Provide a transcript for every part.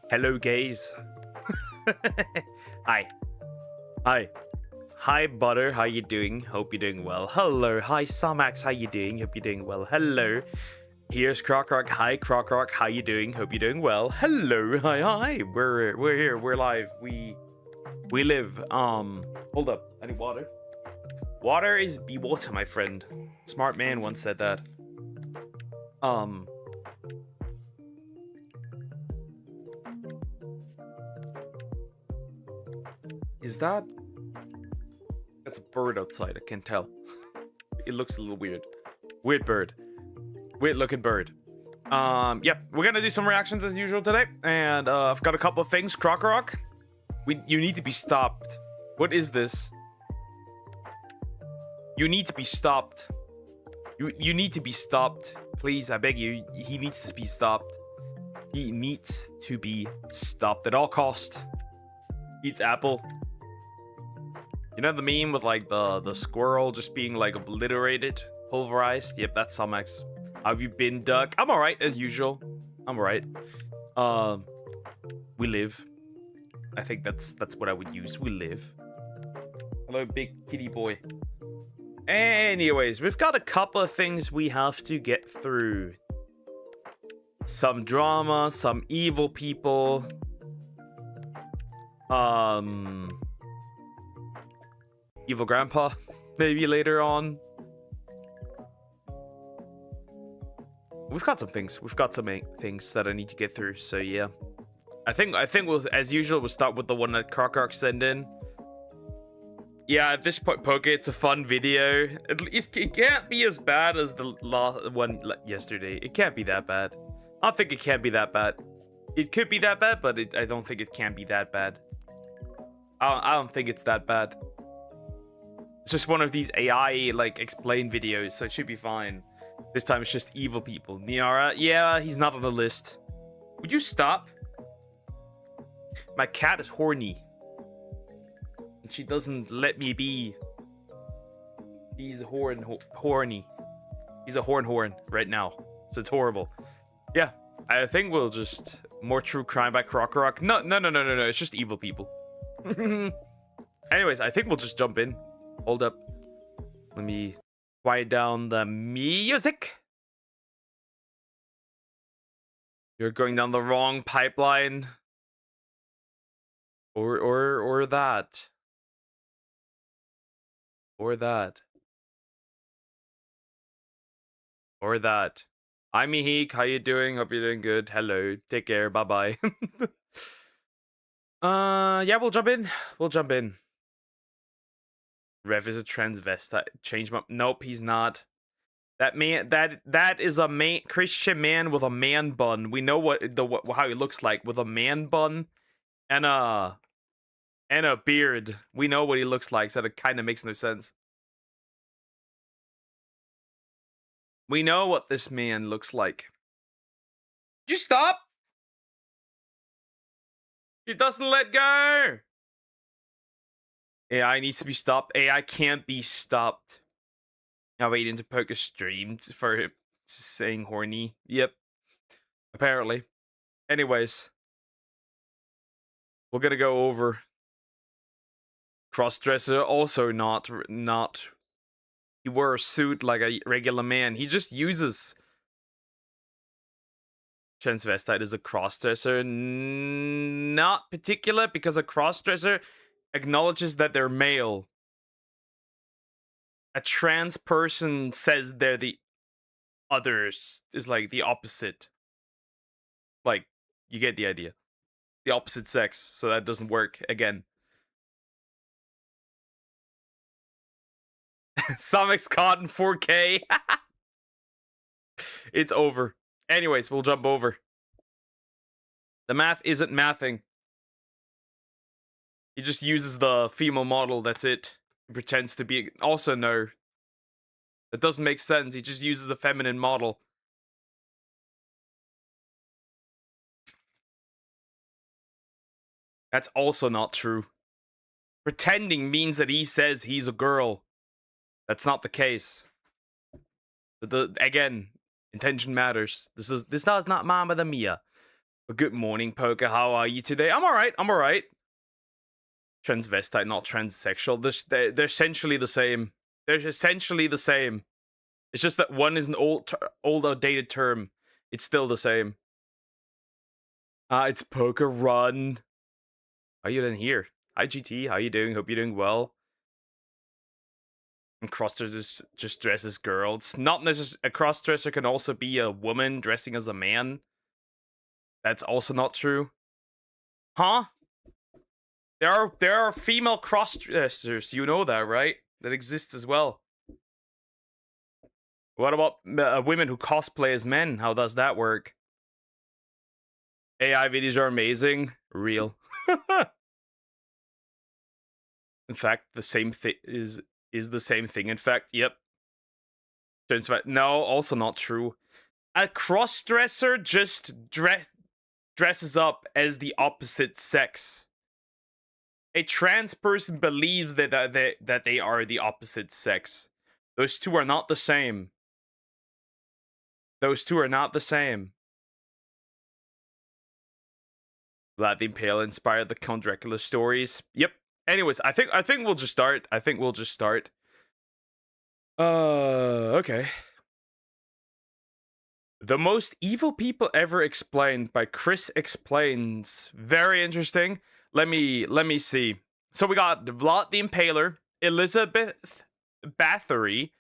Hello, gays. Hi. Hi. Hi, Butter. How you doing? Hope you're doing well. Hello. Hi, Samax. How you doing? Hope you're doing well. Hello. Here's Crockrock. Hi, Crockrock. How you doing? Hope you're doing well. Hello. Hi. We're here. We're live. We live. Hold up. I need water. Water is be water, my friend. Smart man once said that. Is that? That's a bird outside. I can't tell. It looks a little weird. Weird bird. Weird looking bird. Yep. We're gonna do some reactions as usual today, and I've got a couple of things. Crockrock, you need to be stopped. What is this? You need to be stopped. You need to be stopped. Please, I beg you. He needs to be stopped. He needs to be stopped at all cost. Eats apple. You know the meme with like the squirrel just being like obliterated, pulverized? Yep, that's Sumex. How have you been, Duck? I'm alright as usual. I'm alright. We live. I think that's what I would use. We live. Hello, big kitty boy. Anyways, we've got a couple of things we have to get through. Some drama, some evil people. Evil grandpa, maybe later on. We've got some things. We've got some things that I need to get through. So yeah, I think we'll, as usual, we'll start with the one that Crockrock sent in. Yeah, at this point, Poke, it's a fun video. At least it can't be as bad as the last one yesterday. It can't be that bad. I don't think it can be that bad. It could be that bad, but I don't think it can be that bad. I don't think it's that bad. It's just one of these AI, like, explain videos, so it should be fine. This time it's just evil people. Niara, yeah, he's not on the list. Would you stop? My cat is horny. And she doesn't let me be. He's horny. He's a horn right now. So it's horrible. Yeah, I think we'll just... More true crime by Crockrock. No. It's just evil people. Anyways, I think we'll just jump in. Hold up. Let me quiet down the music. You're going down the wrong pipeline. Or that. Or that. Or that. I'm Mihik. How you doing? Hope you're doing good. Hello. Take care. Bye-bye. Yeah, we'll jump in. We'll jump in. Rev is a transvestite. Change my... Nope, he's not. That man, that is a man, Christian man with a man bun. We know how he looks like with a man bun and a beard. We know what he looks like, so it kind of makes no sense. We know what this man looks like. You stop. He doesn't let go. AI needs to be stopped. AI can't be stopped. Now waiting to poke a stream for saying horny. Yep. Apparently. Anyways. We're gonna go over. Crossdresser also not. He wore a suit like a regular man. He just uses... Transvestite is a crossdresser. Not particular, because a crossdresser acknowledges that they're male. A trans person says they're the others, is like the opposite. Like, you get the idea. The opposite sex, so that doesn't work again. Sonic's caught in 4K. It's over. Anyways, we'll jump over. The math isn't mathing. He just uses the female model, that's it. He pretends to be... Also, no. That doesn't make sense. He just uses a feminine model. That's also not true. Pretending means that he says he's a girl. That's not the case. Again, intention matters. This is not Mamma Mia. Good morning, Poker. How are you today? I'm alright. I'm alright. Transvestite, not transsexual. They're essentially the same. They're essentially the same. It's just that one is an old, outdated term. It's still the same. It's Poker Run. How you doing here? Hi, GT. How you doing? Hope you're doing well. And crossdresser just dresses girls. Not necessarily. A crossdresser can also be a woman dressing as a man. That's also not true. Huh? There are female crossdressers. You know that, right? That exists as well. What about women who cosplay as men? How does that work? AI videos are amazing. Real. In fact, the same thing is the same thing. In fact, yep. No, also not true. A crossdresser just dresses up as the opposite sex. A trans person believes that they are the opposite sex. Those two are not the same. Those two are not the same. Vlad the Impaler inspired the Count Dracula stories. Yep. Anyways, I think we'll just start. Okay. The Most Evil People Ever Explained by Chris Explains. Very interesting. Let me see. So we got Vlad the Impaler, Elizabeth Bathory,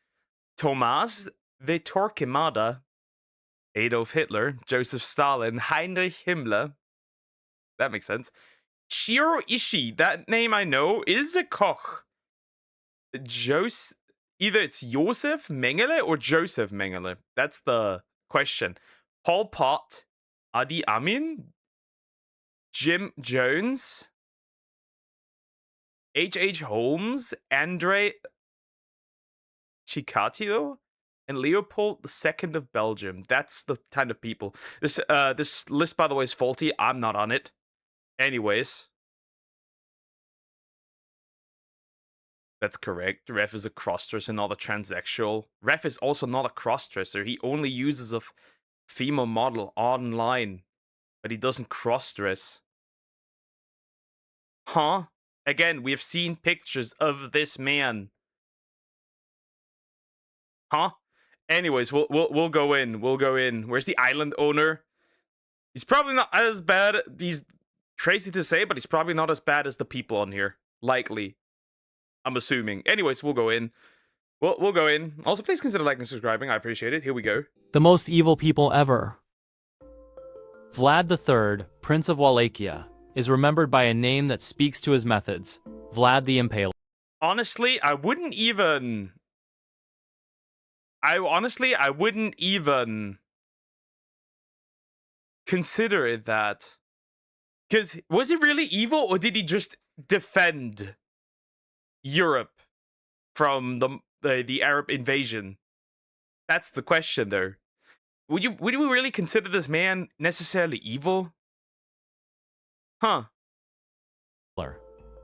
Tomas the Torquemada, Adolf Hitler, Joseph Stalin, Heinrich Himmler. That makes sense. Shiro Ishii, that name I know, is a Koch. Either it's Josef Mengele or Joseph Mengele. That's the question. Pol Pot, Adi Amin, Jim Jones, H.H. Holmes, Andre Chikatilo, and Leopold II of Belgium. That's the kind of people. This list, by the way, is faulty. I'm not on it. Anyways. That's correct. Ref is a crossdresser, not a transsexual. Ref is also not a crossdresser. He only uses a female model online, but he doesn't crossdress. Huh? Again, we have seen pictures of this man. Huh? Anyways, we'll go in. We'll go in. Where's the island owner? He's probably not as bad. He's crazy to say, but he's probably not as bad as the people on here. Likely. I'm assuming. Anyways, we'll go in. We'll go in. Also, please consider liking and subscribing. I appreciate it. Here we go. The Most Evil People Ever. Vlad III, Prince of Wallachia, is remembered by a name that speaks to his methods. Vlad the Impaler. Honestly, I wouldn't even consider that. Because was he really evil, or did he just defend Europe from the Arab invasion? That's the question, though. Would we really consider this man necessarily evil? Huh.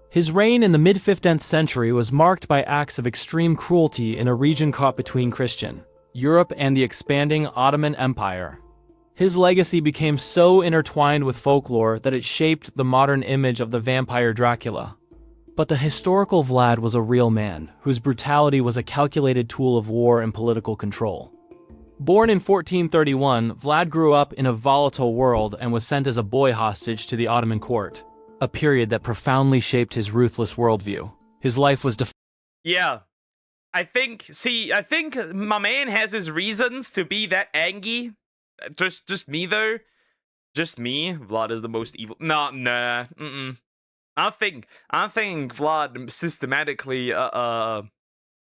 His reign in the mid-15th century was marked by acts of extreme cruelty in a region caught between Christian Europe and the expanding Ottoman Empire. His legacy became so intertwined with folklore that it shaped the modern image of the vampire Dracula. But the historical Vlad was a real man, whose brutality was a calculated tool of war and political control. Born in 1431, Vlad grew up in a volatile world and was sent as a boy hostage to the Ottoman court, a period that profoundly shaped his ruthless worldview. His life was Yeah. I think my man has his reasons to be that angry. Just me, though. Just me. Vlad is the most evil. Nah. I think Vlad systematically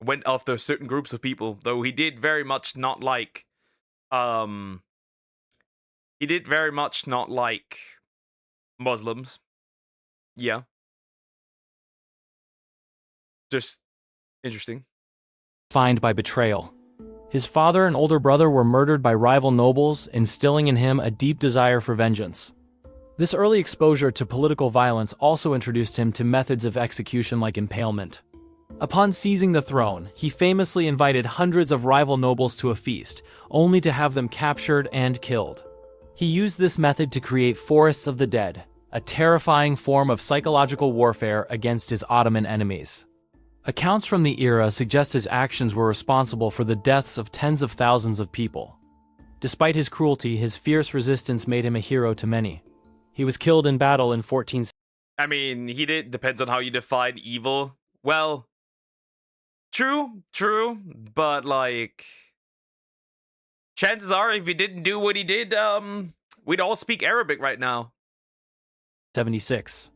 went after certain groups of people, though he did very much not like Muslims. Yeah. Just interesting. defined by betrayal. His father and older brother were murdered by rival nobles, instilling in him a deep desire for vengeance. This early exposure to political violence also introduced him to methods of execution like impalement. Upon seizing the throne, he famously invited hundreds of rival nobles to a feast, only to have them captured and killed. He used this method to create forests of the dead, a terrifying form of psychological warfare against his Ottoman enemies. Accounts from the era suggest his actions were responsible for the deaths of tens of thousands of people. Despite his cruelty, his fierce resistance made him a hero to many. He was killed in battle in 14... I mean, depends on how you define evil. Well, true, but like, chances are if he didn't do what he did, we'd all speak Arabic right now. 76.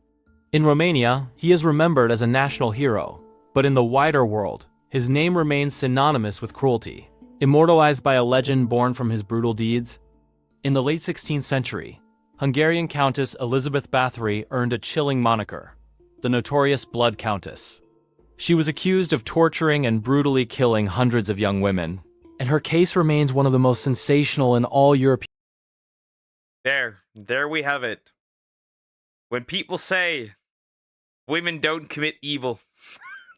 In Romania, he is remembered as a national hero, but in the wider world, his name remains synonymous with cruelty, immortalized by a legend born from his brutal deeds. In the late 16th century, Hungarian Countess Elizabeth Bathory earned a chilling moniker, the notorious Blood Countess. She was accused of torturing and brutally killing hundreds of young women, and her case remains one of the most sensational in all European... There we have it. When people say women don't commit evil,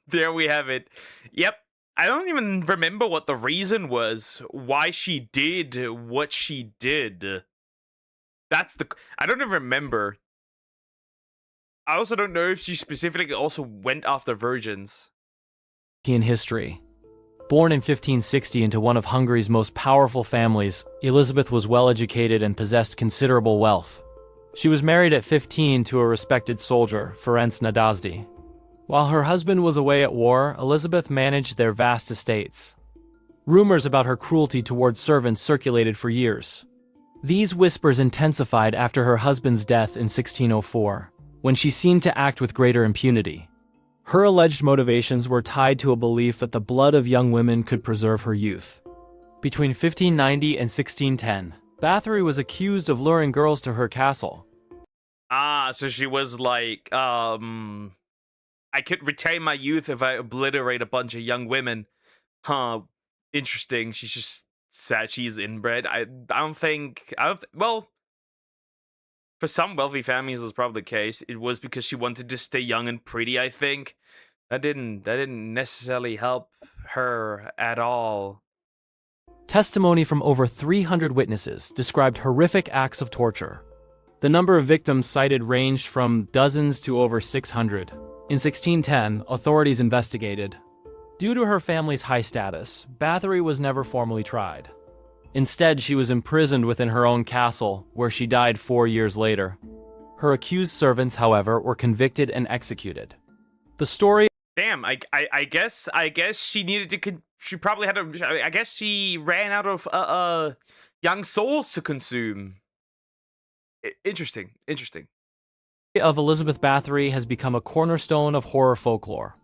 there we have it. Yep. I don't even remember what the reason was, why she did what she did. I don't even remember. I also don't know if she specifically also went after virgins. In history. Born in 1560 into one of Hungary's most powerful families, Elizabeth was well-educated and possessed considerable wealth. She was married at 15 to a respected soldier, Ferenc Nadasdy. While her husband was away at war, Elizabeth managed their vast estates. Rumors about her cruelty towards servants circulated for years. These whispers intensified after her husband's death in 1604, when she seemed to act with greater impunity. Her alleged motivations were tied to a belief that the blood of young women could preserve her youth. Between 1590 and 1610, Bathory was accused of luring girls to her castle. Ah, so she was like, I could retain my youth if I obliterate a bunch of young women. Huh, interesting. She's just sad she's inbred. Well, for some wealthy families, that's probably the case. It was because she wanted to stay young and pretty, I think. That didn't necessarily help her at all. Testimony from over 300 witnesses described horrific acts of torture. The number of victims cited ranged from dozens to over 600. In 1610, authorities investigated. Due to her family's high status, Bathory was never formally tried. Instead, she was imprisoned within her own castle, where she died 4 years later. Her accused servants, however, were convicted and executed. The story... Damn, I guess she needed to... She probably had a... I guess she ran out of young souls to consume. Interesting. of Elizabeth Bathory has become a cornerstone of horror folklore.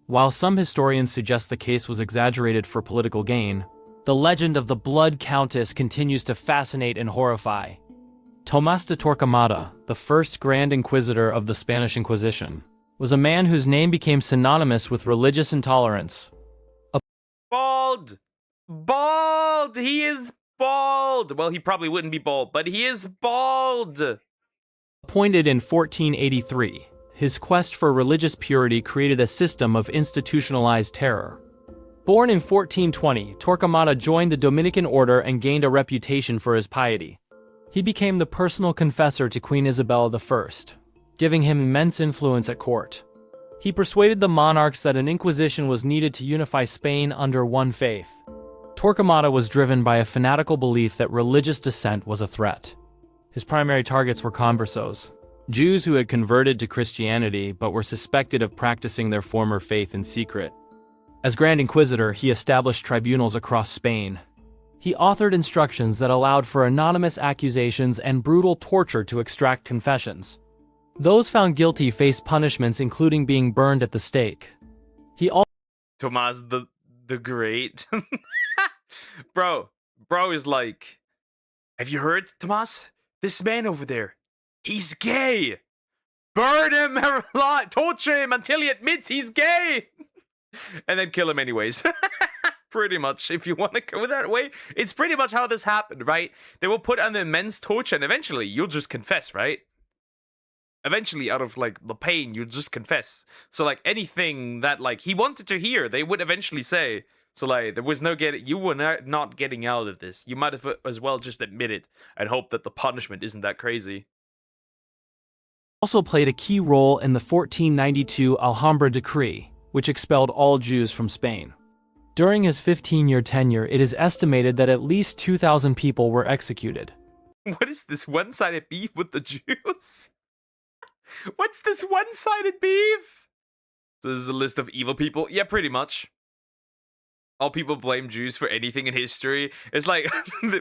While some historians suggest the case was exaggerated for political gain, the legend of the Blood Countess continues to fascinate and horrify. Tomás de Torquemada, the first Grand Inquisitor of the Spanish Inquisition, was a man whose name became synonymous with religious intolerance. Bald! He is bald! Well, he probably wouldn't be bald, but he is bald! Appointed in 1483, his quest for religious purity created a system of institutionalized terror. Born in 1420, Torquemada joined the Dominican order and gained a reputation for his piety. He became the personal confessor to Queen Isabella I, giving him immense influence at court. He persuaded the monarchs that an inquisition was needed to unify Spain under one faith. Torquemada was driven by a fanatical belief that religious dissent was a threat. His primary targets were conversos, Jews who had converted to Christianity but were suspected of practicing their former faith in secret. As Grand Inquisitor, he established tribunals across Spain. He authored instructions that allowed for anonymous accusations and brutal torture to extract confessions. Those found guilty faced punishments including being burned at the stake. He also... Tomás the Great. Bro is like, have you heard, Tomás? This man over there, he's gay. Burn him alive, torture him until he admits he's gay. And then kill him anyways. Pretty much, if you want to go that way. It's pretty much how this happened, right? They will put under immense torture and eventually you'll just confess, right? Eventually, out of, like, the pain, you'll just confess. So, like, anything that, like, he wanted to hear, they would eventually say. So like, there was no getting. You were not getting out of this. You might have as well just admit it and hope that the punishment isn't that crazy. Also played a key role in the 1492 Alhambra Decree, which expelled all Jews from Spain. During his 15-year tenure, it is estimated that at least 2,000 people were executed. What is this one-sided beef with the Jews? What's this one-sided beef? So this is a list of evil people? Yeah, pretty much. All people blame Jews for anything in history. It's like,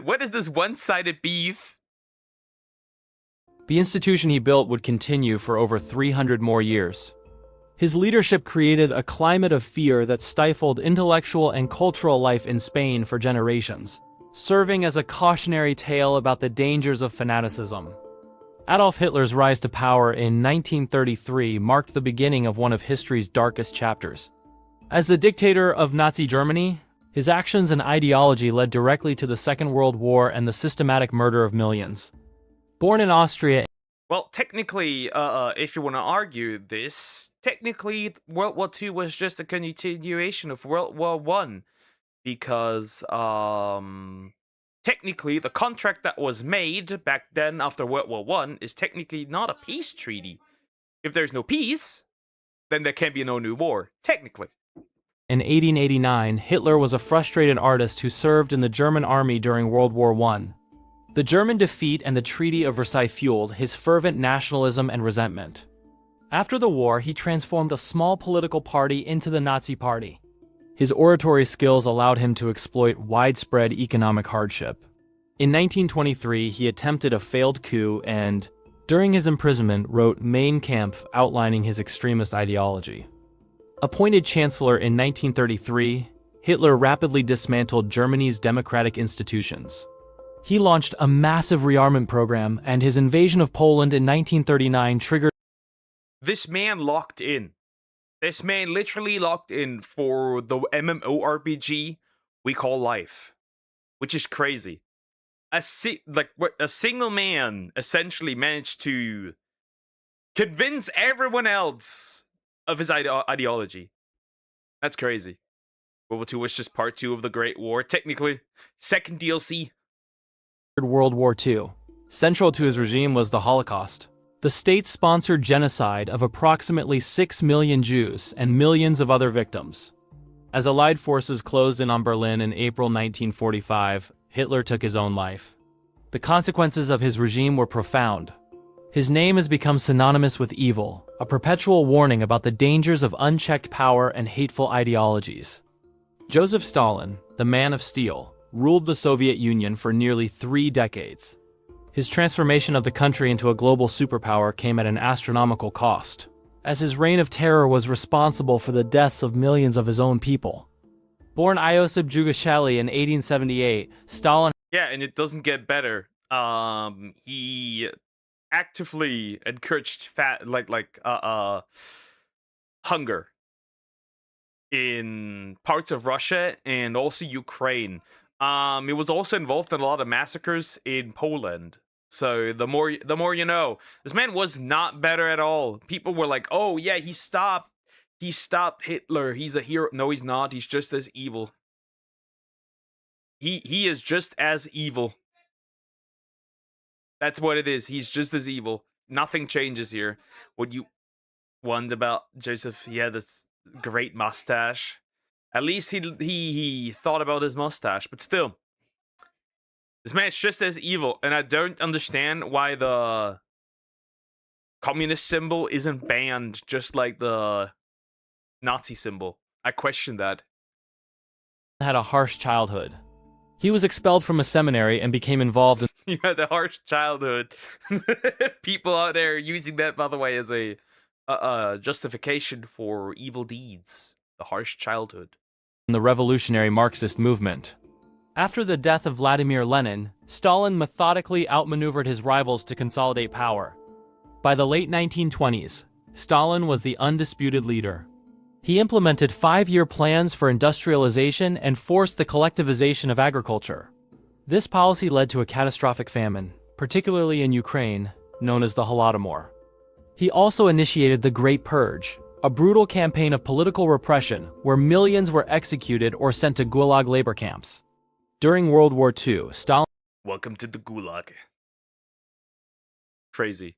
what is this one-sided beef? The institution he built would continue for over 300 more years. His leadership created a climate of fear that stifled intellectual and cultural life in Spain for generations, serving as a cautionary tale about the dangers of fanaticism. Adolf Hitler's rise to power in 1933 marked the beginning of one of history's darkest chapters. As the dictator of Nazi Germany, his actions and ideology led directly to the Second World War and the systematic murder of millions. Born in Austria. Well, technically, if you want to argue this, technically World War II was just a continuation of World War I, because technically the contract that was made back then after World War I is technically not a peace treaty. If there's no peace, then there can be no new war, technically. In 1889, Hitler was a frustrated artist who served in the German army during World War I. The German defeat and the Treaty of Versailles fueled his fervent nationalism and resentment. After the war, he transformed a small political party into the Nazi Party. His oratory skills allowed him to exploit widespread economic hardship. In 1923, he attempted a failed coup and, during his imprisonment, wrote Mein Kampf outlining his extremist ideology. Appointed chancellor in 1933, Hitler rapidly dismantled Germany's democratic institutions. He launched a massive rearmament program, and his invasion of Poland in 1939 triggered. This man locked in. This man literally locked in for the MMORPG we call life, which is crazy. A single man essentially managed to convince everyone else of his ideology. That's crazy. World War II was just part 2 of the Great War, technically. Second DLC. World War II. Central to his regime was the Holocaust, the state-sponsored genocide of approximately 6 million Jews and millions of other victims. As Allied forces closed in on Berlin in April 1945, Hitler took his own life. The consequences of his regime were profound. His name has become synonymous with evil, a perpetual warning about the dangers of unchecked power and hateful ideologies. Joseph Stalin, the Man of Steel, ruled the Soviet Union for nearly 3 decades. His transformation of the country into a global superpower came at an astronomical cost, as his reign of terror was responsible for the deaths of millions of his own people. Born Iosif Jugashvili in 1878, Stalin... Yeah, and it doesn't get better. He actively encouraged hunger in parts of Russia and also Ukraine. He was also involved in a lot of massacres in Poland. So the more you know. This man was not better at all. People were like, "Oh yeah, he stopped Hitler. He's a hero." No, he's not. He's just as evil. He is just as evil. That's what it is. He's just as evil. Nothing changes here. What you wonder about Joseph? He had this great mustache. At least he thought about his mustache, but still, this man's just as evil, and I don't understand why the communist symbol isn't banned just like the Nazi symbol. I question that. Had a harsh childhood. He was expelled from a seminary and became involved in... You had a harsh childhood. People out there using that, by the way, as a justification for evil deeds. The harsh childhood. The revolutionary Marxist movement. After the death of Vladimir Lenin, Stalin methodically outmaneuvered his rivals to consolidate power. By the late 1920s, Stalin was the undisputed leader. He implemented 5-year plans for industrialization and forced the collectivization of agriculture. This policy led to a catastrophic famine, particularly in Ukraine, known as the Holodomor. He also initiated the Great Purge, a brutal campaign of political repression where millions were executed or sent to Gulag labor camps. During World War II, Stalin Welcome to the Gulag. Crazy.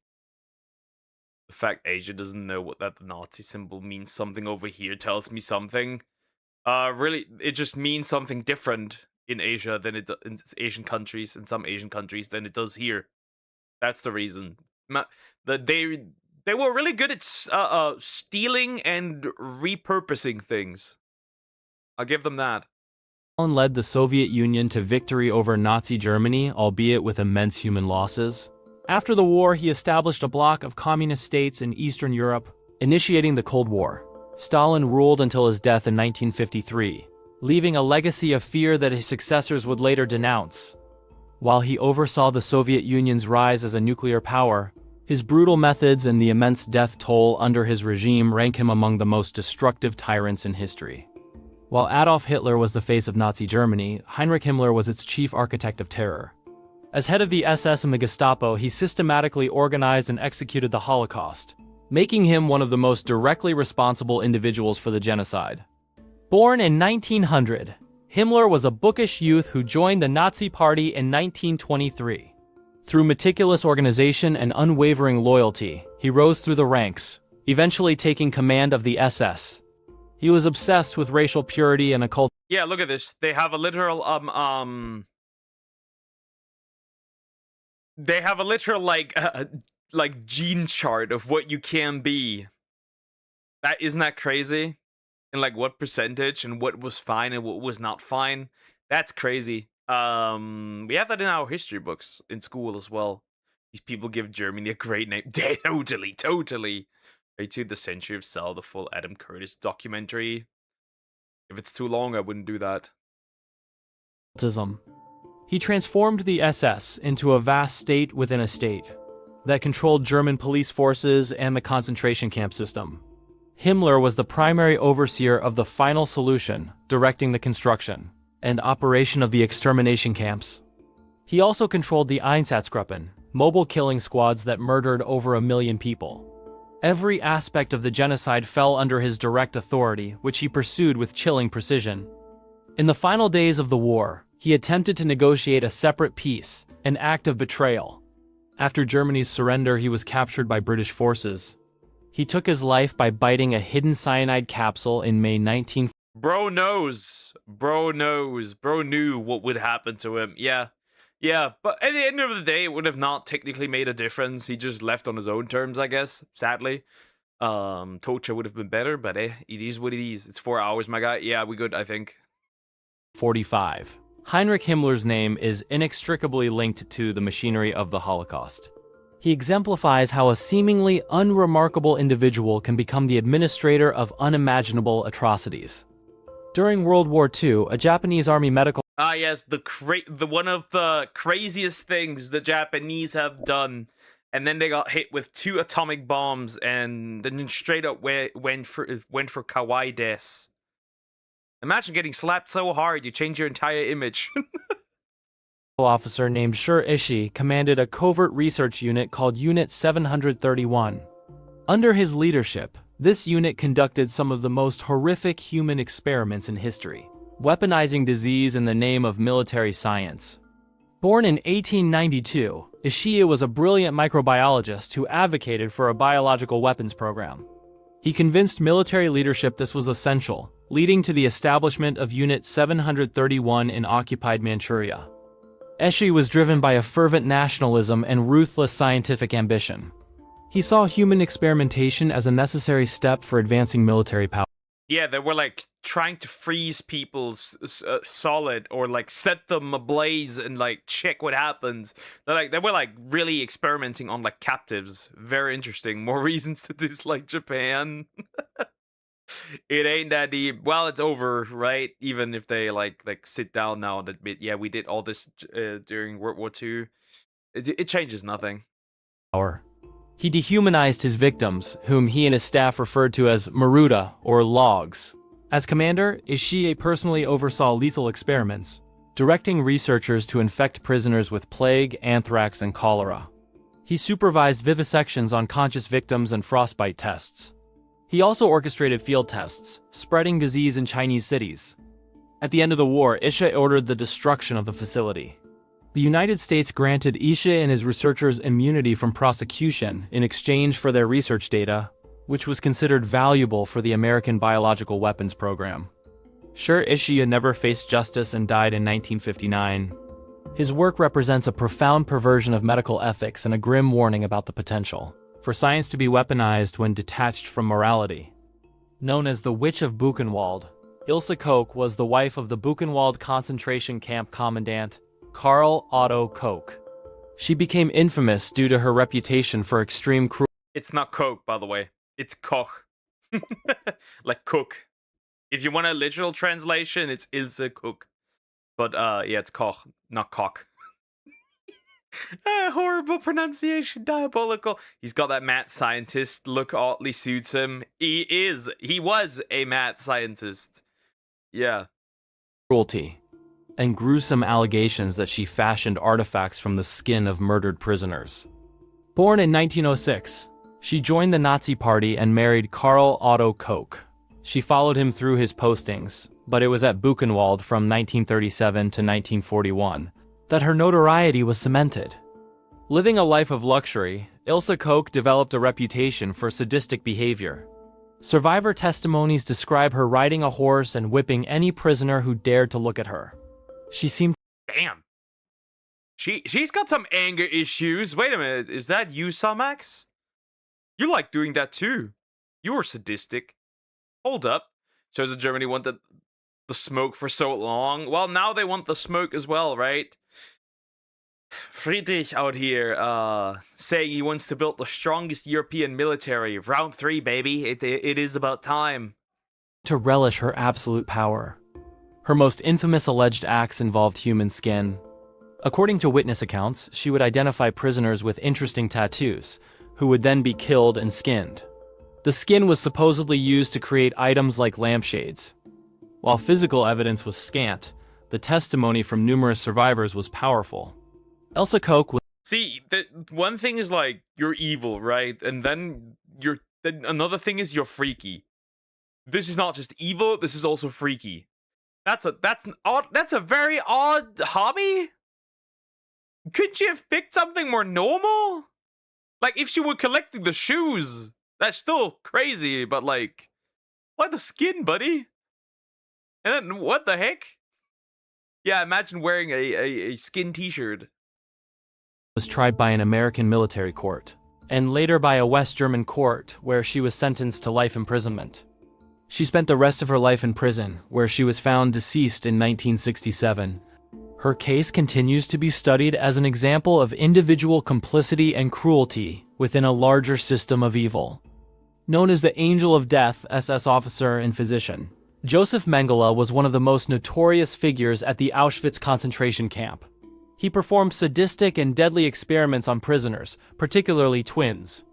The fact Asia doesn't know that the Nazi symbol means something over here tells me something. Really, it just means something different in Asia than in Asian countries, in some Asian countries, than it does here. That's the reason. They were really good at stealing and repurposing things. I'll give them that. led the Soviet Union to victory over Nazi Germany, albeit with immense human losses. After the war, he established a bloc of communist states in Eastern Europe, initiating the Cold War. Stalin ruled until his death in 1953, leaving a legacy of fear that his successors would later denounce. While he oversaw the Soviet Union's rise as a nuclear power, his brutal methods and the immense death toll under his regime rank him among the most destructive tyrants in history. While Adolf Hitler was the face of Nazi Germany, Heinrich Himmler was its chief architect of terror. As head of the SS and the Gestapo, he systematically organized and executed the Holocaust, making him one of the most directly responsible individuals for the genocide. Born in 1900, Himmler was a bookish youth who joined the Nazi Party in 1923. Through meticulous organization and unwavering loyalty, he rose through the ranks, eventually taking command of the SS. He was obsessed with racial purity and occult. Yeah, look at this. They have a literal they have a literal like gene chart of what you can be. That isn't that crazy? And like what percentage and what was fine and what was not fine. That's crazy. We have that in our history books in school as well. These people give Germany a great name. Totally. To the Century of Cell, the full Adam Curtis documentary. If it's too long, I wouldn't do that. He transformed the SS into a vast state within a state that controlled German police forces and the concentration camp system. Himmler was the primary overseer of the final solution, directing the construction and operation of the extermination camps. He also controlled the Einsatzgruppen, mobile killing squads that murdered over 1 million people. Every aspect of the genocide fell under his direct authority, which he pursued with chilling precision. In the final days of the war, he attempted to negotiate a separate peace, an act of betrayal. After Germany's surrender, he was captured by British forces. He took his life by biting a hidden cyanide capsule in May 1940. Bro knows. Bro knew what would happen to him. Yeah, but at the end of the day, it would have not technically made a difference. He just left on his own terms, I guess, sadly. Torture would have been better, but it is what it is. It's 4 hours, my guy. Yeah, we good, I think. 45. Heinrich Himmler's name is inextricably linked to the machinery of the Holocaust. He exemplifies how a seemingly unremarkable individual can become the administrator of unimaginable atrocities. During World War II, a Japanese army medical Yes, the one of the craziest things the Japanese have done, and then they got hit with 2 atomic bombs, and then straight up went for kawaii des. Imagine getting slapped so hard you change your entire image. officer named Shur Ishii commanded a covert research unit called Unit 731. Under his leadership, this unit conducted some of the most horrific human experiments in history, weaponizing disease in the name of military science. Born in 1892, Ishii was a brilliant microbiologist who advocated for a biological weapons program. He convinced military leadership this was essential, leading to the establishment of Unit 731 in occupied Manchuria. Ishii was driven by a fervent nationalism and ruthless scientific ambition. He saw human experimentation as a necessary step for advancing military power. Yeah, they were like trying to freeze people solid or like set them ablaze and like check what happens. They were like really experimenting on like captives. Very interesting. More reasons to dislike Japan. It ain't that deep. Well, it's over, right? Even if they like sit down now and admit, yeah, we did all this during World War II. It changes nothing. He dehumanized his victims, whom he and his staff referred to as Maruda, or logs. As commander, Ishii personally oversaw lethal experiments, directing researchers to infect prisoners with plague, anthrax, and cholera. He supervised vivisections on conscious victims and frostbite tests. He also orchestrated field tests, spreading disease in Chinese cities. At the end of the war, Isha ordered the destruction of the facility. The United States granted Isha and his researchers immunity from prosecution in exchange for their research data, which was considered valuable for the American biological weapons program. Sure, Ishii never faced justice and died in 1959. His work represents a profound perversion of medical ethics and a grim warning about the potential for science to be weaponized when detached from morality. Known as the Witch of Buchenwald, Ilse Koch was the wife of the Buchenwald concentration camp commandant, Karl Otto Koch. She became infamous due to her reputation for extreme cruelty. It's not Coke, by the way. It's Koch. Like cook. If you want a literal translation, it's Ilse Koch. But yeah, it's Koch, not cock. Horrible pronunciation, diabolical. He's got that mad scientist look, oddly suits him. He was a mad scientist. Yeah. Cruelty and gruesome allegations that she fashioned artifacts from the skin of murdered prisoners. Born in 1906, she joined the Nazi Party and married Karl Otto Koch. She followed him through his postings, but it was at Buchenwald from 1937 to 1941 that her notoriety was cemented. Living a life of luxury, Ilse Koch developed a reputation for sadistic behavior. Survivor testimonies describe her riding a horse and whipping any prisoner who dared to look at her. She seemed— Damn. She's got some anger issues. Wait a minute, is that you, Samax? You like doing that too. You were sadistic. Hold up. Shows that Germany wanted the smoke for so long. Well, now they want the smoke as well, right? Friedrich out here, saying he wants to build the strongest European military. Round 3, baby. It is about time. to relish her absolute power. Her most infamous alleged acts involved human skin. According to witness accounts, she would identify prisoners with interesting tattoos, who would then be killed and skinned. The skin was supposedly used to create items like lampshades. While physical evidence was scant, the testimony from numerous survivors was powerful. Elsa Koch was— See, one thing is like, you're evil, right? And then another thing is you're freaky. This is not just evil, this is also freaky. That's a very odd hobby? Couldn't you have picked something more normal? Like, if she were collecting the shoes, that's still crazy, but like, why the skin, buddy? And then, what the heck? Yeah, imagine wearing a skin t-shirt. was tried by an American military court, and later by a West German court where she was sentenced to life imprisonment. She spent the rest of her life in prison, where she was found deceased in 1967. Her case continues to be studied as an example of individual complicity and cruelty within a larger system of evil. Known as the Angel of Death SS officer and physician, Joseph Mengele was one of the most notorious figures at the Auschwitz concentration camp. He performed sadistic and deadly experiments on prisoners, particularly twins.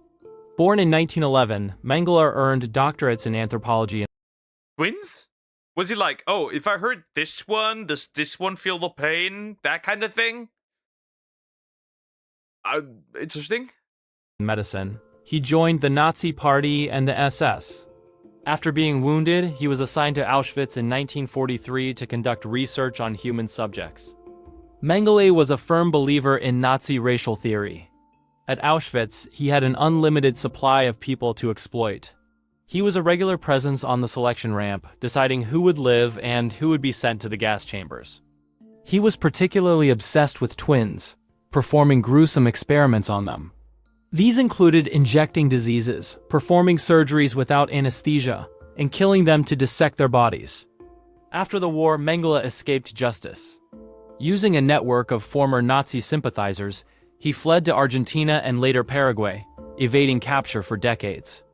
Born in 1911, Mengele earned doctorates in anthropology. Twins? Was he like, oh, if I hurt this one, does this one feel the pain? That kind of thing? Interesting. Medicine. He joined the Nazi Party and the SS. After being wounded, he was assigned to Auschwitz in 1943 to conduct research on human subjects. Mengele was a firm believer in Nazi racial theory. At Auschwitz, he had an unlimited supply of people to exploit. He was a regular presence on the selection ramp, deciding who would live and who would be sent to the gas chambers. He was particularly obsessed with twins, performing gruesome experiments on them. These included injecting diseases, performing surgeries without anesthesia, and killing them to dissect their bodies. After the war, Mengele escaped justice. Using a network of former Nazi sympathizers, he fled to Argentina and later Paraguay, evading capture for decades.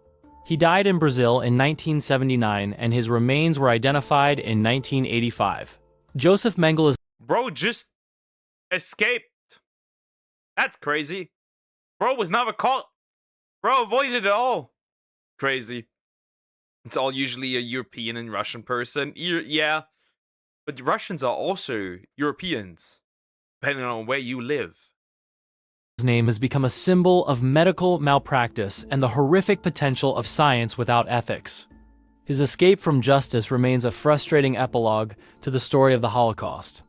He died in Brazil in 1979, and his remains were identified in 1985. Joseph Mengele's— Bro just escaped. That's crazy. Bro was never caught. Bro avoided it all. Crazy. It's all usually a European and Russian person. Yeah. But Russians are also Europeans, depending on where you live. name has become a symbol of medical malpractice and the horrific potential of science without ethics. His escape from justice remains a frustrating epilogue to the story of the Holocaust.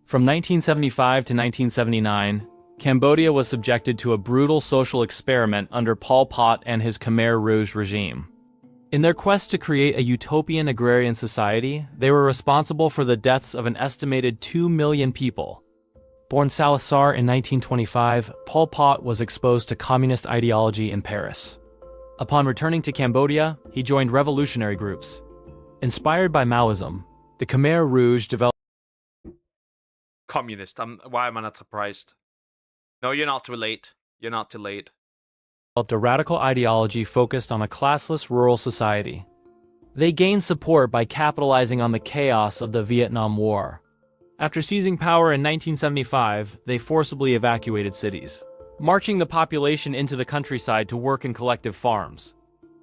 From 1975 to 1979, Cambodia was subjected to a brutal social experiment under Pol Pot and his Khmer Rouge regime. In their quest to create a utopian agrarian society, they were responsible for the deaths of an estimated 2 million people. Born Salazar in 1925, Pol Pot was exposed to communist ideology in Paris. Upon returning to Cambodia, he joined revolutionary groups. Inspired by Maoism, the Khmer Rouge developed Communist. Why am I not surprised? No, you're not too late. You're not too late. a radical ideology focused on a classless rural society. They gained support by capitalizing on the chaos of the Vietnam War. After seizing power in 1975, they forcibly evacuated cities, marching the population into the countryside to work in collective farms.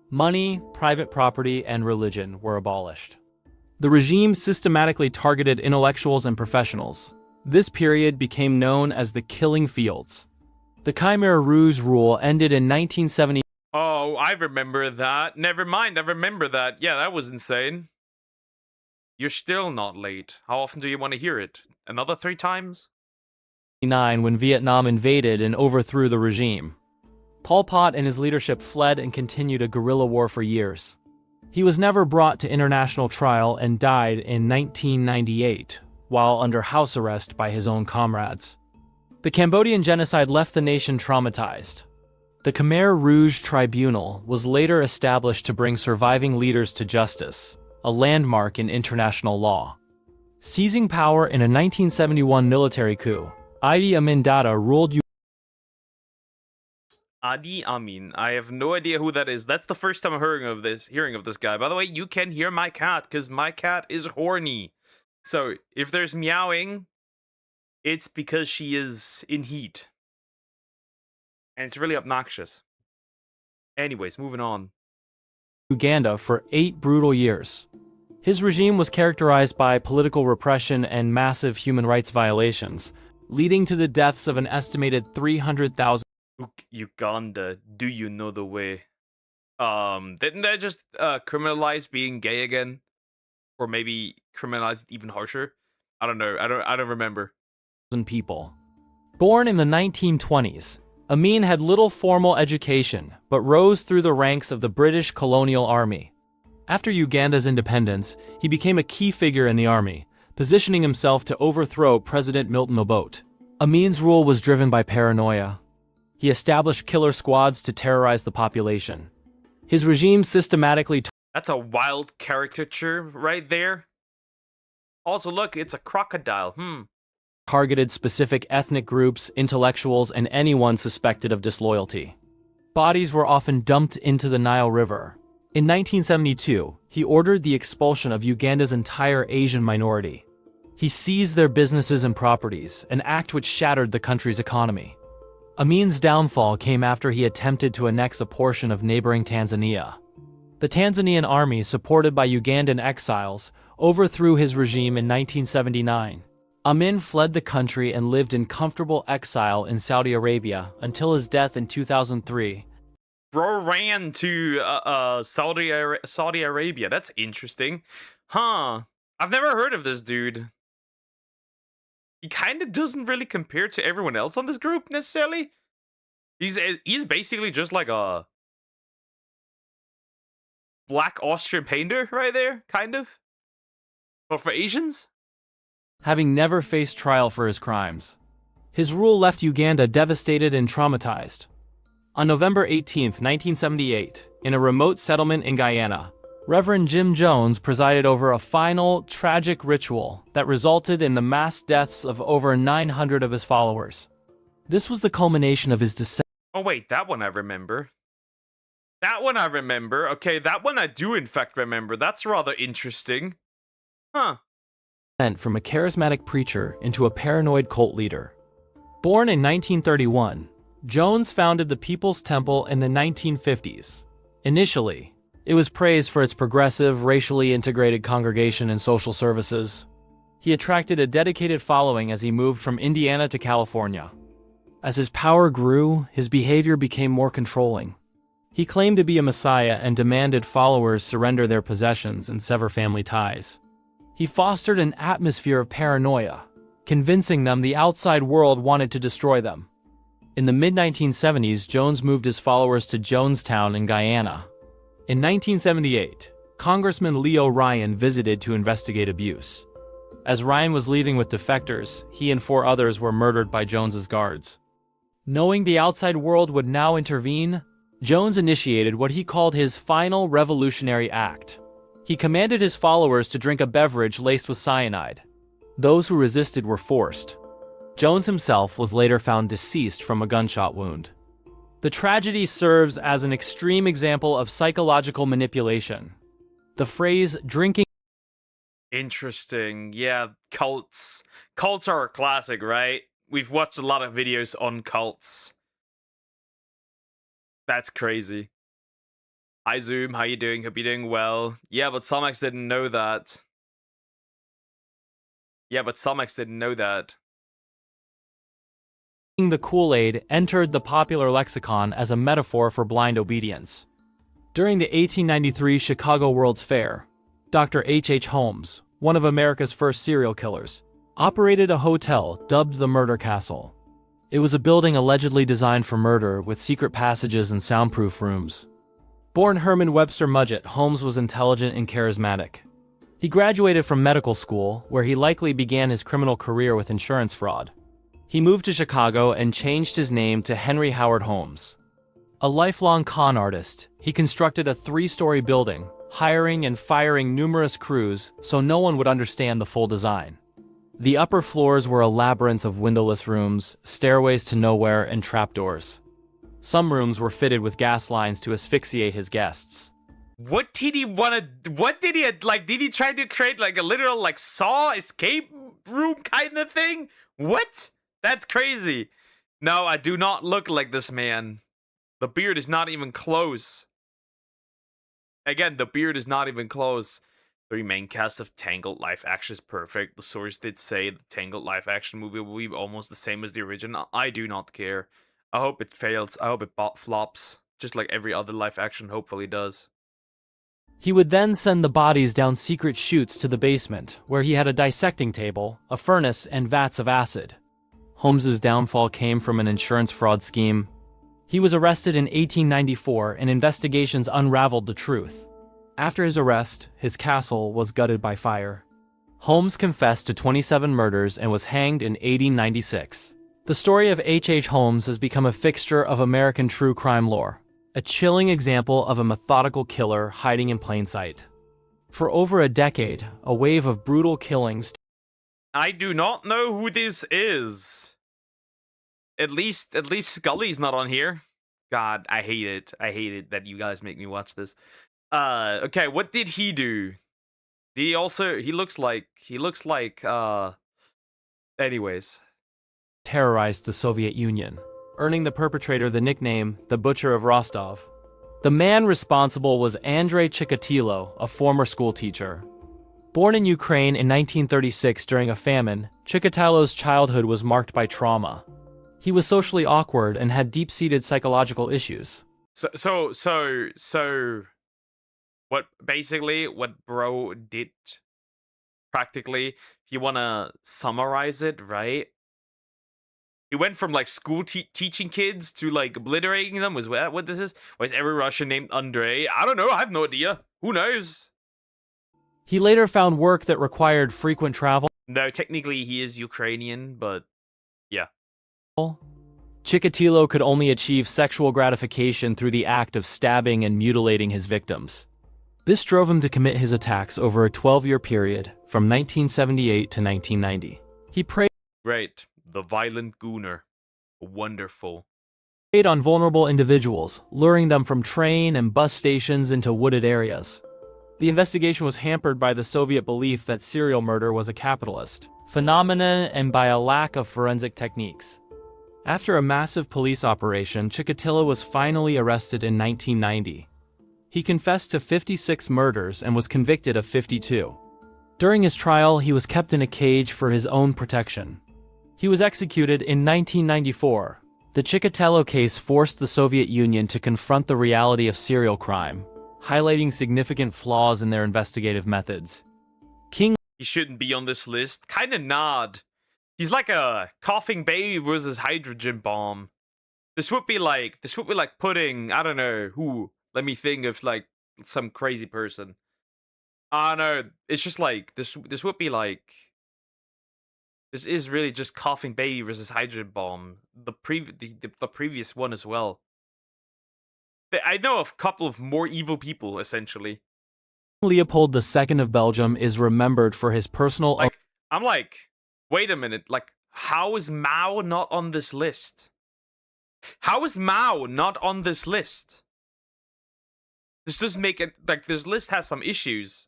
Money, private property, and religion were abolished. The regime systematically targeted intellectuals and professionals. This period became known as the Killing Fields. The Khmer Rouge rule ended in 1970. Oh, I remember that. Never mind, I remember that. Yeah, that was insane. You're still not late. How often do you want to hear it? Another 3 times? When Vietnam invaded and overthrew the regime. Pol Pot and his leadership fled and continued a guerrilla war for years. He was never brought to international trial and died in 1998, while under house arrest by his own comrades. The Cambodian genocide left the nation traumatized. The Khmer Rouge Tribunal was later established to bring surviving leaders to justice, a landmark in international law. Seizing power in a 1971 military coup, Idi Amin Dada ruled Adi Amin. I have no idea who that is. That's the first time I'm hearing of this guy. By the way, you can hear my cat because my cat is horny. So if there's meowing, it's because she is in heat. And it's really obnoxious. Anyways, moving on. Uganda for 8 brutal years. His regime was characterized by political repression and massive human rights violations, leading to the deaths of an estimated 300,000. Uganda, do you know the way? Didn't they just criminalize being gay again? Or maybe criminalize it even harsher? I don't know. I don't remember. People. Born in the 1920s, Amin had little formal education, but rose through the ranks of the British colonial army. After Uganda's independence, he became a key figure in the army, positioning himself to overthrow President Milton Obote. Amin's rule was driven by paranoia. He established killer squads to terrorize the population. His regime systematically That's a wild caricature right there. Also, look, it's a crocodile. targeted specific ethnic groups, intellectuals, and anyone suspected of disloyalty. Bodies were often dumped into the Nile River. In 1972, he ordered the expulsion of Uganda's entire Asian minority. He seized their businesses and properties, an act which shattered the country's economy. Amin's downfall came after he attempted to annex a portion of neighboring Tanzania. The Tanzanian army, supported by Ugandan exiles, overthrew his regime in 1979. Amin fled the country and lived in comfortable exile in Saudi Arabia until his death in 2003. Bro ran to Saudi Arabia. That's interesting. Huh. I've never heard of this dude. He kind of doesn't really compare to everyone else on this group necessarily. He's basically just like a black Austrian painter right there, kind of. But for Asians? Having never faced trial for his crimes. His rule left Uganda devastated and traumatized. On November 18, 1978, in a remote settlement in Guyana, Reverend Jim Jones presided over a final, tragic ritual that resulted in the mass deaths of over 900 of his followers. This was the culmination of his descent. Oh wait, that one I remember. That one I remember. Okay, that one I do in fact remember. That's rather interesting. Huh. From a charismatic preacher into a paranoid cult leader. Born in 1931, Jones founded the People's Temple in the 1950s. Initially, it was praised for its progressive, racially integrated congregation and social services. He attracted a dedicated following as he moved from Indiana to California. As his power grew, his behavior became more controlling. He claimed to be a messiah and demanded followers surrender their possessions and sever family ties. He fostered an atmosphere of paranoia, convincing them the outside world wanted to destroy them. In the mid-1970s, Jones moved his followers to Jonestown in Guyana. In 1978, Congressman Leo Ryan visited to investigate abuse. As Ryan was leaving with defectors, he and 4 others were murdered by Jones's guards. Knowing the outside world would now intervene, Jones initiated what he called his final revolutionary act. He commanded his followers to drink a beverage laced with cyanide. Those who resisted were forced. Jones himself was later found deceased from a gunshot wound. The tragedy serves as an extreme example of psychological manipulation. The phrase drinking. Interesting. Yeah, cults. Cults are a classic, right? We've watched a lot of videos on cults. That's crazy. Hi Zoom, how you doing? Hope you're doing well. Yeah, but Somex didn't know that. The Kool-Aid entered the popular lexicon as a metaphor for blind obedience. During the 1893 Chicago World's Fair, Dr. H. Holmes, one of America's first serial killers, operated a hotel dubbed the Murder Castle. It was a building allegedly designed for murder with secret passages and soundproof rooms. Born Herman Webster Mudgett, Holmes was intelligent and charismatic. He graduated from medical school, where he likely began his criminal career with insurance fraud. He moved to Chicago and changed his name to Henry Howard Holmes. A lifelong con artist, he constructed a 3-story building, hiring and firing numerous crews so no one would understand the full design. The upper floors were a labyrinth of windowless rooms, stairways to nowhere, and trapdoors. Some rooms were fitted with gas lines to asphyxiate his guests. What did he did he try to create like a literal like Saw escape room kind of thing? What? That's crazy. No, I do not look like this man. The beard is not even close. Again, the beard is not even close. 3 main cast of Tangled live action is perfect. The source did say the Tangled live action movie will be almost the same as the original. I do not care. I hope it fails. I hope it flops. Just like every other live action hopefully does. He would then send the bodies down secret chutes to the basement, where he had a dissecting table, a furnace, and vats of acid. Holmes's downfall came from an insurance fraud scheme. He was arrested in 1894, and investigations unraveled the truth. After his arrest, his castle was gutted by fire. Holmes confessed to 27 murders and was hanged in 1896. The story of H. Holmes has become a fixture of American true crime lore, a chilling example of a methodical killer hiding in plain sight. For over a decade, a wave of brutal killings. I do not know who this is. At least Scully's not on here. God, I hate it. I hate it that you guys make me watch this. Okay, what did he do? He looks like anyways. Terrorized the Soviet Union, earning the perpetrator the nickname the Butcher of Rostov. The man responsible was Andrei Chikatilo, a former schoolteacher. Born in Ukraine in 1936 during a famine, Chikatilo's childhood was marked by trauma. He was socially awkward and had deep-seated psychological issues. So what bro did practically, if you want to summarize it, right? He went from like school teaching kids to like obliterating them. Was that what this is? Why is every Russian named Andrei? I don't know. I have no idea. Who knows? He later found work that required frequent travel. No, technically he is Ukrainian, but yeah. Chikatilo could only achieve sexual gratification through the act of stabbing and mutilating his victims. This drove him to commit his attacks over a 12-year period, from 1978 to 1990. He preyed Great. The violent gooner. Wonderful. on vulnerable individuals, luring them from train and bus stations into wooded areas. The investigation was hampered by the Soviet belief that serial murder was a capitalist phenomenon and by a lack of forensic techniques. After a massive police operation, Chikatilo was finally arrested in 1990. He confessed to 56 murders and was convicted of 52. During his trial, he was kept in a cage for his own protection. He was executed in 1994, The Chikatilo case forced the Soviet Union to confront the reality of serial crime, highlighting significant flaws in their investigative methods. King He shouldn't be on this list. Kinda not. He's like a coughing baby versus hydrogen bomb. This would be like putting, I don't know who. Let me think of like some crazy person. I don't know. It's just like this would be like, this is really just coughing baby versus hydrogen bomb. The previous one as well. I know of a couple of more evil people essentially. Leopold II of Belgium is remembered for his personal Like, I'm like, wait a minute. Like, how is Mao not on this list? How is Mao not on this list? This doesn't make it, like, this list has some issues.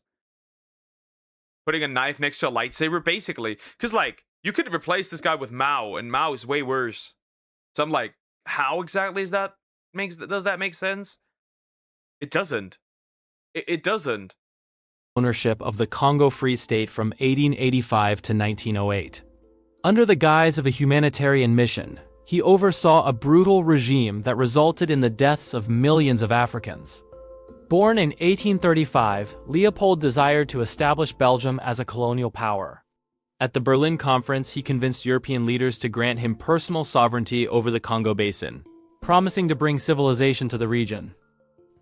Putting a knife next to a lightsaber, basically. Because, like, you could replace this guy with Mao, and Mao is way worse. So I'm like, how exactly does that make sense? It doesn't. It doesn't. ownership of the Congo Free State from 1885 to 1908. Under the guise of a humanitarian mission, he oversaw a brutal regime that resulted in the deaths of millions of Africans. Born in 1835, Leopold desired to establish Belgium as a colonial power. At the Berlin Conference, he convinced European leaders to grant him personal sovereignty over the Congo Basin, promising to bring civilization to the region.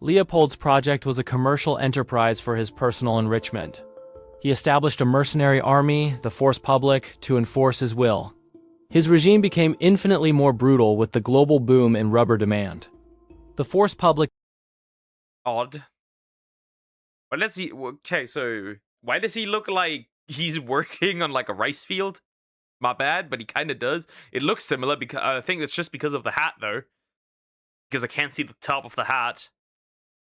Leopold's project was a commercial enterprise for his personal enrichment. He established a mercenary army, the Force Publique, to enforce his will. His regime became infinitely more brutal with the global boom in rubber demand. The Force Publique Odd. But let's see. Okay, so why does he look like he's working on like a rice field? My bad, but he kind of does. It looks similar because I think it's just because of the hat though. Because I can't see the top of the hat.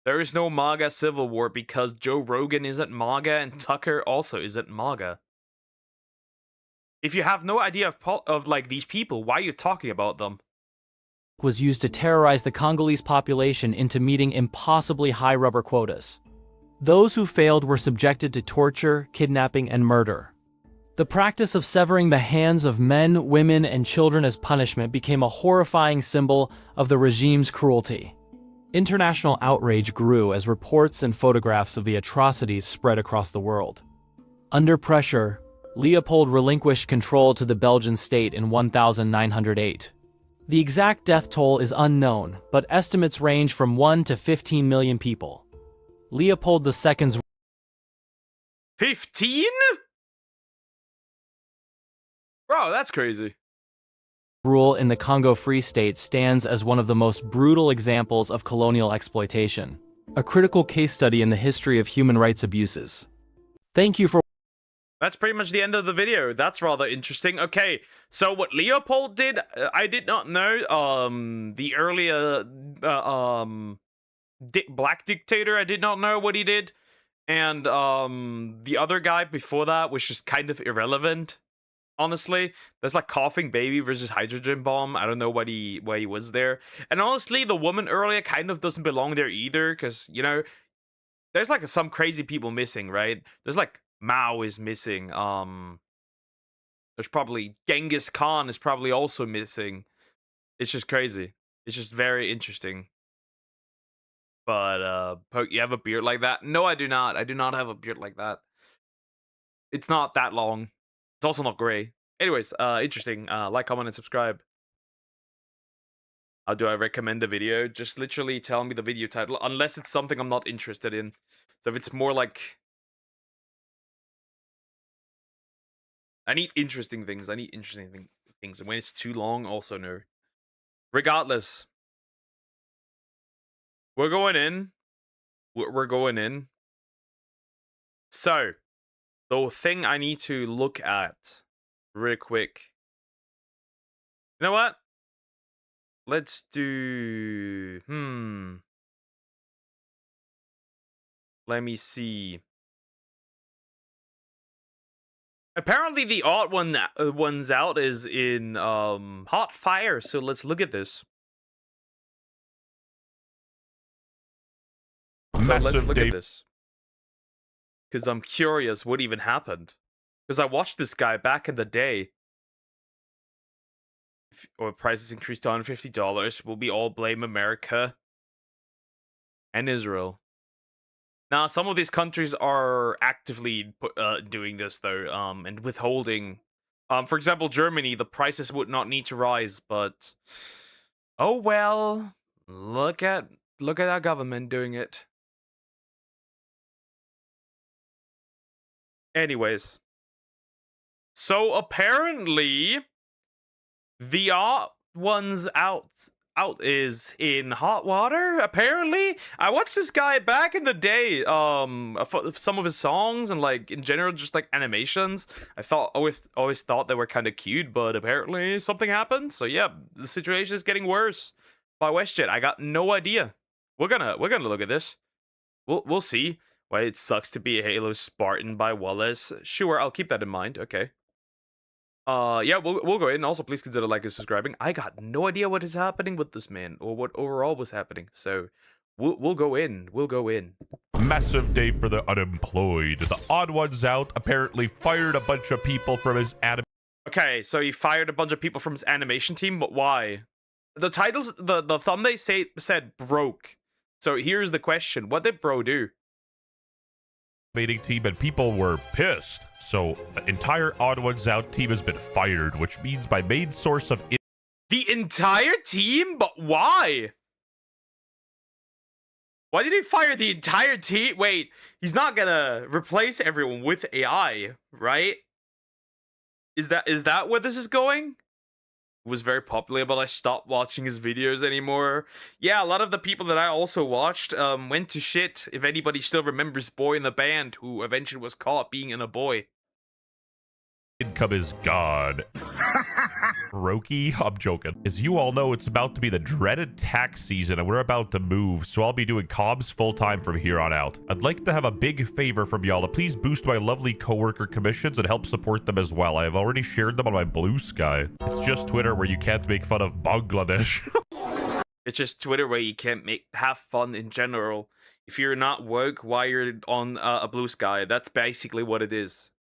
There is no MAGA Civil War because Joe Rogan isn't MAGA and Tucker also isn't MAGA. If you have no idea of like these people, why are you talking about them? was used to terrorize the Congolese population into meeting impossibly high rubber quotas. Those who failed were subjected to torture, kidnapping, and murder. The practice of severing the hands of men, women, and children as punishment became a horrifying symbol of the regime's cruelty. International outrage grew as reports and photographs of the atrocities spread across the world. Under pressure, Leopold relinquished control to the Belgian state in 1908. The exact death toll is unknown, but estimates range from 1 to 15 million people. Leopold II's 15? Bro, that's crazy. rule in the Congo Free State stands as one of the most brutal examples of colonial exploitation, a critical case study in the history of human rights abuses. Thank you for That's pretty much the end of the video. That's rather interesting. Okay, so what Leopold did, I did not know. The earlier black dictator, I did not know what he did. And the other guy before that was just kind of irrelevant. Honestly, there's like coughing baby versus hydrogen bomb. I don't know why he was there. And honestly, the woman earlier kind of doesn't belong there either, because you know, there's like some crazy people missing, right? There's like Mao is missing. There's probably Genghis Khan is probably also missing. It's just crazy. It's just very interesting. But Poke, you have a beard like that? No, I do not. I do not have a beard like that. It's not that long. It's also not gray. Anyways, interesting. Like, comment, and subscribe. How do I recommend a video? Just literally tell me the video title, unless it's something I'm not interested in. So if it's more like, I need interesting things. I need interesting things. And when it's too long, also no. Regardless, we're going in. We're going in. So, the thing I need to look at real quick. You know what? Let's do... Let me see. Apparently the odd one's out is in Hot Fire, so let's look at this. So let's look at this. Because I'm curious what even happened. Because I watched this guy back in the day. or prices increased to $150, will we all blame America and Israel? Now, some of these countries are actively doing this though, and withholding. For example, Germany, the prices would not need to rise, but oh well. Look at our government doing it. Anyways, so apparently the odd ones out is in hot water. Apparently, I watched this guy back in the day. Some of his songs and like in general, just like animations. I thought always thought they were kind of cute, but apparently something happened. So yeah, the situation is getting worse. By WestJet, I got no idea. We're gonna look at this. We'll see. Why it sucks to be a Halo Spartan by Wallace. Sure, I'll keep that in mind. Okay. Yeah, we'll go in. Also, please consider liking and subscribing. I got no idea what is happening with this man or what overall was happening. So we'll go in. We'll go in. Massive day for the unemployed. The odd ones out apparently fired a bunch of people from his Okay, so he fired a bunch of people from his animation team, but why? The titles, the thumbnail said broke. So here's the question: what did bro do? team, and people were pissed. So the entire Odd Ones Out team has been fired, which means my main source of the entire team? But why? Why did he fire the entire team? Wait, he's not gonna replace everyone with AI, right? Is that where this is going? Was very popular, but I stopped watching his videos anymore. Yeah, a lot of the people that I also watched went to shit. If anybody still remembers Boy in the Band, who eventually was caught being in a boy. income is God. Roki, I'm joking. As you all know, it's about to be the dreaded tax season and we're about to move, so I'll be doing comms full-time from here on out. I'd like to have a big favor from y'all to please boost my lovely coworker commissions and help support them as well. I have already shared them on my Blue Sky. It's just Twitter where you can't make fun of Bangladesh. It's just Twitter where you can't have fun in general. If you're not woke while you're on a Blue Sky, that's basically what it is.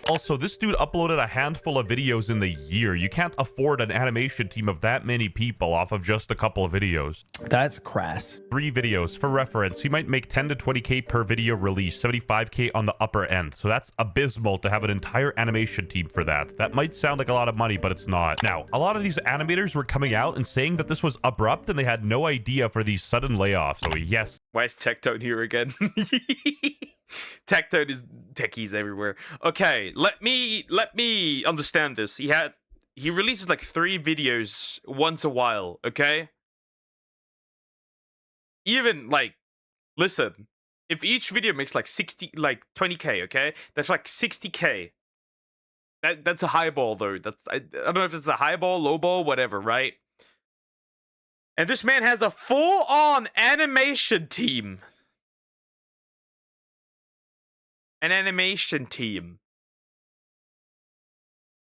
Also, this dude uploaded a handful of videos in the year. You can't afford an animation team of that many people off of just a couple of videos. That's crass. 3 videos. For reference, he might make 10 to 20k per video release, 75k on the upper end. So that's abysmal to have an entire animation team for that. That might sound like a lot of money, but it's not. Now, a lot of these animators were coming out and saying that this was abrupt and they had no idea for these sudden layoffs. So yes. Why is Tectone here again? Tectone is techies everywhere. Okay, let me understand this. He releases like 3 videos once a while, okay? Even like, listen, if each video makes like 20k, okay? That's like 60k. That's a high ball though. I don't know if it's a high ball, low ball, whatever, right? And this man has a full-on animation team. An animation team.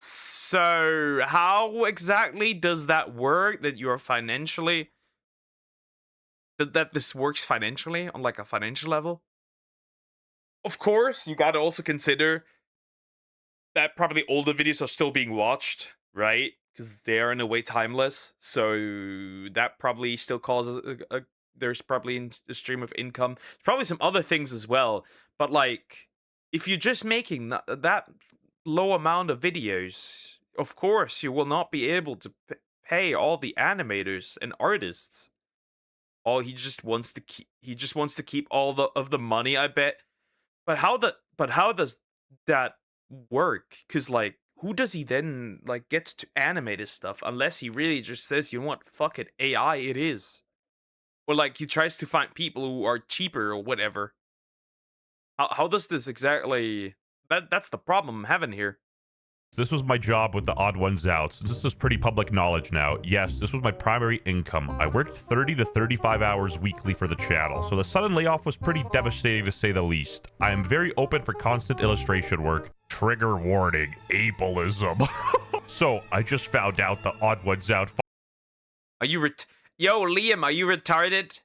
So, how exactly does that work? That you're financially... That this works financially on like a financial level? Of course, you gotta also consider that probably older videos are still being watched, right? Because they are in a way timeless. So that probably still causes there's probably a stream of income. There's probably some other things as well. But like, if you're just making that low amount of videos, of course you will not be able to pay all the animators and artists. All he just wants to keep all of the money, I bet. But how does that work? Because like, who does he then like get to animate his stuff unless he really just says, you know what, fuck it, AI it is. Or like he tries to find people who are cheaper or whatever. How does this exactly... That's the problem I'm having here. This was my job with the Odd Ones Out. Since this is pretty public knowledge now, yes, this was my primary income. I worked 30 to 35 hours weekly for the channel, so the sudden layoff was pretty devastating to say the least. I am very open for constant illustration work. Trigger warning, ableism. So, I just found out the Odd Ones Out... Are you Yo, Liam, are you retarded?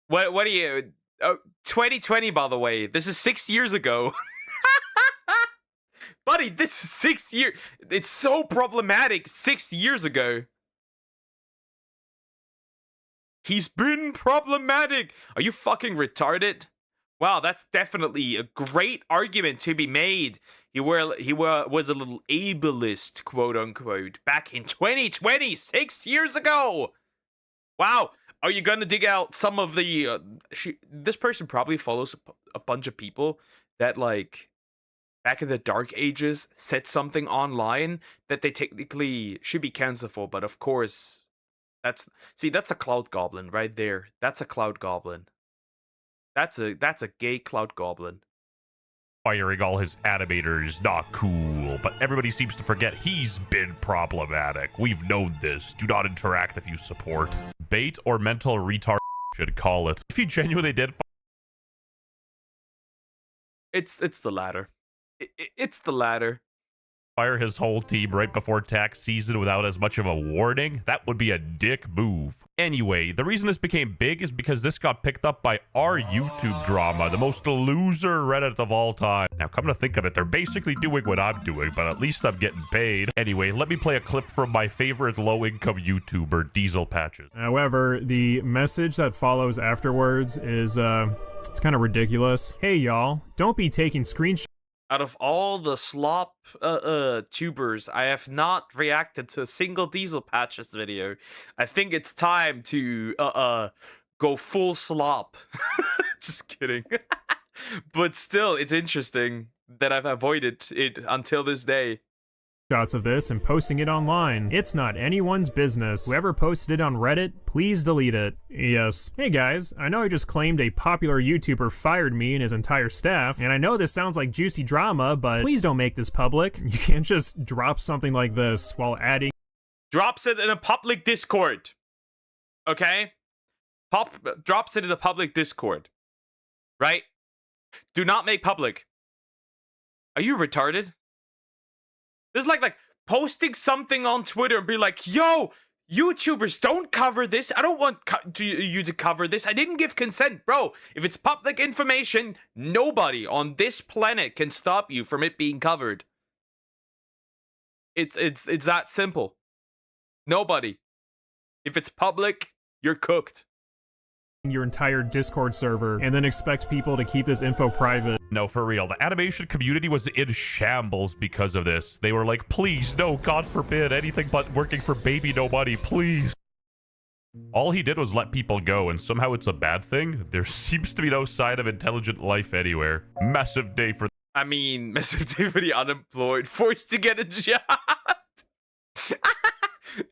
What are you... Oh, 2020, by the way. This is 6 years ago. Buddy, this is 6 years. It's so problematic 6 years ago. He's been problematic. Are you fucking retarded? Wow, that's definitely a great argument to be made. He was a little ableist, quote unquote, back in 2020, 6 years ago. Wow. Are you gonna dig out some of the? This person probably follows a bunch of people that, like, back in the dark ages said something online that they technically should be canceled for, but of course, that's a cloud goblin right there. That's a cloud goblin. That's a gay cloud goblin. Firing all his animators, not cool, but everybody seems to forget he's been problematic. We've known this. Do not interact if you support. Bait or mental retard should call it. If he genuinely did, it's the latter. It's the latter. Fire his whole team right before tax season without as much of a warning, that would be a dick move. Anyway, the reason this became big is because this got picked up by our YouTube drama, the most loser Reddit of all time. Now, come to think of it, they're basically doing what I'm doing, but at least I'm getting paid. Anyway, let me play a clip from my favorite low-income YouTuber, Diesel Patches. However, the message that follows afterwards is, it's kind of ridiculous. Hey, y'all, don't be taking screenshots. Out of all the slop tubers, I have not reacted to a single Diesel Patches video. I think it's time to go full slop. Just kidding. But still, it's interesting that I've avoided it until this day. Shots of this and posting it online. It's not anyone's business. Whoever posted it on Reddit, please delete it. Yes. Hey guys, I know I just claimed a popular YouTuber fired me and his entire staff, and I know this sounds like juicy drama, but please don't make this public. You can't just drop something like this while adding. Drops it in a public Discord. Okay? Drops it in a public Discord. Right? Do not make public. Are you retarded? This is like posting something on Twitter and be like, yo, YouTubers, don't cover this. I don't want you to cover this. I didn't give consent. Bro, if it's public information, nobody on this planet can stop you from it being covered. It's that simple. Nobody. If it's public, you're cooked. Your entire Discord server and then expect people to keep this info private. No, for real. The animation community was in shambles because of this. They were like, please, no, God forbid, anything but working for baby no money, please. All he did was let people go, and somehow it's a bad thing? There seems to be no sign of intelligent life anywhere. Massive day for... I mean, massive day for the unemployed, forced to get a job.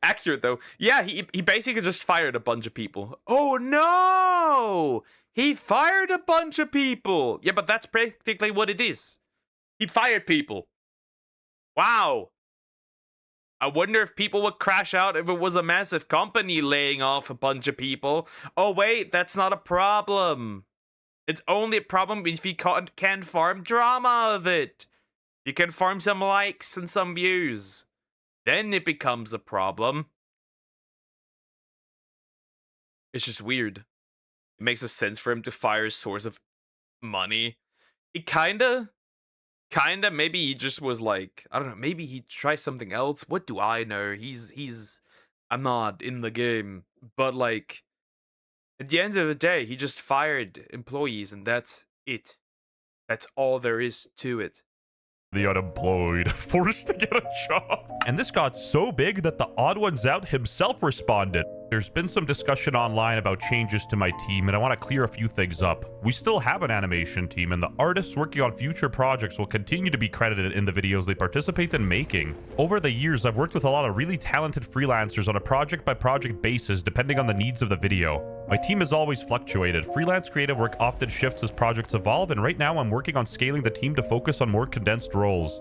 Accurate though. Yeah, he basically just fired a bunch of people. Oh no! He fired a bunch of people. Yeah, but that's practically what it is. He fired people. Wow. I wonder if people would crash out if it was a massive company laying off a bunch of people. Oh wait, that's not a problem. It's only a problem if you can farm drama of it. You can farm some likes and some views. Then it becomes a problem. It's just weird. It makes no sense for him to fire a source of money. It kinda, maybe he just was like, I don't know, maybe he tried something else. What do I know? I'm not in the game. But like, at the end of the day, he just fired employees and that's it. That's all there is to it. The unemployed, forced to get a job. And this got so big that the Odd Ones Out himself responded. There's been some discussion online about changes to my team, and I want to clear a few things up. We still have an animation team, and the artists working on future projects will continue to be credited in the videos they participate in making. Over the years, I've worked with a lot of really talented freelancers on a project-by-project basis, depending on the needs of the video. My team has always fluctuated. Freelance creative work often shifts as projects evolve, and right now I'm working on scaling the team to focus on more condensed roles.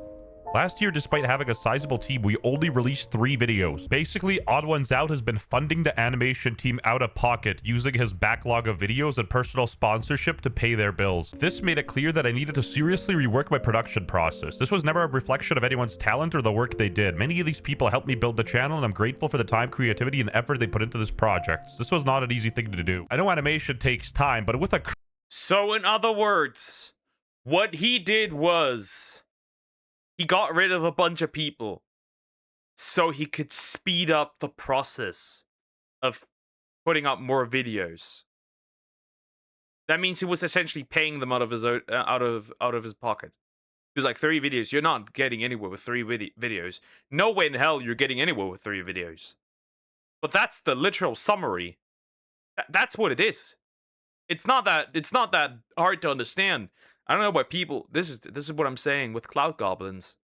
Last year, despite having a sizable team, we only released 3 videos. Basically, Odd Ones Out has been funding the animation team out of pocket, using his backlog of videos and personal sponsorship to pay their bills. This made it clear that I needed to seriously rework my production process. This was never a reflection of anyone's talent or the work they did. Many of these people helped me build the channel, and I'm grateful for the time, creativity, and effort they put into this project. This was not an easy thing to do. I know animation takes time, but with a... So in other words, what he did was... He got rid of a bunch of people so he could speed up the process of putting up more videos. That means he was essentially paying them out of his own, out of his pocket. Because like 3 videos, you're not getting anywhere with 3 videos. No way in hell you're getting anywhere with 3 videos. But that's the literal summary. That's what it is. It's not that hard to understand. I don't know why people. This is what I'm saying with cloud goblins.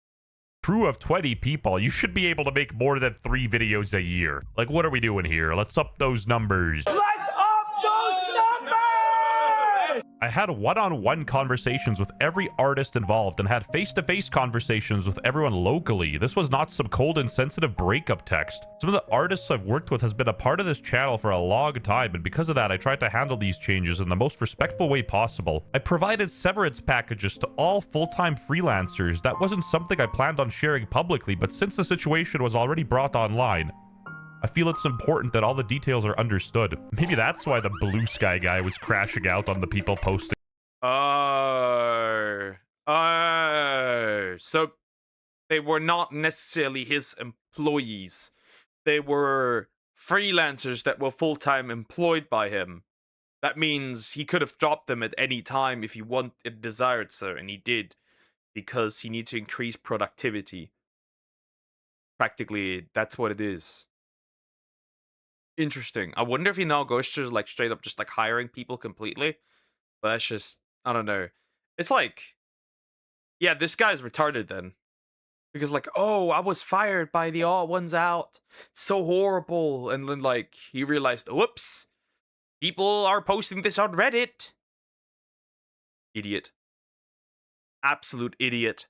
Crew of 20 people, you should be able to make more than 3 videos a year. Like, what are we doing here? Let's up those numbers. Let's up those numbers! I had one-on-one conversations with every artist involved and had face-to-face conversations with everyone locally. This was not some cold and sensitive breakup text. Some of the artists I've worked with has been a part of this channel for a long time, and because of that, I tried to handle these changes in the most respectful way possible. I provided severance packages to all full-time freelancers. That wasn't something I planned on sharing publicly, but since the situation was already brought online, I feel it's important that all the details are understood. Maybe that's why the blue sky guy was crashing out on the people posting. So they were not necessarily his employees. They were freelancers that were full-time employed by him. That means he could have dropped them at any time if he desired so, and he did, because he needs to increase productivity. Practically, that's what it is. Interesting. I wonder if he now goes to like straight up just like hiring people completely. But that's just, I don't know. It's like, yeah, this guy's retarded then. Because like, oh, I was fired by the odd ones out. So horrible. And then like he realized, whoops, people are posting this on Reddit. Idiot. Absolute idiot.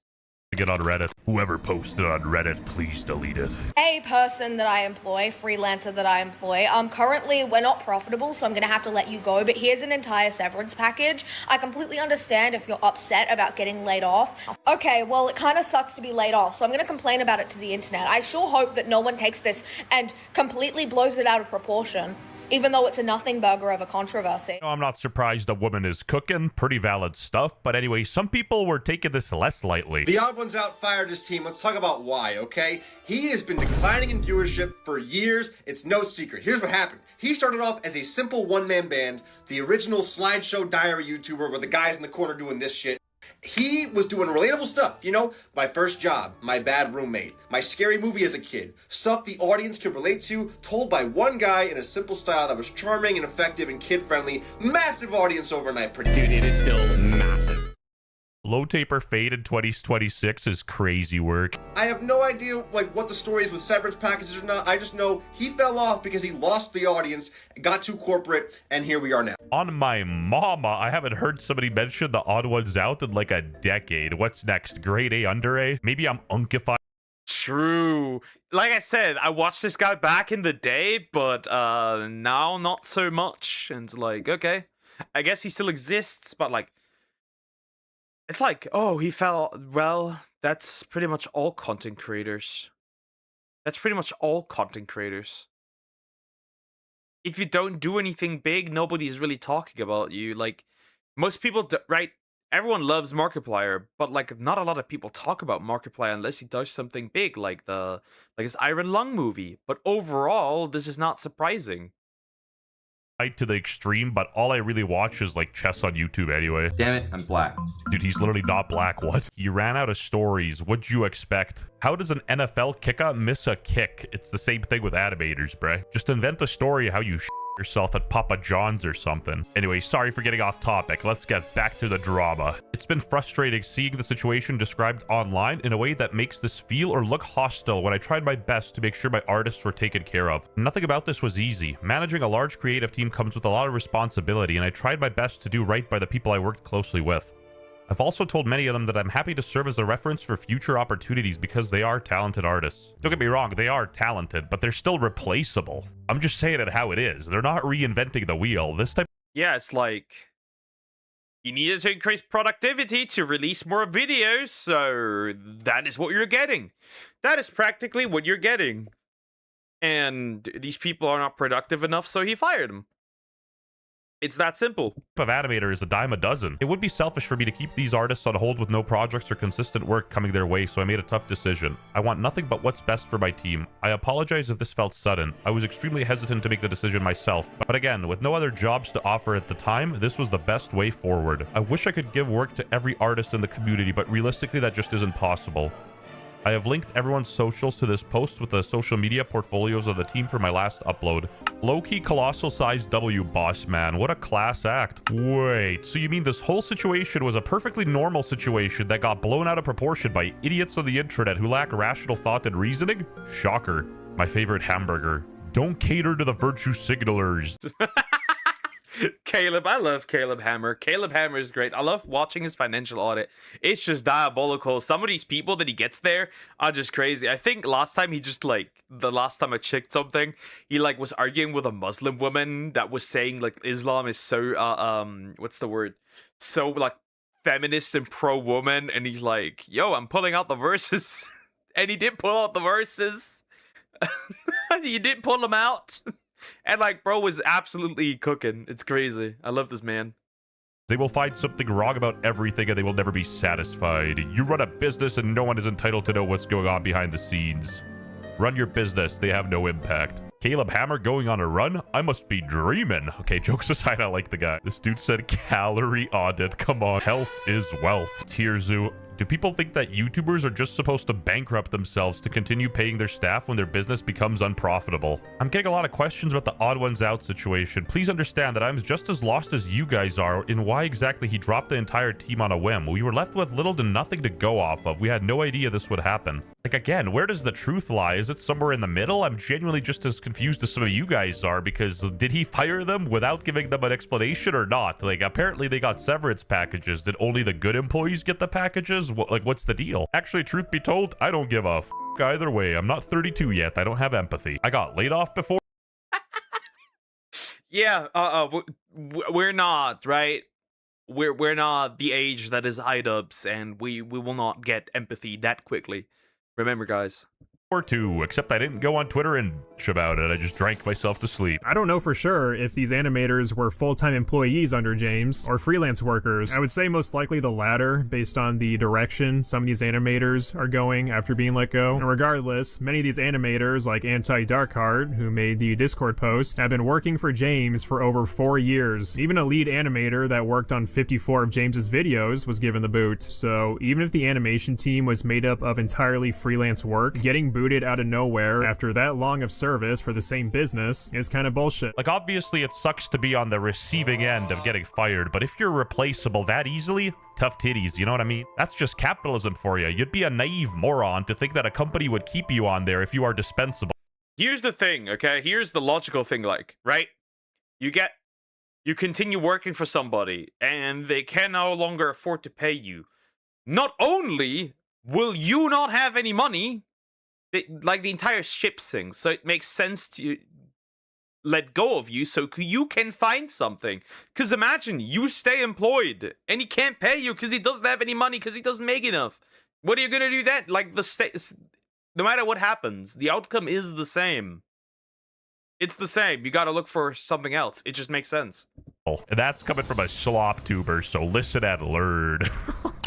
Get on Reddit. Whoever posted on Reddit, please delete it. A person that I employ, freelancer that I employ, currently we're not profitable, so I'm gonna have to let you go, but here's an entire severance package. I completely understand if you're upset about getting laid off. Okay, well, it kind of sucks to be laid off, so I'm gonna complain about it to the internet. I sure hope that no one takes this and completely blows it out of proportion, even though it's a nothing burger of a controversy. I'm not surprised a woman is cooking. Pretty valid stuff. But anyway, some people were taking this less lightly. The Odd Ones Out fired his team. Let's talk about why, okay? He has been declining in viewership for years. It's no secret. Here's what happened. He started off as a simple one-man band, the original slideshow diary YouTuber where the guys in the corner doing this shit. He was doing relatable stuff, you know? My first job, my bad roommate, my scary movie as a kid, stuff the audience could relate to, told by one guy in a simple style that was charming and effective and kid-friendly. Massive audience overnight. Dude, it is still massive. Low taper fade in 2026 is crazy work. I have no idea like what the story is with severance packages or not. I just know he fell off because he lost the audience, got too corporate, and here we are now. On my mama, I haven't heard somebody mention the Odd Ones Out in like a decade. What's next? Grade A, under A? Maybe I'm unkified. True. Like I said, I watched this guy back in the day, but now not so much. And it's like, okay, I guess he still exists, but like, it's like, oh, he fell. Well, that's pretty much all content creators. That's pretty much all content creators. If you don't do anything big, nobody's really talking about you. Like, most people, right? Everyone loves Markiplier, but like, not a lot of people talk about Markiplier unless he does something big, like his Iron Lung movie. But overall, this is not surprising. To the extreme, but all I really watch is like chess on YouTube anyway. Damn it, I'm black. Dude, he's literally not black. What? You ran out of stories. What'd you expect? How does an NFL kicker miss a kick? It's the same thing with animators, bruh. Just invent a story how you yourself at Papa John's or something. Anyway, sorry for getting off topic. Let's get back to the drama. It's been frustrating seeing the situation described online in a way that makes this feel or look hostile when I tried my best to make sure my artists were taken care of. Nothing about this was easy. Managing a large creative team comes with a lot of responsibility, and I tried my best to do right by the people I worked closely with. I've also told many of them that I'm happy to serve as a reference for future opportunities because they are talented artists. Don't get me wrong, they are talented, but they're still replaceable. I'm just saying it how it is. They're not reinventing the wheel. This type. Yeah, it's like, you needed to increase productivity to release more videos, so that is what you're getting. That is practically what you're getting. And these people are not productive enough, so he fired them. It's that simple. of animator is a dime a dozen. It would be selfish for me to keep these artists on hold with no projects or consistent work coming their way, so I made a tough decision. I want nothing but what's best for my team. I apologize if this felt sudden. I was extremely hesitant to make the decision myself, but again, with no other jobs to offer at the time, this was the best way forward. I wish I could give work to every artist in the community, but realistically that just isn't possible. I have linked everyone's socials to this post with the social media portfolios of the team for my last upload. Low-key colossal size W, boss man. What a class act. Wait, so you mean this whole situation was a perfectly normal situation that got blown out of proportion by idiots on the internet who lack rational thought and reasoning? Shocker. My favorite hamburger. Don't cater to the virtue signalers. Caleb, I love Caleb Hammer. Caleb Hammer is great. I love watching his financial audit. It's just diabolical. Some of these people that he gets there are just crazy. I think last time the last time I checked something, he like was arguing with a Muslim woman that was saying like Islam is so what's the word? So like feminist and pro-woman, and he's like, yo, I'm pulling out the verses. And he did pull out the verses. He did pull them out. And like, bro was absolutely cooking. It's crazy. I love this man. They will find something wrong about everything and they will never be satisfied. You run a business and no one is entitled to know what's going on behind the scenes. Run your business. They have no impact. Caleb Hammer going on a run? I must be dreaming. Okay, jokes aside, I like the guy. This dude said calorie audit. Come on. Health is wealth. Tierzu. Do people think that YouTubers are just supposed to bankrupt themselves to continue paying their staff when their business becomes unprofitable? I'm getting a lot of questions about the Odd Ones Out situation. Please understand that I'm just as lost as you guys are in why exactly he dropped the entire team on a whim. We were left with little to nothing to go off of. We had no idea this would happen. Like, again, where does the truth lie? Is it somewhere in the middle? I'm genuinely just as confused as some of you guys are, because did he fire them without giving them an explanation or not? Like, apparently they got severance packages. Did only the good employees get the packages? What's the deal? Actually, truth be told, I don't give a f either way. I'm not 32 yet. I don't have empathy. I got laid off before. Yeah, we're not, right? We're not the age that is iDubbbz, and we will not get empathy that quickly. Remember, guys. Or two, except I didn't go on Twitter and bitch about it. I just drank myself to sleep. I don't know for sure if these animators were full-time employees under James or freelance workers. I would say most likely the latter, based on the direction some of these animators are going after being let go. And regardless, many of these animators, like Anti-Darkheart, who made the Discord post, have been working for James for over 4 years. Even a lead animator that worked on 54 of James's videos was given the boot. So even if the animation team was made up of entirely freelance work, getting booted out of nowhere after that long of service for the same business is kind of bullshit. Like, obviously it sucks to be on the receiving end of getting fired, but if you're replaceable that easily, tough titties, you know what I mean? That's just capitalism for you. You'd be a naive moron to think that a company would keep you on there if you are dispensable. Here's the thing, okay? Here's the logical thing, like, right? You continue working for somebody, and they can no longer afford to pay you. Not only will you not have any money, like the entire ship sinks, so it makes sense to let go of you so you can find something. Because imagine you stay employed and he can't pay you because he doesn't have any money because he doesn't make enough. What are you gonna do then? Like, no matter what happens, the outcome is the same. It's the same. You gotta look for something else. It just makes sense. And that's coming from a slop tuber, so listen and learn.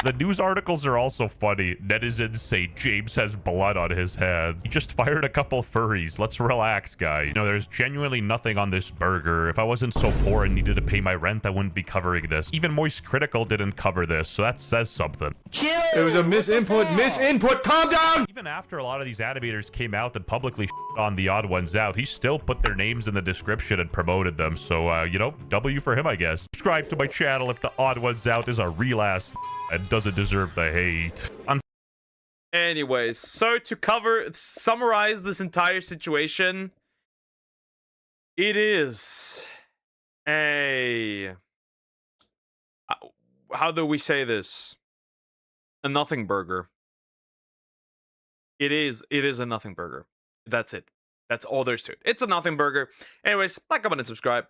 The news articles are also funny. Netizens say James has blood on his hands. He just fired a couple furries. Let's relax, guys. No, there's genuinely nothing on this burger. If I wasn't so poor and needed to pay my rent, I wouldn't be covering this. Even Moist Critical didn't cover this, so that says something. Chill! It was a misinput, calm down! Even after a lot of these animators came out and publicly on the Odd Ones Out, he still put their names in the description and promoted them. So, you know, W for him, I guess. Subscribe to my channel if the Odd Ones Out is a real ass and doesn't deserve the hate. Anyways, so to summarize this entire situation, it is a... how do we say this? A nothing burger. It is a nothing burger. That's it. That's all there's to it. It's a nothing burger. Anyways, like, comment, and subscribe.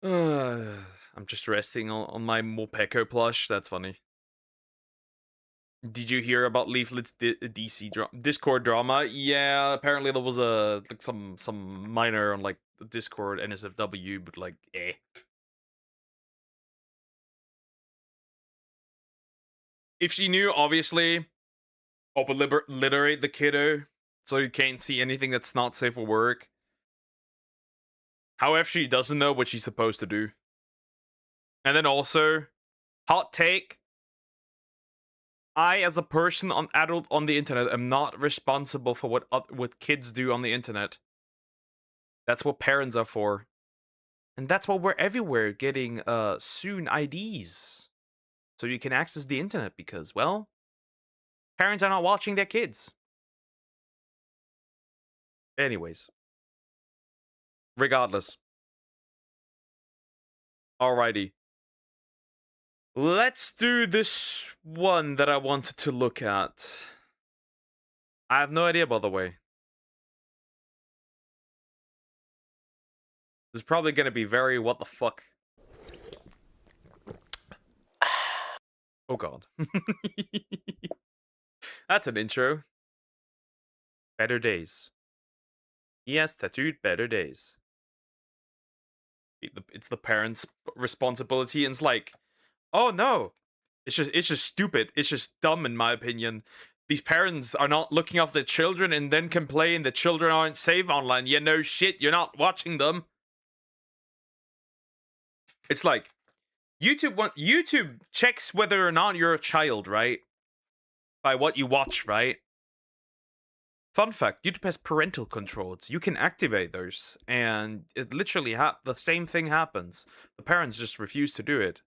I'm just resting on my Mopeko plush. That's funny. Did you hear about Leaflet's Discord drama? Yeah, apparently there was a like some minor on like Discord NSFW, but like eh. If she knew, obviously, I would literate the kiddo so you can't see anything that's not safe for work. However, she doesn't know what she's supposed to do. And then also, hot take. I, as a person on the internet, am not responsible for what kids do on the internet. That's what parents are for. And that's why we're everywhere getting soon IDs. So you can access the internet because, well, parents are not watching their kids. Anyways. Regardless. Alrighty. Let's do this one that I wanted to look at. I have no idea, by the way. This is probably going to be very what the fuck. Oh god. That's an intro. Better days. Yes, tattooed better days. It's the parents' responsibility, and it's like, oh no, it's just stupid. It's just dumb, in my opinion. These parents are not looking after their children and then complain that children aren't safe online. Yeah, no shit, you're not watching them. It's like, YouTube checks whether or not you're a child, right? By what you watch, right? Fun fact, YouTube has parental controls. You can activate those, and it literally the same thing happens. The parents just refuse to do it.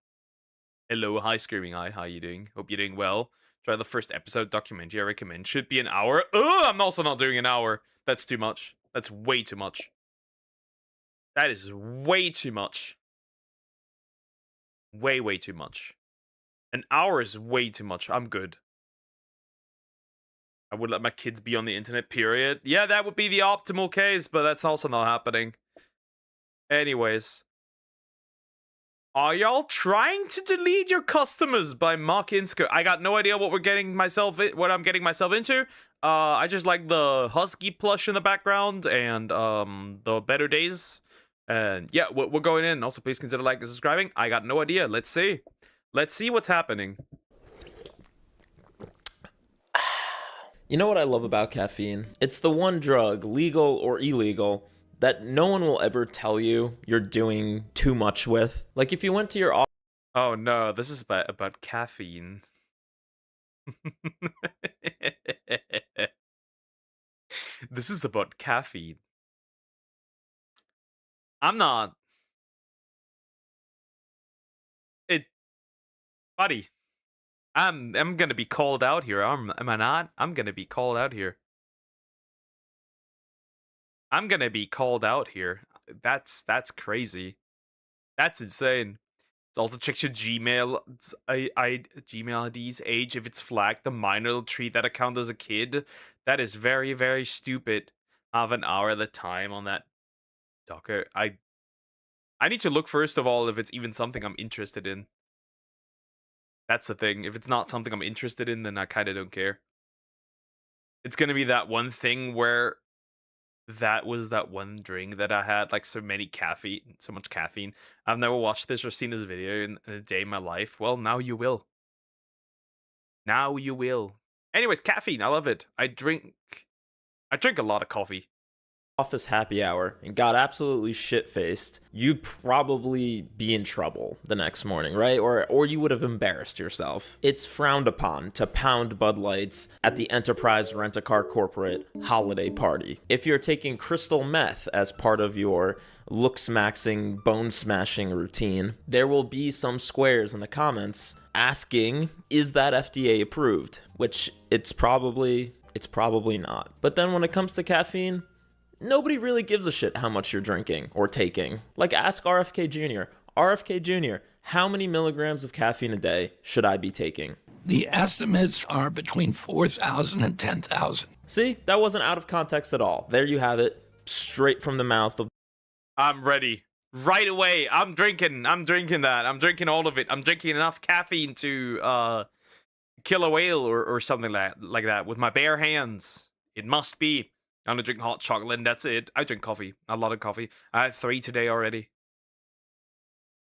Hello, hi Screaming Eye, how you doing? Hope you're doing well. Try the first episode documentary I recommend. Should be an hour. Ugh, I'm also not doing an hour. That's too much. That's way too much. That is way too much. Way too much. An hour is way too much. I'm good. I would let my kids be on the internet, period. Yeah, that would be the optimal case, but that's also not happening. Anyways. Are y'all trying to delete your customers by Mark Insko? I got no idea what I'm getting myself into. I just like the Husky plush in the background and the Better Days. And yeah, we're going in. Also, please consider liking and subscribing. I got no idea. Let's see. Let's see what's happening. You know what I love about caffeine? It's the one drug, legal or illegal, that no one will ever tell you you're doing too much with. Like if you went to your Oh no, this is about caffeine. This is about caffeine. I'm not. Buddy. I'm gonna be called out here. Am I not? I'm gonna be called out here. I'm gonna be called out here. That's crazy. That's insane. It also checks your Gmail Gmail ID's age. If it's flagged, the minor will treat that account as a kid. That is very stupid. I have an hour at a time on that docker. I need to look first of all if it's even something I'm interested in. That's the thing. If it's not something I'm interested in, then I kind of don't care. It's gonna be that one thing where that was that one drink that I had like so much caffeine. I've never watched this or seen this video in a day in my life. Well, now you will. Now you will. Anyways, caffeine. I love it. I drink a lot of coffee. office happy hour and got absolutely shit-faced, you'd probably be in trouble the next morning, right? Or you would have embarrassed yourself. It's frowned upon to pound Bud Lights at the Enterprise Rent-A-Car Corporate holiday party. If you're taking crystal meth as part of your look-smashing, bone-smashing routine, there will be some squares in the comments asking, is that FDA approved? Which it's probably not. But then when it comes to caffeine, nobody really gives a shit how much you're drinking or taking. Like, ask RFK Jr. RFK Jr., how many milligrams of caffeine a day should I be taking? The estimates are between 4,000 and 10,000. See, that wasn't out of context at all. There you have it, straight from the mouth of... I'm ready. Right away. I'm drinking that. I'm drinking all of it. I'm drinking enough caffeine to kill a whale or something like that with my bare hands. It must be. I'm gonna drink hot chocolate and that's it. I drink coffee. A lot of coffee. I had 3 today already.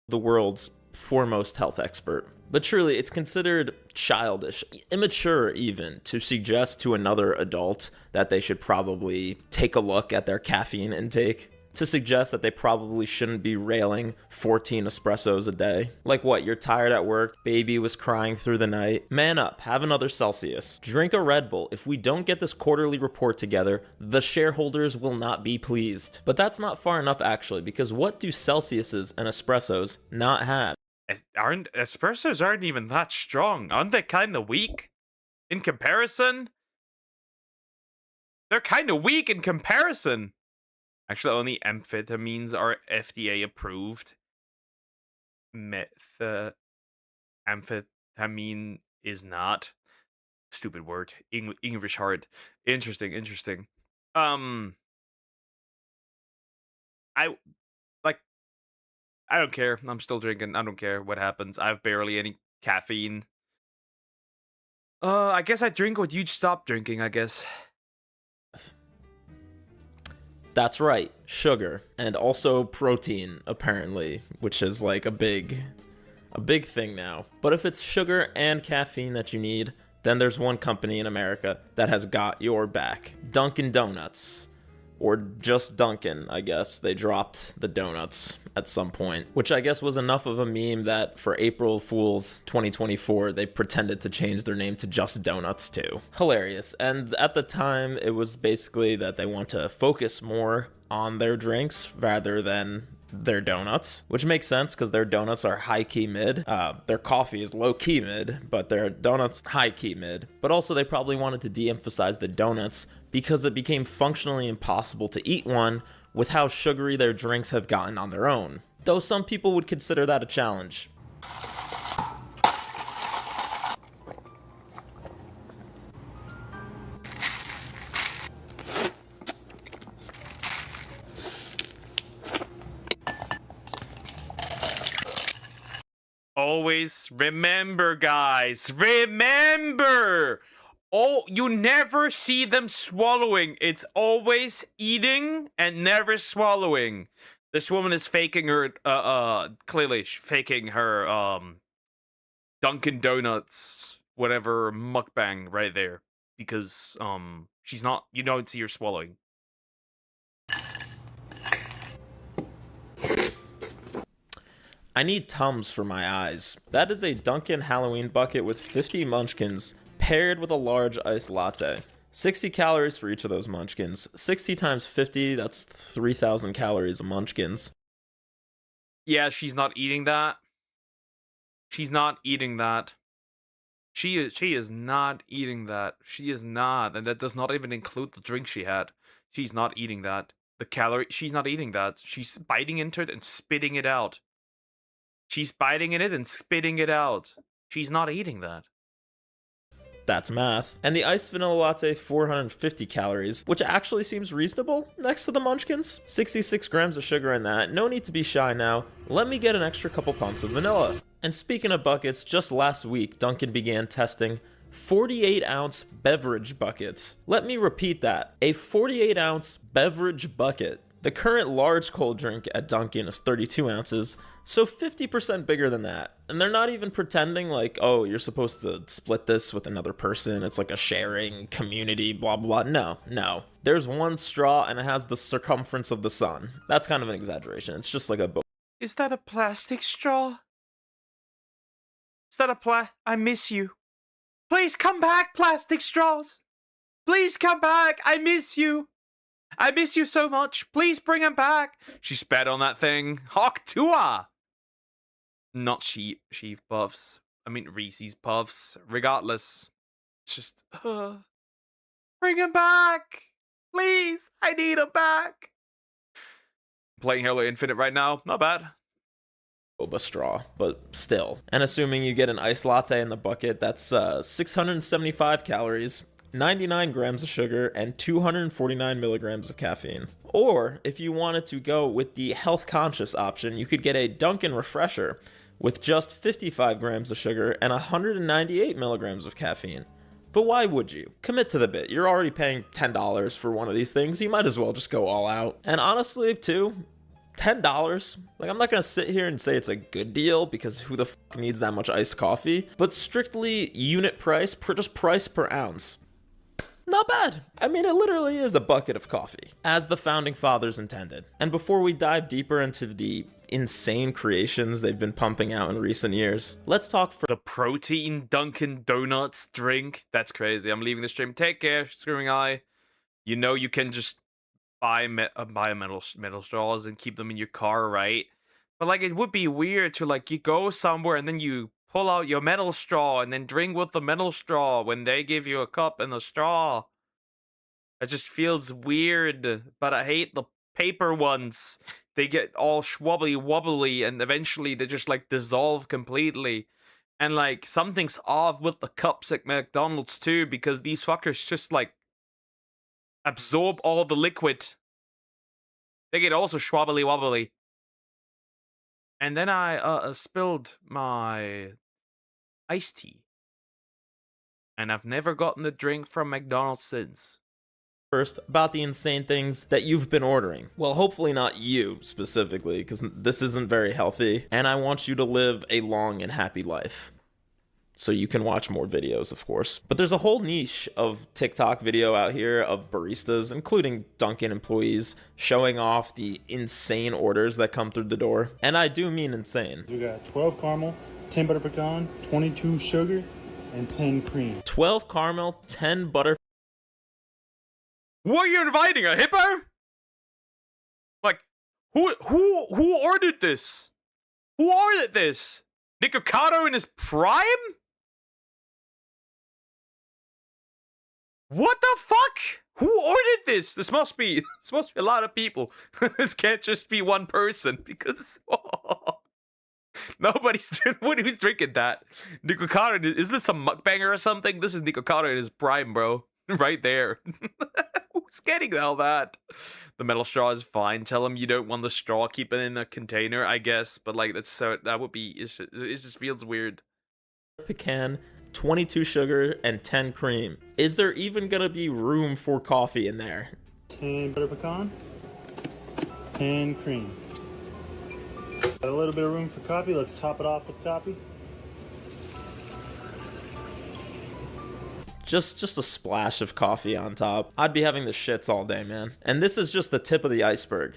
The world's foremost health expert. But truly, it's considered childish, immature even, to suggest to another adult that they should probably take a look at their caffeine intake. To suggest that they probably shouldn't be railing 14 espressos a day. Like what, you're tired at work, baby was crying through the night. Man up, have another Celsius. Drink a Red Bull. If we don't get this quarterly report together, the shareholders will not be pleased. But that's not far enough actually, because what do Celsiuses and espressos not have? Espressos aren't even that strong. Aren't they kind of weak in comparison? They're kind of weak in comparison. Actually, only amphetamines are FDA approved. Amphetamine is not. Stupid word. English hard. Interesting. I don't care. I'm still drinking. I don't care what happens. I have barely any caffeine. I guess I drink what you'd stop drinking, I guess. That's right, sugar, and also protein, apparently, which is like a big thing now. But if it's sugar and caffeine that you need, then there's one company in America that has got your back. Dunkin' Donuts. Or just Dunkin', I guess. They dropped the donuts at some point, which I guess was enough of a meme that for April Fool's 2024, they pretended to change their name to just Donuts too. Hilarious. And at the time, it was basically that they want to focus more on their drinks rather than their donuts, which makes sense because their donuts are high-key mid. Their coffee is low-key mid, but their donuts high-key mid. But also they probably wanted to de-emphasize the donuts because it became functionally impossible to eat one with how sugary their drinks have gotten on their own. Though some people would consider that a challenge. Always remember, guys. Remember! Oh, you never see them swallowing. It's always eating and never swallowing. This woman is faking her, clearly faking her, Dunkin' Donuts, whatever, mukbang right there. Because, she's not, you don't see her swallowing. I need Tums for my eyes. That is a Dunkin' Halloween bucket with 50 munchkins paired with a large iced latte. 60 calories for each of those munchkins. 60 times 50, that's 3,000 calories of munchkins. Yeah, she's not eating that. She's not eating that. She is not eating that. She is not. And that does not even include the drink she had. She's not eating that. The calorie, she's not eating that. She's biting into it and spitting it out. She's biting in it and spitting it out. She's not eating that. That's math. And the iced vanilla latte, 450 calories, which actually seems reasonable next to the munchkins. 66 grams of sugar in that. No need to be shy now. Let me get an extra couple pumps of vanilla. And speaking of buckets, just last week, Dunkin' began testing 48-ounce beverage buckets. Let me repeat that. A 48-ounce beverage bucket. The current large cold drink at Dunkin' is 32 ounces, so 50% bigger than that. And they're not even pretending like, oh, you're supposed to split this with another person. It's like a sharing community, blah, blah, blah. No. There's one straw and it has the circumference of the sun. That's kind of an exaggeration. It's just like a boat. Is that a plastic straw? Is that a I miss you. Please come back, plastic straws. Please come back. I miss you. I miss you so much. Please bring him back. She spat on that thing. Hawk Tua. Not sheaf puffs. I mean Reese's puffs. Regardless. It's just, bring him back. Please. I need him back. Playing Halo Infinite right now. Not bad. Boba straw, but still. And assuming you get an iced latte in the bucket, that's 675 calories. 99 grams of sugar, and 249 milligrams of caffeine. Or, if you wanted to go with the health-conscious option, you could get a Dunkin' Refresher, with just 55 grams of sugar and 198 milligrams of caffeine. But why would you? Commit to the bit. You're already paying $10 for one of these things. You might as well just go all out. And honestly, too, $10. Like, I'm not gonna sit here and say it's a good deal because who the fuck needs that much iced coffee? But strictly unit price, just price per ounce. Not bad. I mean, it literally is a bucket of coffee, as the founding fathers intended. And before we dive deeper into the insane creations they've been pumping out in recent years, let's talk for The protein Dunkin' Donuts drink. That's crazy. I'm leaving the stream. Take care, Screaming Eye. You know you can just buy metal straws and keep them in your car, right? But like, it would be weird to like, you go somewhere and then you pull out your metal straw and then drink with the metal straw when they give you a cup and a straw. It just feels weird, but I hate the paper ones. They get all schwobbly wobbly and eventually they just like dissolve completely. And like, something's off with the cups at McDonald's too, because these fuckers just like absorb all the liquid. They get also schwobbly wobbly. And then I spilled my iced tea. And I've never gotten a drink from McDonald's since. first about the insane things that you've been ordering. Well, hopefully not you specifically, because this isn't very healthy, and I want you to live a long and happy life. So you can watch more videos, of course. But there's a whole niche of TikTok video out here of baristas, including Dunkin' employees, showing off the insane orders that come through the door. And I do mean insane. We got 12 caramel, 10 butter pecan, 22 sugar, and 10 cream. 12 caramel, 10 butter. Who are you inviting? A hippo? Like, who ordered this? Who ordered this? Nikocado in his prime? What the fuck? Who ordered this? This must be a lot of people. This can't just be one person because nobody's who's drinking that. Nikocado, is this some mukbanger or something? This is Nikocado in his prime, bro. Right there. Who's getting all that? The metal straw is fine. Tell him you don't want the straw. Keep it in a container, I guess. But like, that would be. It just feels weird. Pecan, 22 sugar, and 10 cream. Is there even gonna be room for coffee in there? 10 butter pecan, 10 cream. Got a little bit of room for coffee. Let's top it off with coffee. Just a splash of coffee on top. I'd be having the shits all day, man. And this is just the tip of the iceberg.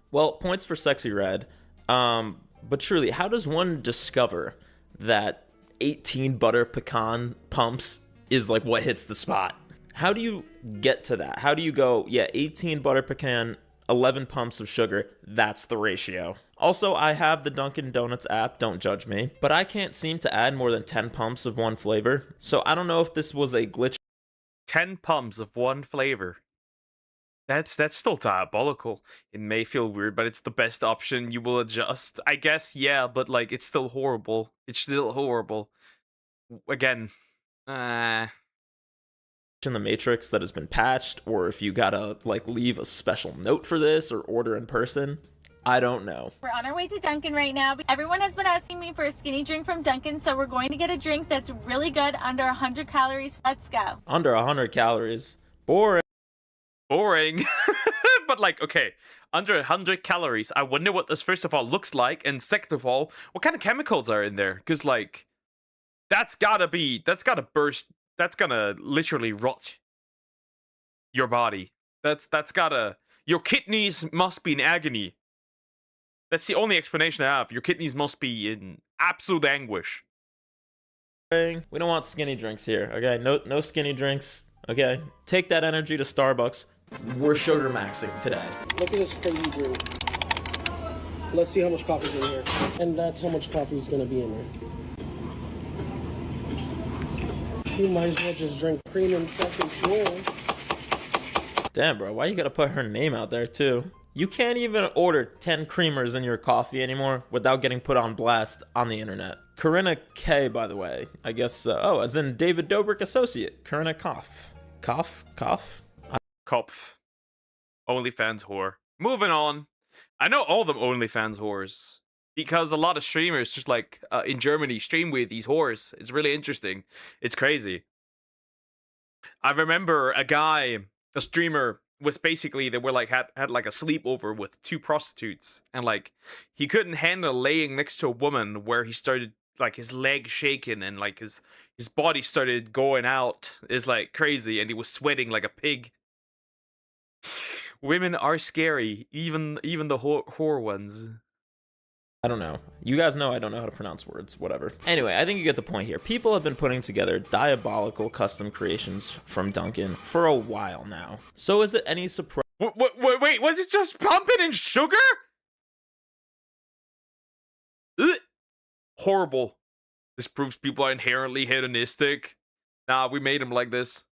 Well, points for Sexy Red. But truly, how does one discover that 18 butter pecan pumps is like what hits the spot? How do you get to that? How do you go, yeah, 18 butter pecan, 11 pumps of sugar, that's the ratio. Also, I have the Dunkin' Donuts app, don't judge me, but I can't seem to add more than 10 pumps of one flavor, so I don't know if this was a glitch. 10 pumps of one flavor. That's still diabolical. It may feel weird, but it's the best option. You will adjust. I guess, yeah, but like, it's still horrible. It's still horrible. Again, in the Matrix that has been patched, or if you gotta like leave a special note for this or order in person. I don't know. We're on our way to Dunkin' right now. Everyone has been asking me for a skinny drink from Dunkin', so we're going to get a drink that's really good, under 100 calories. Let's go. Under 100 calories. Boring. Boring. But like, okay, under 100 calories. I wonder what this first of all looks like, and second of all, what kind of chemicals are in there? Because like, that's gotta burst. That's gonna literally rot your body. That's gotta. Your kidneys must be in agony. That's the only explanation I have. Your kidneys must be in absolute anguish. We don't want skinny drinks here, okay? No skinny drinks, okay? Take that energy to Starbucks. We're sugar maxing today. Look at this crazy drink. Let's see how much coffee's in here. And that's how much coffee's gonna be in there. You might as well just drink cream and fucking sugar. Damn, bro, why you gotta put her name out there, too? You can't even order 10 creamers in your coffee anymore without getting put on blast on the internet. Corinna K, by the way. I guess, oh, as in David Dobrik associate. Corinna Kopf. Kopf? Kopf. OnlyFans whore. Moving on. I know all them OnlyFans whores because a lot of streamers just like in Germany stream with these whores. It's really interesting. It's crazy. I remember a streamer was basically they were like had like a sleepover with two prostitutes and like he couldn't handle laying next to a woman where he started like his leg shaking and like his body started going out is like crazy and he was sweating like a pig. Women are scary, even the whore ones. I don't know. You guys know I don't know how to pronounce words, whatever. Anyway, I think you get the point here. People have been putting together diabolical custom creations from Dunkin' for a while now. So is it any surprise? Wait, was it just pumping in sugar? Ugh. Horrible. This proves people are inherently hedonistic. Nah, we made them like this.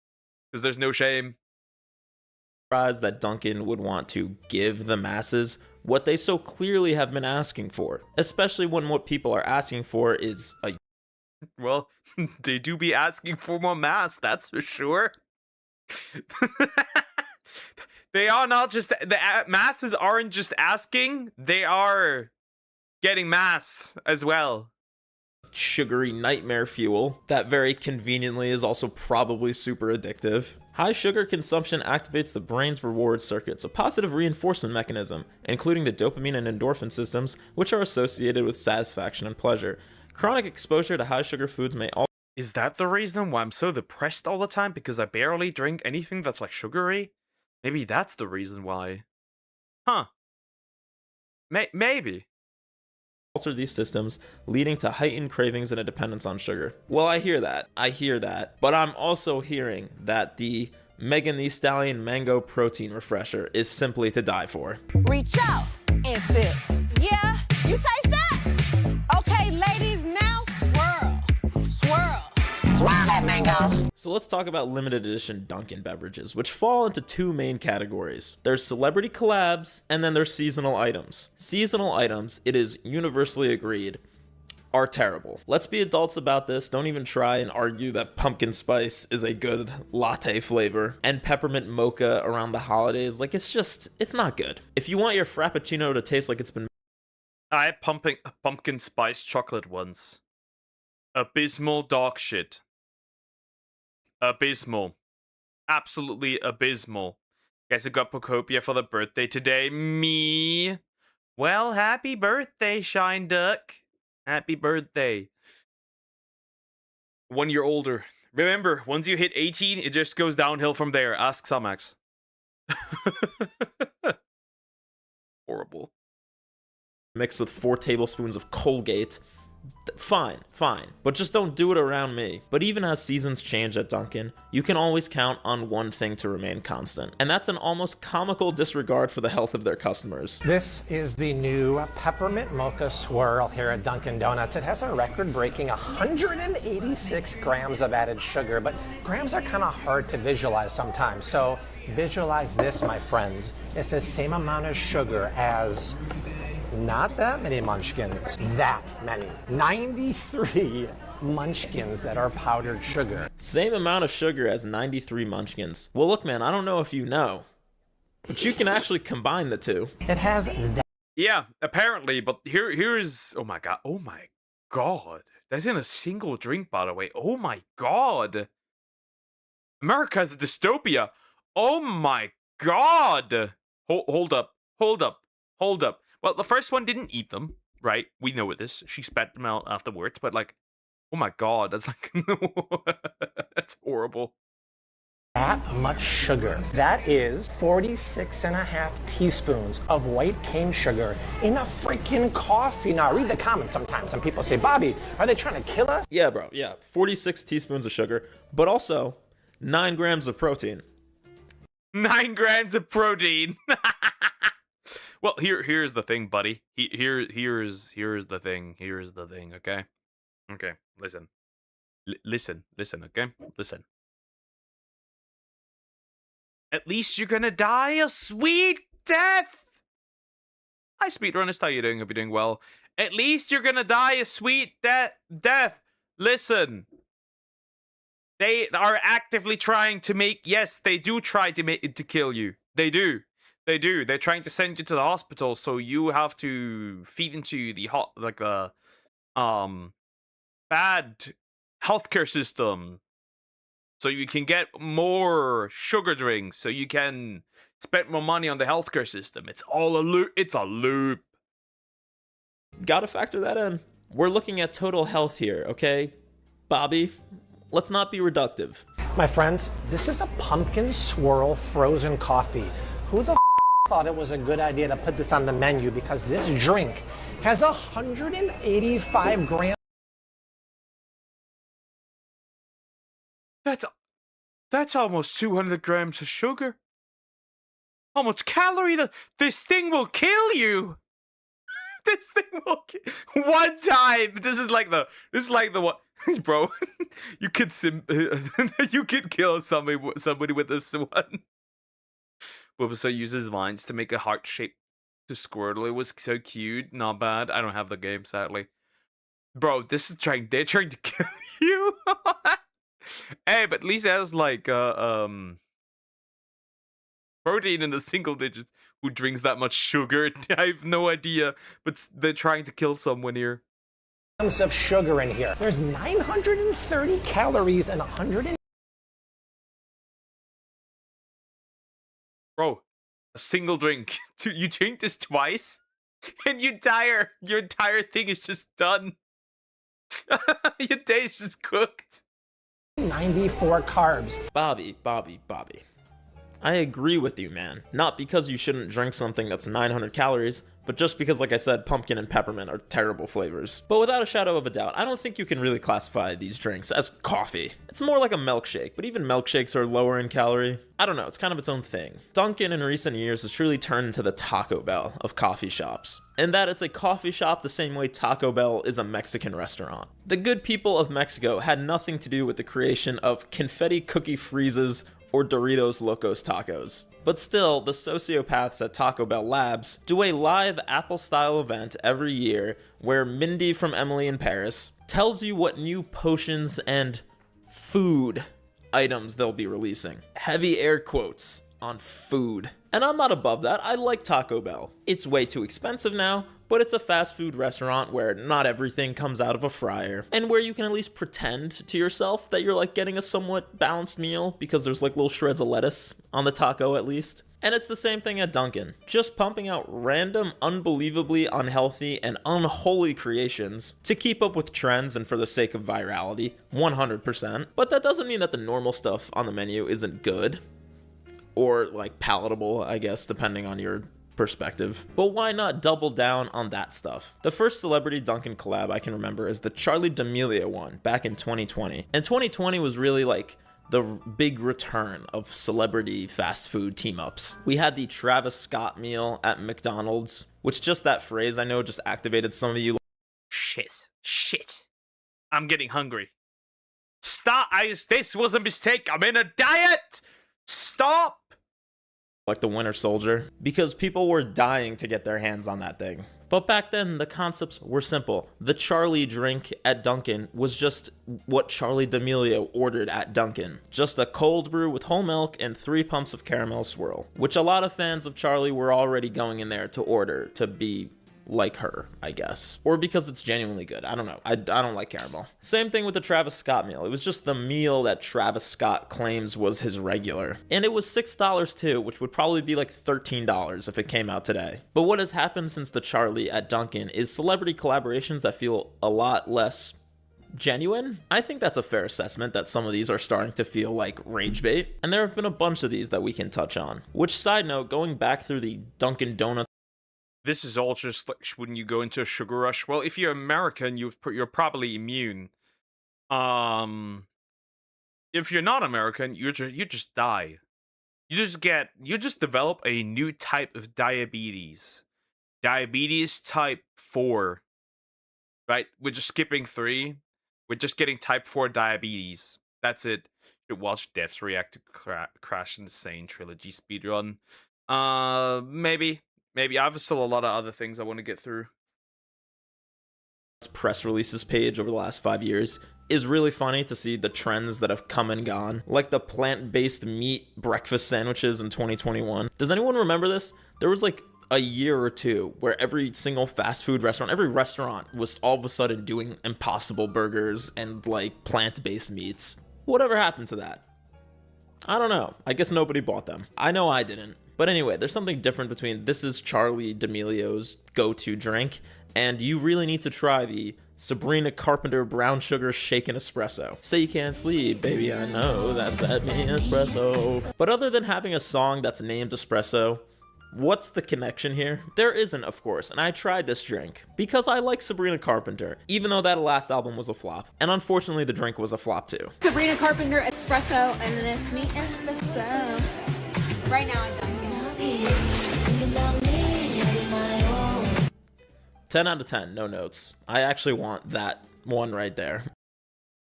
Because there's no shame. That Dunkin' would want to give the masses what they so clearly have been asking for, especially when what people are asking for is a... Well, they do be asking for more mass, that's for sure. They are not just... The masses aren't just asking, they are getting mass as well. Sugary nightmare fuel that very conveniently is also probably super addictive. High sugar consumption activates the brain's reward circuits, a positive reinforcement mechanism, including the dopamine and endorphin systems, which are associated with satisfaction and pleasure. Chronic exposure to high sugar foods may also... Is that the reason why I'm so depressed all the time? Because I barely drink anything that's like sugary? Maybe that's the reason why. Huh. Maybe. Alter these systems, leading to heightened cravings and a dependence on sugar. Well, I hear that, but I'm also hearing that the Megan Thee Stallion Mango Protein Refresher is simply to die for. Reach out and sip. Yeah, you taste that? Okay, ladies, now swirl. Swirl. Swirl that mango. So let's talk about limited edition Dunkin' beverages, which fall into two main categories. There's celebrity collabs, and then there's seasonal items. Seasonal items, it is universally agreed, are terrible. Let's be adults about this. Don't even try and argue that pumpkin spice is a good latte flavor and peppermint mocha around the holidays. Like, it's not good. If you want your Frappuccino to taste like it's been... I had pumpkin spice chocolate once. Abysmal dog shit. Abysmal. Absolutely abysmal. Guess I got Pocopia for the birthday today. Me. Well, happy birthday, Shine Duck. Happy birthday. 1 year older. Remember, once you hit 18, it just goes downhill from there. Ask Samax. Horrible. Mixed with 4 tablespoons of Colgate. Fine, but just don't do it around me. But even as seasons change at Dunkin', you can always count on one thing to remain constant, and that's an almost comical disregard for the health of their customers. This is the new Peppermint Mocha Swirl here at Dunkin' Donuts. It has a record-breaking 186 grams of added sugar, but grams are kind of hard to visualize sometimes, so visualize this, my friends. It's the same amount of sugar as... not that many munchkins. That many. 93 munchkins that are powdered sugar. Same amount of sugar as 93 munchkins. Well, look, man, I don't know if you know, but you can actually combine the two. It has that. Yeah, apparently, but here's... Oh my god. That's in a single drink, by the way. Oh my god. America's a dystopia. Oh my god. Hold up. Well, the first one didn't eat them, right? We know this. She spat them out afterwards, but like, oh my god, that's like, that's horrible. That much sugar. That is 46.5 teaspoons of white cane sugar in a freaking coffee. Now, read the comments sometimes. Some people say, Bobby, are they trying to kill us? Yeah, bro, yeah. 46 teaspoons of sugar, but also 9 grams of protein. 9 grams of protein. Well, here's the thing, buddy. Here's the thing. Okay. Listen. Listen. Okay. Listen. At least you're gonna die a sweet death. Hi, speedrunners. How you doing? Hope you're doing well. At least you're gonna die a sweet death. Listen. They are actively trying to make... Yes, they do try to kill you. They do. They do. They're trying to send you to the hospital, so you have to feed into the bad healthcare system, so you can get more sugar drinks, so you can spend more money on the healthcare system. It's all a loop. It's a loop. Gotta factor that in. We're looking at total health here, okay? Bobby, let's not be reductive. My friends, this is a pumpkin swirl frozen coffee. Who the thought it was a good idea to put this on the menu? Because this drink has 185 grams. That's almost 200 grams of sugar. How much calorie? This thing will kill you. This thing will kill. One time. This is like the what, bro? You could you could kill somebody with this one. Bulbasaur uses vines to make a heart shape to Squirtle. It was so cute. Not bad. I don't have the game, sadly. Bro, they're trying to kill you. Hey, but at least it has like protein in the single digits. Who drinks that much sugar? I have no idea. But they're trying to kill someone here. Of sugar in here. There's 930 calories and 100. Bro, a single drink. You drink this twice, and your entire thing is just done. Your day is just cooked. 94 carbs. Bobby. I agree with you, man. Not because you shouldn't drink something that's 900 calories, but just because, like I said, pumpkin and peppermint are terrible flavors. But without a shadow of a doubt, I don't think you can really classify these drinks as coffee. It's more like a milkshake, but even milkshakes are lower in calorie. I don't know, it's kind of its own thing. Dunkin' in recent years has truly turned into the Taco Bell of coffee shops. In that it's a coffee shop the same way Taco Bell is a Mexican restaurant. The good people of Mexico had nothing to do with the creation of confetti cookie freezes or Doritos Locos Tacos. But still, the sociopaths at Taco Bell Labs do a live Apple-style event every year where Mindy from Emily in Paris tells you what new potions and food items they'll be releasing. Heavy air quotes on food. And I'm not above that. I like Taco Bell. It's way too expensive now, but it's a fast food restaurant where not everything comes out of a fryer, and where you can at least pretend to yourself that you're like getting a somewhat balanced meal because there's like little shreds of lettuce on the taco at least. And it's the same thing at Dunkin', just pumping out random, unbelievably unhealthy and unholy creations to keep up with trends and for the sake of virality, 100%. But that doesn't mean that the normal stuff on the menu isn't good. Or like palatable, I guess, depending on your perspective. But why not double down on that stuff? The first celebrity Dunkin' collab I can remember is the Charli D'Amelio one back in 2020. And 2020 was really like the big return of celebrity fast food team-ups. We had the Travis Scott meal at McDonald's, which just that phrase I know just activated some of you. Shit. I'm getting hungry. Stop! This was a mistake. I'm in a diet! Stop! Like the Winter Soldier, because people were dying to get their hands on that thing. But back then, the concepts were simple. The Charli drink at Dunkin' was just what Charli D'Amelio ordered at Dunkin'. Just a cold brew with whole milk and 3 pumps of caramel swirl, which a lot of fans of Charli were already going in there to order to be like her, I guess. Or because it's genuinely good. I don't know. I don't like caramel. Same thing with the Travis Scott meal. It was just the meal that Travis Scott claims was his regular. And it was $6 too, which would probably be like $13 if it came out today. But what has happened since the Charli at Dunkin' is celebrity collaborations that feel a lot less genuine. I think that's a fair assessment that some of these are starting to feel like rage bait. And there have been a bunch of these that we can touch on. Which, side note, going back through the Dunkin' Donuts. This is all just like when you go into a sugar rush. Well, if you're American, you're probably immune. If you're not American, you just die. You just develop a new type of diabetes. Diabetes type 4. Right? We're just skipping 3. We're just getting type 4 diabetes. That's it. You watch Devs react to Crash Insane Trilogy speedrun. Maybe. I have still a lot of other things I want to get through. Press releases page over the last 5 years is really funny to see the trends that have come and gone, like the plant-based meat breakfast sandwiches in 2021. Does anyone remember this? There was like a year or two where every single fast food restaurant, every restaurant was all of a sudden doing Impossible burgers and like plant-based meats. Whatever happened to that? I don't know. I guess nobody bought them. I know I didn't. But anyway, there's something different between this is Charlie D'Amelio's go-to drink, and you really need to try the Sabrina Carpenter brown sugar shaken espresso. Say you can't sleep, baby, I know, that's that me espresso. But other than having a song that's named espresso, what's the connection here? There isn't, of course, and I tried this drink because I like Sabrina Carpenter, even though that last album was a flop. And unfortunately, the drink was a flop too. Sabrina Carpenter espresso and this me espresso. Right now I'm done. 10 out of 10, no notes. I actually want that one right there.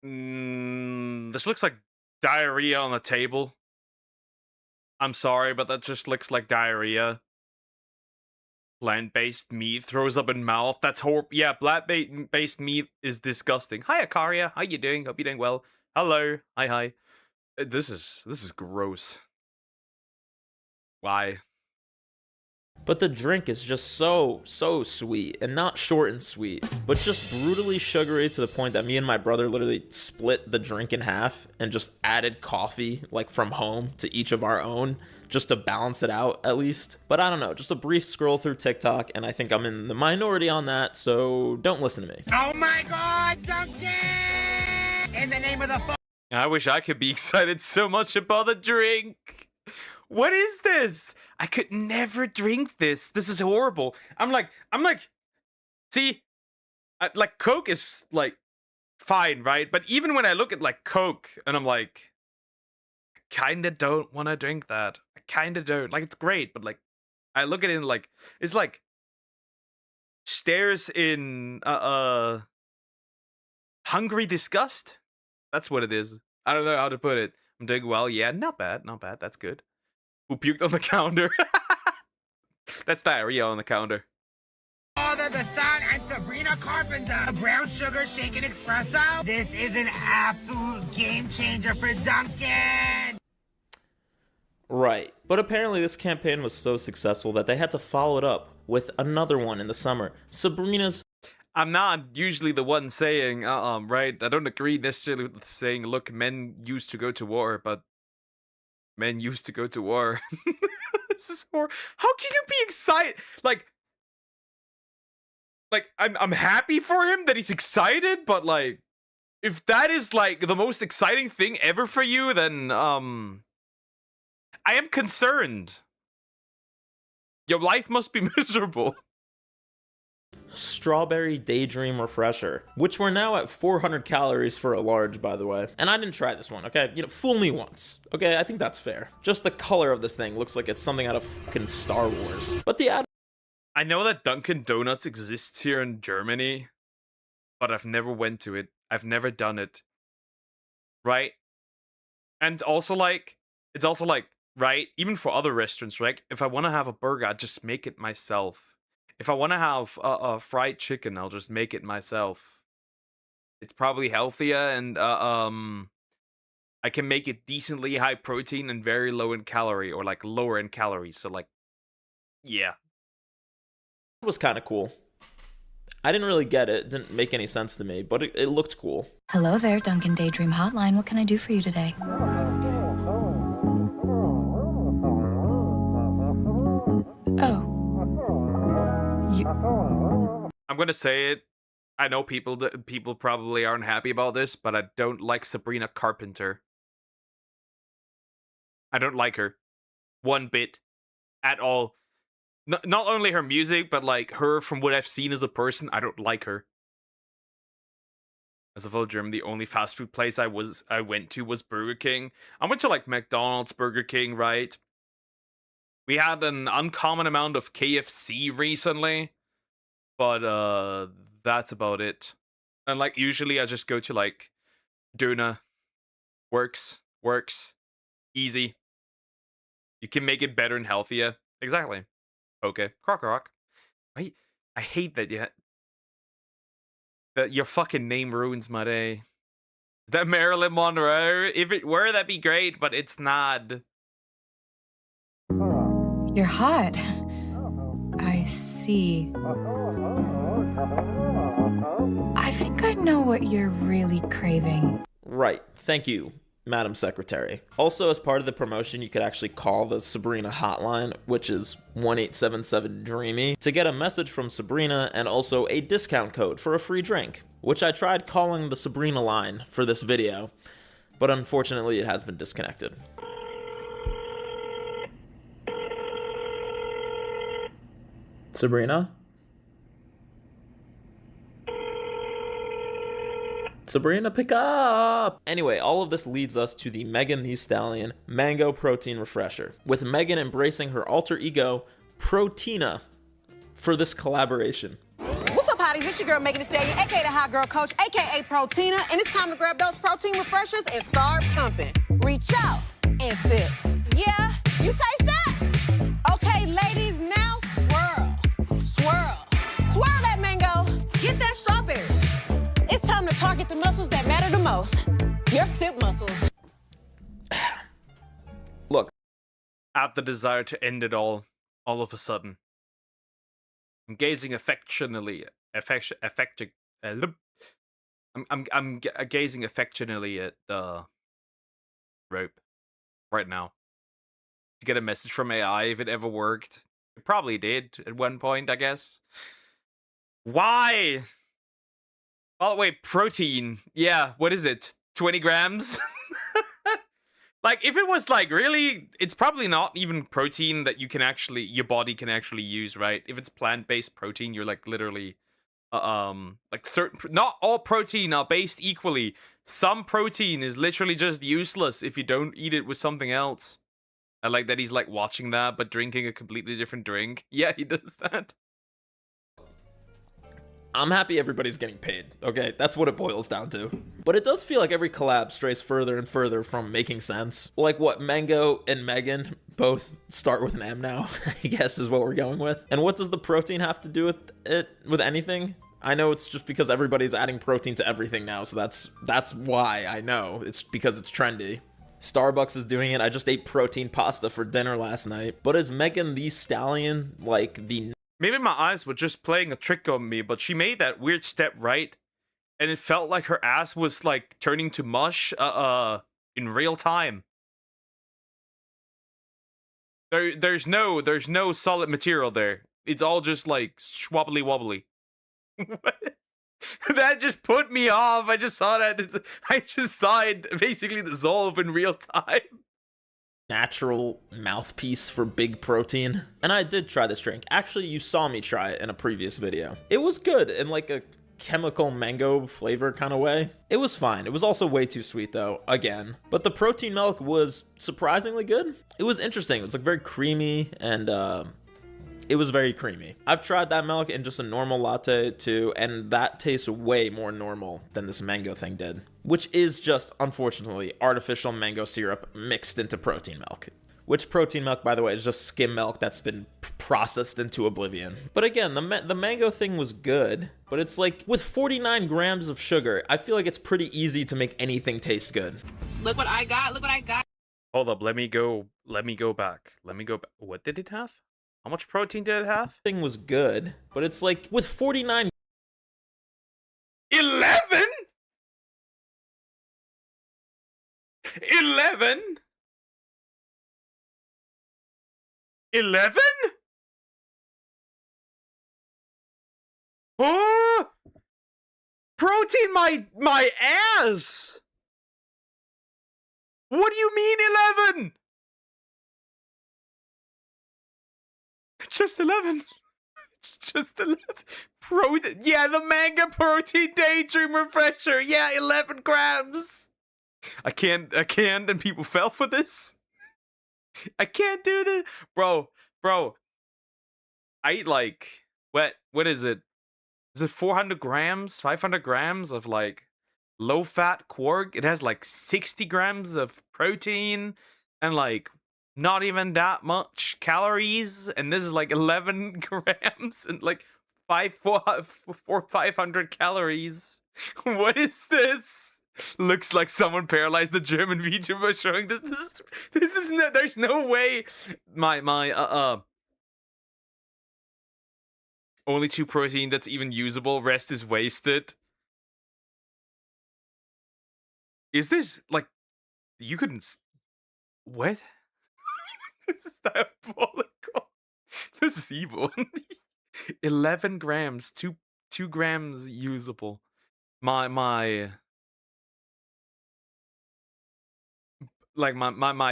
This looks like diarrhea on the table. I'm sorry, but that just looks like diarrhea. Plant-based meat throws up in mouth. That's horrible. Yeah, plant-based meat is disgusting. Hi, Akaria. How you doing? Hope you're doing well. Hello. Hi. This is gross. Why? But the drink is just so sweet, and not short and sweet, but just brutally sugary to the point that me and my brother literally split the drink in half and just added coffee, like from home, to each of our own, just to balance it out at least. But I don't know, just a brief scroll through TikTok, and I think I'm in the minority on that, so don't listen to me. Oh my God, Duncan! In the name of the I wish I could be excited so much about the drink. What is this? I could never drink this. This is horrible. I'm like, see, like Coke is like fine, right? But even when I look at like Coke and I'm like, kinda don't want to drink that. I kinda don't. Like, it's great, but like, I look at it and like, it's like stares in hungry disgust. That's what it is. I don't know how to put it. I'm doing well. Yeah, not bad. That's good. Who puked on the counter? That's diarrhea on the counter. Father, the Son, and Sabrina Carpenter. A brown sugar shaken espresso. This is an absolute game changer for Duncan. Right, but apparently this campaign was so successful that they had to follow it up with another one in the summer. Sabrina's... I'm not usually the one saying, right? I don't agree necessarily with saying, look, men used to go to war, but men used to go to war. This is horrible. How can you be excited? Like I'm happy for him that he's excited, but like, if that is like the most exciting thing ever for you, then I am concerned. Your life must be miserable. Strawberry Daydream Refresher, which we're now at 400 calories for a large, by the way. And I didn't try this one, okay? You know, fool me once. Okay, I think that's fair. Just the color of this thing looks like it's something out of fucking Star Wars. But the ad... I know that Dunkin' Donuts exists here in Germany, but I've never went to it. I've never done it. Right? And also like, it's also like, right? Even for other restaurants, right? If I want to have a burger, I just make it myself. If I want to have a fried chicken, I'll just make it myself. It's probably healthier, and I can make it decently high protein and very low in calorie, or like lower in calories. So like, yeah. It was kind of cool. I didn't really get it. It didn't make any sense to me, but it looked cool. Hello there, Duncan Daydream Hotline. What can I do for you today? Oh. I'm gonna say it. I know people probably aren't happy about this, but I don't like Sabrina Carpenter. I don't like her one bit at all. Not only her music, but like her from what I've seen as a person, I don't like her. As a fellow German, the only fast food place I went to was Burger King. I went to like McDonald's, Burger King, right? We had an uncommon amount of KFC recently, but that's about it. And like usually I just go to like Döner. Works. Easy. You can make it better and healthier. Exactly. Okay. Croc. I hate that that your fucking name ruins my day. Is that Marilyn Monroe? If it were, that'd be great, but it's not. You're hot. I see. I think I know what you're really craving. Right. Thank you, Madam Secretary. Also, as part of the promotion, you could actually call the Sabrina hotline, which is 1877-DREAMY, to get a message from Sabrina and also a discount code for a free drink, which I tried calling the Sabrina line for this video, but unfortunately it has been disconnected. Sabrina? Sabrina, pick up! Anyway, all of this leads us to the Megan Thee Stallion Mango Protein Refresher, with Megan embracing her alter ego, Proteina, for this collaboration. What's up, hotties? It's your girl Megan Thee Stallion, aka the Hot Girl Coach, aka Proteina, and it's time to grab those protein refreshers and start pumping. Reach out and sip. Yeah, you taste that? Okay, ladies, now swirl. Swirl. Swirl that mango. Get that strawberry. It's time to target the muscles that matter the most. Your sip muscles. Look. I have the desire to end it all of a sudden. I'm gazing affectionately, I'm gazing affectionately at the rope right now to get a message from AI if it ever worked. It probably did at one point, I guess. Why? Oh wait, protein. Yeah, what is it? 20 grams? Like, if it was like really, it's probably not even protein that you can actually, your body can actually use, right? If it's plant-based protein, you're like literally, like certain, not all protein are based equally. Some protein is literally just useless if you don't eat it with something else. I like that he's like watching that, but drinking a completely different drink. Yeah, he does that. I'm happy everybody's getting paid, okay? That's what it boils down to. But it does feel like every collab strays further and further from making sense. Like what, Mango and Megan both start with an M now, I guess is what we're going with. And what does the protein have to do with it, with anything? I know it's just because everybody's adding protein to everything now, so that's why I know. It's because it's trendy. Starbucks is doing it. I just ate protein pasta for dinner last night. But is Megan Thee Stallion like the... Maybe my eyes were just playing a trick on me, but she made that weird step right, and it felt like her ass was like turning to mush in real time. There's no solid material there. It's all just like schwobbly wobbly. That just put me off. I just saw that. I just saw it basically dissolve in real time. Natural mouthpiece for big protein. And I did try this drink. Actually, you saw me try it in a previous video. It was good in like a chemical mango flavor kind of way. It was fine. It was also way too sweet though, again. But the protein milk was surprisingly good. It was interesting. It was like very creamy and it was very creamy. I've tried that milk in just a normal latte too, and that tastes way more normal than this mango thing did. Which is just, unfortunately, artificial mango syrup mixed into protein milk. Which protein milk, by the way, is just skim milk that's been processed into oblivion. But again, the mango thing was good, but it's like, with 49 grams of sugar, I feel like it's pretty easy to make anything taste good. Look what I got, look what I got. Hold up, let me go back. What did it have? How much protein did it have? Thing was good, but it's like, with 49... 11? 11? 11? Oh! Protein my ass! What do you mean 11? Just 11. It's just 11. Yeah, the Manga Protein Daydream Refresher. Yeah, 11 grams. I can't, and people fell for this. I can't do this. Bro. I eat like, what is it? Is it 400 grams, 500 grams of like low-fat quark? It has like 60 grams of protein and like not even that much calories, and this is like 11 grams and like 500 calories. What is this? Looks like someone paralyzed the German VTuber showing this. This is no. There's no way. Only 2 protein that's even usable. Rest is wasted. Is this like you couldn't? What? This is diabolical. This is evil. 11 grams. 2 grams usable. My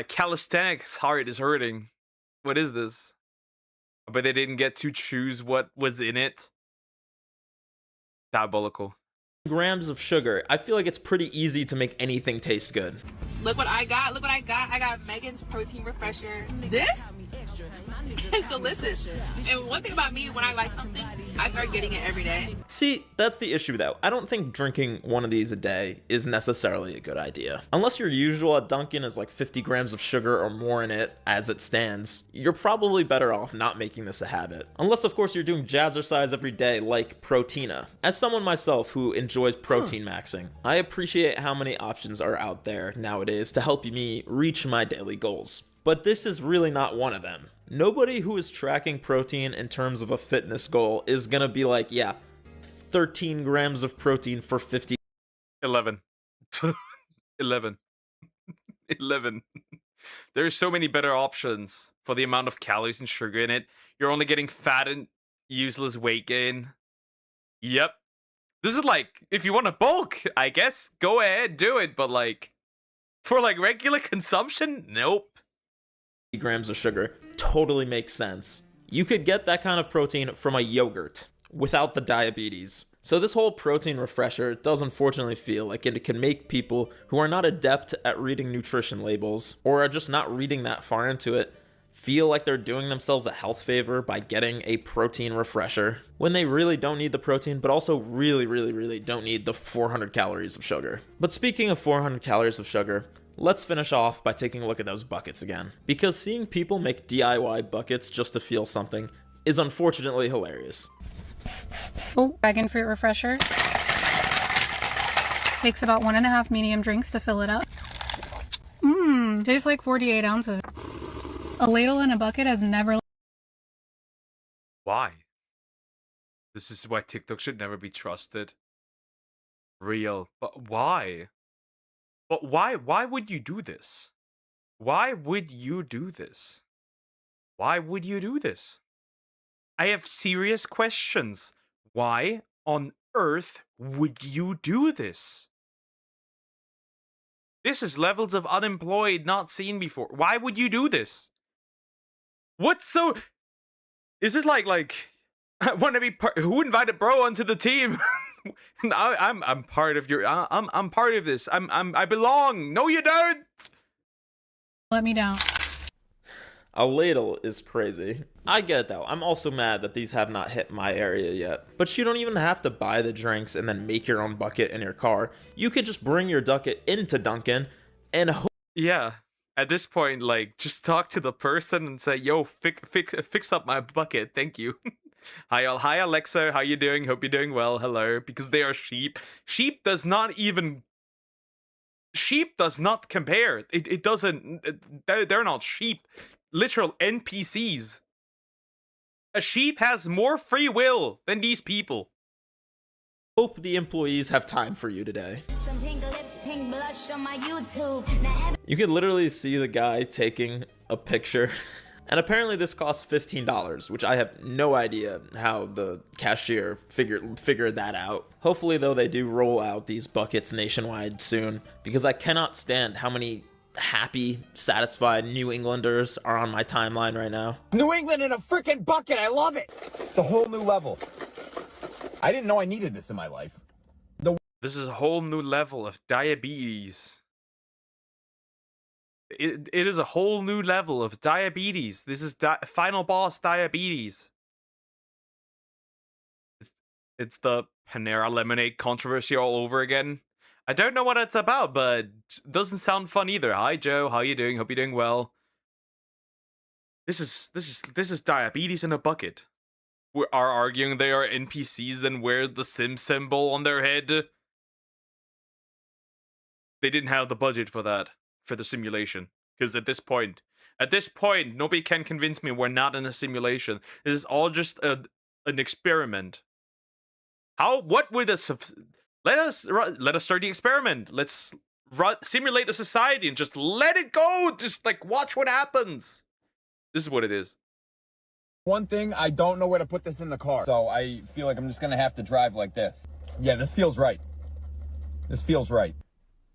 calisthenics heart is hurting. What is this? But they didn't get to choose what was in it. Diabolical. Grams of sugar. I feel like it's pretty easy to make anything taste good. Look what I got. Look what I got. I got Megan's protein refresher. This is delicious. And one thing about me, when I like something, I start getting it every day. See, that's the issue though. I don't think drinking one of these a day is necessarily a good idea. Unless your usual at Dunkin' is like 50 grams of sugar or more in it as it stands, you're probably better off not making this a habit. Unless of course you're doing jazzercise every day like Proteina. As someone myself who enjoys protein maxing, I appreciate how many options are out there nowadays to help me reach my daily goals. But this is really not one of them. Nobody who is tracking protein in terms of a fitness goal is gonna be like, yeah, 13 grams of protein for 50. 11. 11. 11. There's so many better options for the amount of calories and sugar in it. You're only getting fat and useless weight gain. Yep. This is like, if you want to bulk, I guess, go ahead, do it. But like, for like regular consumption, nope. Grams of sugar totally makes sense. You could get that kind of protein from a yogurt without the diabetes. So this whole protein refresher does unfortunately feel like it can make people who are not adept at reading nutrition labels or are just not reading that far into it feel like they're doing themselves a health favor by getting a protein refresher when they really don't need the protein, but also really don't need the 400 calories of sugar. But speaking of 400 calories of sugar, let's finish off by taking a look at those buckets again. Because seeing people make DIY buckets just to feel something is unfortunately hilarious. Oh, dragon fruit refresher. Takes about 1.5 medium drinks to fill it up. Tastes like 48 ounces. A ladle and a bucket has never... Why? This is why TikTok should never be trusted. Real. But why? But why would you do this? Why would you do this? Why would you do this? I have serious questions. Why on earth would you do this? This is levels of unemployed not seen before. Why would you do this? What's so... Is this like I want to be who invited bro onto the team? I'm part of your I'm part of this. I belong. No you don't. Let me down. A ladle is crazy. I get it though. I'm also mad that these have not hit my area yet. But you don't even have to buy the drinks and then make your own bucket in your car. You could just bring your bucket into Dunkin' and yeah. At this point, like, just talk to the person and say, yo, fix up my bucket. Thank you. Hi Alexa, how you doing? Hope you're doing well. Hello. Because they are sheep. Sheep does not compare. It doesn't. They're not sheep. Literal NPCs. A sheep has more free will than these people. Hope the employees have time for you today. You can literally see the guy taking a picture. And apparently this costs $15, which I have no idea how the cashier figured that out. Hopefully though they do roll out these buckets nationwide soon, because I cannot stand how many happy, satisfied New Englanders are on my timeline right now. New England in a freaking bucket. I love it. It's a whole new level. I didn't know I needed this in my life. This is a whole new level of diabetes. It is a whole new level of diabetes. This is final boss diabetes. It's the Panera lemonade controversy all over again. I don't know what it's about, but it doesn't sound fun either. Hi Joe, how you doing? Hope you're doing well. This is diabetes in a bucket. We are arguing they are NPCs and wear the sim symbol on their head. they didn't have the budget for that, for the simulation. Because at this point, nobody can convince me we're not in a simulation. This is all just an experiment. What would let us start the experiment. Let's simulate a society and just let it go. Just like watch what happens. This is what it is. One thing, I don't know where to put this in the car, so I feel like I'm just gonna have to drive like this. Yeah, this feels right. This feels right.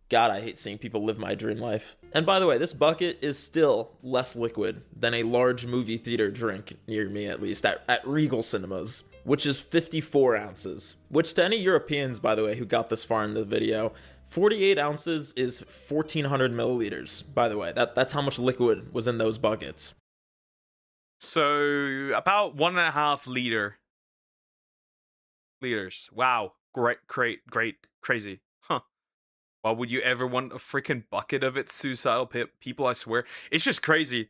God, I hate seeing people live my dream life. And by the way, this bucket is still less liquid than a large movie theater drink, near me at least, at Regal Cinemas, which is 54 ounces. Which to any Europeans, by the way, who got this far in the video, 48 ounces is 1,400 milliliters, by the way. That's how much liquid was in those buckets. So, about 1.5 liters. Wow. Great, crazy. Huh. Why would you ever want a freaking bucket of it, suicidal people, I swear? It's just crazy.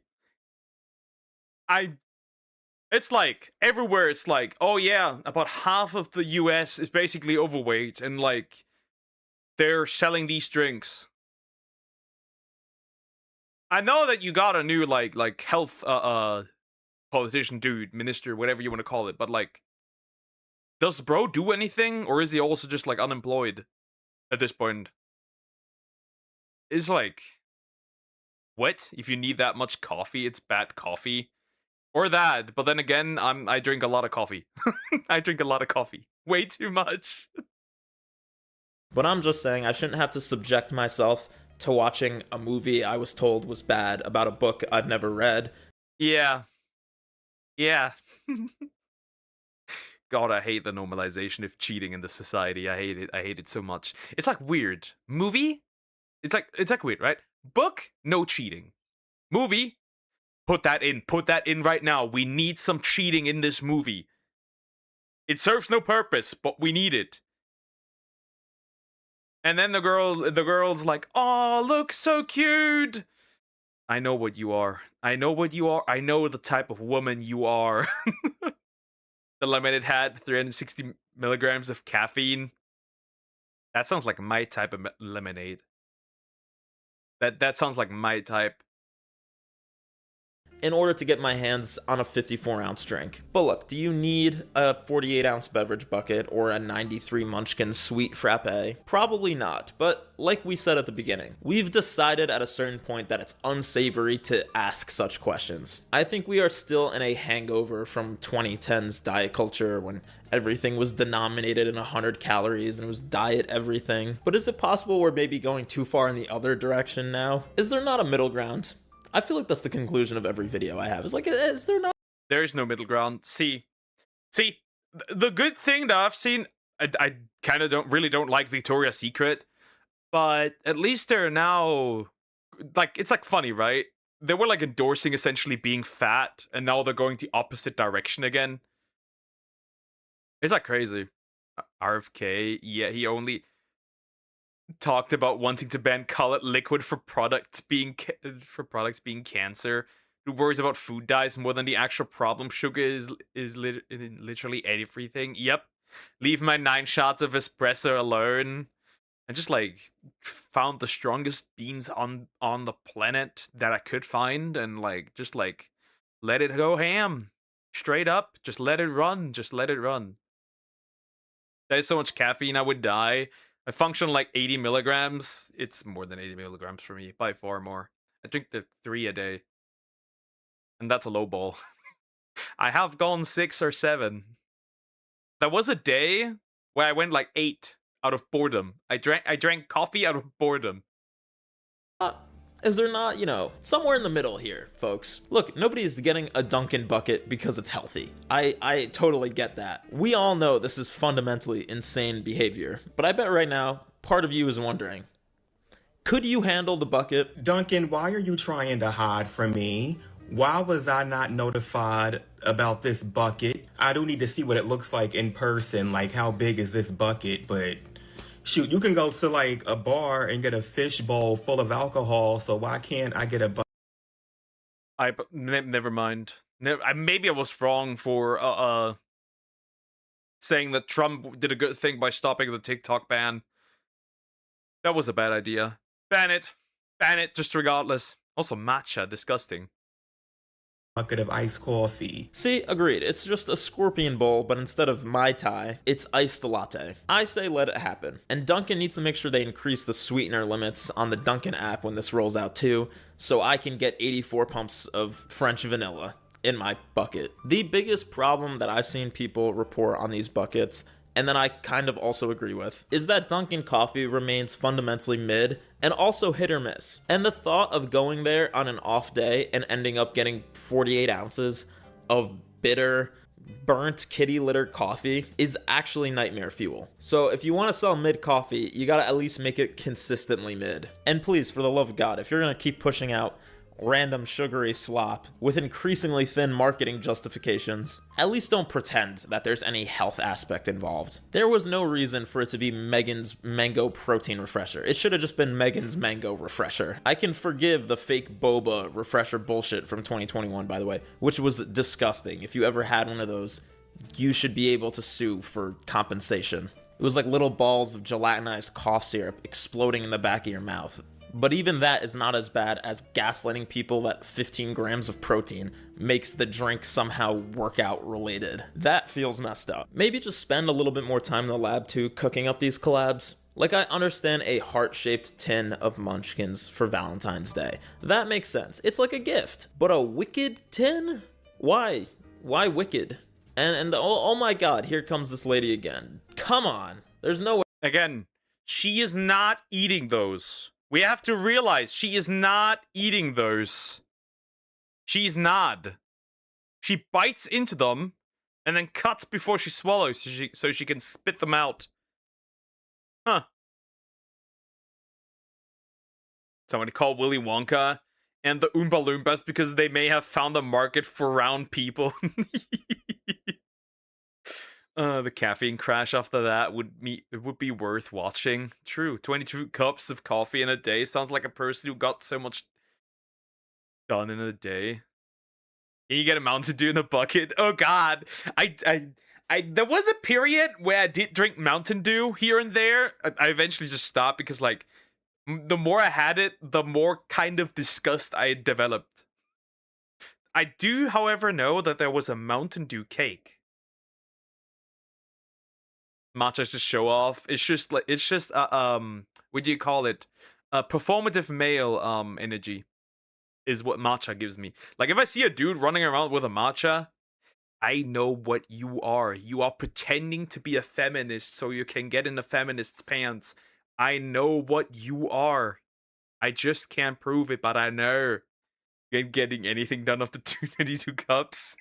It's like, everywhere it's like, oh yeah, about half of the US is basically overweight, and like, they're selling these drinks. I know that you got a new, like health, politician dude, minister, whatever you want to call it, but like, does bro do anything, or is he also just like unemployed at this point? It's like, what? If you need that much coffee, it's bad coffee. Or that, but then again, I drink a lot of coffee. I drink a lot of coffee. Way too much. But I'm just saying I shouldn't have to subject myself to watching a movie I was told was bad about a book I've never read. Yeah. Yeah. God, I hate the normalization of cheating in the society. I hate it. I hate it so much. It's like weird. Movie? It's like weird, right? Book, no cheating. Movie, put that in right now. We need some cheating in this movie. It serves no purpose, but we need it. And then the girl's like, "Oh, look, so cute." I know what you are. I know what you are. I know the type of woman you are. The lemonade had 360 milligrams of caffeine. That sounds like my type of lemonade. That sounds like my type. In order to get my hands on a 54-ounce drink. But look, do you need a 48-ounce beverage bucket or a 93 Munchkin sweet frappe? Probably not, but like we said at the beginning, we've decided at a certain point that it's unsavory to ask such questions. I think we are still in a hangover from 2010's diet culture when everything was denominated in 100 calories and it was diet everything. But is it possible we're maybe going too far in the other direction now? Is there not a middle ground? I feel like that's the conclusion of every video I have. It's like, is there not? There is no middle ground. See, the good thing that I've seen, I kind of don't like Victoria's Secret, but at least they're now, like, it's like funny, right? They were like endorsing essentially being fat, and now they're going the opposite direction again. It's like crazy. RFK, yeah, he only talked about wanting to ban colored liquid for products being cancer. Who worries about food dyes more than the actual problem? Sugar is literally everything. Yep. Leave my 9 shots of espresso alone. I just like found the strongest beans on the planet that I could find, and like just like let it go ham. Straight up. Just let it run. Just let it run. There's so much caffeine I would die. I function like 80 milligrams. It's more than 80 milligrams for me, by far more. I drink the 3 a day. And that's a low ball. I have gone 6 or 7. There was a day where I went like 8 out of boredom. I drank coffee out of boredom. Is there not, somewhere in the middle here, folks? Look, nobody is getting a Dunkin' bucket because it's healthy. I totally get that. We all know this is fundamentally insane behavior, but I bet right now, part of you is wondering, could you handle the bucket? Duncan, why are you trying to hide from me? Why was I not notified about this bucket? I do need to see what it looks like in person, like how big is this bucket, but shoot, you can go to like a bar and get a fish bowl full of alcohol, so why can't I get a bucket? Never mind. Maybe I was wrong for saying that Trump did a good thing by stopping the TikTok ban. That was a bad idea. Ban it. Ban it, just regardless. Also, matcha, disgusting. Bucket of iced coffee. See, agreed. It's just a scorpion bowl, but instead of Mai Tai, it's iced latte. I say let it happen. And Dunkin' needs to make sure they increase the sweetener limits on the Dunkin' app when this rolls out too, so I can get 84 pumps of French vanilla in my bucket. The biggest problem that I've seen people report on these buckets, and then I kind of also agree with, is that Dunkin' coffee remains fundamentally mid and also hit or miss. And the thought of going there on an off day and ending up getting 48 ounces of bitter, burnt kitty litter coffee is actually nightmare fuel. So if you want to sell mid coffee, you gotta at least make it consistently mid. And please, for the love of God, if you're gonna keep pushing out random sugary slop with increasingly thin marketing justifications, at least don't pretend that there's any health aspect involved. There was no reason for it to be Megan's Mango Protein Refresher. It should have just been Megan's Mango Refresher. I can forgive the fake boba refresher bullshit from 2021, by the way, which was disgusting. If you ever had one of those, you should be able to sue for compensation. It was like little balls of gelatinized cough syrup exploding in the back of your mouth. But even that is not as bad as gaslighting people that 15 grams of protein makes the drink somehow workout related. That feels messed up. Maybe just spend a little bit more time in the lab too, cooking up these collabs. Like, I understand a heart-shaped tin of Munchkins for Valentine's Day. That makes sense. It's like a gift. But a Wicked tin? Why? Why Wicked? And oh my god, here comes this lady again. Come on. There's no way. Again, she is not eating those. We have to realize she is not eating those. She's not. She bites into them and then cuts before she swallows so she can spit them out. Huh. Somebody called Willy Wonka and the Oompa Loompas because they may have found a market for round people. The caffeine crash after that would be worth watching. True. 22 cups of coffee in a day sounds like a person who got so much done in a day. And you get a Mountain Dew in a bucket. Oh god. I there was a period where I did drink Mountain Dew here and there. I eventually just stopped because, like, the more I had it, the more kind of disgust I developed. I do, however, know that there was a Mountain Dew cake. Matcha's just show off. It's just what do you call it? Performative male energy is what matcha gives me. Like, if I see a dude running around with a matcha, I know what you are. You are pretending to be a feminist so you can get in a feminist's pants. I know what you are. I just can't prove it, but I know. You ain't getting anything done after 222 cups.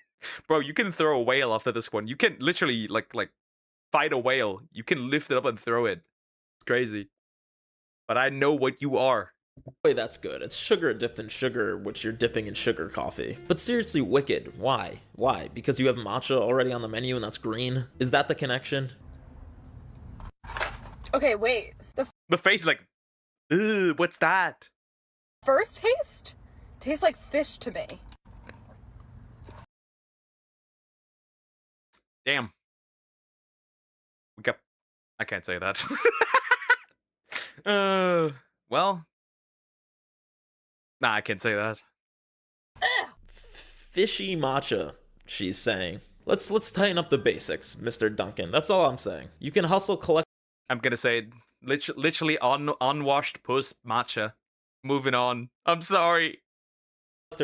Bro, you can throw a whale after this one. You can literally like fight a whale. You can lift it up and throw it. It's crazy. But I know what you are. Wait, that's good. It's sugar dipped in sugar, which you're dipping in sugar coffee. But seriously, Wicked, why? Why? Because you have matcha already on the menu and that's green? Is that the connection? Okay, wait. The face like, ugh, what's that? First taste tastes like fish to me. Damn. I can't say that. Well. Nah, I can't say that. Fishy matcha, she's saying. Let's tighten up the basics, Mr. Duncan. That's all I'm saying. You can hustle collect. I'm gonna say literally unwashed puss matcha. Moving on. I'm sorry.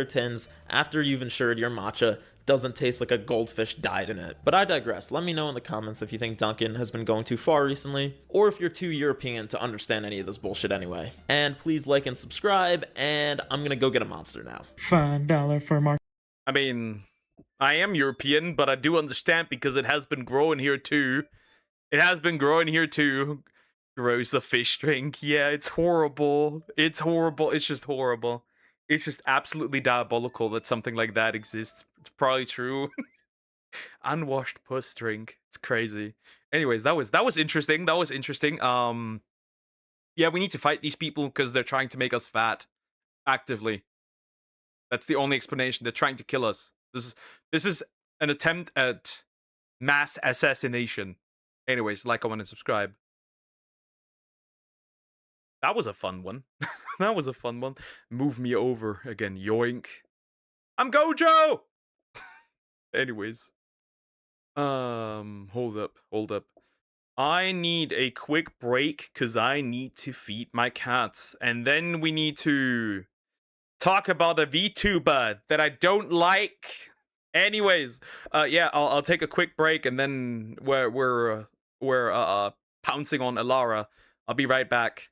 Tins after you've ensured your matcha doesn't taste like a goldfish died in it. But I digress. Let me know in the comments if you think Duncan has been going too far recently, or if you're too European to understand any of this bullshit anyway. And please like and subscribe, and I'm gonna go get a monster now. $5 for Mark. I mean, I am European, but I do understand because it has been growing here too. It has been growing here too. Grows the fish drink. Yeah, it's horrible. It's horrible. It's just horrible. It's just absolutely diabolical that something like that exists. It's probably true. Unwashed puss drink. It's crazy. Anyways, that was interesting. That was interesting. Yeah, we need to fight these people because they're trying to make us fat. Actively. That's the only explanation. They're trying to kill us. This is an attempt at mass assassination. Anyways, like, comment, and subscribe. That was a fun one. That was a fun one. Move me over again. Yoink. I'm Gojo! Anyways. Hold up. I need a quick break because I need to feed my cats. And then we need to talk about a VTuber that I don't like. Anyways, yeah, I'll take a quick break and then we're pouncing on Alara. I'll be right back.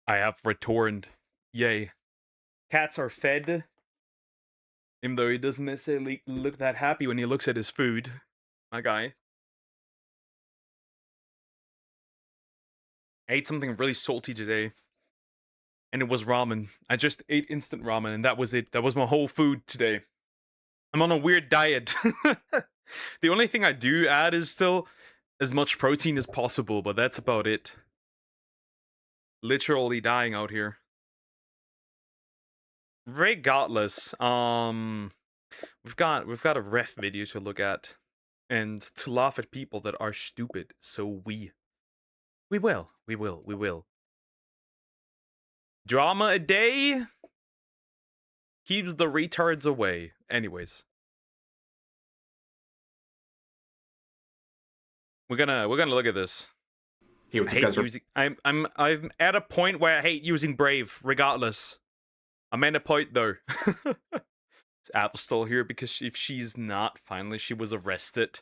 I have returned. Yay. Cats are fed. Even though he doesn't necessarily look that happy when he looks at his food. My guy. I ate something really salty today. And it was ramen. I just ate instant ramen and that was it. That was my whole food today. I'm on a weird diet. The only thing I do add is still as much protein as possible, but that's about it. Literally dying out here. Regardless, we've got a ref video to look at and to laugh at people that are stupid. So we will. Drama a day keeps the retards away. Anyways, we're gonna look at this. Hey, what's up, guys? I'm at a point where I hate using Brave. Regardless, I'm at a point though. Is Apple still here? Because if she's not, finally she was arrested.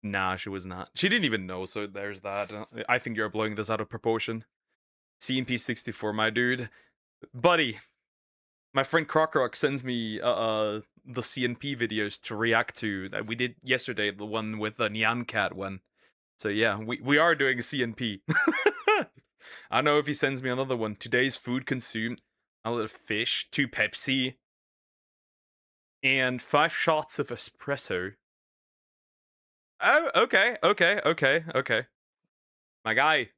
Nah, she was not. She didn't even know. So there's that. I think you're blowing this out of proportion. CNP64, my dude, buddy. My friend Crockrock sends me the CNP videos to react to that we did yesterday, the one with the Nyan Cat one. So yeah, we are doing CNP. I don't know if he sends me another one. Today's food consumed: a little fish, 2 Pepsi, and 5 shots of espresso. Oh, okay. My guy.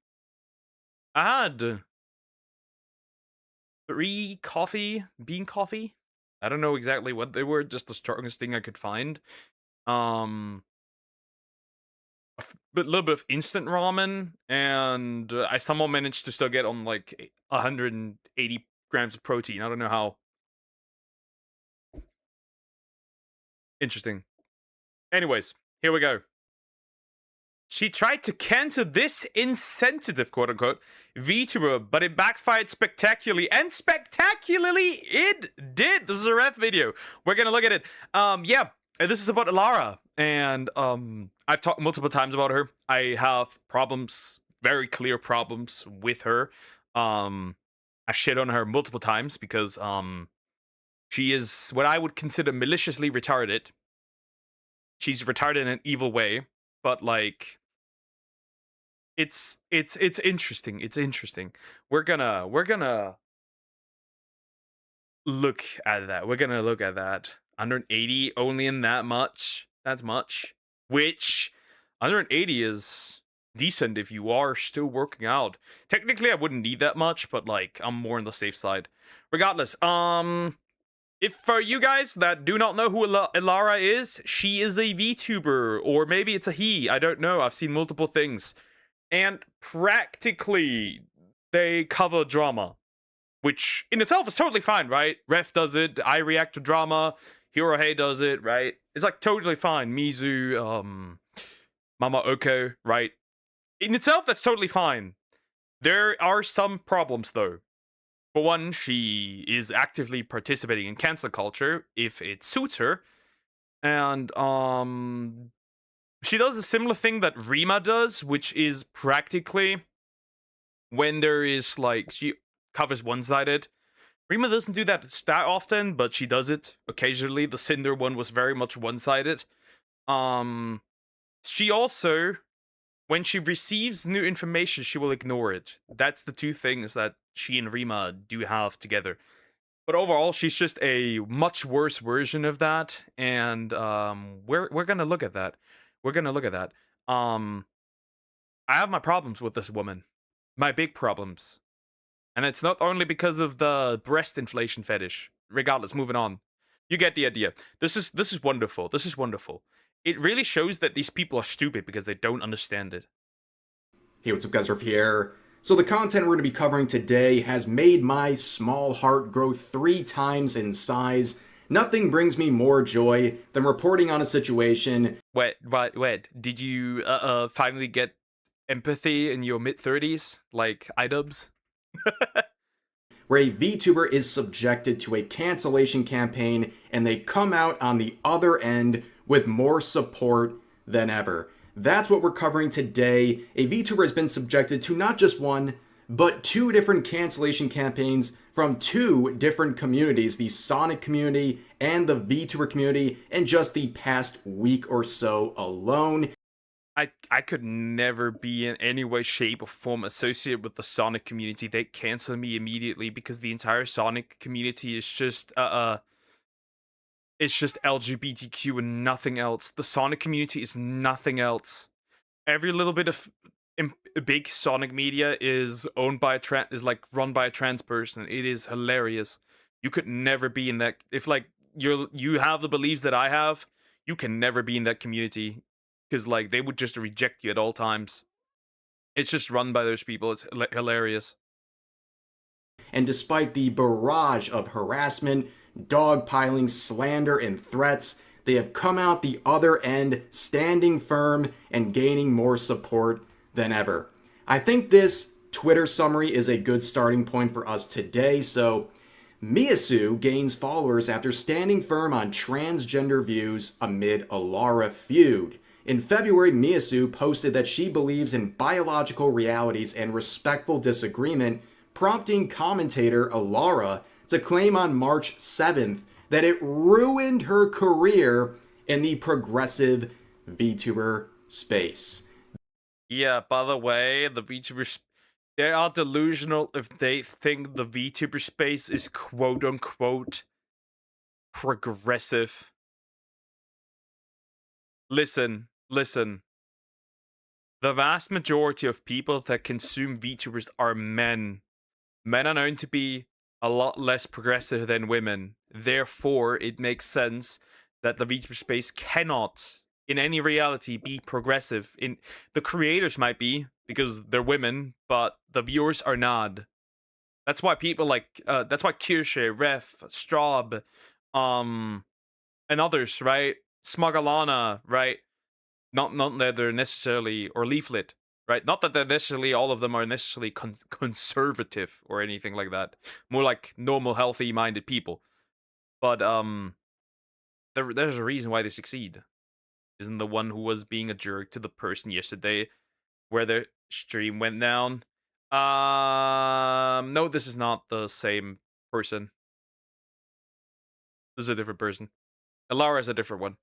I had 3 bean coffee. I don't know exactly what they were, just the strongest thing I could find. A little bit of instant ramen, and I somehow managed to still get on like 180 grams of protein. I don't know how. Interesting. Anyways, here we go. She tried to cancel this insensitive, quote-unquote, VTuber, but it backfired spectacularly, and spectacularly it did. This is a ref video. We're gonna look at it. Yeah, this is about Lara, and I've talked multiple times about her. I have problems, very clear problems with her. I shit on her multiple times because she is what I would consider maliciously retarded. She's retarded in an evil way. But like, it's interesting. It's interesting. We're gonna look at that. We're gonna look at that. 180 only in that much. That's much. Which 180 is decent if you are still working out. Technically, I wouldn't need that much, but like, I'm more on the safe side. Regardless, if for you guys that do not know who Ilara is, she is a VTuber, or maybe it's a he, I don't know, I've seen multiple things. And practically, they cover drama, which in itself is totally fine, right? Ref does it, I react to drama, Hirohei does it, right? It's like totally fine. Mizu, Mama Oko, right? In itself, that's totally fine. There are some problems though. For one, she is actively participating in cancel culture if it suits her. And she does a similar thing that Rima does, which is practically when there is like, she covers one-sided. Rima doesn't do that often, but she does it occasionally. The Cinder one was very much one-sided. She also, when she receives new information, she will ignore it. That's the 2 things that she and Rima do have together. But overall, she's just a much worse version of that, and we're gonna look at that. We're gonna look at that. I have my problems with this woman, my big problems, and it's not only because of the breast inflation fetish. Regardless, moving on. You get the idea. This is wonderful. This is wonderful. It really shows that these people are stupid because they don't understand it. Hey, what's up, guys? Riff here. So the content we're going to be covering today has made my small heart grow 3 times in size. Nothing brings me more joy than reporting on a situation. Wait. Did you finally get empathy in your mid-30s, like iDubbbz? Where a VTuber is subjected to a cancellation campaign and they come out on the other end with more support than ever. That's what we're covering today. A VTuber has been subjected to not just one, but 2 different cancellation campaigns from 2 different communities, the Sonic community and the VTuber community, in just the past week or so alone. I could never be in any way, shape, or form associated with the Sonic community. They cancel me immediately because the entire Sonic community is just it's just LGBTQ and nothing else. The Sonic community is nothing else. Every little bit of big Sonic media is owned by run by a trans person. It is hilarious. You could never be in that. If like you have the beliefs that I have, you can never be in that community because like they would just reject you at all times. It's just run by those people. It's hilarious. And despite the barrage of harassment, dogpiling, slander, and threats, they have come out the other end standing firm and gaining more support than ever. I think this Twitter summary is a good starting point for us today. So, Miyasu gains followers after standing firm on transgender views amid Alara feud. In February, Miyasu posted that she believes in biological realities and respectful disagreement, prompting commentator Alara to claim on March 7th that it ruined her career in the progressive VTuber space. Yeah, by the way, the VTubers, they are delusional if they think the VTuber space is quote-unquote progressive. Listen. The vast majority of people that consume VTubers are men. Men are known to be a lot less progressive than women. Therefore, it makes sense that the VTuber space cannot, in any reality, be progressive. The creators might be, because they're women, but the viewers are not. That's why people like, that's why Kirsche, Ref, Straub, and others, right? Smogalana, right? Not that they're necessarily, or Leaflet, right? Not that they're necessarily, all of them are necessarily conservative or anything like that. More like normal, healthy-minded people. But, there's a reason why they succeed. Isn't the one who was being a jerk to the person yesterday where their stream went down? No, this is not the same person. This is a different person. Alara is a different one.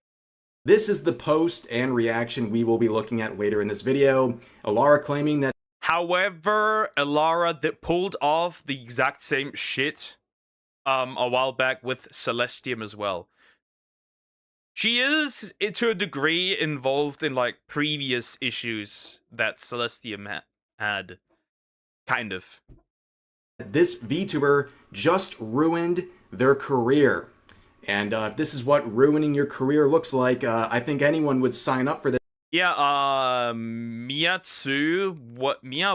This is the post and reaction we will be looking at later in this video. Alara claiming that... However, Alara pulled off the exact same shit a while back with Celestium as well. She is, to a degree, involved in like previous issues that Celestium had. Kind of. This VTuber just ruined their career. And if this is what ruining your career looks like, I think anyone would sign up for this. Yeah, Mia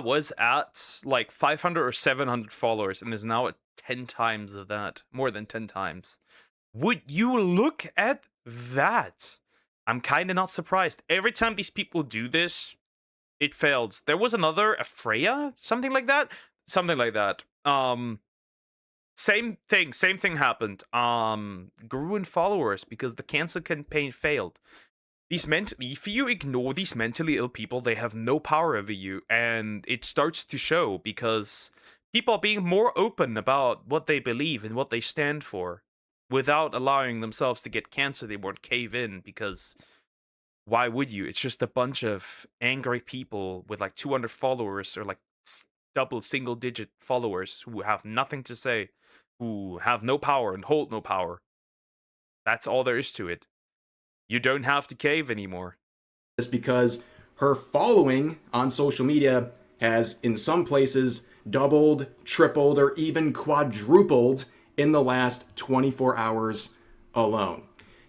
was at like 500 or 700 followers and is now at 10 times of that. More than 10 times. Would you look at that? I'm kind of not surprised. Every time these people do this, it fails. There was another, Freya? Something like that? Something like that. Same thing happened. Grew in followers because the cancel campaign failed. If you ignore these mentally ill people, they have no power over you, and it starts to show because people are being more open about what they believe and what they stand for without allowing themselves to get canceled. They won't cave in because why would you? It's just a bunch of angry people with like 200 followers or like double single-digit followers who have nothing to say, who have no power and hold no power. That's all there is to it. You don't have to cave anymore. Just because her following on social media has, in some places, doubled, tripled, or even quadrupled in the last 24 hours alone.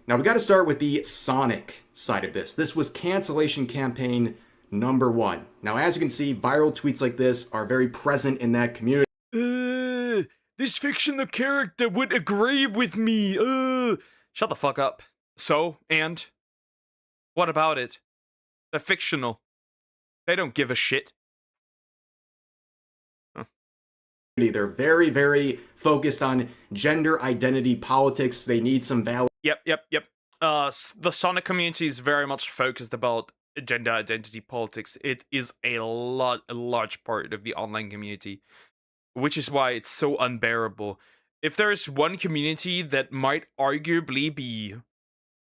Now, we got to start with the Sonic side of this. This was cancellation campaign number 1. Now, as you can see, viral tweets like this are very present in that community. This fictional character would agree with me. Shut the fuck up. So, and? What about it? They're fictional. They don't give a shit. Huh. They're very, very focused on gender identity politics. They need some valid. Yep. the Sonic community is very much focused about gender identity politics. It is a large part of the online community, which is why it's so unbearable. If there's one community that might arguably be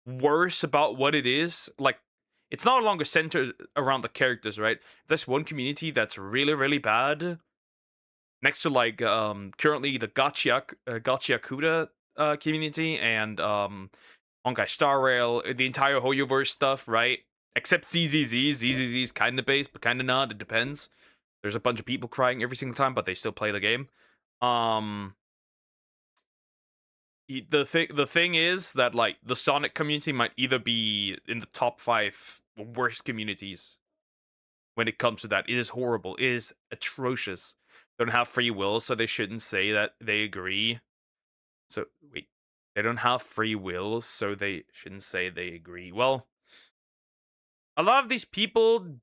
worse about what it is, like, it's no longer centered around the characters, right? If there's one community that's really bad, next to like currently the Gotcha Kuda community and Honkai Star Rail, the entire Hoyoverse stuff, right? Except ZZZ. ZZZ is kind of based, but kind of not. It depends. There's a bunch of people crying every single time, but they still play the game. The thing is that like the Sonic community might either be in the top 5 worst communities when it comes to that. It is horrible. It is atrocious. They don't have free will, so they shouldn't say that they agree. So wait, they don't have free will, so they shouldn't say they agree. Well, a lot of these people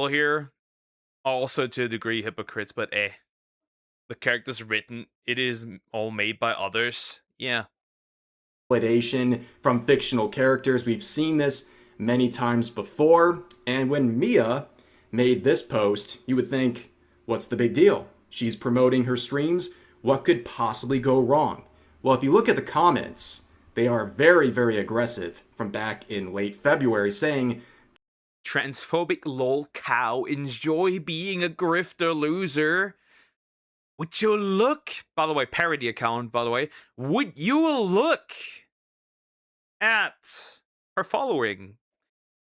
here are also to a degree hypocrites, but the character's written, it is all made by others. Yeah. Validation from fictional characters. We've seen this many times before. And when Mia made this post, you would think, what's the big deal? She's promoting her streams. What could possibly go wrong? Well, if you look at the comments, they are very aggressive from back in late February, saying, transphobic lol cow, enjoy being a grifter loser. Would you look, by the way, parody account, by the way, would you look at her following?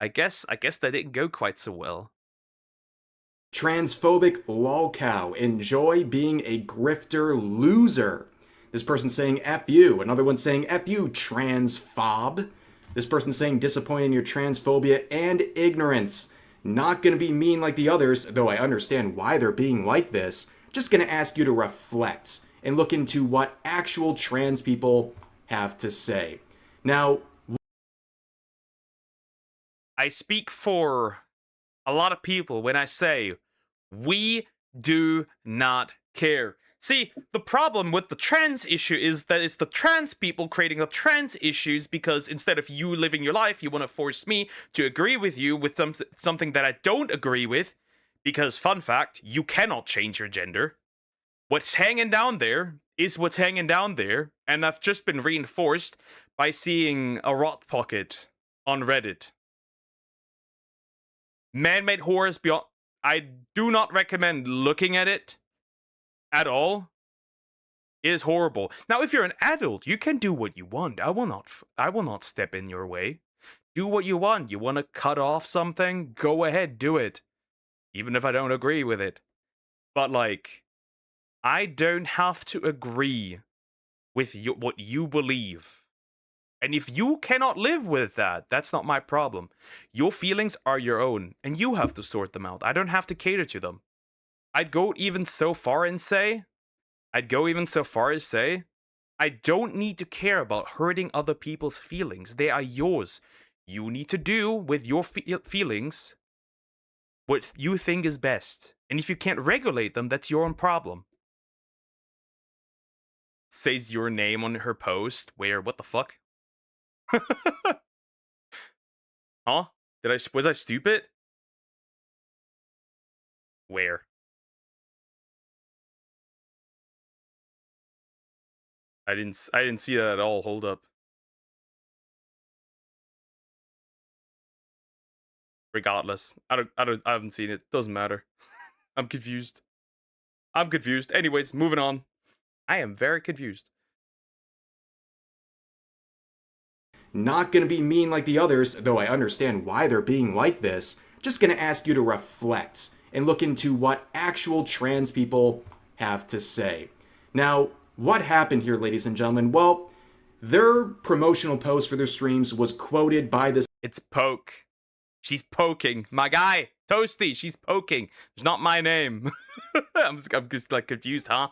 I guess that didn't go quite so well. transphobic lolcow, enjoy being a grifter loser. This person saying F you. Another one saying F you, transphob. This person saying disappointed in your transphobia and ignorance. Not gonna be mean like the others, though I understand why they're being like this. Just gonna ask you to reflect and look into what actual trans people have to say. Now, I speak for a lot of people when I say we do not care. See, the problem with the trans issue is that it's the trans people creating the trans issues, because instead of you living your life, you want to force me to agree with you with something that I don't agree with, because, fun fact, you cannot change your gender. What's hanging down there is what's hanging down there, and I've just been reinforced by seeing a rot pocket on Reddit. Man-made horrors beyond... I do not recommend looking at it at all. It is horrible. Now, if you're an adult, you can do what you want. I will not step in your way. Do what you want. You want to cut off something? Go ahead, do it. Even if I don't agree with it. But, like, I don't have to agree with what you believe. And if you cannot live with that, that's not my problem. Your feelings are your own, and you have to sort them out. I don't have to cater to them. I'd go even so far as say, I don't need to care about hurting other people's feelings. They are yours. You need to do with your feelings what you think is best. And if you can't regulate them, that's your own problem. It says your name on her post. Where? What the fuck? Huh? Was I stupid? Where? I didn't see that at all. Hold up. Regardless, I haven't seen it. Doesn't matter. I'm confused. Anyways, moving on. I am very confused. not gonna be mean like the others, though I understand why they're being like this. Just gonna ask you to reflect and look into what actual trans people have to say. Now, what happened here, ladies and gentlemen? Well, their promotional post for their streams was quoted by this... It's Poke. She's poking. My guy, Toasty, she's poking. It's not my name. I'm just like confused, huh?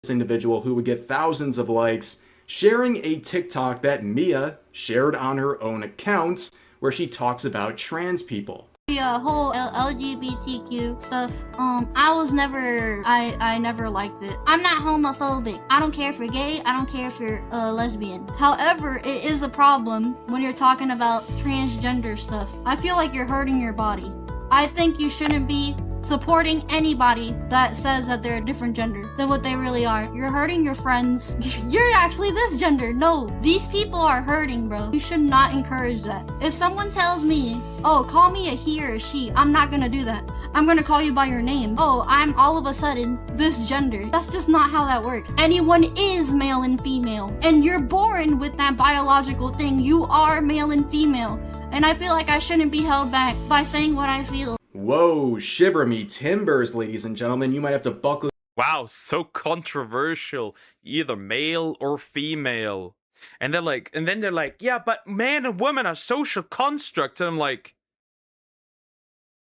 This individual who would get thousands of likes sharing a TikTok that Mia shared on her own account where she talks about trans people. The whole LGBTQ stuff, I never liked it. I'm not homophobic. I don't care if you're gay, I don't care if you're lesbian. However, it is a problem when you're talking about transgender stuff. I feel like you're hurting your body. I think you shouldn't be supporting anybody that says that they're a different gender than what they really are. You're hurting your friends. You're actually this gender. No, these people are hurting, bro. You should not encourage that. If someone tells me, oh, call me a he or a she, I'm not gonna do that. I'm gonna call you by your name. Oh, I'm all of a sudden this gender. That's just not how that works. Anyone is male and female, and you're born with that biological thing. You are male and female, and I feel like I shouldn't be held back by saying what I feel. Whoa, shiver me timbers, ladies and gentlemen. You might have to buckle. Wow, so controversial. Either male or female. And then they're like, yeah, but man and woman are social constructs. And I'm like,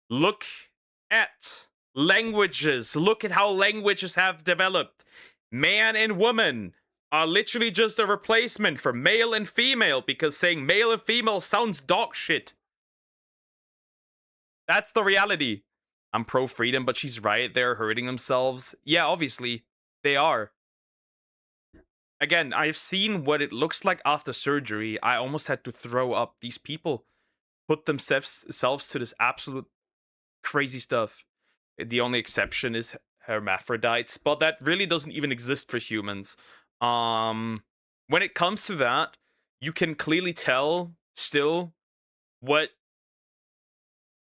look at languages. Look at how languages have developed. Man and woman are literally just a replacement for male and female because saying male and female sounds dog shit. That's the reality. I'm pro-freedom, but she's right. They're hurting themselves. Yeah, obviously, they are. Again, I've seen what it looks like after surgery. I almost had to throw up. These people put themselves to this absolute crazy stuff. The only exception is hermaphrodites, but that really doesn't even exist for humans. When it comes to that, you can clearly tell still what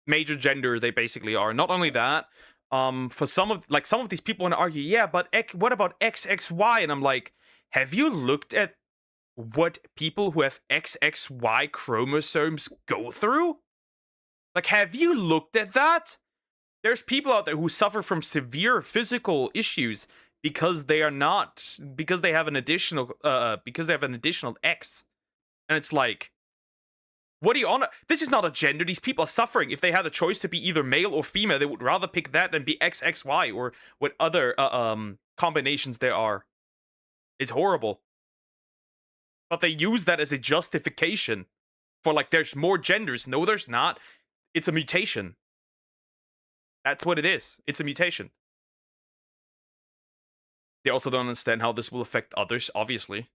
major gender they basically are. Not only that, for some of these people want to argue, yeah, but what about XXY? And I'm like, have you looked at what people who have XXY chromosomes go through? Like, have you looked at that? There's people out there who suffer from severe physical issues because they have an additional X. And it's like, what are you on? This is not a gender. These people are suffering. If they had a choice to be either male or female, they would rather pick that than be XXY or what other combinations there are. It's horrible. But they use that as a justification for, like, there's more genders. No, there's not. It's a mutation. That's what it is. It's a mutation. They also don't understand how this will affect others, obviously.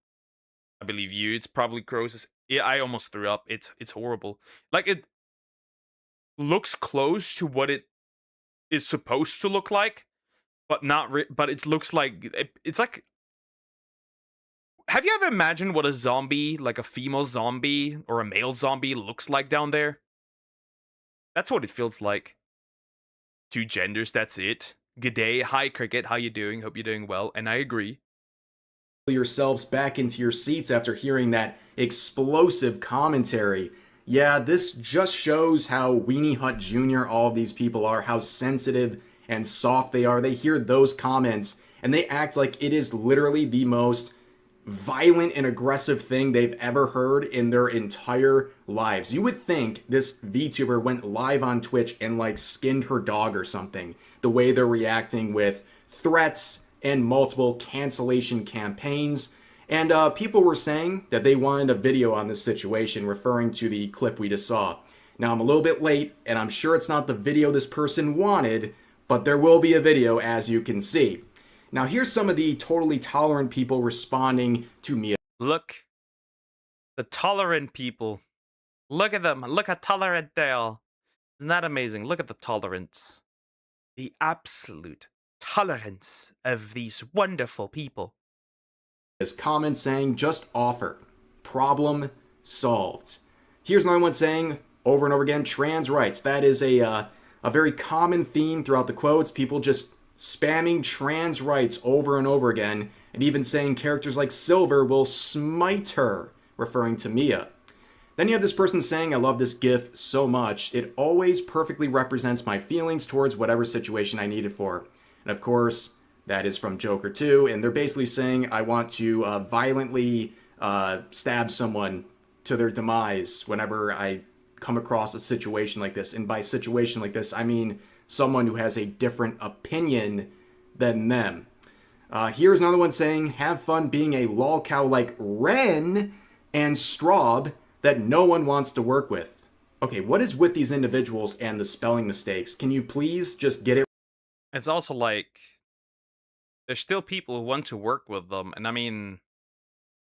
I believe you. It's probably gross as... Yeah, I almost threw up. It's horrible. Like, it looks close to what it is supposed to look like, but not. But it looks like it's like. Have you ever imagined what a zombie, like a female zombie or a male zombie, looks like down there? That's what it feels like. Two genders. That's it. G'day, hi Cricket. How you doing? Hope you're doing well. And I agree. Yourselves back into your seats after hearing that explosive commentary. Yeah, this just shows how Weenie Hut Jr. all of these people are, how sensitive and soft they are. They hear those comments and they act like it is literally the most violent and aggressive thing they've ever heard in their entire lives. You would think this VTuber went live on Twitch and like skinned her dog or something, the way they're reacting with threats and multiple cancellation campaigns. And people were saying that they wanted a video on this situation, referring to the clip we just saw. Now, I'm a little bit late, and I'm sure it's not the video this person wanted, but there will be a video, as you can see. Now, here's some of the totally tolerant people responding to Mia. Look. The tolerant people. Look at them. Look how tolerant they are. Isn't that amazing? Look at the tolerance. The absolute tolerance of these wonderful people. This comment saying, just offer. Problem solved. Here's another one saying, over and over again, trans rights. That is a very common theme throughout the quotes. People just spamming trans rights over and over again, and even saying characters like Silver will smite her, referring to Mia. Then you have this person saying, I love this GIF so much. It always perfectly represents my feelings towards whatever situation I need it for. And of course, that is from Joker 2, and they're basically saying, I want to violently stab someone to their demise whenever I come across a situation like this. And by situation like this, I mean someone who has a different opinion than them. Here's another one saying, have fun being a lolcow like Ren and Straub that no one wants to work with. Okay, what is with these individuals and the spelling mistakes? Can you please just get it? It's also like, there's still people who want to work with them, and I mean,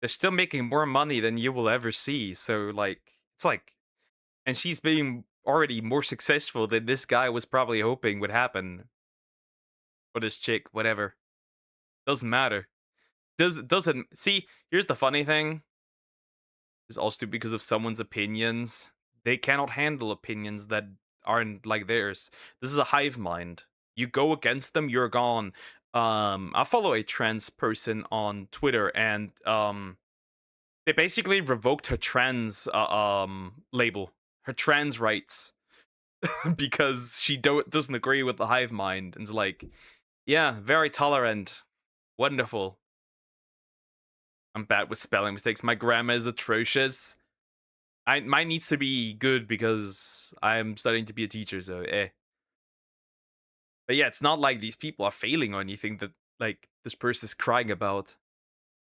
they're still making more money than you will ever see. So like, it's like, and she's being already more successful than this guy was probably hoping would happen. Or this chick, whatever. Doesn't matter. Doesn't see, here's the funny thing. Is also because of someone's opinions. They cannot handle opinions that aren't like theirs. This is a hive mind. You go against them, you're gone. I follow a trans person on Twitter, and they basically revoked her trans label, her trans rights, because she doesn't agree with the hive mind. And it's like, yeah, very tolerant, wonderful. I'm bad with spelling mistakes. My grammar is atrocious. Mine needs to be good because I'm studying to be a teacher, so eh. But yeah, it's not like these people are failing or anything that like this person is crying about.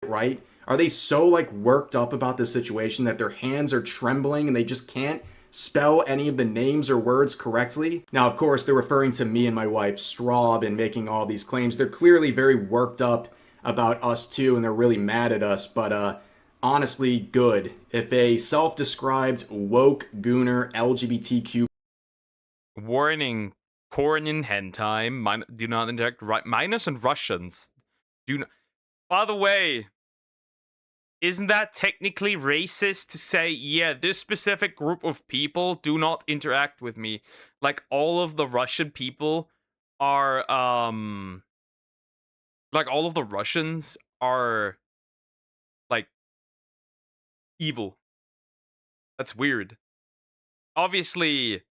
Right? Are they so like worked up about the situation that their hands are trembling and they just can't spell any of the names or words correctly? Now, of course, they're referring to me and my wife, Straub, and making all these claims. They're clearly very worked up about us too, and they're really mad at us, but honestly, good. If a self-described woke gooner LGBTQ Warning, porn in hentai, do not interact, minus and Russians. Do not. By the way, isn't that technically racist to say, yeah, this specific group of people do not interact with me? Like, all of the Russian people are, like, all of the Russians are, like, evil. That's weird. Obviously,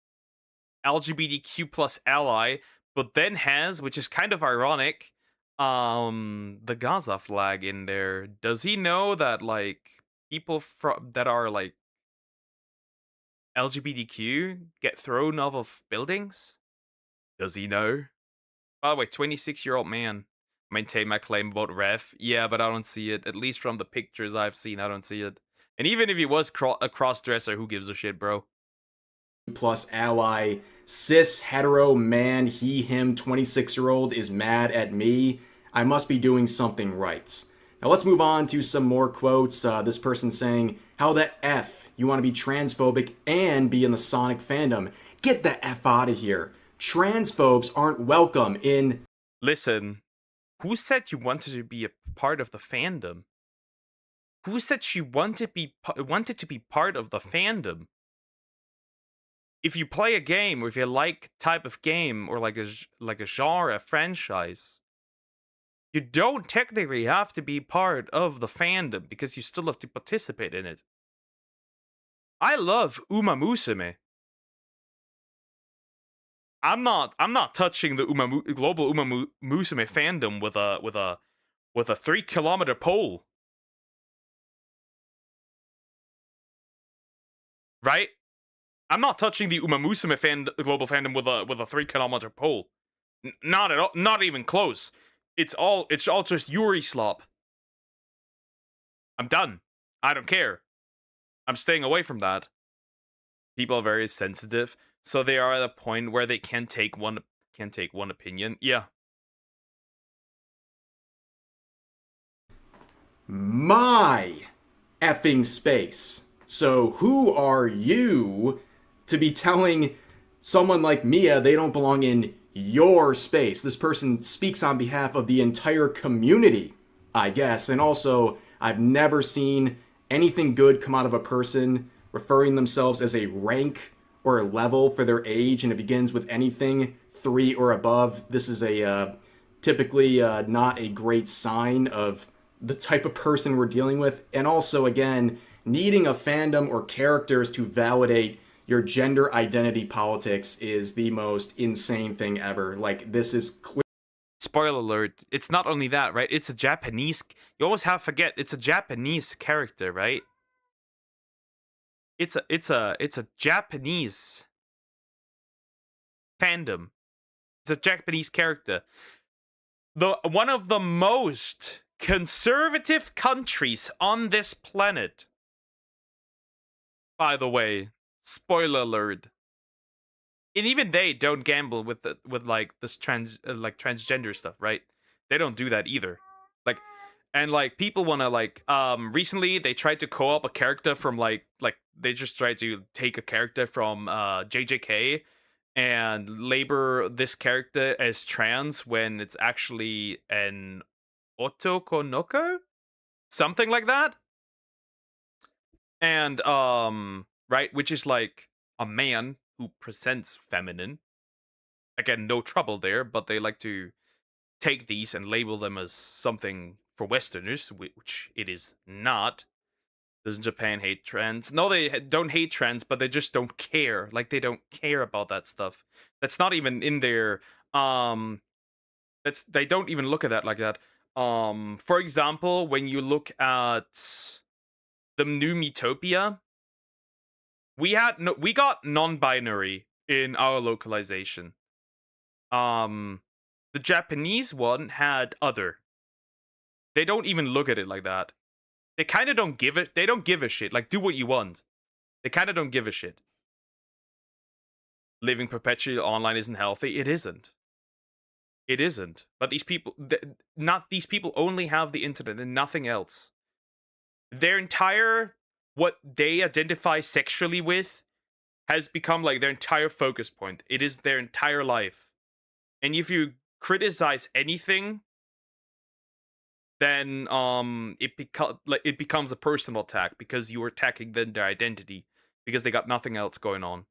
LGBTQ plus ally, but then has, which is kind of ironic, the Gaza flag in there. Does he know that like people that are like LGBTQ get thrown off of buildings? Does he know? By the way, 26-year-old man. Maintain my claim about Ref. Yeah, but I don't see it. At least from the pictures I've seen, I don't see it. And even if he was a cross-dresser, who gives a shit, bro? plus ally, cis hetero man, he, him, 26-year-old is mad at me. I must be doing something right. Now let's move on to some more quotes. This person saying, how the F you want to be transphobic and be in the Sonic fandom? Get the F out of here. Transphobes aren't welcome in... Listen, who said you wanted to be a part of the fandom? Who said she wanted to be part of the fandom? If you play a game, or if you like type of game, or like a genre, a franchise, you don't technically have to be part of the fandom because you still have to participate in it. I love Uma Musume. I'm not touching the global Uma Musume fandom with a 3-kilometer pole. Right? I'm not touching the Uma Musume global fandom with a 3-kilometer pole. Not at all. Not even close. It's all just Yuri slop. I'm done. I don't care. I'm staying away from that. People are very sensitive, so they are at a point where they can take one opinion. Yeah. My effing space. So who are you to be telling someone like Mia they don't belong in your space? This person speaks on behalf of the entire community, I guess. And also, I've never seen anything good come out of a person referring themselves as a rank or a level for their age, and it begins with anything 3 or above. This is a typically not a great sign of the type of person we're dealing with. And also, again, needing a fandom or characters to validate your gender identity politics is the most insane thing ever. Like, this is clear. Spoiler alert, it's not only that, right? It's a Japanese... You always have to forget, it's a Japanese character, right? It's a Japanese fandom. It's a Japanese character. One of the most conservative countries on this planet, by the way. Spoiler alert. And even they don't gamble with like this transgender stuff, right? They don't do that either. Like, and like people want to like recently they tried to co-op a character from like they just tried to take a character from JJK and label this character as trans when it's actually an otokonoko, something like that. And right, which is like a man who presents feminine. Again, no trouble there, but they like to take these and label them as something for Westerners, which it is not. Doesn't Japan hate trans? No, they don't hate trans, but they just don't care. Like, they don't care about that stuff. That's not even in their they don't even look at that like that. For example, when you look at the new Metopia, we got non-binary in our localization. The Japanese one had other. They don't even look at it like that. They kind of don't give it. They don't give a shit. Like, do what you want. They kind of don't give a shit. Living perpetually online isn't healthy. It isn't. It isn't. But these people, these people only have the internet and nothing else. Their entire, what they identify sexually with, has become like their entire focus point. It is their entire life. And if you criticize anything, then it becomes a personal attack because you are attacking their identity because they got nothing else going on.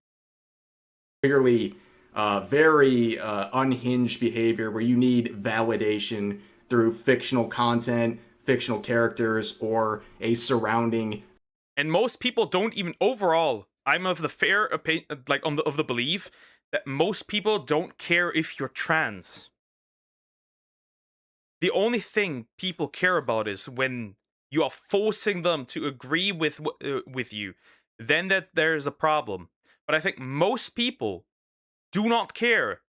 Clearly, very unhinged behavior where you need validation through fictional content, fictional characters, or a surrounding. And most people don't even overall. I'm of the fair opinion, like of the belief that most people don't care if you're trans. The only thing people care about is when you are forcing them to agree with you, then that there's a problem. But I think most people do not care.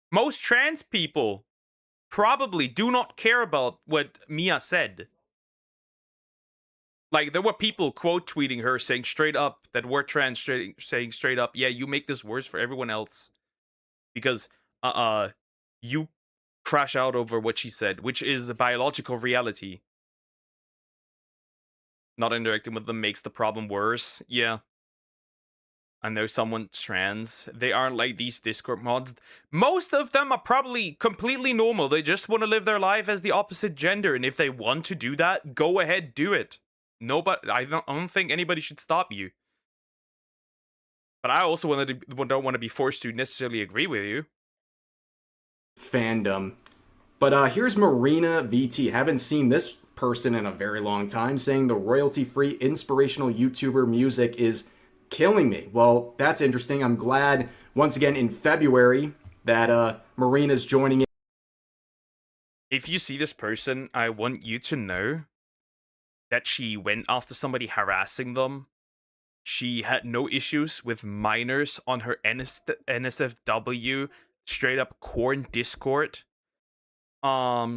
Most trans people probably do not care about what Mia said. Like, there were people quote tweeting her saying straight up that we're trans, saying straight up, yeah, you make this worse for everyone else. Because, you crash out over what she said, which is a biological reality. Not interacting with them makes the problem worse. Yeah. I know someone's trans. They aren't like these Discord mods. Most of them are probably completely normal. They just want to live their life as the opposite gender. And if they want to do that, go ahead, do it. Nobody, I don't think anybody should stop you. But I also don't want to be forced to necessarily agree with you. Fandom. But here's Marina VT. Haven't seen this person in a very long time, saying the royalty-free inspirational YouTuber music is killing me. Well, that's interesting. I'm glad, once again, in February, that Marina's joining in. If you see this person, I want you to know that she went after somebody harassing them. She had no issues with minors on her NSFW straight up corn Discord.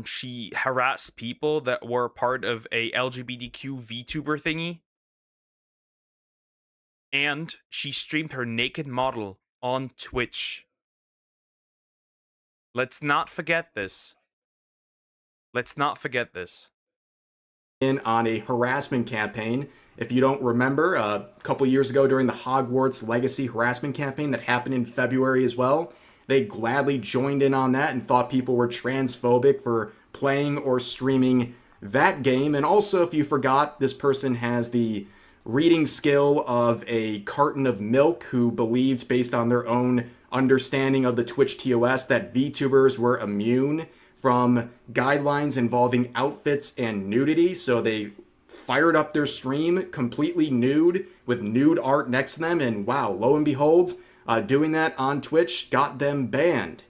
She harassed people that were part of a LGBTQ VTuber thingy. And she streamed her naked model on Twitch. Let's not forget this. Let's not forget this. In on a harassment campaign. If you don't remember, a couple years ago during the Hogwarts Legacy harassment campaign that happened in February as well, they gladly joined in on that and thought people were transphobic for playing or streaming that game. And also, if you forgot, this person has the reading skill of a carton of milk who believed, based on their own understanding of the Twitch TOS, that VTubers were immune from guidelines involving outfits and nudity. So they fired up their stream completely nude with nude art next to them. And wow, lo and behold, doing that on Twitch got them banned.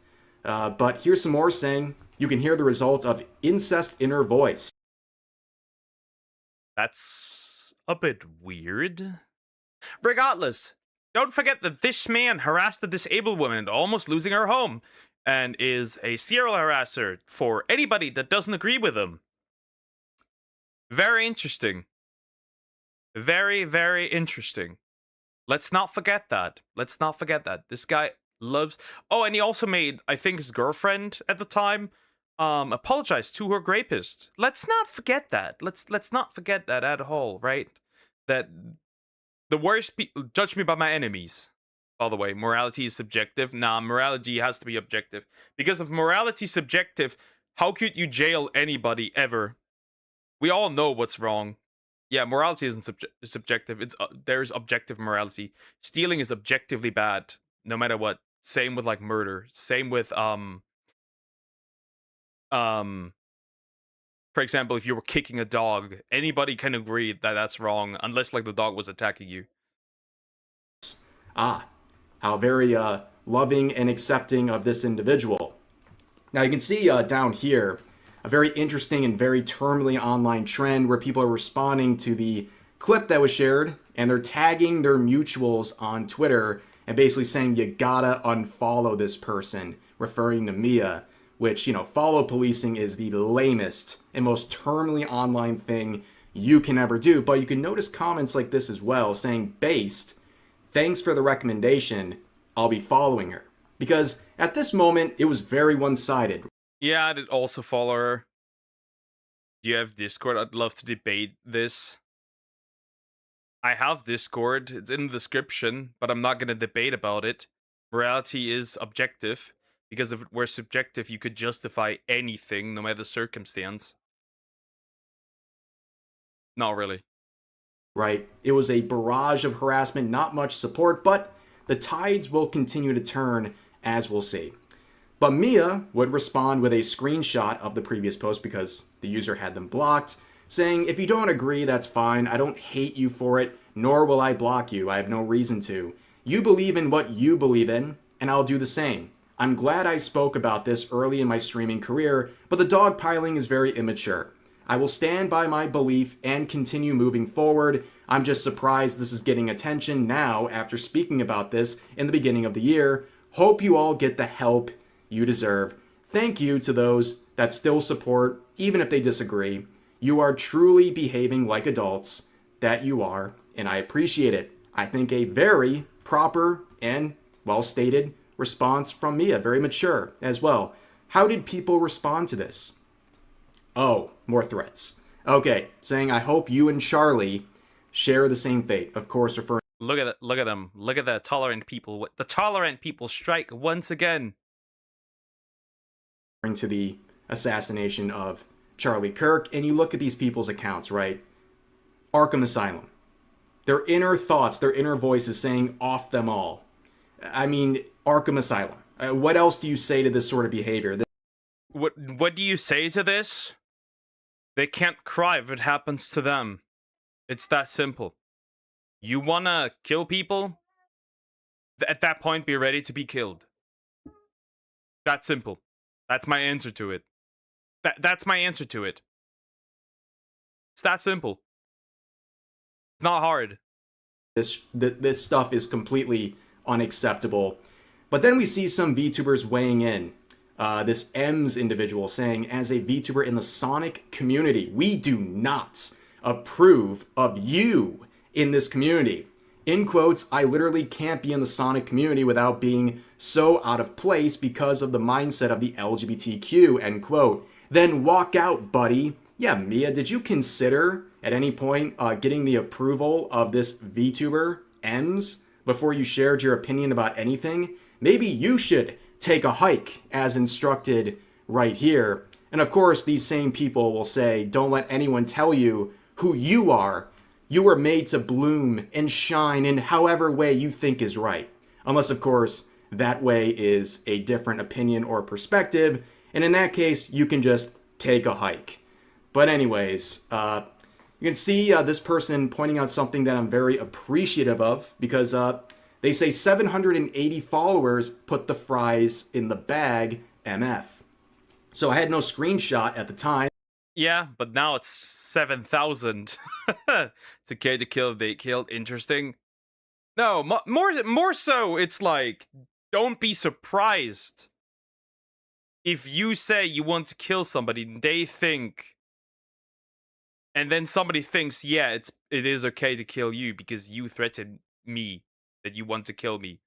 But here's some more saying you can hear the results of incest inner voice. That's a bit weird. Regardless, don't forget that this man harassed a disabled woman into almost losing her home and is a serial harasser for anybody that doesn't agree with him. Very interesting. Very, very interesting. Let's not forget that. Let's not forget that. This guy loves... Oh, and he also made, I think, his girlfriend at the time apologize to her rapist. Let's not forget that. Let's not forget that at all, right? That the worst people... Judge me by my enemies. By the way, morality is subjective. Nah, morality has to be objective. Because if morality is subjective, how could you jail anybody ever? We all know what's wrong. Yeah, morality isn't subjective. It's there's objective morality. Stealing is objectively bad, no matter what. Same with like murder. Same with for example, if you were kicking a dog, anybody can agree that that's wrong, unless like the dog was attacking you. Ah, how very loving and accepting of this individual. Now you can see down here a very interesting and very terminally online trend where people are responding to the clip that was shared and they're tagging their mutuals on Twitter and basically saying you gotta unfollow this person, referring to Mia, which, you know, follow policing is the lamest and most terminally online thing you can ever do. But you can notice comments like this as well saying, based, thanks for the recommendation, I'll be following her. Because at this moment, it was very one-sided. Yeah, I did also follow her. Do you have Discord? I'd love to debate this. I have Discord. It's in the description, but I'm not going to debate about it. Morality is objective, because if it were subjective, you could justify anything, no matter the circumstance. Not really. Right? It was a barrage of harassment, not much support, but the tides will continue to turn, as we'll see. But Mia would respond with a screenshot of the previous post because the user had them blocked, saying, if you don't agree, that's fine. I don't hate you for it, nor will I block you. I have no reason to. You believe in what you believe in, and I'll do the same. I'm glad I spoke about this early in my streaming career, but the dogpiling is very immature. I will stand by my belief and continue moving forward. I'm just surprised this is getting attention now after speaking about this in the beginning of the year. Hope you all get the help you deserve. Thank you to those that still support, even if they disagree. You are truly behaving like adults that you are, and I appreciate it. I think a very proper and well-stated response from Mia, very mature as well. How did people respond to this? Oh, more threats. Okay, saying I hope you and Charlie share the same fate. Of course, referring. Look at it. Look at them. Look at the tolerant people. The tolerant people strike once again. To the assassination of Charlie Kirk, and you look at these people's accounts, right? Arkham Asylum. Their inner thoughts, their inner voices saying off them all. I mean, Arkham Asylum. What else do you say to this sort of behavior? What do you say to this? They can't cry if it happens to them. It's that simple. You wanna kill people? At that point, be ready to be killed. That simple. That's my answer to it. That's my answer to it. It's that simple. It's not hard. This stuff is completely unacceptable. But then we see some VTubers weighing in. This M's individual saying, as a VTuber in the Sonic community, we do not approve of you in this community. In quotes, I literally can't be in the Sonic community without being so out of place because of the mindset of the LGBTQ, end quote. Then walk out, buddy. Yeah, Mia, did you consider at any point getting the approval of this VTuber, M's, before you shared your opinion about anything? Maybe you should take a hike as instructed right here. And of course, these same people will say, don't let anyone tell you who you are. You were made to bloom and shine in however way you think is right. Unless, of course, that way is a different opinion or perspective. And in that case, you can just take a hike. But anyways, you can see this person pointing out something that I'm very appreciative of because they say 780 followers put the fries in the bag, MF. So I had no screenshot at the time. Yeah, but now it's 7,000. It's okay to kill if they killed. Interesting. No, more so, it's like, don't be surprised if you say you want to kill somebody, they think, and then somebody thinks, yeah, it is okay to kill you because you threatened me. that you want to kill me.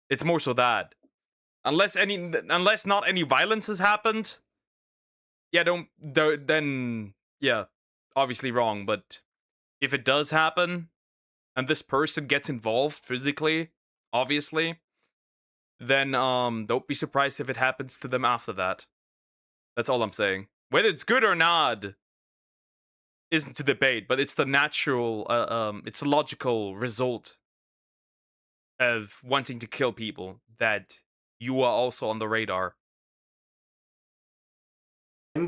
It's more so that. Unless not any violence has happened, yeah, then yeah, obviously wrong. But if it does happen, and this person gets involved physically, obviously, then don't be surprised if it happens to them after that. That's all I'm saying. Whether it's good or not isn't to debate, but it's the natural, it's a logical result of wanting to kill people that you are also on the radar.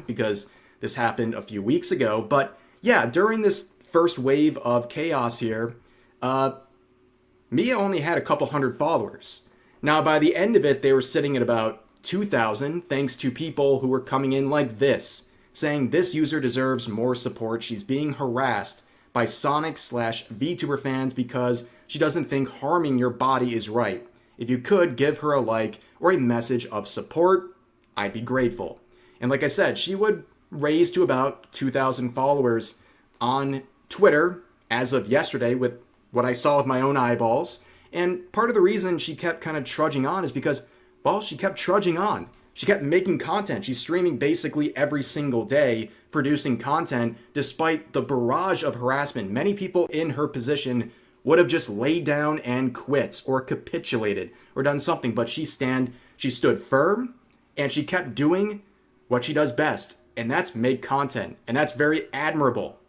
Because this happened a few weeks ago, but yeah, during this first wave of chaos here, Mia only had a couple hundred followers. Now, by the end of it, they were sitting at about 2,000, thanks to people who were coming in like this, saying this user deserves more support. She's being harassed by Sonic/VTuber fans because she doesn't think harming your body is right. If you could give her a like or a message of support, I'd be grateful. And like I said, she would raise to about 2,000 followers on Twitter as of yesterday with what I saw with my own eyeballs. And part of the reason she kept kind of trudging on is because, well, she kept trudging on. She kept making content. She's streaming basically every single day, producing content, despite the barrage of harassment. Many people in her position would have just laid down and quit or capitulated or done something, but she stood firm and she kept doing what she does best, and that's make content, and that's very admirable.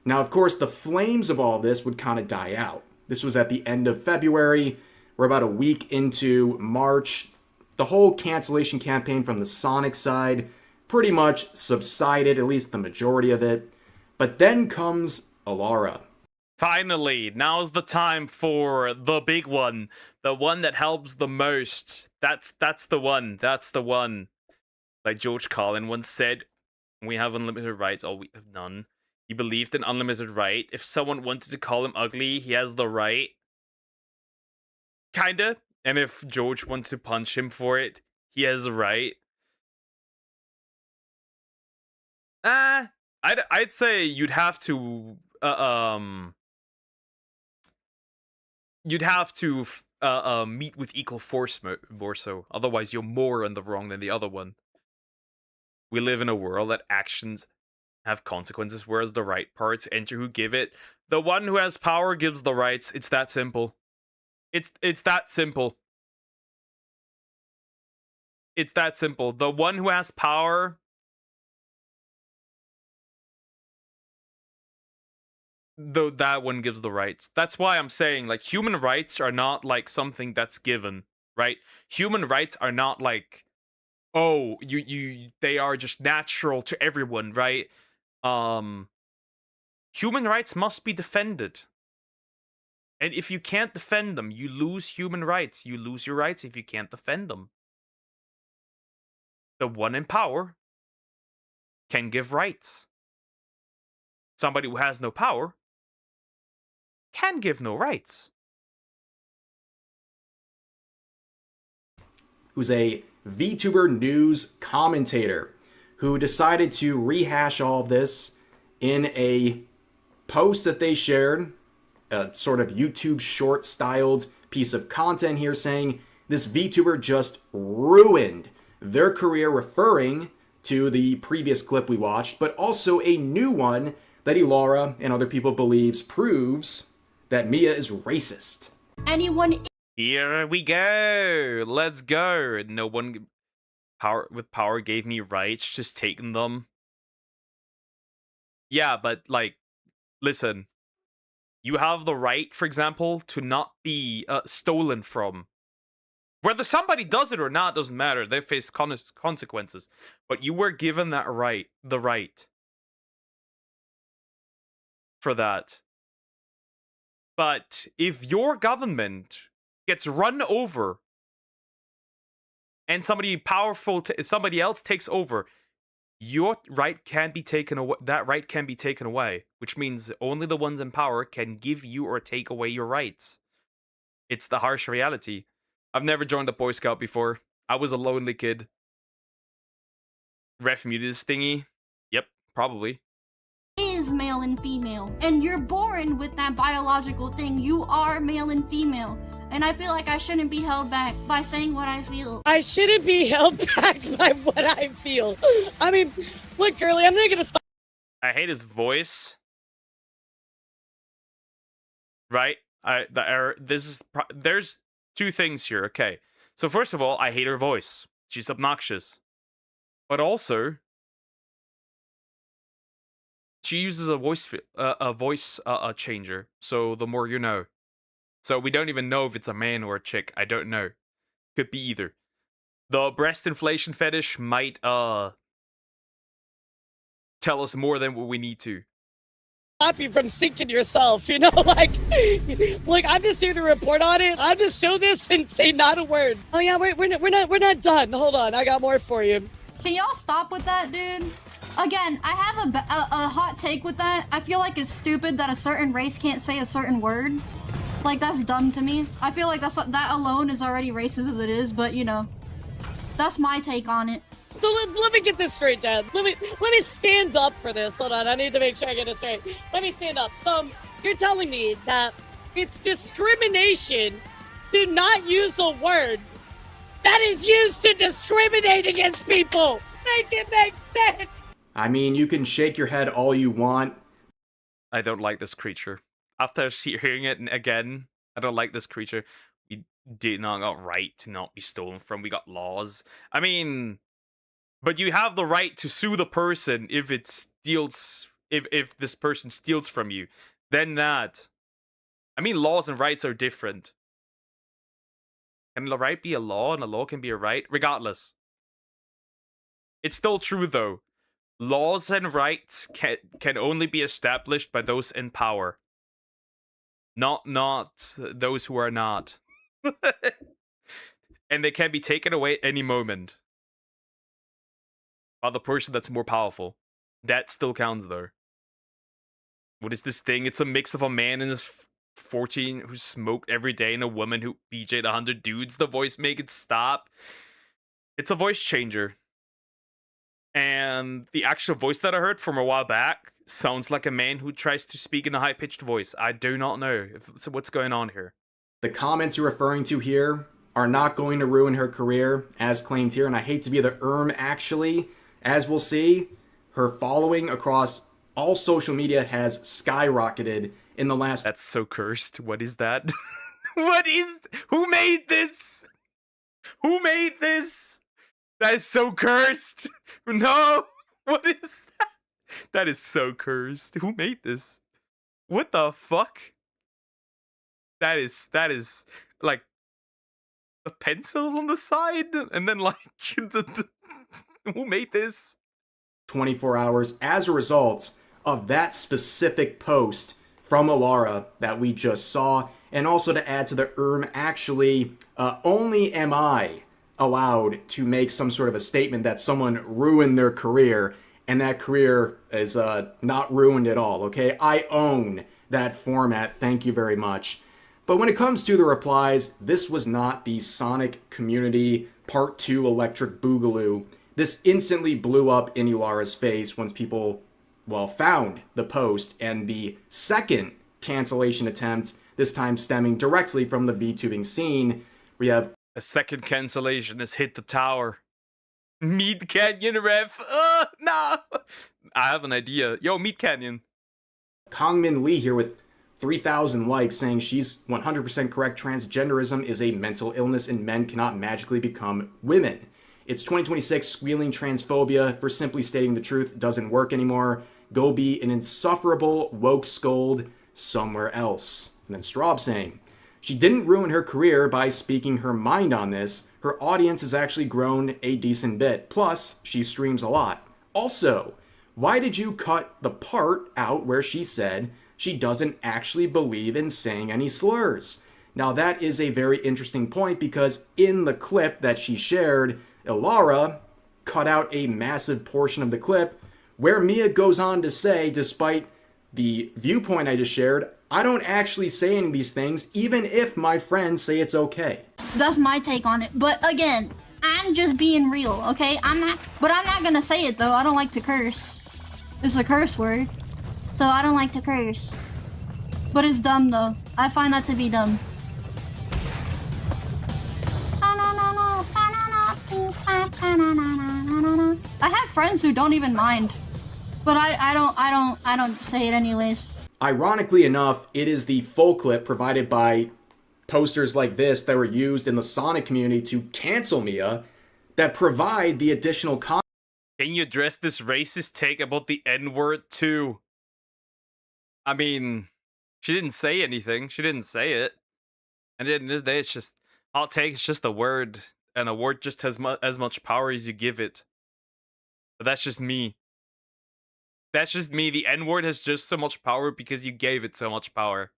Now, of course, the flames of all this would kind of die out. This was at the end of February. We're about a week into March. The whole cancellation campaign from the Sonic side pretty much subsided, at least the majority of it. But then comes Alara. Finally, now's the time for the big one. The one that helps the most. That's the one. That's the one. Like George Carlin once said, we have unlimited rights, or we have none. He believed in unlimited right. If someone wanted to call him ugly, he has the right. Kinda. And if George wants to punch him for it, he has the right. I'd say you'd have to meet with equal force more so. Otherwise, you're more in the wrong than the other one. We live in a world that actions have consequences, whereas the right parts enter who give it. The one who has power gives the rights. It's that simple. It's that simple. It's that simple. The one who has power that one gives the rights. That's why I'm saying, like, human rights are not like something that's given, right? Human rights are not like, oh, they are just natural to everyone, right? Human rights must be defended. And if you can't defend them, you lose human rights. You lose your rights if you can't defend them. The one in power can give rights. Somebody who has no power can give no rights. Who's a VTuber news commentator who decided to rehash all of this in a post that they shared, a sort of YouTube short styled piece of content here saying this VTuber just ruined their career, referring to the previous clip we watched, but also a new one that Alara and other people believes proves that Mia is racist. Anyone... Here we go. Let's go. No one with power gave me rights, just taking them. Yeah, but like, listen. You have the right, for example, to not be stolen from. Whether somebody does it or not doesn't matter. They face consequences. But you were given that right, the right for that. But if your government gets run over and somebody powerful, somebody else takes over, your right can be taken away. That right can be taken away, which means only the ones in power can give you or take away your rights. It's the harsh reality. I've never joined the Boy Scout before. I was a lonely kid. Ref muted this thingy. Yep, probably. Is is male and female. And you're born with that biological thing. You are male and female. And I feel like I shouldn't be held back by saying what I feel. I shouldn't be held back by what I feel. I mean, look, girly, I'm not gonna stop. I hate his voice. Right? There's two things here. Okay. So first of all, I hate her voice. She's obnoxious. But also, she uses a voice changer. So the more you know. So we don't even know if it's a man or a chick. I don't know. Could be either. The breast inflation fetish might tell us more than what we need to. Stop you from sinking yourself, you know, like I'm just here to report on it. I'll just show this and say not a word. Oh yeah, we're not done. Hold on, I got more for you. Can y'all stop with that, dude? Again, I have a hot take with that. I feel like it's stupid that a certain race can't say a certain word. Like, that's dumb to me. I feel like that alone is already racist as it is, but you know, that's my take on it. So let me get this straight, Dad. Let me stand up for this. Hold on, I need to make sure I get this straight. Let me stand up. So you're telling me that it's discrimination to not use a word that is used to discriminate against people. Make it make sense. I mean, you can shake your head all you want. I don't like this creature. After hearing it again, I don't like this creature. We did not got right to not be stolen from. We got laws. I mean, but you have the right to sue the person if it steals, if this person steals from you. Then that. I mean, laws and rights are different. Can a right be a law and a law can be a right? Regardless. It's still true though. Laws and rights can only be established by those in power. Not those who are not. And they can be taken away at any moment by the person that's more powerful. That still counts though. What is this thing? It's a mix of a man in his 14 who smoked every day and a woman who BJ'd 100 dudes. The voice make it stop. It's a voice changer. And the actual voice that I heard from a while back sounds like a man who tries to speak in a high-pitched voice. I do not know what's going on here. The comments you're referring to here are not going to ruin her career, as claimed here, and I hate to be the actually. As we'll see, her following across all social media has skyrocketed in the last... That's so cursed. What is that? Who made this? Who made this? That is so cursed. No. What is that? That is so cursed. Who made this? What the fuck? That is like a pencil on the side and then like who made this? 24 hours as a result of that specific post from Alara that we just saw. And also to add to the actually, only am I allowed to make some sort of a statement that someone ruined their career, and that career is not ruined at all, okay? I own that format, thank you very much. But when it comes to the replies, this was not the Sonic Community Part 2 Electric Boogaloo. This instantly blew up in Ilara's face once people, well, found the post, and the second cancellation attempt, this time stemming directly from the VTubing scene, we have a second cancellation has hit the tower. Meat Canyon ref. No. I have an idea. Yo, Meat Canyon. Kongmin Lee here with 3,000 likes saying she's 100% correct. Transgenderism is a mental illness and men cannot magically become women. It's 2026. Squealing transphobia for simply stating the truth doesn't work anymore. Go be an insufferable woke scold somewhere else. And then Straub saying, she didn't ruin her career by speaking her mind on this. Her audience has actually grown a decent bit. Plus, she streams a lot. Also, why did you cut the part out where she said she doesn't actually believe in saying any slurs? Now that is a very interesting point because in the clip that she shared, Ilara cut out a massive portion of the clip where Mia goes on to say, despite the viewpoint I just shared, I don't actually say any of these things, even if my friends say it's okay. That's my take on it. But again, I'm just being real, okay? I'm not gonna say it though. I don't like to curse. It's a curse word. So I don't like to curse. But it's dumb though. I find that to be dumb. I have friends who don't even mind. But I don't say it anyways. Ironically enough, it is the full clip provided by posters like this that were used in the Sonic community to cancel Mia that provide the additional content. Can you address this racist take about the N-word too? I mean, she didn't say anything. She didn't say it. And at the end of the day, it's just, I'll take it's just a word. And a word just has as much power as you give it. But that's just me. That's just me. The N-word has just so much power because you gave it so much power.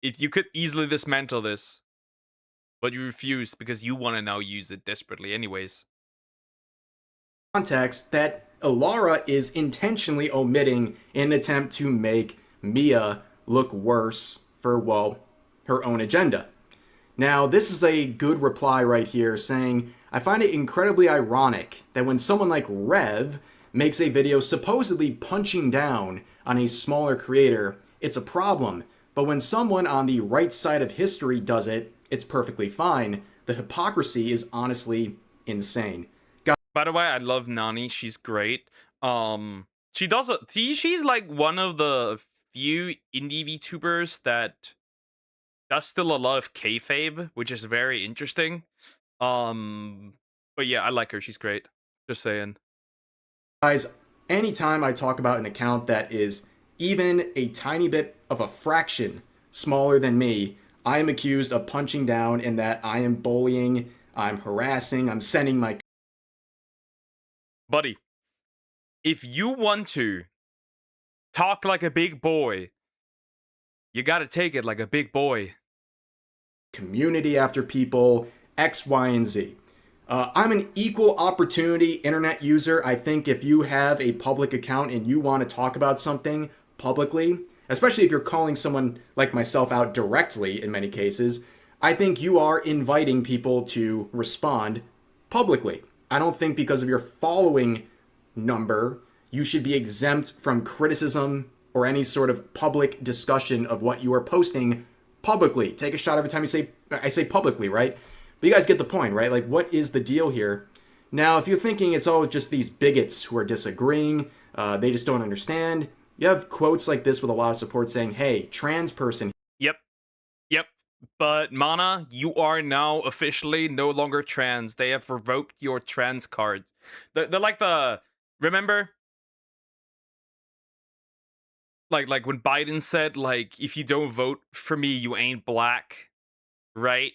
If you could easily dismantle this, but you refuse because you want to now use it desperately anyways. Context that Ilara is intentionally omitting in an attempt to make Mia look worse for, well, her own agenda. Now, this is a good reply right here saying, I find it incredibly ironic that when someone like Rev makes a video supposedly punching down on a smaller creator, it's a problem. But when someone on the right side of history does it, it's perfectly fine. The hypocrisy is honestly insane. By the way, I love Nani. She's great. She does she's like one of the few indie VTubers that does still a lot of kayfabe, which is very interesting. But yeah, I like her. She's great. Just saying. Guys, anytime I talk about an account that is even a tiny bit of a fraction smaller than me, I am accused of punching down in that I am bullying, I'm harassing, I'm sending my... Buddy, if you want to talk like a big boy, you gotta take it like a big boy. Community after people, X, Y, and Z. I'm an equal opportunity internet user. I think if you have a public account and you want to talk about something publicly, especially if you're calling someone like myself out directly in many cases, I think you are inviting people to respond publicly. I don't think because of your following number, you should be exempt from criticism or any sort of public discussion of what you are posting publicly. Take a shot every time I say publicly, right? But you guys get the point, right? Like, what is the deal here? Now, if you're thinking it's all just these bigots who are disagreeing, they just don't understand, you have quotes like this with a lot of support saying, hey, trans person. Yep. But Mana, you are now officially no longer trans. They have revoked your trans card. They're like the... Remember? Like when Biden said, like, if you don't vote for me, you ain't black. Right?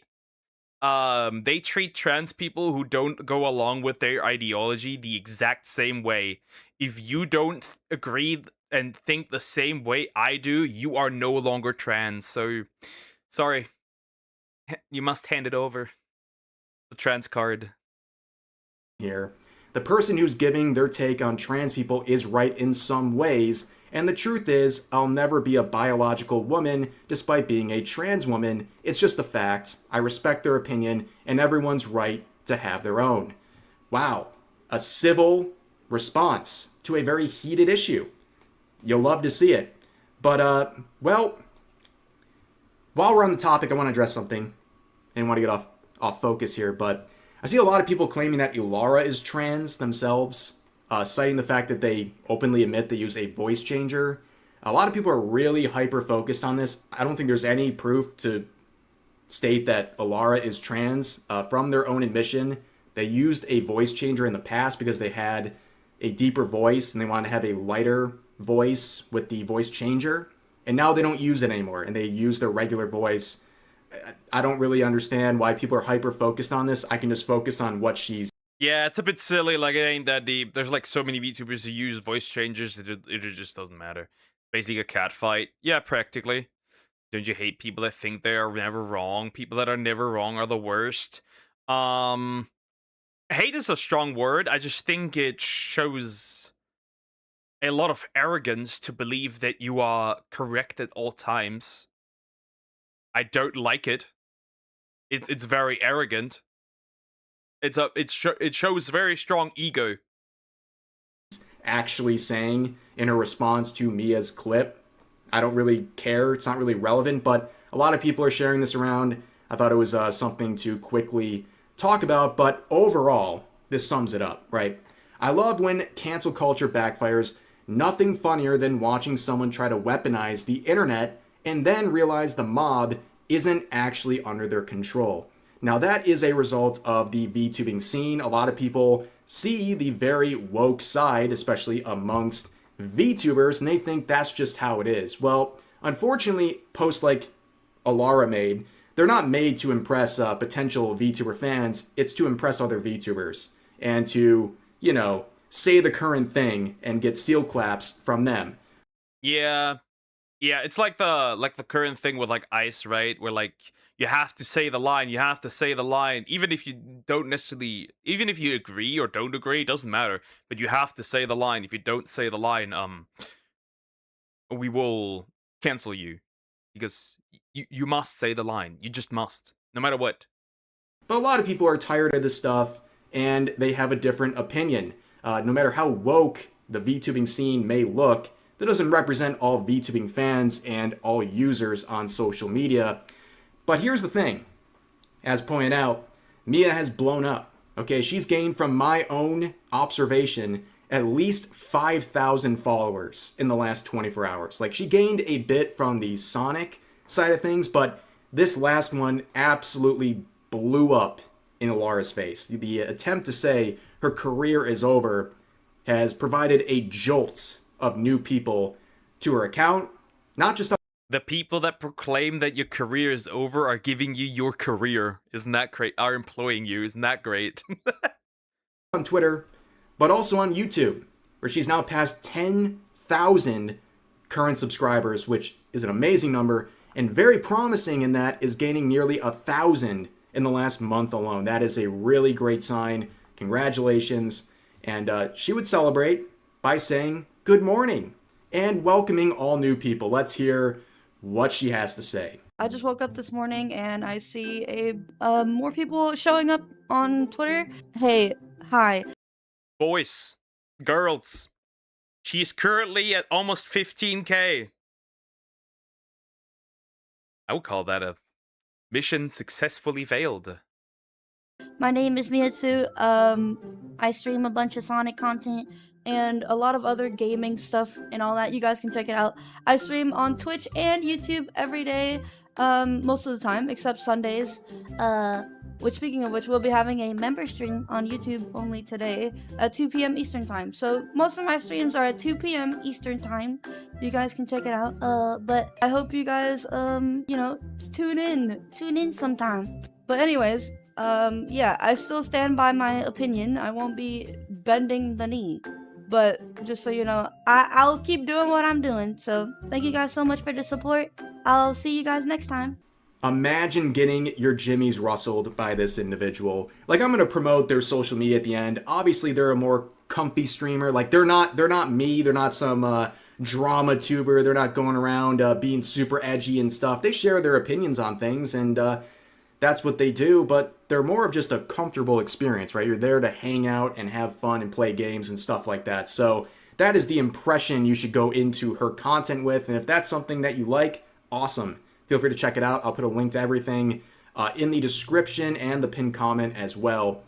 They treat trans people who don't go along with their ideology the exact same way. If you don't agree and think the same way I do, you are no longer trans. So, sorry. You must hand it over. The trans card. Here. The person who's giving their take on trans people is right in some ways, and the truth is, I'll never be a biological woman despite being a trans woman. It's just a fact. I respect their opinion, and everyone's right to have their own. Wow. A civil response to a very heated issue. You'll love to see it. But, well, while we're on the topic, I want to address something. I didn't want to get off focus here, but I see a lot of people claiming that Ilara is trans themselves, citing the fact that they openly admit they use a voice changer. A lot of people are really hyper-focused on this. I don't think there's any proof to state that Ilara is trans. From their own admission, they used a voice changer in the past because they had a deeper voice and they wanted to have a lighter voice with the voice changer. And now they don't use it anymore, and they use their regular voice. I don't really understand why people are hyper-focused on this. I can just focus on what she's... Yeah, it's a bit silly. Like, it ain't that deep. There's like so many VTubers who use voice changers. It just doesn't matter. Basically a cat fight. Yeah, practically. Don't you hate people that think they are never wrong? People that are never wrong are the worst. Hate is a strong word. I just think it shows a lot of arrogance to believe that you are correct at all times. I don't like it. It's very arrogant. It shows very strong ego. actually saying in her response to Mia's clip. I don't really care. It's not really relevant, but a lot of people are sharing this around. I thought it was something to quickly talk about, but overall, this sums it up, right? I love when cancel culture backfires. Nothing funnier than watching someone try to weaponize the internet and then realize the mob isn't actually under their control. Now, that is a result of the VTubing scene. A lot of people see the very woke side, especially amongst VTubers, and they think that's just how it is. Well, unfortunately, posts like Alara made, they're not made to impress potential VTuber fans. It's to impress other VTubers and to, you know, say the current thing and get steel claps from them. Yeah. Yeah, it's like the current thing with like Ice, right? Where like you have to say the line, you have to say the line, even if you don't necessarily, even if you agree or don't agree, it doesn't matter. But you have to say the line. If you don't say the line, we will cancel you because you must say the line. You just must, no matter what. But a lot of people are tired of this stuff and they have a different opinion. No matter how woke the VTubing scene may look, that doesn't represent all VTubing fans and all users on social media. But here's the thing. As pointed out, Mia has blown up. Okay, she's gained, from my own observation, at least 5,000 followers in the last 24 hours. Like, she gained a bit from the Sonic side of things, but this last one absolutely blew up in Alara's face. The attempt to say her career is over has provided a jolt of new people to her account. Not just the people that proclaim that your career is over are giving you your career. Isn't that great? Are employing you. Isn't that great? on Twitter, but also on YouTube, where she's now passed 10,000 current subscribers, which is an amazing number, and very promising in that is gaining nearly 1,000 in the last month alone. That is a really great sign. Congratulations. And she would celebrate by saying good morning and welcoming all new people. Let's hear what she has to say. I just woke up this morning and I see more people showing up on Twitter. Hey, hi. Boys, girls, she's currently at almost 15K. I would call that a mission successfully failed. My name is Miyatsu. I stream a bunch of Sonic content and a lot of other gaming stuff and all that. You guys can check it out. I stream on Twitch and YouTube every day, most of the time, except Sundays. Which, speaking of which, we'll be having a member stream on YouTube only today at 2 p.m. Eastern Time. So most of my streams are at 2 p.m. Eastern Time. You guys can check it out. But I hope you guys, you know, tune in sometime. But anyways, yeah, I still stand by my opinion. I won't be bending the knee. But just so you know, I'll keep doing what I'm doing. So thank you guys so much for the support. I'll see you guys next time. Imagine getting your jimmies rustled by this individual. Like, I'm going to promote their social media at the end. Obviously, they're a more comfy streamer. Like, they're not me. They're not some drama tuber. They're not going around being super edgy and stuff. They share their opinions on things, and that's what they do, but they're more of just a comfortable experience, right? You're there to hang out and have fun and play games and stuff like that. So that is the impression you should go into her content with, and if that's something that you like, awesome. Feel free to check it out. I'll put a link to everything in the description and the pinned comment as well.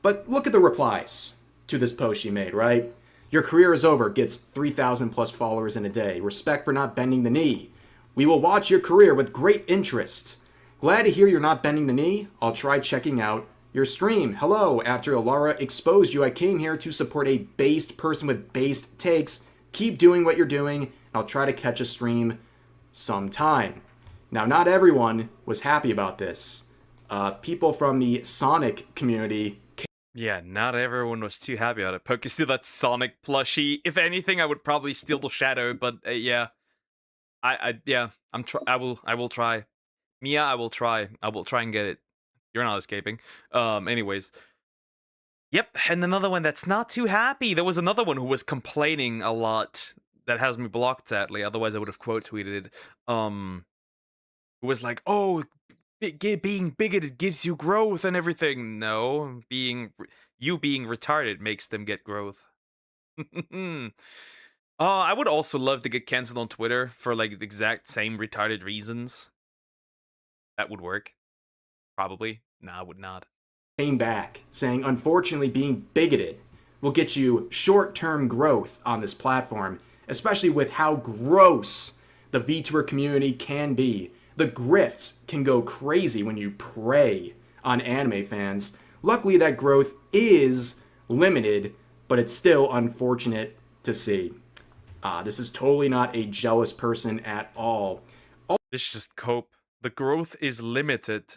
But look at the replies to this post she made, right? Your career is over, gets 3,000 plus followers in a day. Respect for not bending the knee. We will watch your career with great interest. Glad to hear you're not bending the knee. I'll try checking out your stream. Hello, after Alara exposed you, I came here to support a based person with based takes. Keep doing what you're doing. I'll try to catch a stream sometime. Now, not everyone was happy about this. People from the Sonic community. Yeah, not everyone was too happy about it. Poke steal that Sonic plushie. If anything, I would probably steal the Shadow, but yeah, I will try. Mia, I will try. I will try and get it. You're not escaping. Anyways. Yep, and another one that's not too happy. There was another one who was complaining a lot that has me blocked, sadly. Otherwise, I would have quote tweeted it. It was like, oh, being bigoted gives you growth and everything. No, being retarded makes them get growth. I would also love to get cancelled on Twitter for like the exact same retarded reasons. That would work. Probably. Nah, I would not. Came back, saying, unfortunately, being bigoted will get you short-term growth on this platform, especially with how gross the VTuber community can be. The grifts can go crazy when you prey on anime fans. Luckily, that growth is limited, but it's still unfortunate to see. This is totally not a jealous person at all. This is just cope. The growth is limited.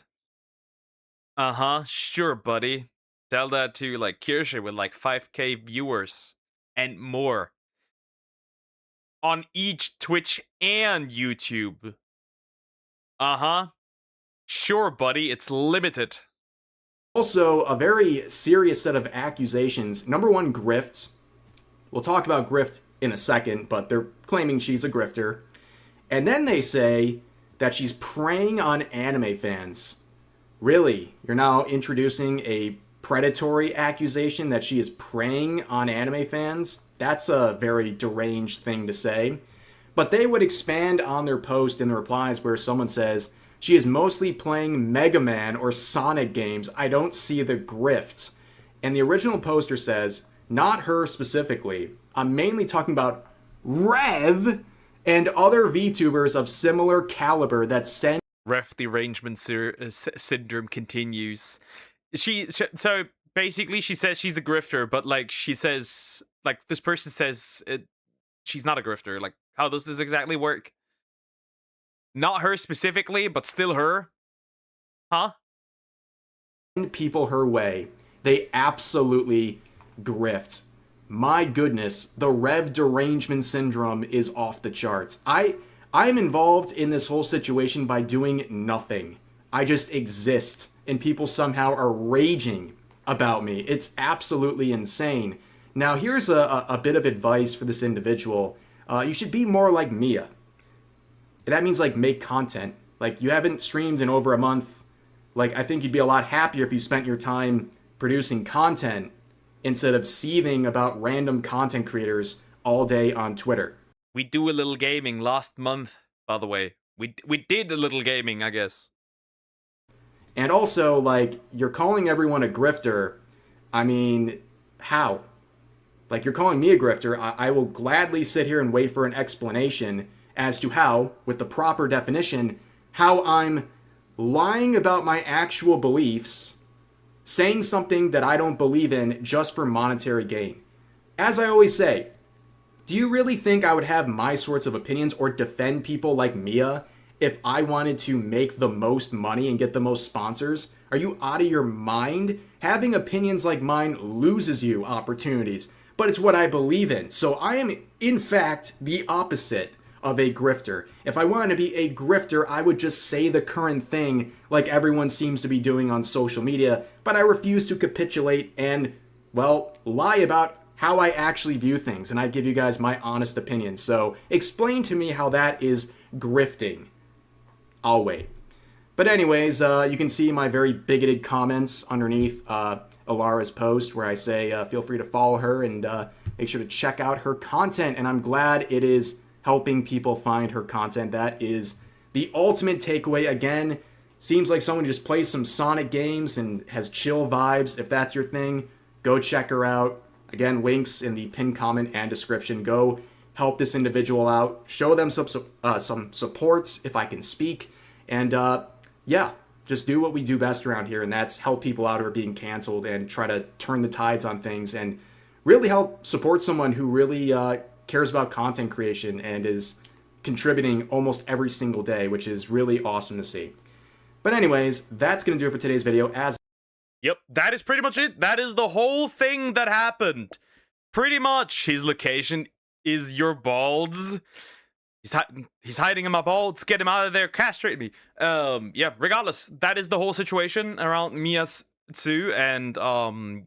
Uh-huh, sure, buddy. Tell that to, like, Kirsche with, like, 5K viewers and more. On each Twitch and YouTube. Uh-huh. Sure, buddy, it's limited. Also, a very serious set of accusations. Number one, grift. We'll talk about grift in a second, but they're claiming she's a grifter. And then they say that she's preying on anime fans. Really? You're now introducing a predatory accusation that she is preying on anime fans? That's a very deranged thing to say. But they would expand on their post in the replies where someone says, she is mostly playing Mega Man or Sonic games. I don't see the grift. And the original poster says, not her specifically. I'm mainly talking about Rev and other VTubers of similar caliber that send... Ref derangement syndrome continues. So basically she says she's a grifter, but like she says, like this person says she's not a grifter. Like, how does this exactly work? Not her specifically, but still her? Huh? People her way. They absolutely grift. My goodness, the Rev derangement syndrome is off the charts. I'm involved in this whole situation by doing nothing. I just exist, and people somehow are raging about me. It's absolutely insane. Now, here's a bit of advice for this individual. You should be more like Mia. That means, like, make content. Like, you haven't streamed in over a month. Like, I think you'd be a lot happier if you spent your time producing content instead of seething about random content creators all day on Twitter. We do a little gaming last month, by the way. We did a little gaming, I guess. And also, like, you're calling everyone a grifter. I mean, how? Like, you're calling me a grifter. I will gladly sit here and wait for an explanation as to how, with the proper definition, how I'm lying about my actual beliefs, saying something that I don't believe in just for monetary gain. As I always say, do you really think I would have my sorts of opinions or defend people like Mia if I wanted to make the most money and get the most sponsors? Are you out of your mind? Having opinions like mine loses you opportunities, but it's what I believe in. So I am, in fact, the opposite of a grifter. If I wanted to be a grifter, I would just say the current thing like everyone seems to be doing on social media, but I refuse to capitulate and, well, lie about how I actually view things, and I give you guys my honest opinion. So explain to me how that is grifting. I'll wait. But anyways, you can see my very bigoted comments underneath Alara's post where I say feel free to follow her and make sure to check out her content, and I'm glad it is helping people find her content. That is the ultimate takeaway. Again, seems like someone just plays some Sonic games and has chill vibes. If that's your thing, go check her out. Again, links in the pinned comment and description. Go help this individual out. Show them some support if I can speak. And yeah, just do what we do best around here, and that's help people out who are being canceled and try to turn the tides on things and really help support someone who really cares about content creation and is contributing almost every single day, which is really awesome to see. But anyways, that's going to do it for today's video. Yep, that is pretty much it. That is the whole thing that happened. Pretty much, his location is your balls. He's hiding in my balls. Get him out of there. Castrate me. Yeah, regardless, that is the whole situation around Mia's too. And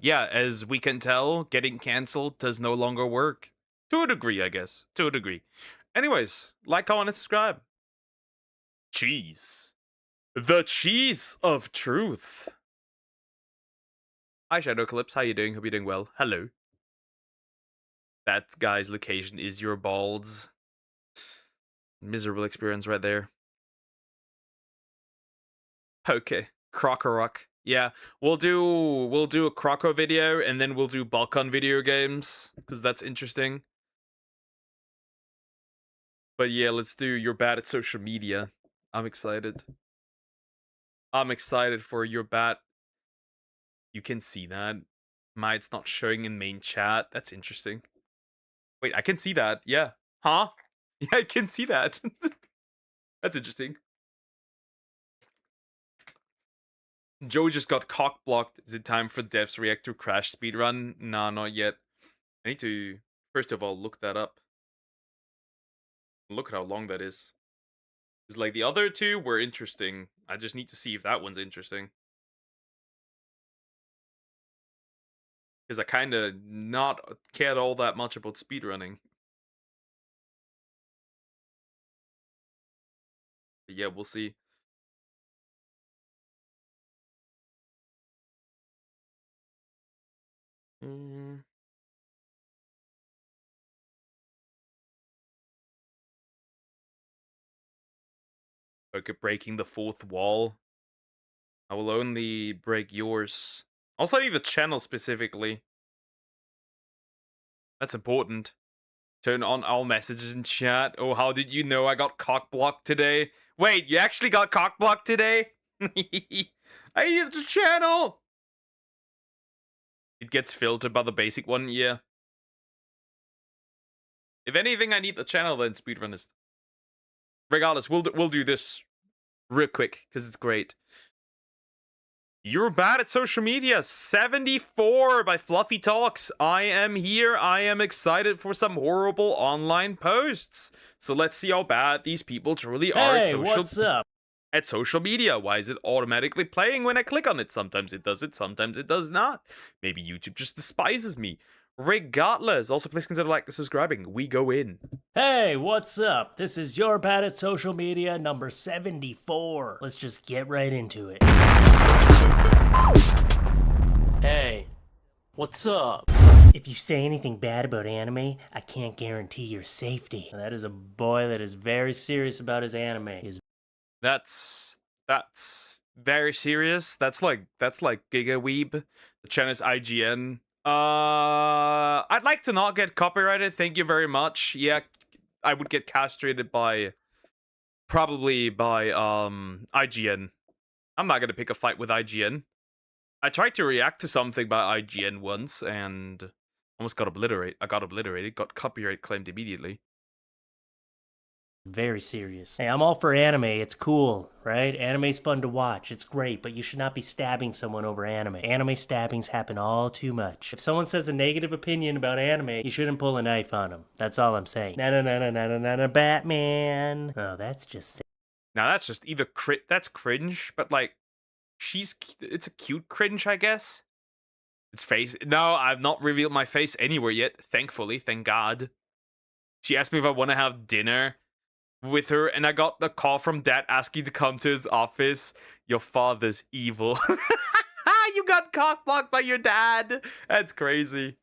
yeah, as we can tell, getting canceled does no longer work. To a degree, I guess. To a degree. Anyways, like, comment, and subscribe. Cheese. The cheese of truth. Hi, Shadow Clips. How you doing? Hope you're doing well. Hello. That guy's location is your balls. Miserable experience right there. Okay, Crocorok. Yeah, we'll do a Croco video and then we'll do bulk on video games because that's interesting. But yeah, let's do You're Bad at Social Media. I'm excited. I'm excited for You're Bad. You can see that. It's not showing in main chat. That's interesting. Wait, I can see that. Yeah. Huh? Yeah, I can see that. That's interesting. Joe just got cock blocked. Is it time for Dev's Reactor Crash speedrun? Nah, not yet. I need to, first of all, look that up. Look at how long that is. It's like the other two were interesting. I just need to see if that one's interesting. Because I kind of not cared all that much about speedrunning. But yeah, we'll see. Okay, breaking the fourth wall. I will only break yours. Also, I need the channel specifically. That's important. Turn on all messages in chat. Oh, how did you know I got cock blocked today? Wait, you actually got cock blocked today? I need the channel! It gets filtered by the basic one, yeah. If anything, I need the channel then, speedrunners. Regardless, we'll do this real quick, because it's great. You're Bad at Social Media, 74 by Fluffy Talks. I am here. I am excited for some horrible online posts. So let's see how bad these people truly are at social media. Why is it automatically playing when I click on it? Sometimes it does it, sometimes it does not. Maybe YouTube just despises me. Regardless, also please consider liking and subscribing. We go in. Hey, what's up? This is Your Bad at Social Media number 74. Let's just get right into it. Hey, what's up? If you say anything bad about anime, I can't guarantee your safety. That is a boy that is very serious about his anime. That's very serious. That's like Giga Weeb. The channel is IGN. I'd like to not get copyrighted. Thank you very much. Yeah, I would get castrated probably by IGN. I'm not gonna pick a fight with IGN. I tried to react to something by IGN once and almost got obliterated. Got copyright claimed immediately. Very serious. Hey, I'm all for anime. It's cool, right? Anime's fun to watch. It's great, but you should not be stabbing someone over anime. Anime stabbings happen all too much. If someone says a negative opinion about anime, you shouldn't pull a knife on them. That's all I'm saying. Na Batman. Oh, that's just... Now that's just either that's cringe, but like, it's a cute cringe, I guess. It's face. No, I've not revealed my face anywhere yet. Thankfully, thank God. She asked me if I want to have dinner with her, and I got the call from Dad asking to come to his office. Your father's evil. You got cock blocked by your dad. That's crazy.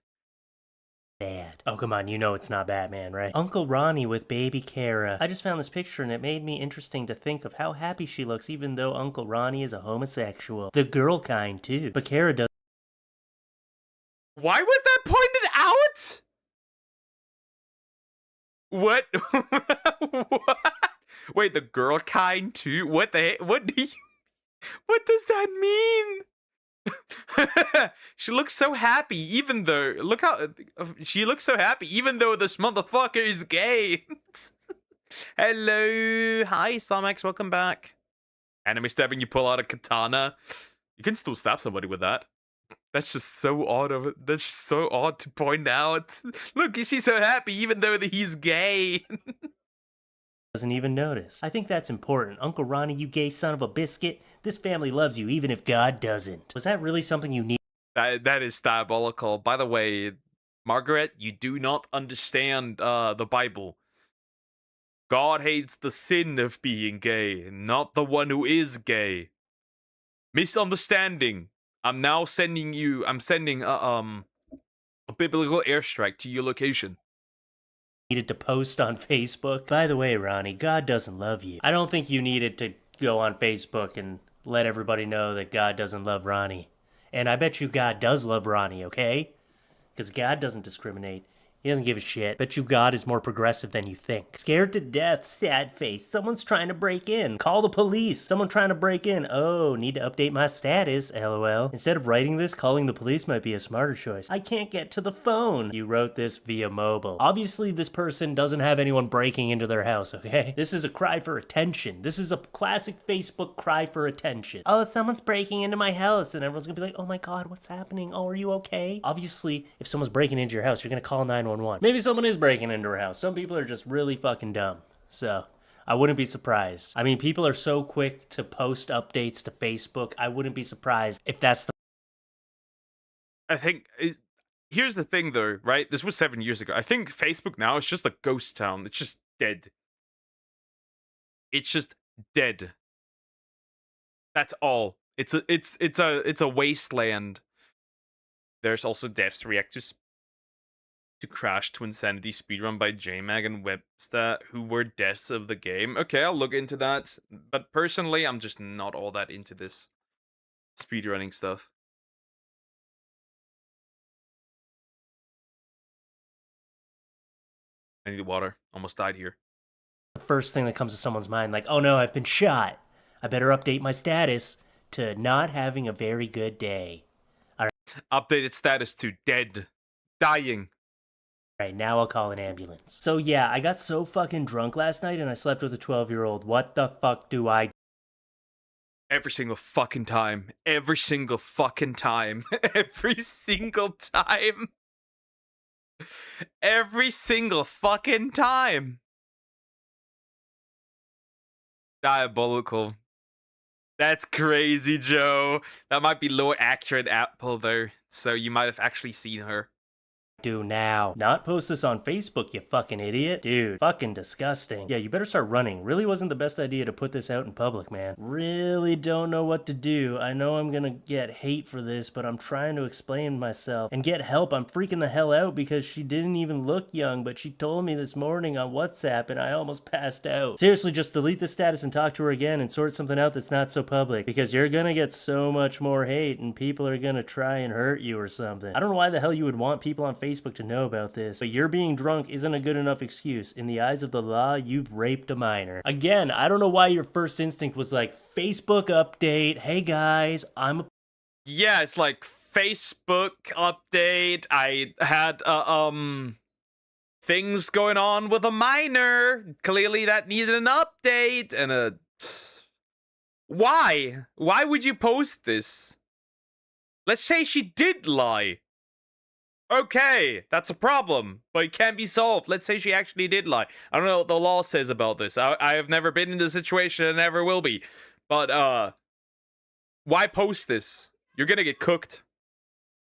Dad. Oh, come on, you know it's not Batman, right? Uncle Ronnie with baby Kara. I just found this picture and it made me interesting to think of how happy she looks even though Uncle Ronnie is a homosexual. The girl kind, too. But Kara does... Why was that pointed out? What? What? Wait, the girl kind too? What the heck? What does that mean? She looks so happy even though, look how, she looks so happy even though this motherfucker is gay. Hello. Hi, Somax, welcome back. Anime stabbing, you pull out a katana. You can still stab somebody with that. That's just so odd of it. That's just so odd to point out. Look, she's so happy even though that he's gay. Doesn't even notice. I think that's important. Uncle Ronnie, you gay son of a biscuit. This family loves you even if God doesn't. Was that really something you need? That is diabolical. By the way, Margaret, you do not understand the Bible. God hates the sin of being gay, not the one who is gay. Misunderstanding. I'm sending A biblical airstrike to your location. Needed to post on Facebook. By the way, Ronnie, God doesn't love you. I don't think you needed to go on Facebook and let everybody know that God doesn't love Ronnie. And I bet you God does love Ronnie, okay? Because God doesn't discriminate. He doesn't give a shit. Bet you God is more progressive than you think. Scared to death, sad face. Someone's trying to break in. Call the police. Someone trying to break in. Oh, need to update my status, lol. Instead of writing this, calling the police might be a smarter choice. I can't get to the phone. You wrote this via mobile. Obviously, this person doesn't have anyone breaking into their house, okay? This is a cry for attention. This is a classic Facebook cry for attention. Oh, someone's breaking into my house. And everyone's gonna be like, oh my God, what's happening? Oh, are you okay? Obviously, if someone's breaking into your house, you're gonna call 911. Maybe someone is breaking into her house. Some people are just really fucking dumb. So, I wouldn't be surprised. I mean, people are so quick to post updates to Facebook. I wouldn't be surprised if that's the... I think... Here's the thing, though, right? This was 7 years ago. I think Facebook now is just a ghost town. It's just dead. It's just dead. That's all. It's a wasteland. There's also devs react to Crash to Insanity speedrun by JMag and Webstat, who were devs of the game. Okay, I'll look into that. But personally, I'm just not all that into this speedrunning stuff. I need water. Almost died here. The first thing that comes to someone's mind, like, oh no, I've been shot. I better update my status to not having a very good day. All right. Updated status to dead. Dying. All right, now I'll call an ambulance. So yeah, I got so fucking drunk last night and I slept with a 12-year-old. What the fuck do I... Every single fucking time. Every single fucking time. Every single time. Every single fucking time. Diabolical. That's crazy, Joe. That might be low accurate Apple, though. So you might have actually seen her. Do now. Not post this on Facebook, you fucking idiot. Dude, fucking disgusting. Yeah, you better start running. Really wasn't the best idea to put this out in public, man. Really don't know what to do. I know I'm gonna get hate for this, but I'm trying to explain myself and get help. I'm freaking the hell out because she didn't even look young, but she told me this morning on WhatsApp and I almost passed out. Seriously, just delete the status and talk to her again and sort something out that's not so public, because you're gonna get so much more hate and people are gonna try and hurt you or something. I don't know why the hell you would want people on Facebook to know about this, but your being drunk isn't a good enough excuse. In the eyes of the law, you've raped a minor. Again, I don't know why your first instinct was like, Facebook update, hey guys, I'm a... Yeah, it's like, Facebook update, I had, things going on with a minor. Clearly that needed an update, and Why? Why would you post this? Let's say she did lie. Okay, that's a problem, but it can be solved. Let's say she actually did lie. I don't know what the law says about this. I have never been in this situation and never will be. But, why post this? You're gonna get cooked.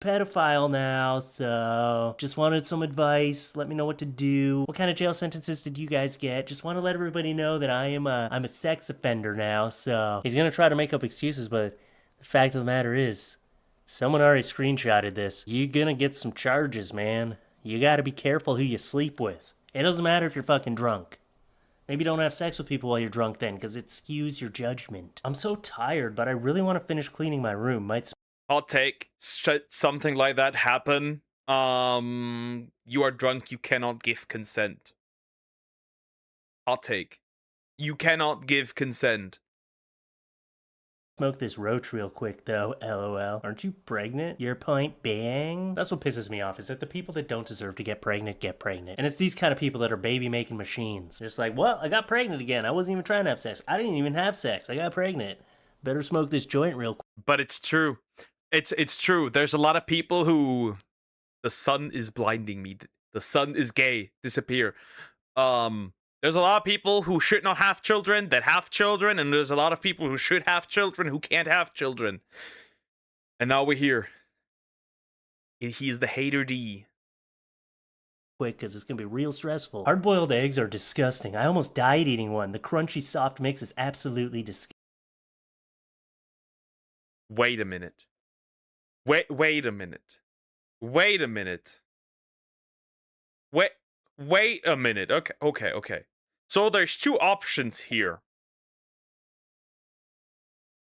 pedophile now, so just wanted some advice. Let me know what to do. What kind of jail sentences did you guys get? Just want to let everybody know that I'm a sex offender now, so he's gonna try to make up excuses, but the fact of the matter is, someone already screenshotted this. You're gonna get some charges, man. You gotta be careful who you sleep with. It doesn't matter if you're fucking drunk. Maybe don't have sex with people while you're drunk then, because it skews your judgment. I'm so tired, but I really want to finish cleaning my room. Hot take. Should something like that happen, you are drunk, you cannot give consent. Hot take. You cannot give consent. Smoke this roach real quick though, lol. Aren't you pregnant? Your point being? That's what pisses me off, is that the people that don't deserve to get pregnant. And it's these kind of people that are baby making machines. Just like, well, I got pregnant again. I wasn't even trying to have sex. I didn't even have sex. I got pregnant. Better smoke this joint real quick. But it's true. It's true. There's a lot of people who... The sun is blinding me. The sun is gay. Disappear. There's a lot of people who should not have children that have children, and there's a lot of people who should have children who can't have children. And now we're here. He's the hater D. Quick, because it's going to be real stressful. Hard-boiled eggs are disgusting. I almost died eating one. The crunchy soft mix is absolutely disgusting. Wait a minute. Wait a minute. Wait a minute. Wait a minute. Okay. So there's two options here.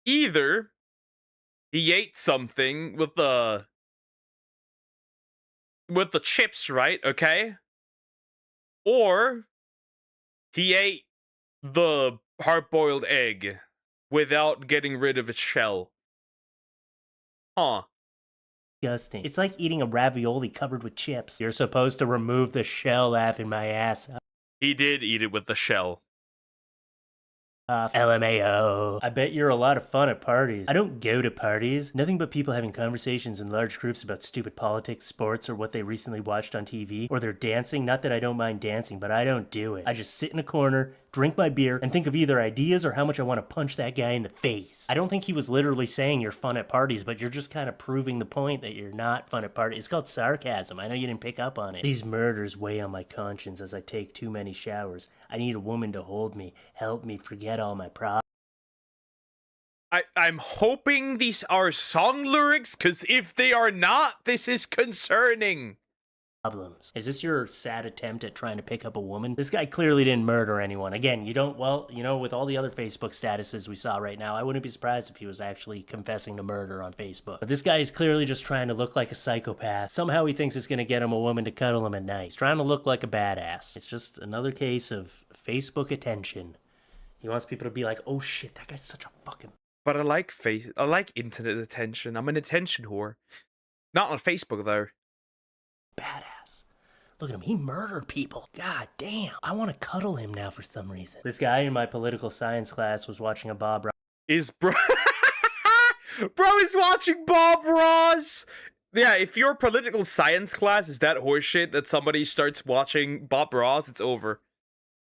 Either he ate something with the chips, right? Okay. Or he ate the hard-boiled egg without getting rid of its shell. Huh. Disgusting. It's like eating a ravioli covered with chips. You're supposed to remove the shell laughing my ass off. He did eat it with the shell. LMAO. I bet you're a lot of fun at parties. I don't go to parties. Nothing but people having conversations in large groups about stupid politics, sports, or what they recently watched on TV. Or they're dancing. Not that I don't mind dancing, but I don't do it. I just sit in a corner, drink my beer, and think of either ideas or how much I want to punch that guy in the face. I don't think he was literally saying you're fun at parties, but you're just kind of proving the point that you're not fun at parties. It's called sarcasm. I know you didn't pick up on it. These murders weigh on my conscience as I take too many showers. I need a woman to hold me, help me forget all my problems. I'm hoping these are song lyrics, because if they are not, this is concerning. Is this your sad attempt at trying to pick up a woman? This guy clearly didn't murder anyone. Again, you don't, well, you know, with all the other Facebook statuses we saw right now, I wouldn't be surprised if he was actually confessing to murder on Facebook. But this guy is clearly just trying to look like a psychopath. Somehow he thinks it's gonna get him a woman to cuddle him at night. He's trying to look like a badass. It's just another case of Facebook attention. He wants people to be like, oh shit, that guy's such a fucking... But I like internet attention. I'm an attention whore. Not on Facebook, though. Badass. Look at him, he murdered people. God damn. I want to cuddle him now for some reason. This guy in my political science class was watching a Bob Ross. Is bro... Bro is watching Bob Ross! Yeah, if your political science class is that horseshit that somebody starts watching Bob Ross, it's over.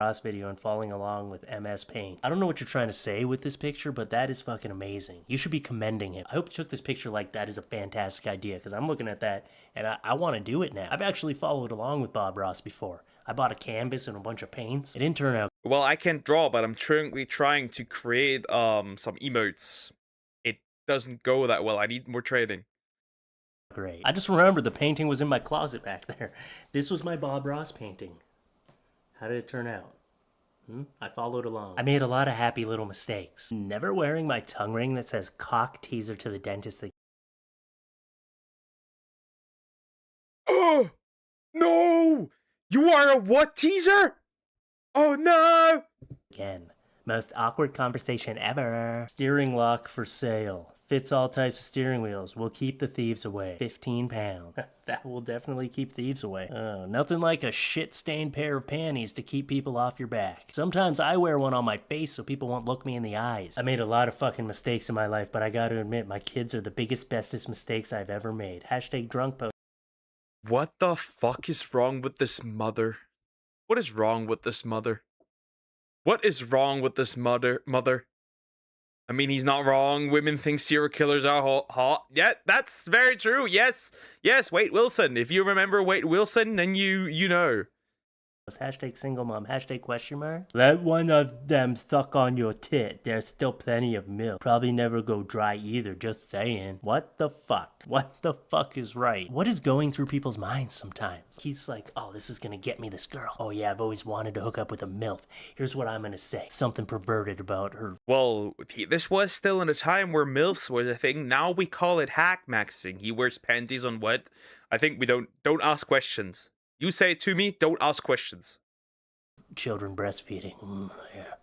Ross video and falling along with MS Paint. I don't know what you're trying to say with this picture, but that is fucking amazing. You should be commending him. I hope you took this picture like that is a fantastic idea, because I'm looking at that and I want to do it now. I've actually followed along with Bob Ross before. I bought a canvas and a bunch of paints. It didn't turn out. Well, I can't draw, but I'm currently trying to create some emotes. It doesn't go that well. I need more trading. Great. I just remember the painting was in my closet back there. This was my Bob Ross painting. How did it turn out? I followed along. I made a lot of happy little mistakes. Never wearing my tongue ring that says cock teaser to the dentist. Oh! No! You are a what teaser? Oh no! Again. Most awkward conversation ever. Steering lock for sale. Fits all types of steering wheels. Will keep the thieves away. 15 pounds. That will definitely keep thieves away. Nothing like a shit-stained pair of panties to keep people off your back. Sometimes I wear one on my face so people won't look me in the eyes. I made a lot of fucking mistakes in my life, but I gotta admit, my kids are the biggest, bestest mistakes I've ever made. Hashtag drunk post. What the fuck is wrong with this mother? What is wrong with this mother? What is wrong with this mother? I mean, he's not wrong. Women think serial killers are hot. Yeah, that's very true. Yes, Wade Wilson. If you remember Wade Wilson, then you know. Hashtag single mom. Hashtag question mark. Let one of them suck on your tit. There's still plenty of milk. Probably never go dry either, just saying. What the fuck? What the fuck is right? What is going through people's minds sometimes? He's like, oh, this is gonna get me this girl. Oh yeah, I've always wanted to hook up with a MILF. Here's what I'm gonna say. Something perverted about her. Well, this was still in a time where MILFs was a thing. Now we call it hack maxing. He wears panties on what? I think we don't ask questions. You say it to me, don't ask questions. Children breastfeeding. Yeah.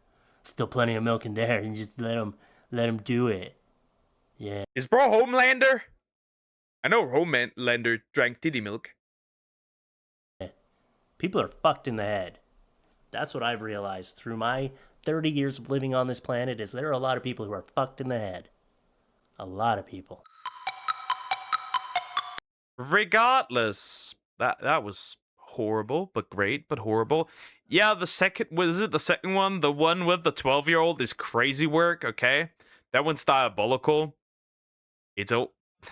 Still plenty of milk in there, and just let them do it. Yeah. Is bro Homelander? I know Homelander drank titty milk. People are fucked in the head. That's what I've realized through my 30 years of living on this planet, is there are a lot of people who are fucked in the head. A lot of people. Regardless, that was horrible, but great, but horrible. Yeah, the second one? The one with the 12-year-old is crazy work, okay? That one's diabolical.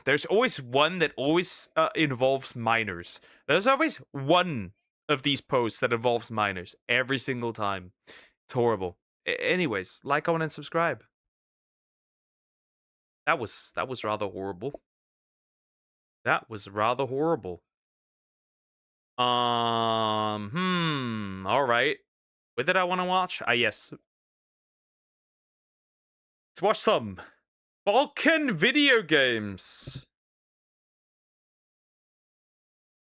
There's always one that always involves minors. There's always one of these posts that involves minors every single time. It's horrible. Anyways, like, comment, and subscribe. That was rather horrible. That was rather horrible. All right. What did I want to watch? Ah, yes. Let's watch some Balkan video games.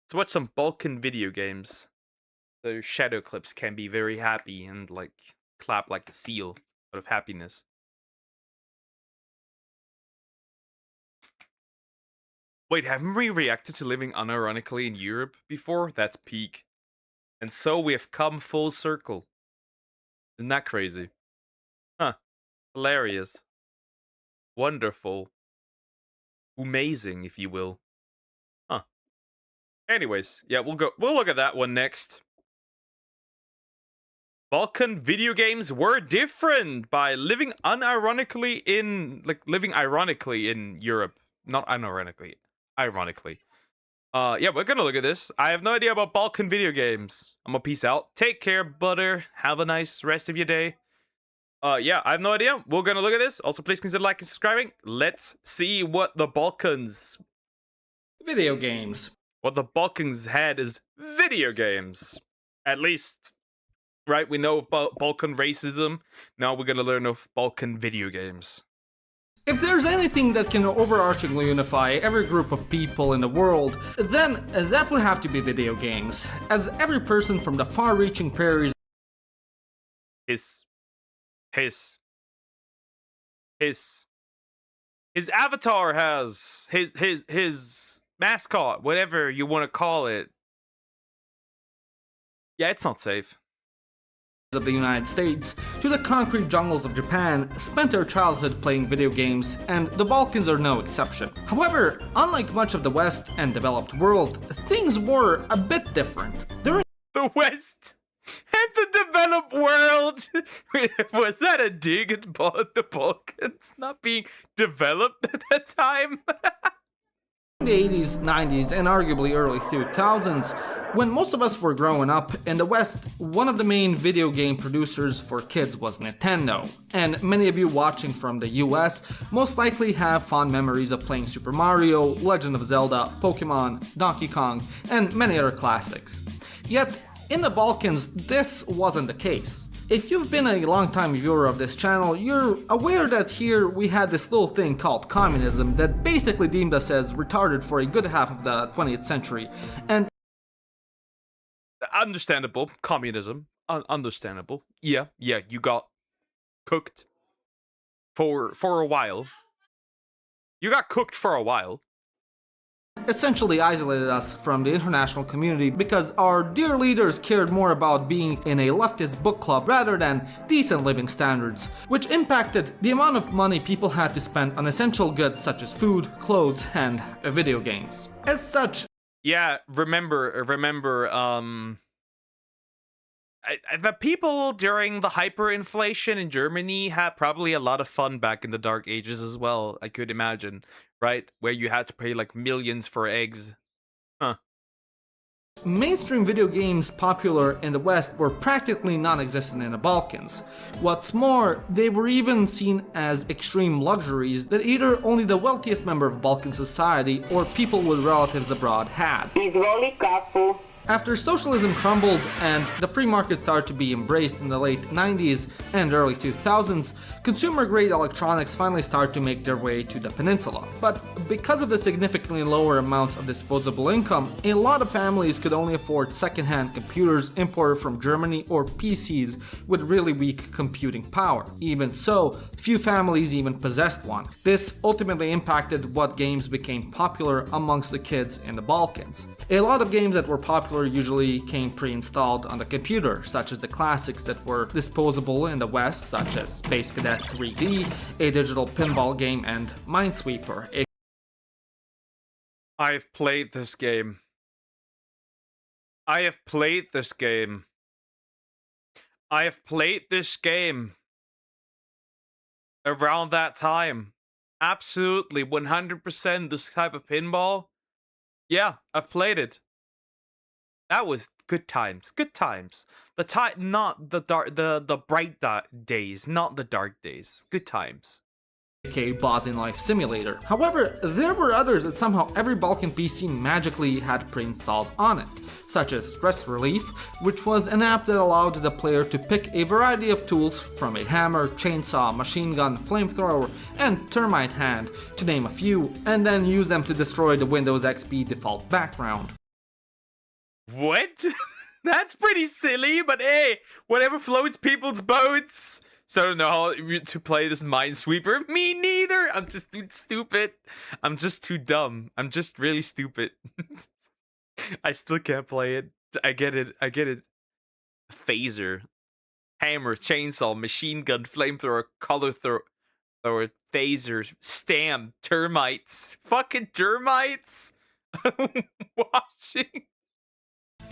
Let's watch some Balkan video games. Those shadow clips can be very happy and like clap like a seal out of happiness. Wait, haven't we reacted to living unironically in Europe before? That's peak. And so we have come full circle. Isn't that crazy? Huh. Hilarious. Wonderful. Amazing, if you will. Huh. Anyways, yeah, we'll look at that one next. Balkan video games were different by living ironically in Europe. Not unironically. Ironically. Yeah, we're gonna look at this. I have no idea about Balkan video games. I'm gonna peace out. Take care, butter. Have a nice rest of your day. Yeah, I have no idea. We're gonna look at this. Also, please consider liking and subscribing. Let's see what the Balkans... Video games. What the Balkans had is video games. At least, right? We know of Balkan racism. Now we're gonna learn of Balkan video games. If there's anything that can overarchingly unify every group of people in the world, then that would have to be video games, as every person from the far-reaching prairies His avatar has his mascot, whatever you want to call it. Yeah, it's not safe. of the United States to the concrete jungles of Japan spent their childhood playing video games, and the Balkans are no exception. However, unlike much of the West and developed world, things were a bit different. The West and the developed world. Wait, was that a dig at the Balkans not being developed at that time? In the 80s, 90s, and arguably early 2000s, when most of us were growing up in the West, one of the main video game producers for kids was Nintendo. And many of you watching from the US most likely have fond memories of playing Super Mario, Legend of Zelda, Pokemon, Donkey Kong, and many other classics. Yet, in the Balkans, this wasn't the case. If you've been a long-time viewer of this channel, you're aware that here we had this little thing called communism that basically deemed us as retarded for a good half of the 20th century, and understandable. Communism. Understandable. Yeah, you got cooked for a while. You got cooked for a while. Essentially isolated us from the international community because our dear leaders cared more about being in a leftist book club rather than decent living standards, which impacted the amount of money people had to spend on essential goods such as food, clothes, and video games. As such, yeah, remember, the people during the hyperinflation in Germany had probably a lot of fun back in the Dark Ages as well, I could imagine, right? Where you had to pay like millions for eggs. Huh. Mainstream video games popular in the West were practically non-existent in the Balkans. What's more, they were even seen as extreme luxuries that either only the wealthiest member of Balkan society or people with relatives abroad had. After socialism crumbled and the free market started to be embraced in the late 90s and early 2000s, consumer-grade electronics finally started to make their way to the peninsula. But because of the significantly lower amounts of disposable income, a lot of families could only afford second-hand computers imported from Germany or PCs with really weak computing power. Even so, few families even possessed one. This ultimately impacted what games became popular amongst the kids in the Balkans. A lot of games that were popular usually came pre-installed on the computer, such as the classics that were disposable in the West, such as Space Cadet 3D, a digital pinball game, and Minesweeper. I've played this game. I have played this game around that time. Absolutely, 100% this type of pinball. Yeah, I've played it. That was good times. Good times. Not the dark, the bright days, not the dark days. Good times. aka Boss in Life Simulator. However, there were others that somehow every Balkan PC magically had pre-installed on it, such as Stress Relief, which was an app that allowed the player to pick a variety of tools from a hammer, chainsaw, machine gun, flamethrower, and termite hand, to name a few, and then use them to destroy the Windows XP default background. What? That's pretty silly, but hey, whatever floats people's boats. So I don't know how to play this Minesweeper. Me neither. I'm just too stupid. I'm just too dumb. I'm just really stupid. I still can't play it. I get it. I get it. Phaser, hammer, chainsaw, machine gun, flamethrower, color thrower, phaser, stamp, termites. Fucking termites. Watching.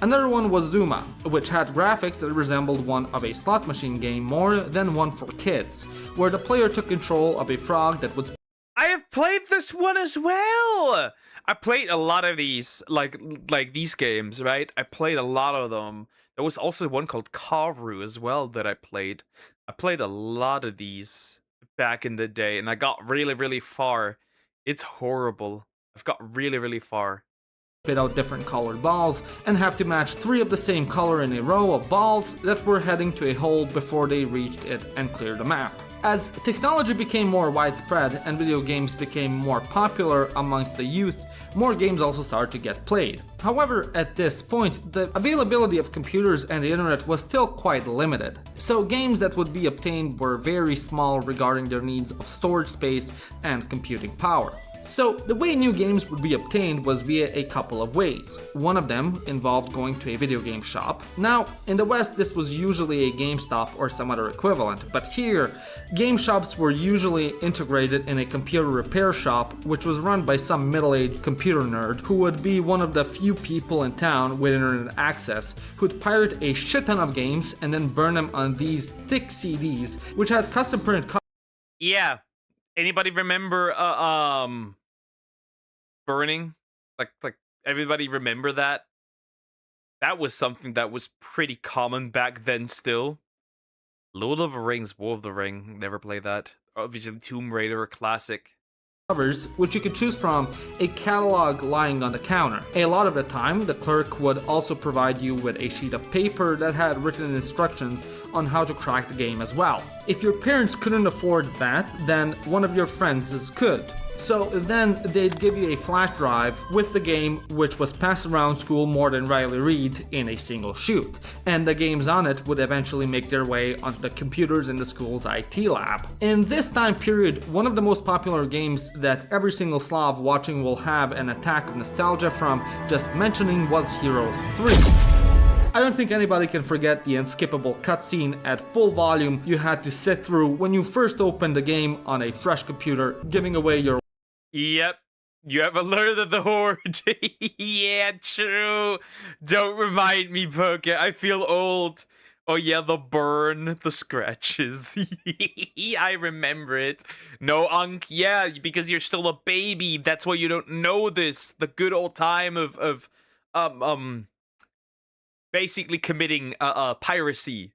Another one was Zuma, which had graphics that resembled one of a slot machine game more than one for kids, where the player took control of a frog that would... I have played this one as well! I played a lot of these, like these games, right? I played a lot of them. There was also one called Karu as well that I played. I played a lot of these back in the day, and I got really, really far. It's horrible. I've got really, really far. Spit out different colored balls and have to match 3 of the same color in a row of balls that were heading to a hole before they reached it and cleared the map. As technology became more widespread and video games became more popular amongst the youth, more games also started to get played. However, at this point, the availability of computers and the internet was still quite limited, so games that would be obtained were very small regarding their needs of storage space and computing power. So the way new games would be obtained was via a couple of ways. One of them involved going to a video game shop. Now, in the West this was usually a GameStop or some other equivalent, but here, game shops were usually integrated in a computer repair shop, which was run by some middle-aged computer nerd who would be one of the few people in town with internet access who'd pirate a shit ton of games and then burn them on these thick CDs, which had custom printed Yeah. Anybody remember burning? Like everybody remember that? That was something that was pretty common back then still. Lord of the Rings, War of the Ring, never played that. Obviously Tomb Raider, a classic. Covers, which you could choose from a catalog lying on the counter. A lot of the time, the clerk would also provide you with a sheet of paper that had written instructions on how to crack the game as well. If your parents couldn't afford that, then one of your friends could. So then they'd give you a flash drive with the game, which was passed around school more than Riley Reid in a single shoot, and the games on it would eventually make their way onto the computers in the school's IT lab. In this time period, one of the most popular games that every single Slav watching will have an attack of nostalgia from just mentioning was Heroes 3. I don't think anybody can forget the unskippable cutscene at full volume you had to sit through when you first opened the game on a fresh computer, giving away your... Yep. You have alerted the horde. Yeah, true. Don't remind me, Poke. I feel old. Oh yeah, the burn, the scratches. I remember it. No, Unk, yeah, because you're still a baby. That's why you don't know this. The good old time of basically committing piracy.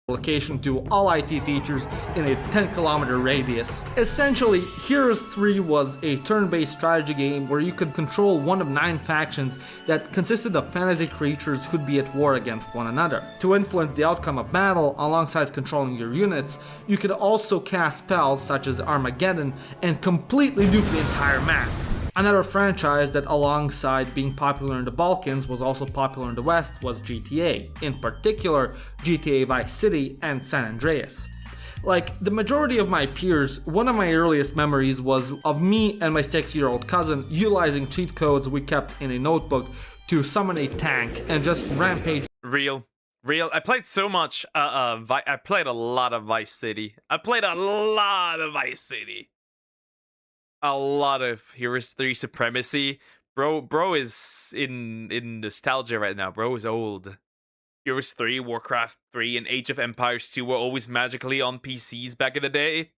Location to all IT teachers in a 10-kilometer radius. Essentially, Heroes 3 was a turn-based strategy game where you could control one of 9 factions that consisted of fantasy creatures who'd be at war against one another. To influence the outcome of battle alongside controlling your units, you could also cast spells such as Armageddon and completely nuke the entire map. Another franchise that, alongside being popular in the Balkans, was also popular in the West was GTA, in particular GTA Vice City and San Andreas. Like the majority of my peers, one of my earliest memories was of me and my 6-year-old cousin utilizing cheat codes we kept in a notebook to summon a tank and just rampage. Real. I played so much, I played a lot of Vice City. A lot of Heroes 3 Supremacy. Bro is in nostalgia right now. Bro is old. Heroes 3, Warcraft 3, and Age of Empires 2 were always magically on PCs back in the day.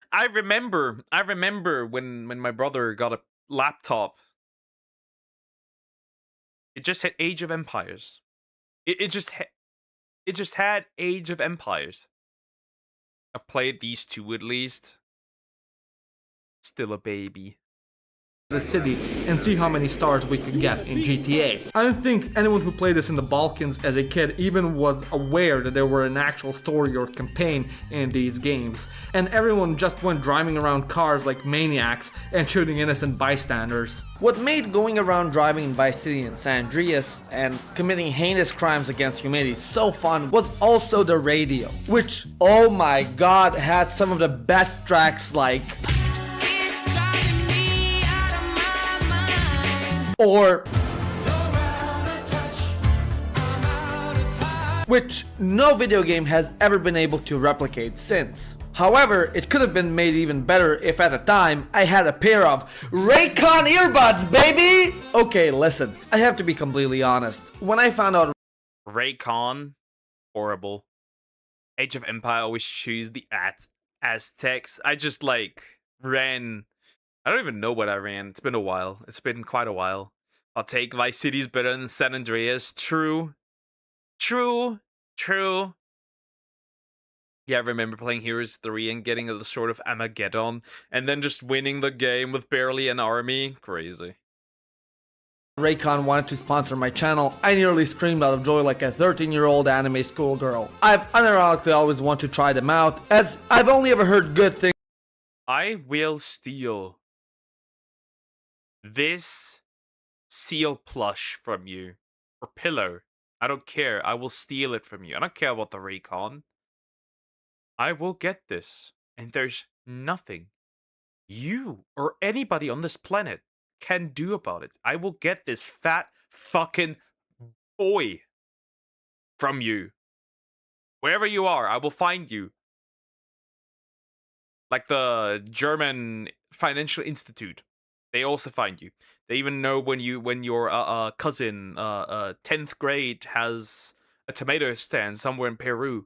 I remember when my brother got a laptop. It just had Age of Empires. It just had Age of Empires. I've played these two at least. Still a baby. The city and see how many stars we could get in GTA. I don't think anyone who played this in the Balkans as a kid even was aware that there were an actual story or campaign in these games, and everyone just went driving around cars like maniacs and shooting innocent bystanders. What made going around driving in Vice City and San Andreas and committing heinous crimes against humanity so fun was also the radio, which, oh my god, had some of the best tracks like or which no video game has ever been able to replicate since. However, it could have been made even better if at the time I had a pair of Raycon earbuds, baby! Okay, listen, I have to be completely honest. When I found out Raycon, horrible. Age of Empire always choose the Aztecs. I just ran. I don't even know what I ran. It's been a while. It's been quite a while. I'll take Vice City's better than San Andreas. True. True. True. Yeah, I remember playing Heroes 3 and getting the sort of Armageddon, and then just winning the game with barely an army. Crazy. Raycon wanted to sponsor my channel, I nearly screamed out of joy like a 13-year-old anime schoolgirl. I've unironically always wanted to try them out, as I've only ever heard good things. I will steal this seal plush from you, or pillow. I don't care. I will steal it from you. I don't care about the Raycon. I will get this, and there's nothing you or anybody on this planet can do about it. I will get this fat fucking boy from you. Wherever you are, I will find you. Like the German Financial Institute. They also find you. They even know when your cousin 10th grade has a tomato stand somewhere in Peru.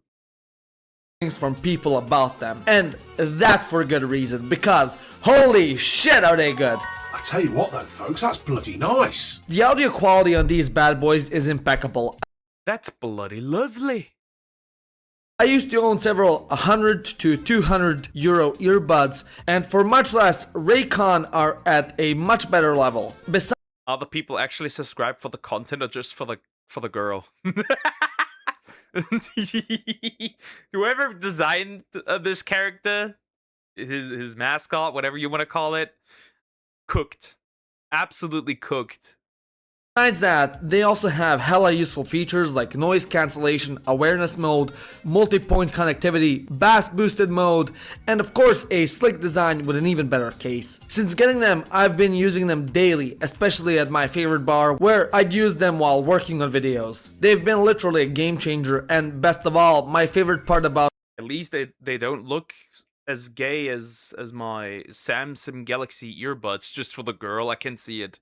Things from people about them, and that's for a good reason, because holy shit are they good. I tell you what though, folks, that's bloody nice. The audio quality on these bad boys is impeccable. That's bloody lovely. I used to own several 100 to 200 euro earbuds, and for much less, Raycon are at a much better level. Besides, are the people actually subscribed for the content or just for the girl? Whoever designed this character, his mascot, whatever you want to call it, cooked. Absolutely cooked. Besides that, they also have hella useful features like noise cancellation, awareness mode, multi-point connectivity, bass boosted mode, and of course a slick design with an even better case. Since getting them, I've been using them daily, especially at my favorite bar where I'd use them while working on videos. They've been literally a game changer, and best of all, my favorite part about at least they don't look as gay as my Samsung Galaxy earbuds. Just for the girl, I can see it.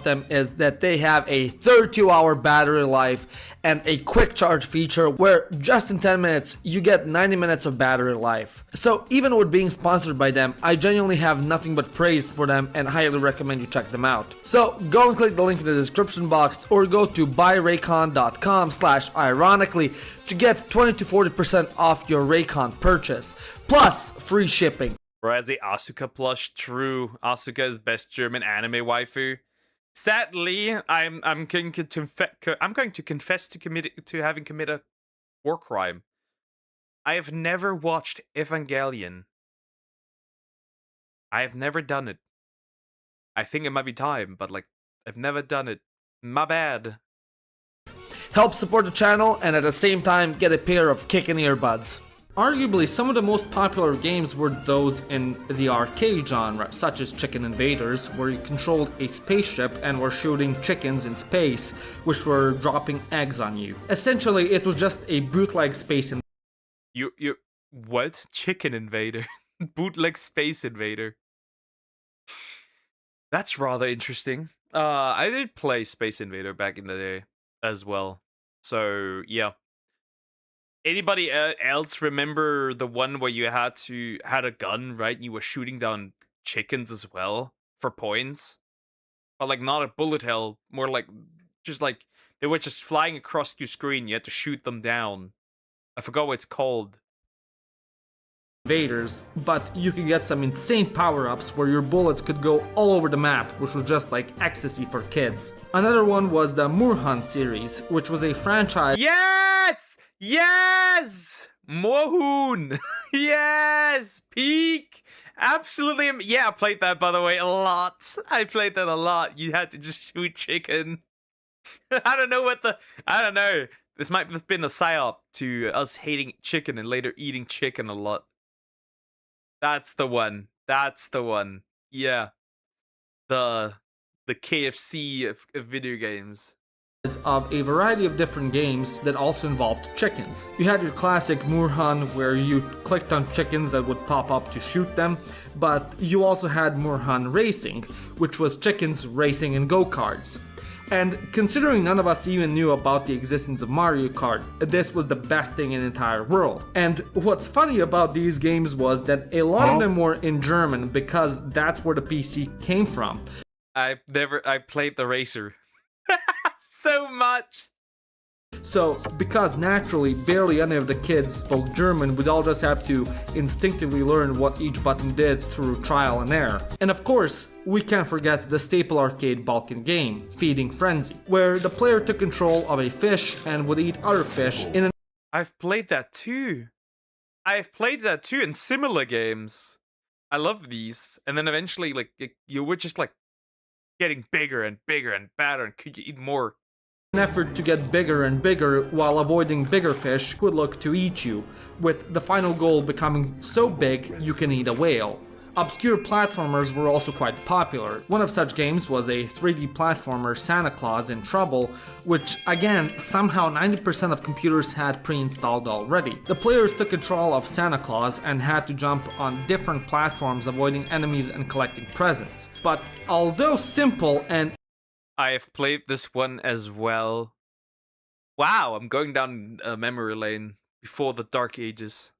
Them is that they have a 32-hour battery life and a quick charge feature where just in 10 minutes you get 90 minutes of battery life. So even with being sponsored by them, I genuinely have nothing but praise for them and highly recommend you check them out. So go and click the link in the description box or go to buyraycon.com/ironically to get 20 to 40% off your Raycon purchase, plus free shipping. Or as a Asuka plush, true. Asuka is best German anime waifu. Sadly, I'm going to confess to having committed a war crime. I have never watched Evangelion. I have never done it. I think it might be time, but I've never done it. My bad. Help support the channel and at the same time get a pair of kickin' earbuds. Arguably, some of the most popular games were those in the arcade genre, such as Chicken Invaders, where you controlled a spaceship and were shooting chickens in space, which were dropping eggs on you. Essentially, it was just a bootleg Space Invader. You what? Chicken Invader? Bootleg Space Invader. That's rather interesting. I did play Space Invader back in the day as well. So, yeah. Anybody else remember the one where you had a gun, right? And you were shooting down chickens as well for points? But not a bullet hell, more they were just flying across your screen. You had to shoot them down. I forgot what it's called. invaders, but you could get some insane power-ups where your bullets could go all over the map, which was just like ecstasy for kids. Another one was the Moor Hunt series, which was a franchise. Yes! Yes! Mohun! Yes! Peak! Absolutely. Yeah, I played that, by the way, a lot. I played that a lot. You had to just shoot chicken. I don't know. This might have been a psyop to us hating chicken and later eating chicken a lot. That's the one. Yeah. The KFC of video games. Of a variety of different games that also involved chickens. You had your classic Moor Hunt where you clicked on chickens that would pop up to shoot them, but you also had Moor Hunt Racing, which was chickens racing in go-karts. And considering none of us even knew about the existence of Mario Kart, this was the best thing in the entire world. And what's funny about these games was that a lot of them were in German because that's where the PC came from. I played the racer. So much. So, because naturally barely any of the kids spoke German, we'd all just have to instinctively learn what each button did through trial and error. And of course, we can't forget the staple arcade Balkan game, Feeding Frenzy, where the player took control of a fish and would eat other fish in an... I've played that too. In similar games. I love these. And then eventually, like, you were just like getting bigger and bigger and badder, and could you eat more? An effort to get bigger and bigger while avoiding bigger fish who would look to eat you, with the final goal becoming so big you can eat a whale. Obscure platformers were also quite popular. One of such games was a 3D platformer, Santa Claus in Trouble, which again, somehow 90% of computers had pre-installed already. The players took control of Santa Claus and had to jump on different platforms, avoiding enemies and collecting presents. But although simple and... I have played this one as well. Wow, I'm going down a memory lane before the dark ages.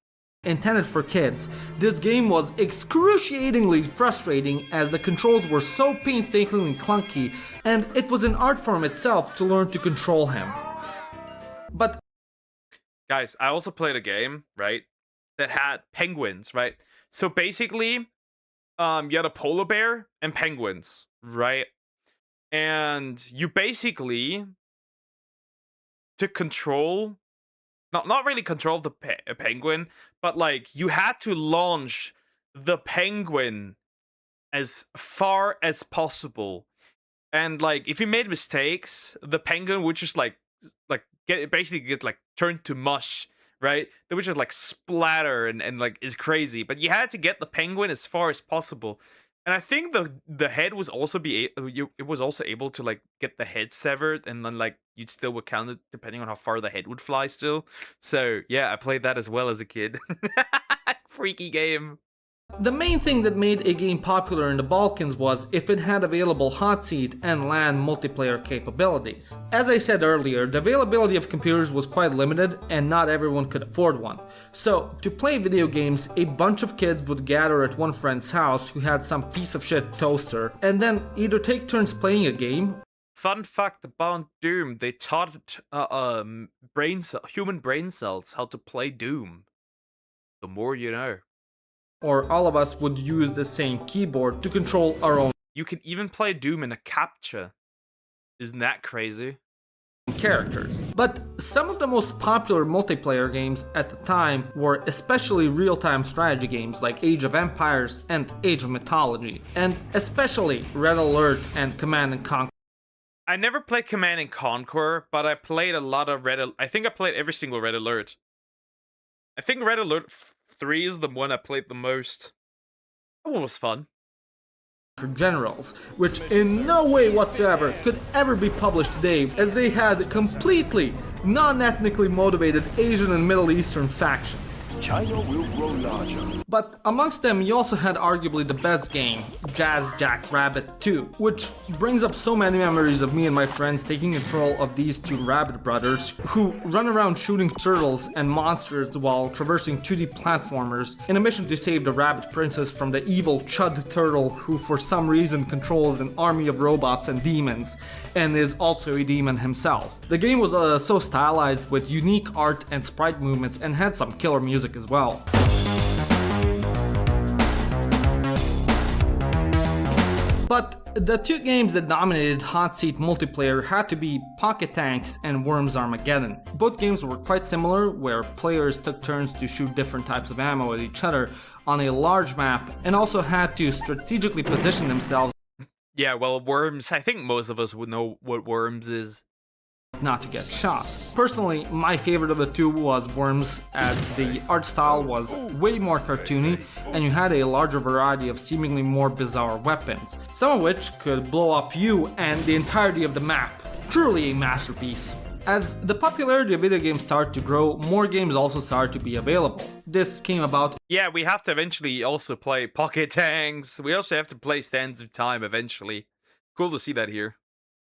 Intended for kids, this game was excruciatingly frustrating as the controls were so painstakingly clunky, and it was an art form itself to learn to control him. But guys, I also played a game, right, that had penguins, right? So basically, you had a polar bear and penguins, right? And you basically took control, not really control the penguin, but like you had to launch the penguin as far as possible. And like if you made mistakes, the penguin would just like get like turned to mush, right? They would just like splatter and like is crazy. But you had to get the penguin as far as possible. And I think the head was also it was also able to like get the head severed, and then like you'd still would count it depending on how far the head would fly still. So yeah, I played that as well as a kid. Freaky game. the main thing that made a game popular in the Balkans was if it had available hot seat and LAN multiplayer capabilities. As I said earlier, the availability of computers was quite limited and not everyone could afford one. So, to play video games, a bunch of kids would gather at one friend's house who had some piece of shit toaster, and then either take turns playing a game. Fun fact about Doom, they taught human brain cells how to play Doom. The more you know. Or all of us would use the same keyboard to control our own. You can even play Doom in a captcha. Isn't that crazy? Characters. But some of the most popular multiplayer games at the time were especially real-time strategy games like Age of Empires and Age of Mythology, and especially Red Alert and Command & Conquer. I never played Command & Conquer, but I played a lot of I think I played every single Red Alert. I think Red Alert 3 is the one I played the most. That one was fun. Generals, which in no way whatsoever could ever be published today, as they had completely non-ethnically motivated Asian and Middle Eastern factions. China will grow larger. But amongst them, you also had arguably the best game, Jazz Jackrabbit 2, which brings up so many memories of me and my friends taking control of these two rabbit brothers who run around shooting turtles and monsters while traversing 2D platformers in a mission to save the rabbit princess from the evil Chud turtle who for some reason controls an army of robots and demons and is also a demon himself. The game was so stylized with unique art and sprite movements and had some killer music as well. But the two games that dominated hot seat multiplayer had to be Pocket Tanks and Worms Armageddon. Both games were quite similar, where players took turns to shoot different types of ammo at each other on a large map, and also had to strategically position themselves. Yeah, well, Worms, I think most of us would know what Worms is. Not to get shot. Personally, my favorite of the two was Worms, as the art style was way more cartoony and you had a larger variety of seemingly more bizarre weapons, some of which could blow up you and the entirety of the map. Truly a masterpiece. As the popularity of video games started to grow, more games also started to be available. This came about. Yeah, we have to eventually also play Pocket Tanks. We also have to play Sands of Time eventually. Cool to see that here.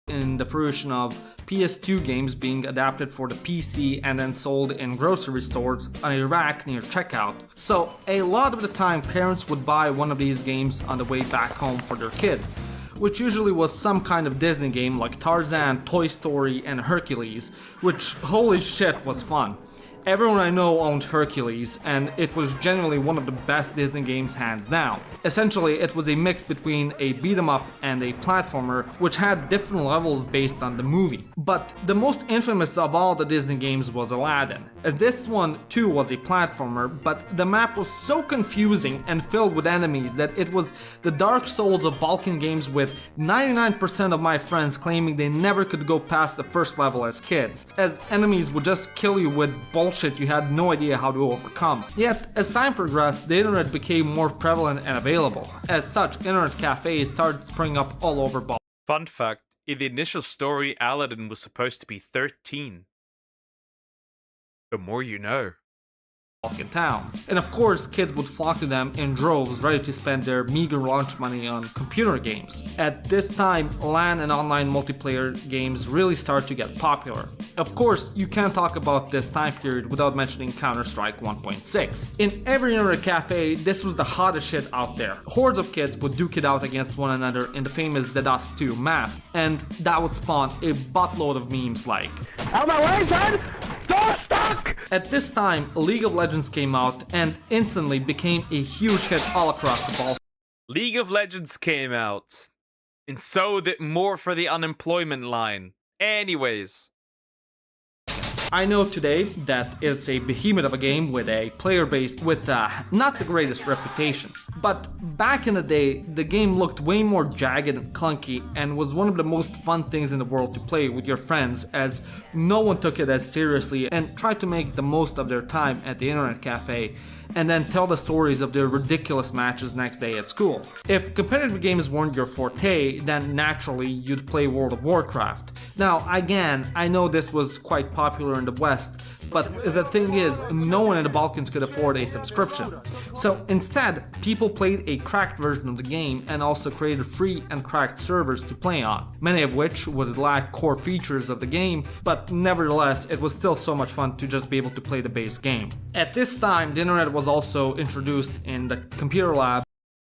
In the fruition of PS2 games being adapted for the PC and then sold in grocery stores on a rack near checkout. So a lot of the time parents would buy one of these games on the way back home for their kids, which usually was some kind of Disney game like Tarzan, Toy Story, and Hercules, which holy shit was fun. Everyone I know owned Hercules, and it was generally one of the best Disney games hands down. Essentially, it was a mix between a beat-em-up and a platformer, which had different levels based on the movie. But the most infamous of all the Disney games was Aladdin. This one too was a platformer, but the map was so confusing and filled with enemies that it was the Dark Souls of Balkan games, with 99% of my friends claiming they never could go past the first level as kids, as enemies would just kill you with bullshit you had no idea how to overcome. Yet, as time progressed, the internet became more prevalent and available. As such, internet cafes started springing up all over Balkan. Fun fact, in the initial story, Aladdin was supposed to be 13. The more you know. Towns. And of course, kids would flock to them in droves, ready to spend their meager lunch money on computer games. At this time, LAN and online multiplayer games really start to get popular. Of course, you can't talk about this time period without mentioning Counter-Strike 1.6. In every internet cafe, this was the hottest shit out there. Hordes of kids would duke it out against one another in the famous The Dust 2 map, and that would spawn a buttload of memes like, "Out my way, son! Don't stuck!" At this time, League of Legends came out and instantly became a huge hit all across the ball. League of Legends came out, and so did more for the unemployment line. Anyways. I know today that it's a behemoth of a game with a player base with not the greatest reputation. But back in the day, the game looked way more jagged and clunky and was one of the most fun things in the world to play with your friends, as no one took it as seriously and tried to make the most of their time at the internet cafe and then tell the stories of their ridiculous matches next day at school. If competitive games weren't your forte, then naturally you'd play World of Warcraft. Now again, I know this was quite popular in the West, but the thing is, no one in the Balkans could afford a subscription. So instead, people played a cracked version of the game and also created free and cracked servers to play on, many of which would lack core features of the game, but nevertheless, it was still so much fun to just be able to play the base game. At this time, the internet was also introduced in the computer lab.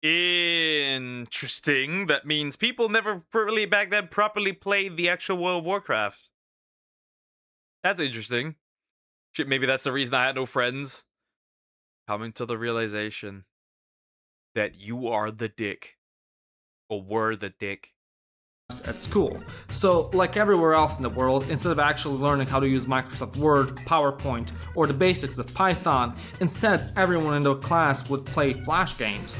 Interesting. That means people never really back then properly played the actual World of Warcraft. That's interesting. Shit, maybe that's the reason I had no friends. Coming to the realization that you are the dick. Or were the dick. At school. So, like everywhere else in the world, instead of actually learning how to use Microsoft Word, PowerPoint, or the basics of Python, instead everyone in the class would play Flash games.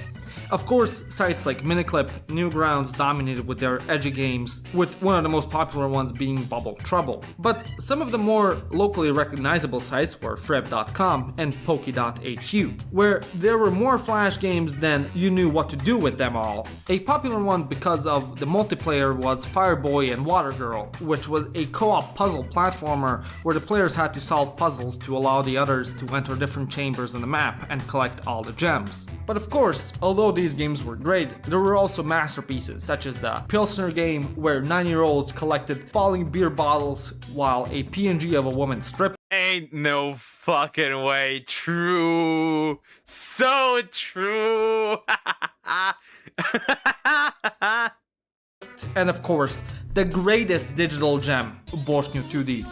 Of course, sites like Miniclip, Newgrounds dominated with their edgy games, with one of the most popular ones being Bubble Trouble. But some of the more locally recognizable sites were Freb.com and Poki.hu, where there were more Flash games than you knew what to do with them all. A popular one because of the multiplayer was Fireboy and Water Girl, which was a co-op puzzle platformer where the players had to solve puzzles to allow the others to enter different chambers on the map and collect all the gems. But of course, although these games were great, there were also masterpieces such as the Pilsner game, where 9-year-olds collected falling beer bottles while a PNG of a woman stripped. Ain't no fucking way. True. So true. And of course, the greatest digital gem, Bošnju 2D.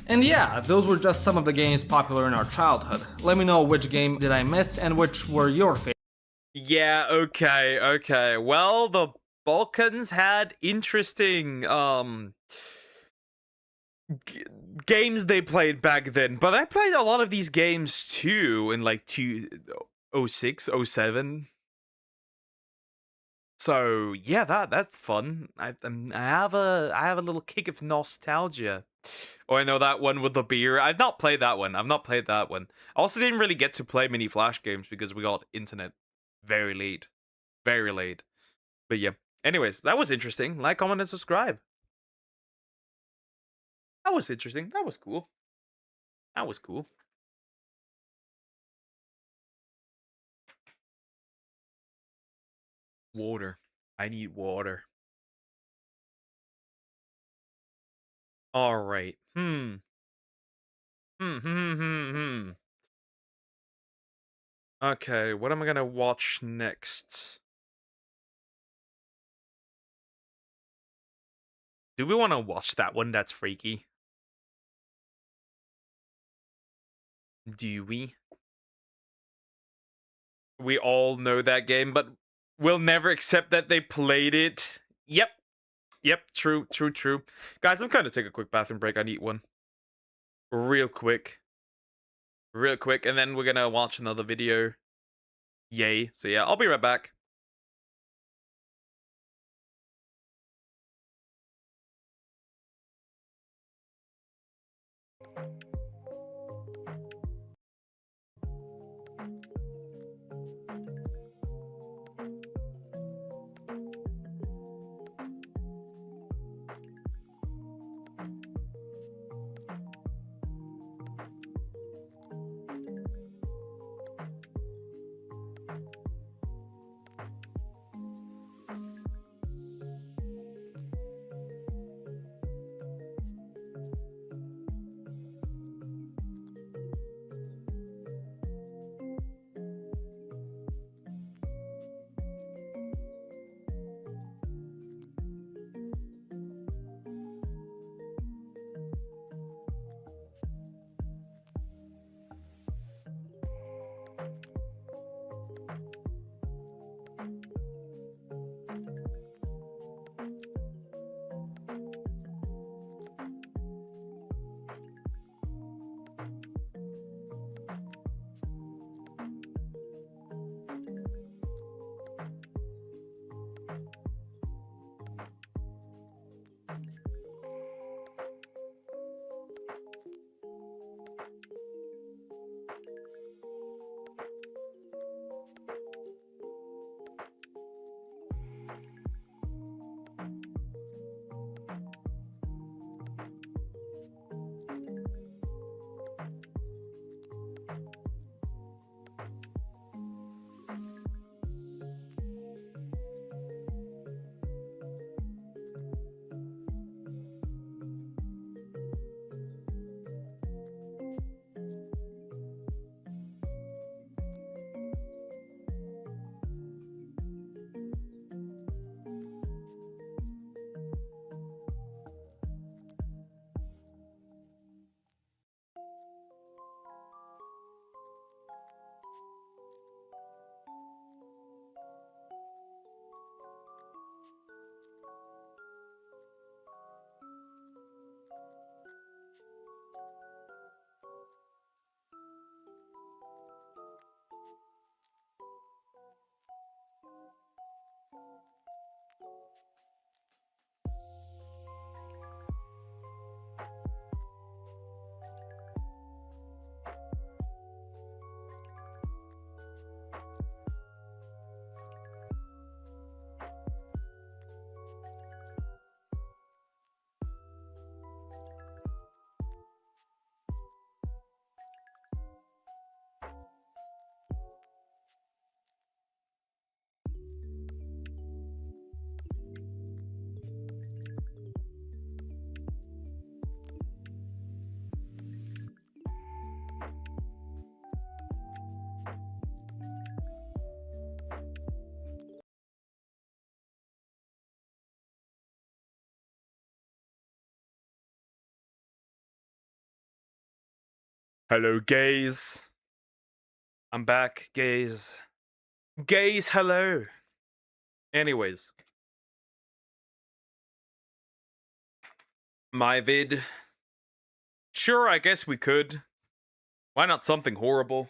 And yeah, those were just some of the games popular in our childhood. Let me know which game did I miss and which were your favorites. Yeah, okay. Well, the Balkans had interesting games they played back then, but I played a lot of these games too in like 2006, 07. So yeah, that's fun. I have a little kick of nostalgia. Oh, I know that one with the beer. I've not played that one. I also didn't really get to play many Flash games because we got internet very late, very late. But yeah. Anyways, that was interesting. Like, comment, and subscribe. That was interesting. That was cool. That was cool. Water. I need water. All right. Okay, what am I gonna watch next? Do we want to watch that one? That's freaky. Do we? We all know that game, but we'll never accept that they played it. Yep. True. Guys, I'm gonna take a quick bathroom break. I need one. Real quick, and then we're gonna watch another video. Yay. So yeah, I'll be right back. Hello, gays. I'm back, gays. Gays, hello. Anyways. My vid. Sure, I guess we could. Why not something horrible?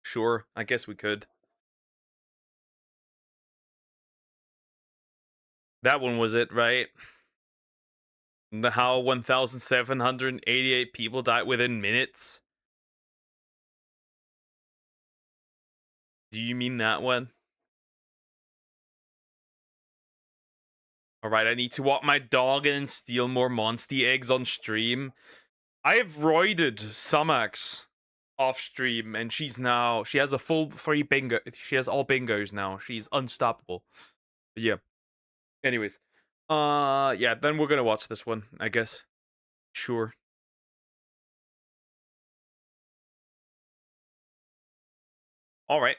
Sure, I guess we could. That one was it, right? The how 1,788 people died within minutes? Do you mean that one? Alright, I need to walk my dog and steal more Monsty eggs on stream. I have roided Sumax off stream, and she has a full 3 bingo. She has all bingos now. She's unstoppable. But yeah. Anyways. Yeah, then we're gonna watch this one, I guess. Sure. Alright.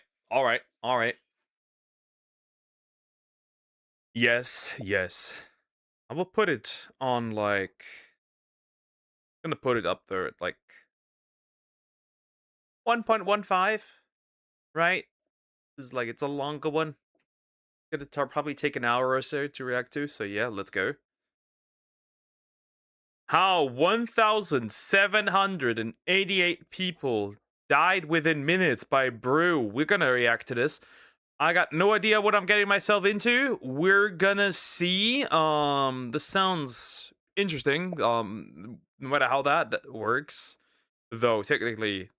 Yes. I will put it on, like... I'm gonna put it up there at, like... 1.15, right? It's a longer one. Gonna probably take an hour or so to react to, so yeah, let's go. How 1,788 people died within minutes by Brew. We're gonna react to this. I got no idea what I'm getting myself into. We're gonna see. This sounds interesting. No matter how that works. Though, technically,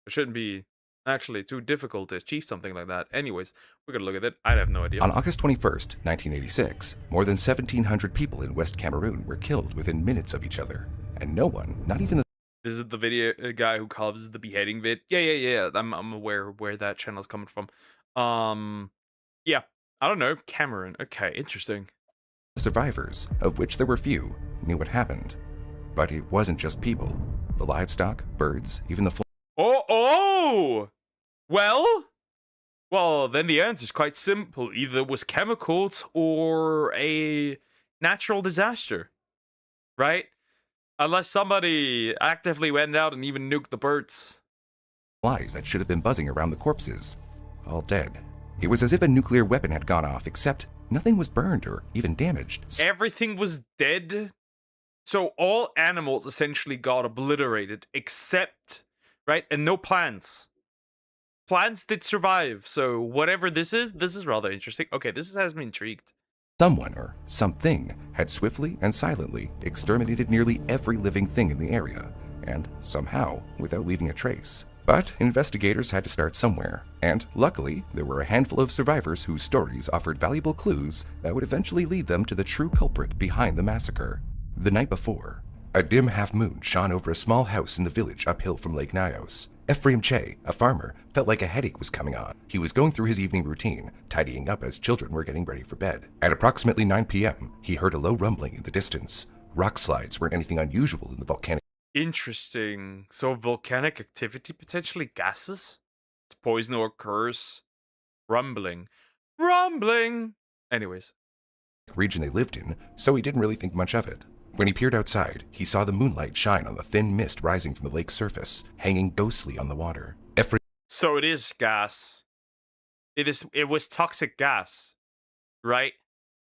it shouldn't be actually too difficult to achieve something like that. Anyways, we're gonna look at it. I have no idea. On August 21st, 1986, more than 1,700 people in West Cameroon were killed within minutes of each other, and no one, not even the... This is the video guy who covers the beheading vid. Yeah. I'm aware where that channel's coming from. Yeah. I don't know. Cameron. Okay, interesting. survivors, of which there were few, knew what happened. But it wasn't just people. The livestock, birds, even the... Oh! Well, then the answer is quite simple. Either it was chemicals or a natural disaster, right? Unless somebody actively went out and even nuked the birds. Flies that should have been buzzing around the corpses, all dead. It was as if a nuclear weapon had gone off, except nothing was burned or even damaged. Everything was dead. So all animals essentially got obliterated, except, right? And no plants. Plants did survive, so whatever this is rather interesting. Okay, this has me intrigued. Someone or something had swiftly and silently exterminated nearly every living thing in the area, and somehow without leaving a trace. But investigators had to start somewhere, and luckily there were a handful of survivors whose stories offered valuable clues that would eventually lead them to the true culprit behind the massacre. The night before, a dim half-moon shone over a small house in the village uphill from Lake Nyos. Ephraim Che, a farmer, felt like a headache was coming on. He was going through his evening routine, tidying up as children were getting ready for bed. At approximately 9 p.m., he heard a low rumbling in the distance. Rock slides weren't anything unusual in the volcanic... Interesting. So volcanic activity, potentially gases? It's poison or curse. Rumbling. Anyways. region they lived in, so he didn't really think much of it. When he peered outside, he saw the moonlight shine on the thin mist rising from the lake's surface, hanging ghostly on the water. So it is gas. It was toxic gas, right?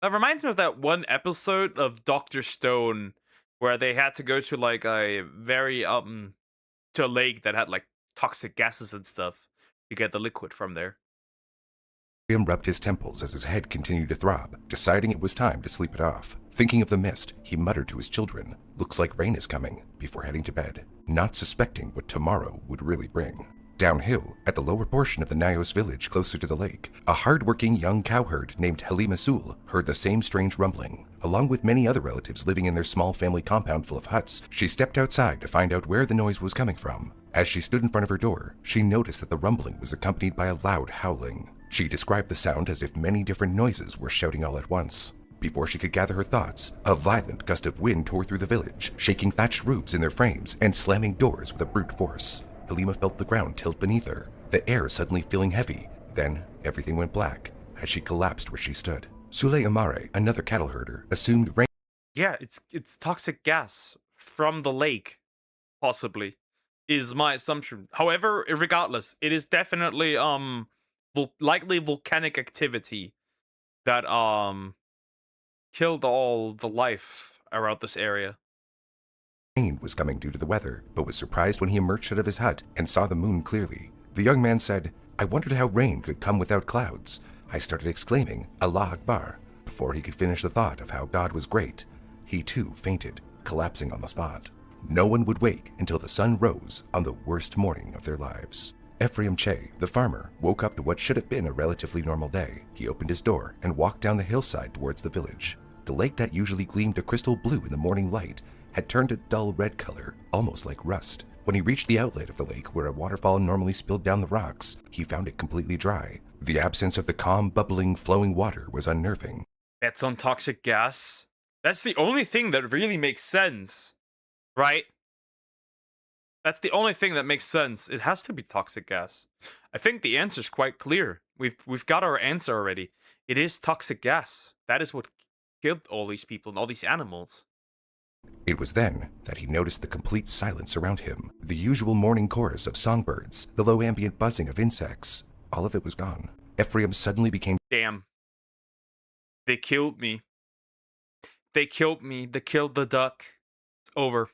That reminds me of that one episode of Dr. Stone where they had to go to like a very to a lake that had like toxic gases and stuff to get the liquid from there. Ephraim rubbed his temples as his head continued to throb, deciding it was time to sleep it off. Thinking of the mist, he muttered to his children, "Looks like rain is coming," before heading to bed, not suspecting what tomorrow would really bring. Downhill, at the lower portion of the Nyos village closer to the lake, a hard-working young cowherd named Halima Sul heard the same strange rumbling. Along with many other relatives living in their small family compound full of huts, she stepped outside to find out where the noise was coming from. As she stood in front of her door, she noticed that the rumbling was accompanied by a loud howling. She described the sound as if many different noises were shouting all at once. Before she could gather her thoughts, a violent gust of wind tore through the village, shaking thatched roofs in their frames and slamming doors with a brute force. Halima felt the ground tilt beneath her, the air suddenly feeling heavy. Then everything went black as she collapsed where she stood. Sule Amare, another cattle herder, assumed rain. Yeah, it's toxic gas from the lake, possibly, is my assumption. However, regardless, it is definitely likely volcanic activity that killed all the life around this area. Rain was coming due to the weather, but was surprised when he emerged out of his hut and saw the moon clearly. The young man said, "I wondered how rain could come without clouds. I started exclaiming, Allah Akbar." Before he could finish the thought of how God was great, he too fainted, collapsing on the spot. No one would wake until the sun rose on the worst morning of their lives. Ephraim Che, the farmer, woke up to what should have been a relatively normal day. He opened his door and walked down the hillside towards the village. The lake that usually gleamed a crystal blue in the morning light had turned a dull red color, almost like rust. When he reached the outlet of the lake where a waterfall normally spilled down the rocks, he found it completely dry. The absence of the calm, bubbling, flowing water was unnerving. That's on toxic gas. That's the only thing that really makes sense, right? That's the only thing that makes sense. It has to be toxic gas. I think the answer's quite clear. We've got our answer already. It is toxic gas. That is what killed all these people and all these animals. It was then that he noticed the complete silence around him. The usual morning chorus of songbirds, the low ambient buzzing of insects, all of it was gone. Ephraim suddenly became... Damn. They killed me. They killed me. They killed the duck. It's over.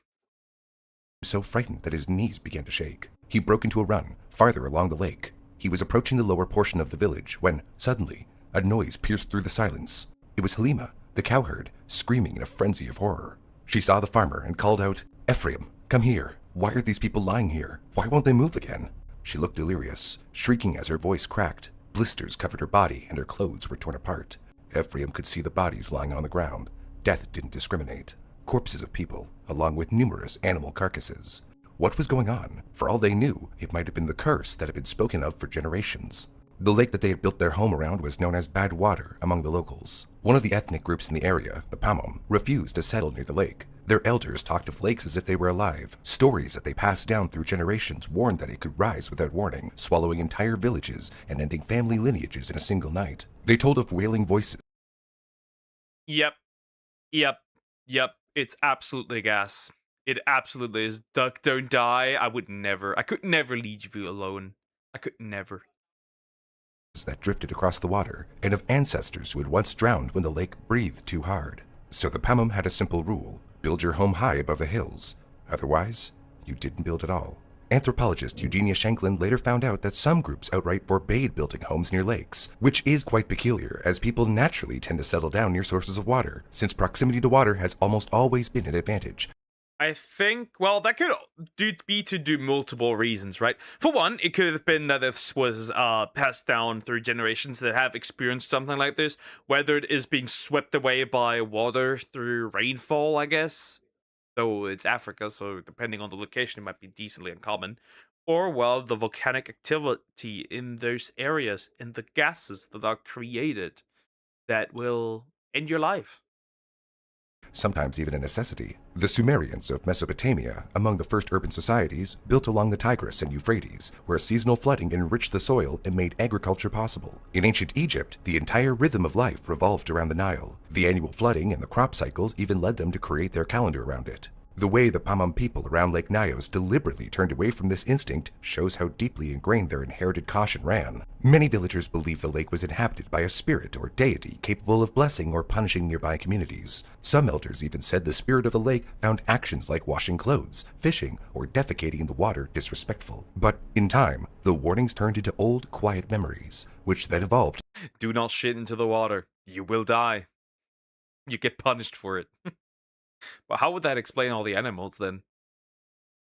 So frightened that his knees began to shake. He broke into a run, farther along the lake. He was approaching the lower portion of the village when, suddenly, a noise pierced through the silence. It was Halima, the cowherd, screaming in a frenzy of horror. She saw the farmer and called out, "Ephraim, come here. Why are these people lying here? Why won't they move again?" She looked delirious, shrieking as her voice cracked. Blisters covered her body and her clothes were torn apart. Ephraim could see the bodies lying on the ground. Death didn't discriminate. Corpses of people, along with numerous animal carcasses. What was going on? For all they knew, it might have been the curse that had been spoken of for generations. The lake that they had built their home around was known as Bad Water among the locals. One of the ethnic groups in the area, the Pamom, refused to settle near the lake. Their elders talked of lakes as if they were alive. Stories that they passed down through generations warned that it could rise without warning, swallowing entire villages and ending family lineages in a single night. They told of wailing voices. Yep. It's absolutely gas. It absolutely is. Duck, don't die. I could never leave you alone. I could never. That drifted across the water, and of ancestors who had once drowned when the lake breathed too hard. So the Pamom had a simple rule: build your home high above the hills. Otherwise, you didn't build at all. Anthropologist Eugenia Shanklin later found out that some groups outright forbade building homes near lakes, which is quite peculiar, as people naturally tend to settle down near sources of water, since proximity to water has almost always been an advantage. I think, well, that could be to do multiple reasons, right? For one, it could have been that this was passed down through generations that have experienced something like this, whether it is being swept away by water through rainfall, I guess. Though it's Africa, so depending on the location, it might be decently uncommon. Or, well, the volcanic activity in those areas and the gases that are created that will end your life. Sometimes even a necessity. The Sumerians of Mesopotamia, among the first urban societies, built along the Tigris and Euphrates, where seasonal flooding enriched the soil and made agriculture possible. In ancient Egypt, the entire rhythm of life revolved around the Nile. The annual flooding and the crop cycles even led them to create their calendar around it. The way the Pamom people around Lake Nyos deliberately turned away from this instinct shows how deeply ingrained their inherited caution ran. Many villagers believed the lake was inhabited by a spirit or deity capable of blessing or punishing nearby communities. Some elders even said the spirit of the lake found actions like washing clothes, fishing, or defecating in the water disrespectful. But in time, the warnings turned into old, quiet memories, which then evolved. Do not shit into the water. You will die. You get punished for it. But how would that explain all the animals then?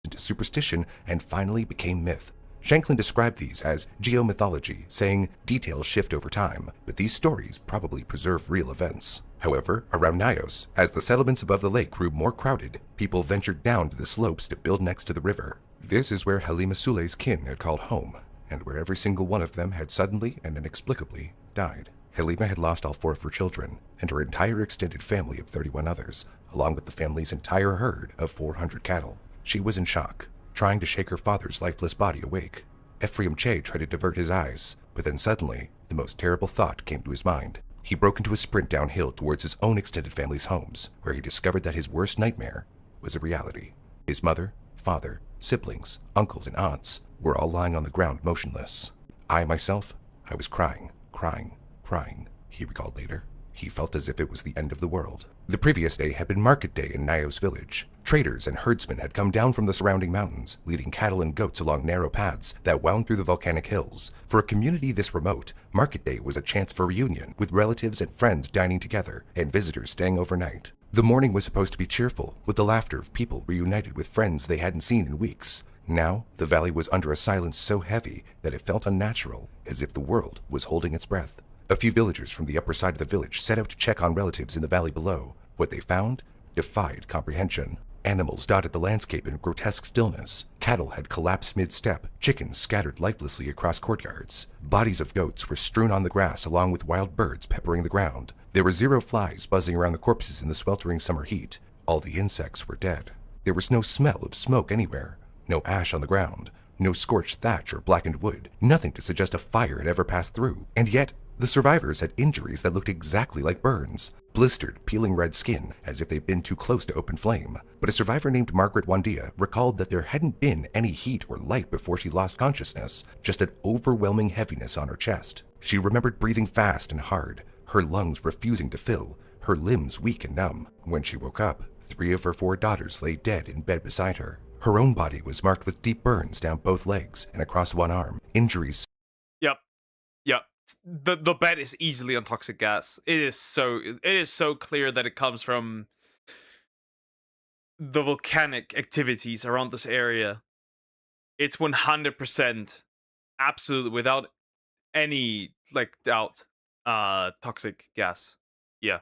Into superstition and finally became myth. Shanklin described these as geomythology, saying details shift over time, but these stories probably preserve real events. However, around Nyos, as the settlements above the lake grew more crowded, people ventured down to the slopes to build next to the river. This is where Halima Sule's kin had called home, and where every single one of them had suddenly and inexplicably died. Halima had lost all 4 of her children, and her entire extended family of 31 others, along with the family's entire herd of 400 cattle. She was in shock, trying to shake her father's lifeless body awake. Ephraim Che tried to divert his eyes, but then suddenly, the most terrible thought came to his mind. He broke into a sprint downhill towards his own extended family's homes, where he discovered that his worst nightmare was a reality. His mother, father, siblings, uncles, and aunts were all lying on the ground motionless. I myself I was crying, crying, crying, he recalled later. He felt as if it was the end of the world. The previous day had been market day in Nayo's village. Traders and herdsmen had come down from the surrounding mountains, leading cattle and goats along narrow paths that wound through the volcanic hills. For a community this remote, market day was a chance for reunion, with relatives and friends dining together and visitors staying overnight. The morning was supposed to be cheerful, with the laughter of people reunited with friends they hadn't seen in weeks. Now, the valley was under a silence so heavy that it felt unnatural, as if the world was holding its breath. A few villagers from the upper side of the village set out to check on relatives in the valley below. What they found defied comprehension. Animals dotted the landscape in grotesque stillness. Cattle had collapsed mid-step, chickens scattered lifelessly across courtyards. Bodies of goats were strewn on the grass along with wild birds peppering the ground. There were 0 flies buzzing around the corpses in the sweltering summer heat. All the insects were dead. There was no smell of smoke anywhere, no ash on the ground, no scorched thatch or blackened wood, nothing to suggest a fire had ever passed through. And yet, the survivors had injuries that looked exactly like burns. Blistered, peeling red skin, as if they'd been too close to open flame. But a survivor named Margaret Wandia recalled that there hadn't been any heat or light before she lost consciousness, just an overwhelming heaviness on her chest. She remembered breathing fast and hard, her lungs refusing to fill, her limbs weak and numb. When she woke up, 3 of her 4 daughters lay dead in bed beside her. Her own body was marked with deep burns down both legs and across one arm. Injuries. Yep. The bed is easily on toxic gas. It is so clear that it comes from the volcanic activities around this area. It's 100%, absolutely, without any doubt, toxic gas. Yeah.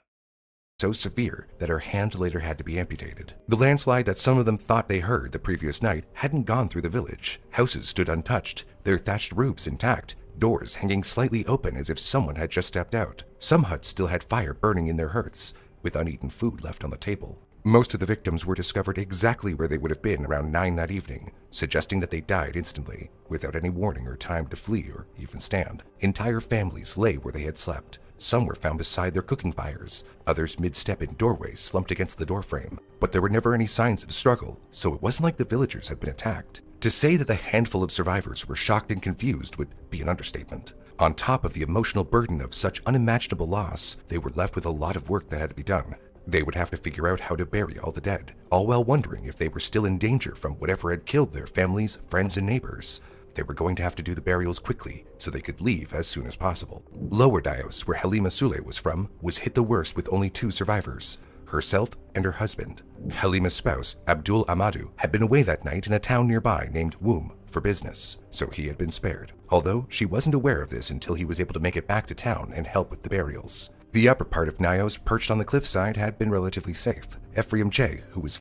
So severe that her hand later had to be amputated. The landslide that some of them thought they heard the previous night hadn't gone through the village. Houses stood untouched, their thatched roofs intact, doors hanging slightly open as if someone had just stepped out. Some huts still had fire burning in their hearths, with uneaten food left on the table. Most of the victims were discovered exactly where they would have been around 9 that evening, suggesting that they died instantly, without any warning or time to flee or even stand. Entire families lay where they had slept. Some were found beside their cooking fires, others mid-step in doorways slumped against the doorframe. But there were never any signs of struggle, so it wasn't like the villagers had been attacked. To say that the handful of survivors were shocked and confused would be an understatement. On top of the emotional burden of such unimaginable loss, they were left with a lot of work that had to be done. They would have to figure out how to bury all the dead, all while wondering if they were still in danger from whatever had killed their families, friends, and neighbors. They were going to have to do the burials quickly so they could leave as soon as possible. Lower Dios, where Halima Sule was from, was hit the worst with only 2 survivors, herself and her husband. Halima's spouse, Abdul Amadou, had been away that night in a town nearby named Woom for business, so he had been spared. Although she wasn't aware of this until he was able to make it back to town and help with the burials. The upper part of Nios, perched on the cliffside, had been relatively safe. Ephraim J., who was...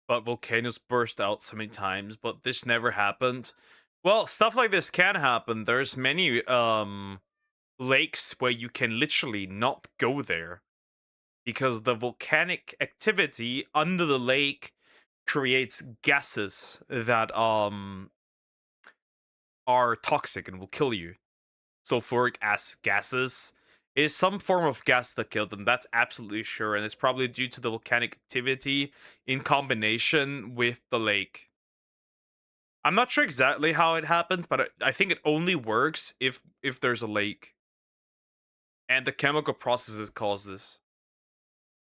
But volcanoes burst out so many times, but this never happened. Well, stuff like this can happen. There's many lakes where you can literally not go there because the volcanic activity under the lake creates gases that are toxic and will kill you. Sulfuric acid gases is some form of gas that killed them. That's absolutely sure, and it's probably due to the volcanic activity in combination with the lake. I'm not sure exactly how it happens, but I think it only works if there's a lake. And the chemical processes cause this.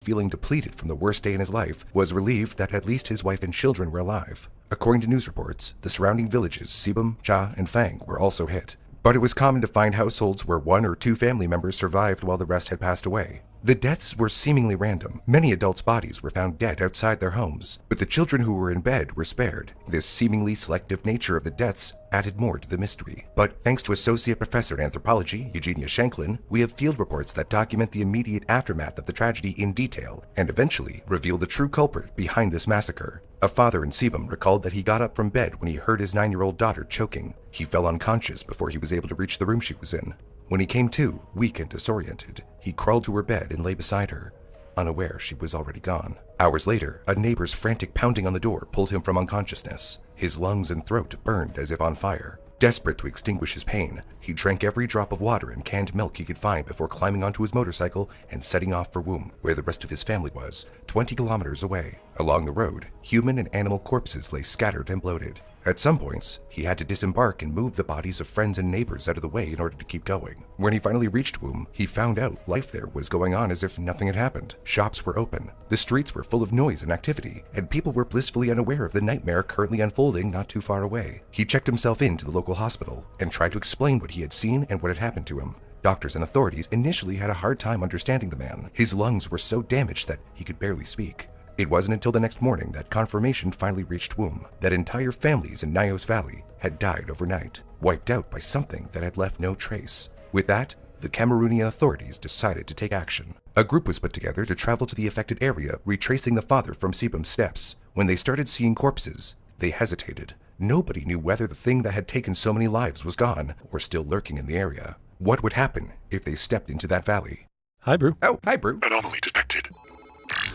Feeling depleted from the worst day in his life, was relieved that at least his wife and children were alive. According to news reports, the surrounding villages Sibum, Cha, and Fang were also hit. But it was common to find households where 1 or 2 family members survived while the rest had passed away. The deaths were seemingly random. Many adults' bodies were found dead outside their homes, but the children who were in bed were spared. This seemingly selective nature of the deaths added more to the mystery. But thanks to Associate Professor in Anthropology, Eugenia Shanklin, we have field reports that document the immediate aftermath of the tragedy in detail, and eventually reveal the true culprit behind this massacre. A father in Sibum recalled that he got up from bed when he heard his 9-year-old daughter choking. He fell unconscious before he was able to reach the room she was in. When he came to, weak and disoriented, he crawled to her bed and lay beside her, unaware she was already gone. Hours later, a neighbor's frantic pounding on the door pulled him from unconsciousness. His lungs and throat burned as if on fire. Desperate to extinguish his pain, he drank every drop of water and canned milk he could find before climbing onto his motorcycle and setting off for Woom, where the rest of his family was, 20 kilometers away. Along the road, human and animal corpses lay scattered and bloated. At some points, he had to disembark and move the bodies of friends and neighbors out of the way in order to keep going. When he finally reached Womb, he found out life there was going on as if nothing had happened. Shops were open, the streets were full of noise and activity, and people were blissfully unaware of the nightmare currently unfolding not too far away. He checked himself into the local hospital and tried to explain what he had seen and what had happened to him. Doctors and authorities initially had a hard time understanding the man. His lungs were so damaged that he could barely speak. It wasn't until the next morning that confirmation finally reached Womb that entire families in Nyos Valley had died overnight, wiped out by something that had left no trace. With that, the Cameroonian authorities decided to take action. A group was put together to travel to the affected area, retracing the father from Sebum's steps. When they started seeing corpses, they hesitated. Nobody knew whether the thing that had taken so many lives was gone or still lurking in the area. What would happen if they stepped into that valley? Hi, Brew. Oh, hi, Brew. Anomaly detected.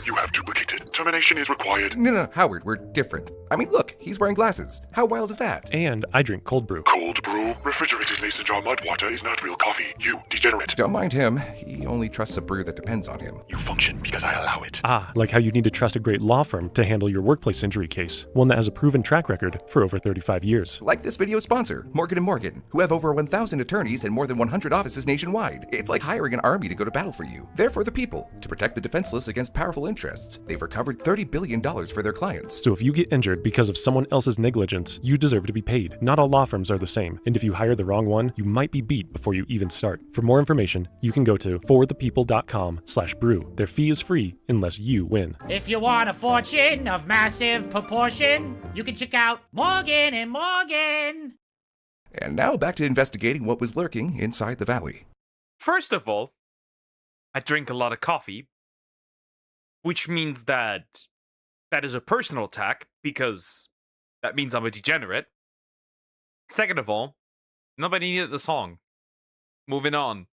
You have duplicated. Termination is required. No, Howard, we're different. I mean, look, he's wearing glasses. How wild is that? And I drink cold brew. Cold brew? Refrigerated mason jar mud water is not real coffee. You degenerate. Don't mind him. He only trusts a brew that depends on him. You function because I allow it. Ah, like how you need to trust a great law firm to handle your workplace injury case, one that has a proven track record for over 35 years. Like this video's sponsor, Morgan & Morgan, who have over 1,000 attorneys and more than 100 offices nationwide. It's like hiring an army to go to battle for you. They're for the people, to protect the defenseless against powerful interests. They've recovered $30 billion for their clients. So if you get injured because of someone else's negligence, you deserve to be paid. Not all law firms are the same, and if you hire the wrong one, you might be beat before you even start. For more information, you can go to forthepeople.com/brew. Their fee is free unless you win. If you want a fortune of massive proportion, you can check out Morgan & Morgan. And now back to investigating what was lurking inside the valley. First of all, I drink a lot of coffee, which means that is a personal attack, because that means I'm a degenerate. Second of all, nobody needed the song. Moving on.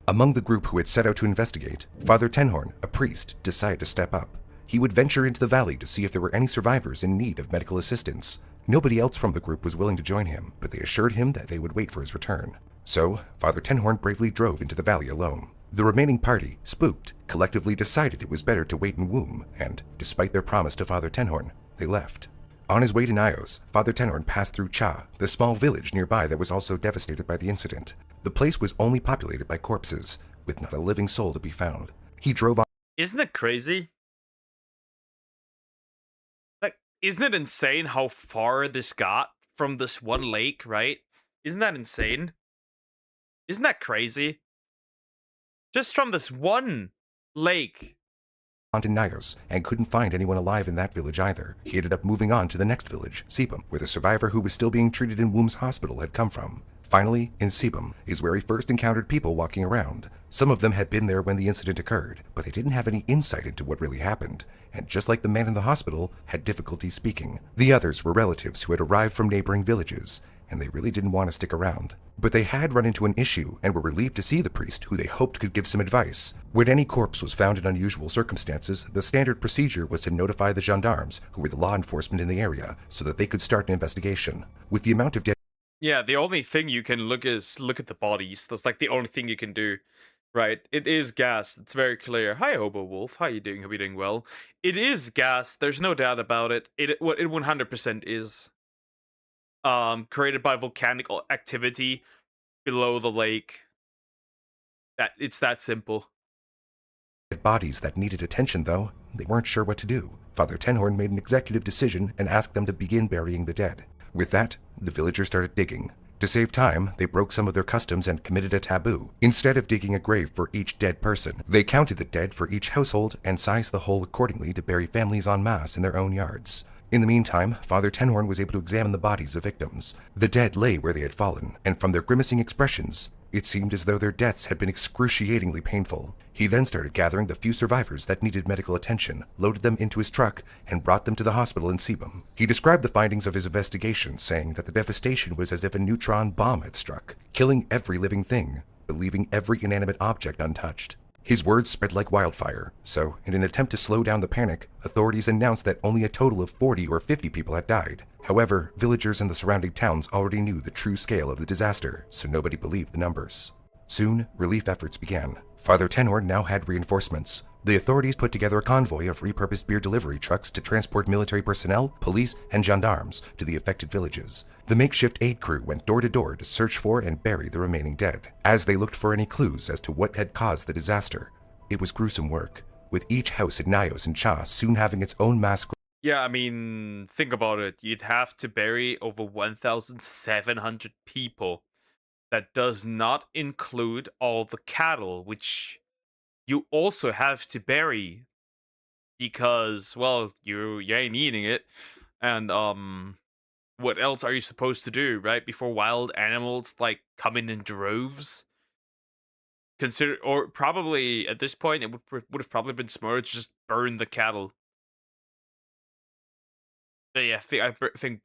Among the group who had set out to investigate, Father Tenhorn, a priest, decided to step up. He would venture into the valley to see if there were any survivors in need of medical assistance. Nobody else from the group was willing to join him, but they assured him that they would wait for his return. So, Father Tenhorn bravely drove into the valley alone. The remaining party, spooked, collectively decided it was better to wait in Womb, and, despite their promise to Father Tenhorn, they left. On his way to Nyos, Father Tenhorn passed through Cha, the small village nearby that was also devastated by the incident. The place was only populated by corpses, with not a living soul to be found. He drove on. Isn't it crazy? Like, isn't it insane how far this got from this one lake, right? Isn't that insane? Isn't that crazy? Just from this one lake. To Nyos, and couldn't find anyone alive in that village either. He ended up moving on to the next village, Sebum, where the survivor who was still being treated in Womb's hospital had come from. Finally, in Sebum is where he first encountered people walking around. Some of them had been there when the incident occurred, but they didn't have any insight into what really happened, and just like the man in the hospital, had difficulty speaking. The others were relatives who had arrived from neighboring villages, and they really didn't want to stick around. But they had run into an issue and were relieved to see the priest, who they hoped could give some advice. When any corpse was found in unusual circumstances, the standard procedure was to notify the gendarmes, who were the law enforcement in the area, so that they could start an investigation. With the amount of dead... Yeah, the only thing you can look at the bodies. That's like the only thing you can do, right? It is gas. It's very clear. Hi, Hobo Wolf. How you doing? Hope you're doing well. It is gas. There's no doubt about it. It 100% is. Created by volcanic activity below the lake. It's that simple. Bodies that needed attention, though. They weren't sure what to do. Father Tenhorn made an executive decision and asked them to begin burying the dead. With that, the villagers started digging. To save time, they broke some of their customs and committed a taboo. Instead of digging a grave for each dead person, they counted the dead for each household and sized the hole accordingly to bury families en masse in their own yards. In the meantime, Father Tenhorn was able to examine the bodies of victims. The dead lay where they had fallen, and from their grimacing expressions, it seemed as though their deaths had been excruciatingly painful. He then started gathering the few survivors that needed medical attention, loaded them into his truck, and brought them to the hospital in Sebum. He described the findings of his investigation, saying that the devastation was as if a neutron bomb had struck, killing every living thing, but leaving every inanimate object untouched. His words spread like wildfire, so in an attempt to slow down the panic, authorities announced that only a total of 40 or 50 people had died. However, villagers in the surrounding towns already knew the true scale of the disaster, so nobody believed the numbers. Soon, relief efforts began. Father Tenor now had reinforcements. The authorities put together a convoy of repurposed beer delivery trucks to transport military personnel, police, and gendarmes to the affected villages. The makeshift aid crew went door to door to search for and bury the remaining dead, as they looked for any clues as to what had caused the disaster. It was gruesome work, with each house in Nios and Cha soon having its own mass. Yeah, I mean, think about it. You'd have to bury over 1,700 people. That does not include all the cattle, which you also have to bury because, well, you ain't eating it. And what else are you supposed to do, right? Before wild animals like come in droves? Or probably at this point it would have probably been smarter to just burn the cattle. But yeah, I think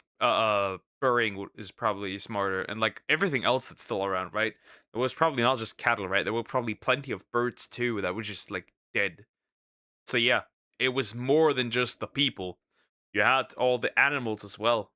burying is probably smarter, and like everything else that's still around, right? It was probably not just cattle, right? There were probably plenty of birds too that were just like dead. So yeah, it was more than just the people. You had all the animals as well.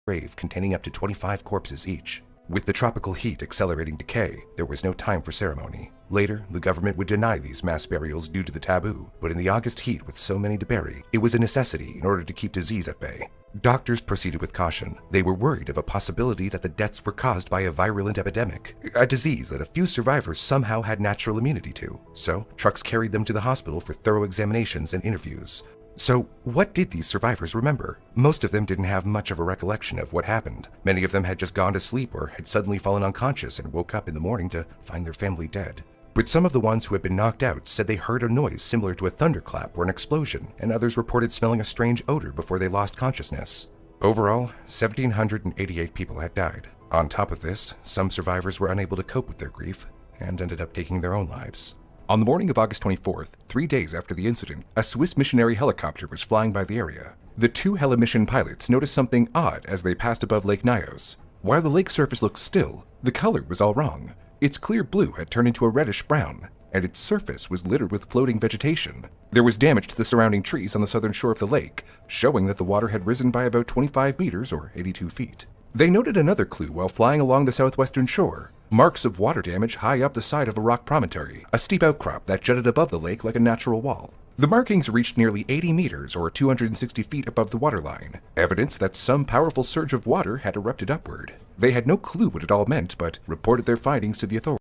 Grave containing up to 25 corpses each. With the tropical heat accelerating decay, there was no time for ceremony. Later, the government would deny these mass burials due to the taboo, but in the August heat with so many to bury, it was a necessity in order to keep disease at bay. Doctors proceeded with caution. They were worried of a possibility that the deaths were caused by a virulent epidemic, a disease that a few survivors somehow had natural immunity to. So, trucks carried them to the hospital for thorough examinations and interviews. So, what did these survivors remember? Most of them didn't have much of a recollection of what happened. Many of them had just gone to sleep or had suddenly fallen unconscious and woke up in the morning to find their family dead. But some of the ones who had been knocked out said they heard a noise similar to a thunderclap or an explosion, and others reported smelling a strange odor before they lost consciousness. Overall, 1,788 people had died. On top of this, some survivors were unable to cope with their grief and ended up taking their own lives. On the morning of August 24th, 3 days after the incident, a Swiss missionary helicopter was flying by the area. The two heli mission pilots noticed something odd as they passed above Lake Nios. While the lake surface looked still, the color was all wrong. Its clear blue had turned into a reddish brown, and its surface was littered with floating vegetation. There was damage to the surrounding trees on the southern shore of the lake, showing that the water had risen by about 25 meters or 82 feet. They noted another clue while flying along the southwestern shore. Marks of water damage high up the side of a rock promontory, a steep outcrop that jutted above the lake like a natural wall. The markings reached nearly 80 meters or 260 feet above the waterline, evidence that some powerful surge of water had erupted upward. They had no clue what it all meant, but reported their findings to the authorities.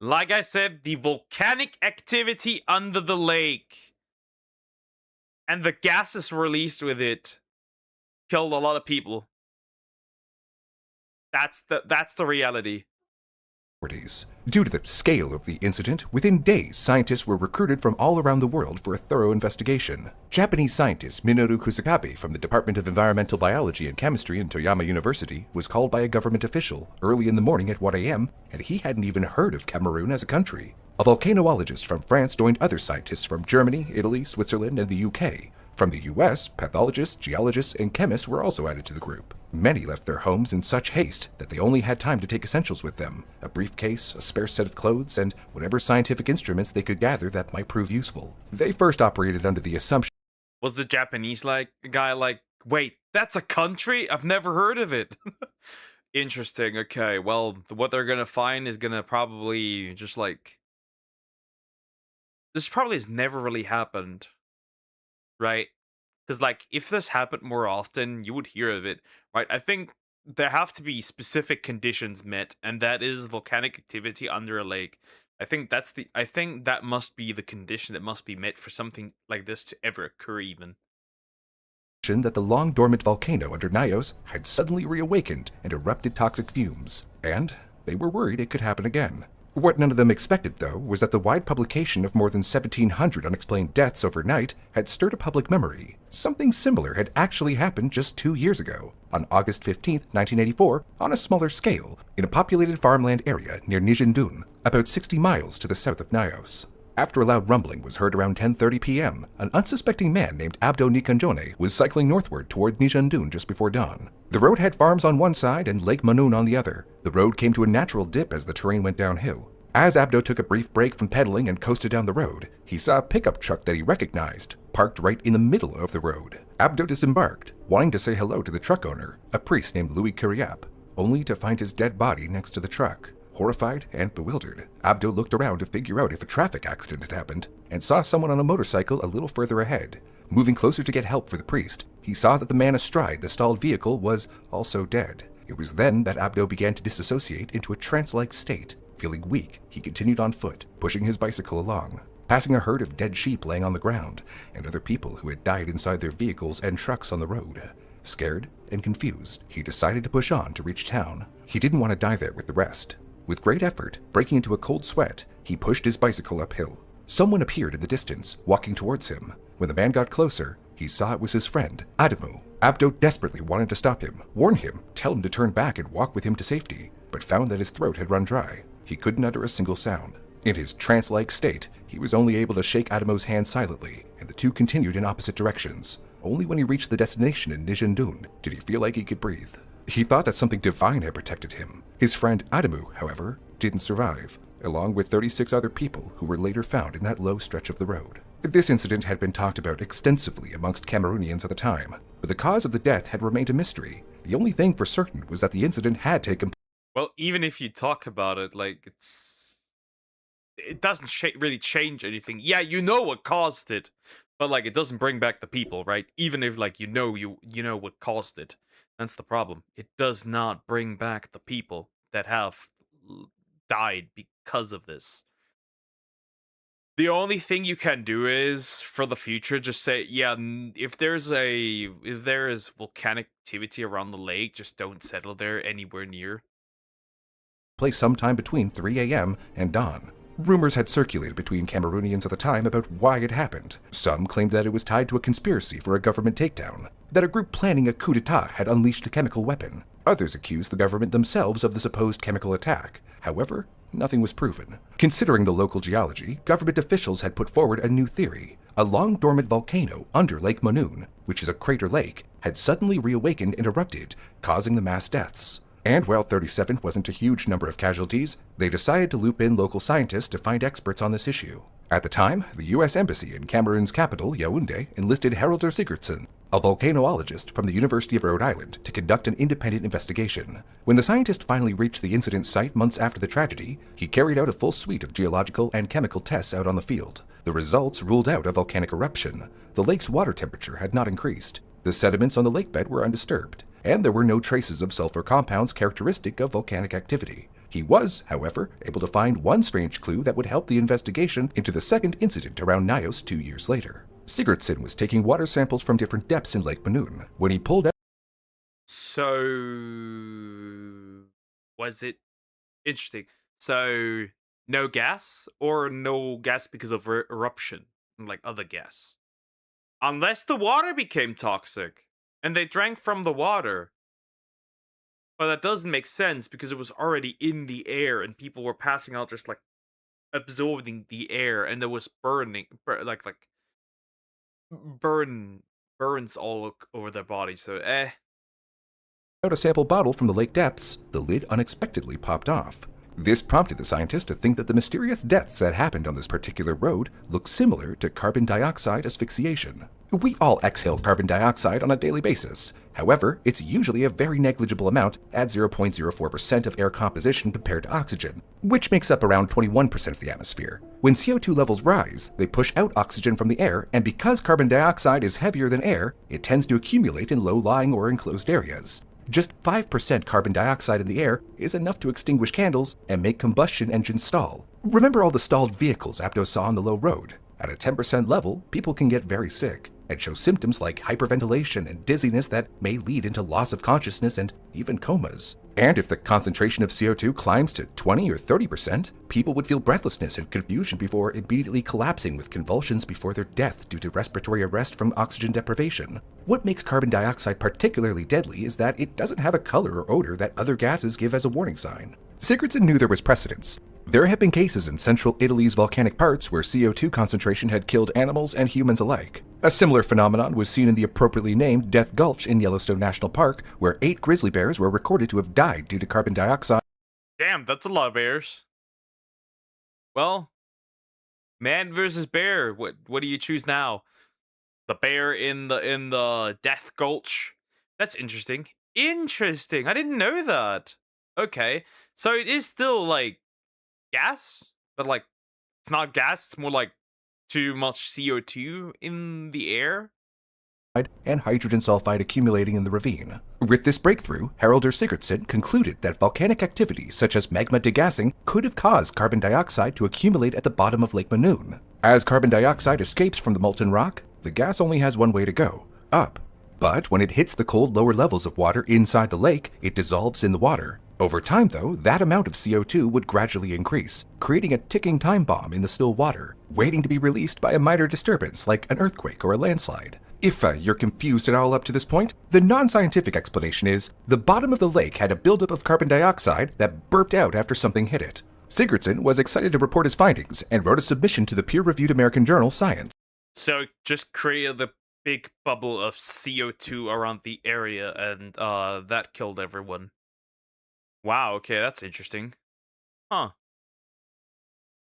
Like I said, the volcanic activity under the lake and the gases released with it killed a lot of people. That's the reality. Due to the scale of the incident, within days, scientists were recruited from all around the world for a thorough investigation. Japanese scientist Minoru Kusakabe from the Department of Environmental Biology and Chemistry in Toyama University was called by a government official early in the morning at 1 a.m., and he hadn't even heard of Cameroon as a country. A volcanologist from France joined other scientists from Germany, Italy, Switzerland, and the UK. From the US, pathologists, geologists, and chemists were also added to the group. Many left their homes in such haste that they only had time to take essentials with them, a briefcase, a spare set of clothes, and whatever scientific instruments they could gather that might prove useful. They first operated under the assumption. Was the Japanese guy like, wait, that's a country? I've never heard of it. Interesting. Okay, well, what they're gonna find is gonna probably just like... This probably has never really happened. Right? Because, like, if this happened more often, you would hear of it, right? I think there have to be specific conditions met, and that is volcanic activity under a lake. I think that must be the condition that must be met for something like this to ever occur, even. That the long-dormant volcano under Nios had suddenly reawakened and erupted toxic fumes, and they were worried it could happen again. What none of them expected, though, was that the wide publication of more than 1,700 unexplained deaths overnight had stirred a public memory. Something similar had actually happened just 2 years ago, on August 15, 1984, on a smaller scale, in a populated farmland area near Nijindun, about 60 miles to the south of Nios. After a loud rumbling was heard around 10:30 p.m., an unsuspecting man named Abdo Nikanjone was cycling northward toward Nijindun just before dawn. The road had farms on one side and Lake Manun on the other. The road came to a natural dip as the terrain went downhill. As Abdo took a brief break from pedaling and coasted down the road, he saw a pickup truck that he recognized, parked right in the middle of the road. Abdo disembarked, wanting to say hello to the truck owner, a priest named Louis Curiap, only to find his dead body next to the truck. Horrified and bewildered, Abdo looked around to figure out if a traffic accident had happened and saw someone on a motorcycle a little further ahead. Moving closer to get help for the priest, he saw that the man astride the stalled vehicle was also dead. It was then that Abdo began to disassociate into a trance-like state. Feeling weak, he continued on foot, pushing his bicycle along, passing a herd of dead sheep laying on the ground, and other people who had died inside their vehicles and trucks on the road. Scared and confused, he decided to push on to reach town. He didn't want to die there with the rest. With great effort, breaking into a cold sweat, he pushed his bicycle uphill. Someone appeared in the distance, walking towards him. When the man got closer, he saw it was his friend, Adamu. Abdo desperately wanted to stop him, warn him, tell him to turn back and walk with him to safety, but found that his throat had run dry. He couldn't utter a single sound. In his trance-like state, he was only able to shake Adamu's hand silently, and the two continued in opposite directions. Only when he reached the destination in Nijendun did he feel like he could breathe. He thought that something divine had protected him. His friend Adamu, however, didn't survive, along with 36 other people who were later found in that low stretch of the road. This incident had been talked about extensively amongst Cameroonians at the time, but the cause of the death had remained a mystery. The only thing for certain was that the incident had taken place. Well, even if you talk about it, like, it doesn't really change anything. Yeah, you know what caused it, but like, it doesn't bring back the people, right? Even if like you know what caused it. That's the problem. It does not bring back the people that have died because of this. The only thing you can do is, for the future, just say, yeah, if there is volcanic activity around the lake, just don't settle there anywhere near. Place sometime between 3 a.m. and dawn. Rumors had circulated between Cameroonians at the time about why it happened. Some claimed that it was tied to a conspiracy for a government takedown, that a group planning a coup d'etat had unleashed a chemical weapon. Others accused the government themselves of the supposed chemical attack. However, nothing was proven. Considering the local geology, government officials had put forward a new theory. A long-dormant volcano under Lake Manoon, which is a crater lake, had suddenly reawakened and erupted, causing the mass deaths. And while 37 wasn't a huge number of casualties, they decided to loop in local scientists to find experts on this issue. At the time, the U.S. Embassy in Cameroon's capital, Yaoundé, enlisted Haraldur Sigurdsson, a volcanologist from the University of Rhode Island, to conduct an independent investigation. When the scientist finally reached the incident site months after the tragedy, he carried out a full suite of geological and chemical tests out on the field. The results ruled out a volcanic eruption. The lake's water temperature had not increased. The sediments on the lakebed were undisturbed, and there were no traces of sulfur compounds characteristic of volcanic activity. He was, however, able to find one strange clue that would help the investigation into the second incident around Nios 2 years later. Sigurdsson was taking water samples from different depths in Lake Manoon. When he pulled out... So... was it... Interesting. So, no gas? Or no gas because of eruption? Like other gas? Unless the water became toxic, and they drank from the water. But that doesn't make sense because it was already in the air and people were passing out just like absorbing the air and there was burns all over their body. So out a sample bottle from the lake depths, the lid unexpectedly popped off. This prompted the scientist to think that the mysterious deaths that happened on this particular road looked similar to carbon dioxide asphyxiation. We all exhale carbon dioxide on a daily basis. However, it's usually a very negligible amount at 0.04% of air composition compared to oxygen, which makes up around 21% of the atmosphere. When CO2 levels rise, they push out oxygen from the air, and because carbon dioxide is heavier than air, it tends to accumulate in low-lying or enclosed areas. Just 5% carbon dioxide in the air is enough to extinguish candles and make combustion engines stall. Remember all the stalled vehicles Abdo saw on the low road? At a 10% level, people can get very sick and show symptoms like hyperventilation and dizziness that may lead into loss of consciousness and even comas. And if the concentration of CO2 climbs to 20 or 30%, people would feel breathlessness and confusion before immediately collapsing with convulsions before their death due to respiratory arrest from oxygen deprivation. What makes carbon dioxide particularly deadly is that it doesn't have a color or odor that other gases give as a warning sign. Sigurdsson knew there was precedence. There have been cases in central Italy's volcanic parts where CO2 concentration had killed animals and humans alike. A similar phenomenon was seen in the appropriately named Death Gulch in Yellowstone National Park, where 8 grizzly bears were recorded to have died due to carbon dioxide. damn, that's a lot of bears. Well, man versus bear. What do you choose now? The bear in the Death Gulch. That's interesting. Interesting. I didn't know that. Okay. So it is still like gas, but like it's not gas, it's more like too much CO2 in the air. And hydrogen sulfide accumulating in the ravine. With this breakthrough, Haraldur Sigurdsson concluded that volcanic activity such as magma degassing could have caused carbon dioxide to accumulate at the bottom of Lake Manoon. As carbon dioxide escapes from the molten rock, the gas only has one way to go, up. But when it hits the cold lower levels of water inside the lake, it dissolves in the water. Over time, though, that amount of CO2 would gradually increase, creating a ticking time bomb in the still water, waiting to be released by a minor disturbance like an earthquake or a landslide. If you're confused at all up to this point, the non-scientific explanation is the bottom of the lake had a buildup of carbon dioxide that burped out after something hit it. Sigurdsson was excited to report his findings and wrote a submission to the peer-reviewed American journal Science. So it just created a big bubble of CO2 around the area, and that killed everyone. Wow, okay, that's interesting. Huh.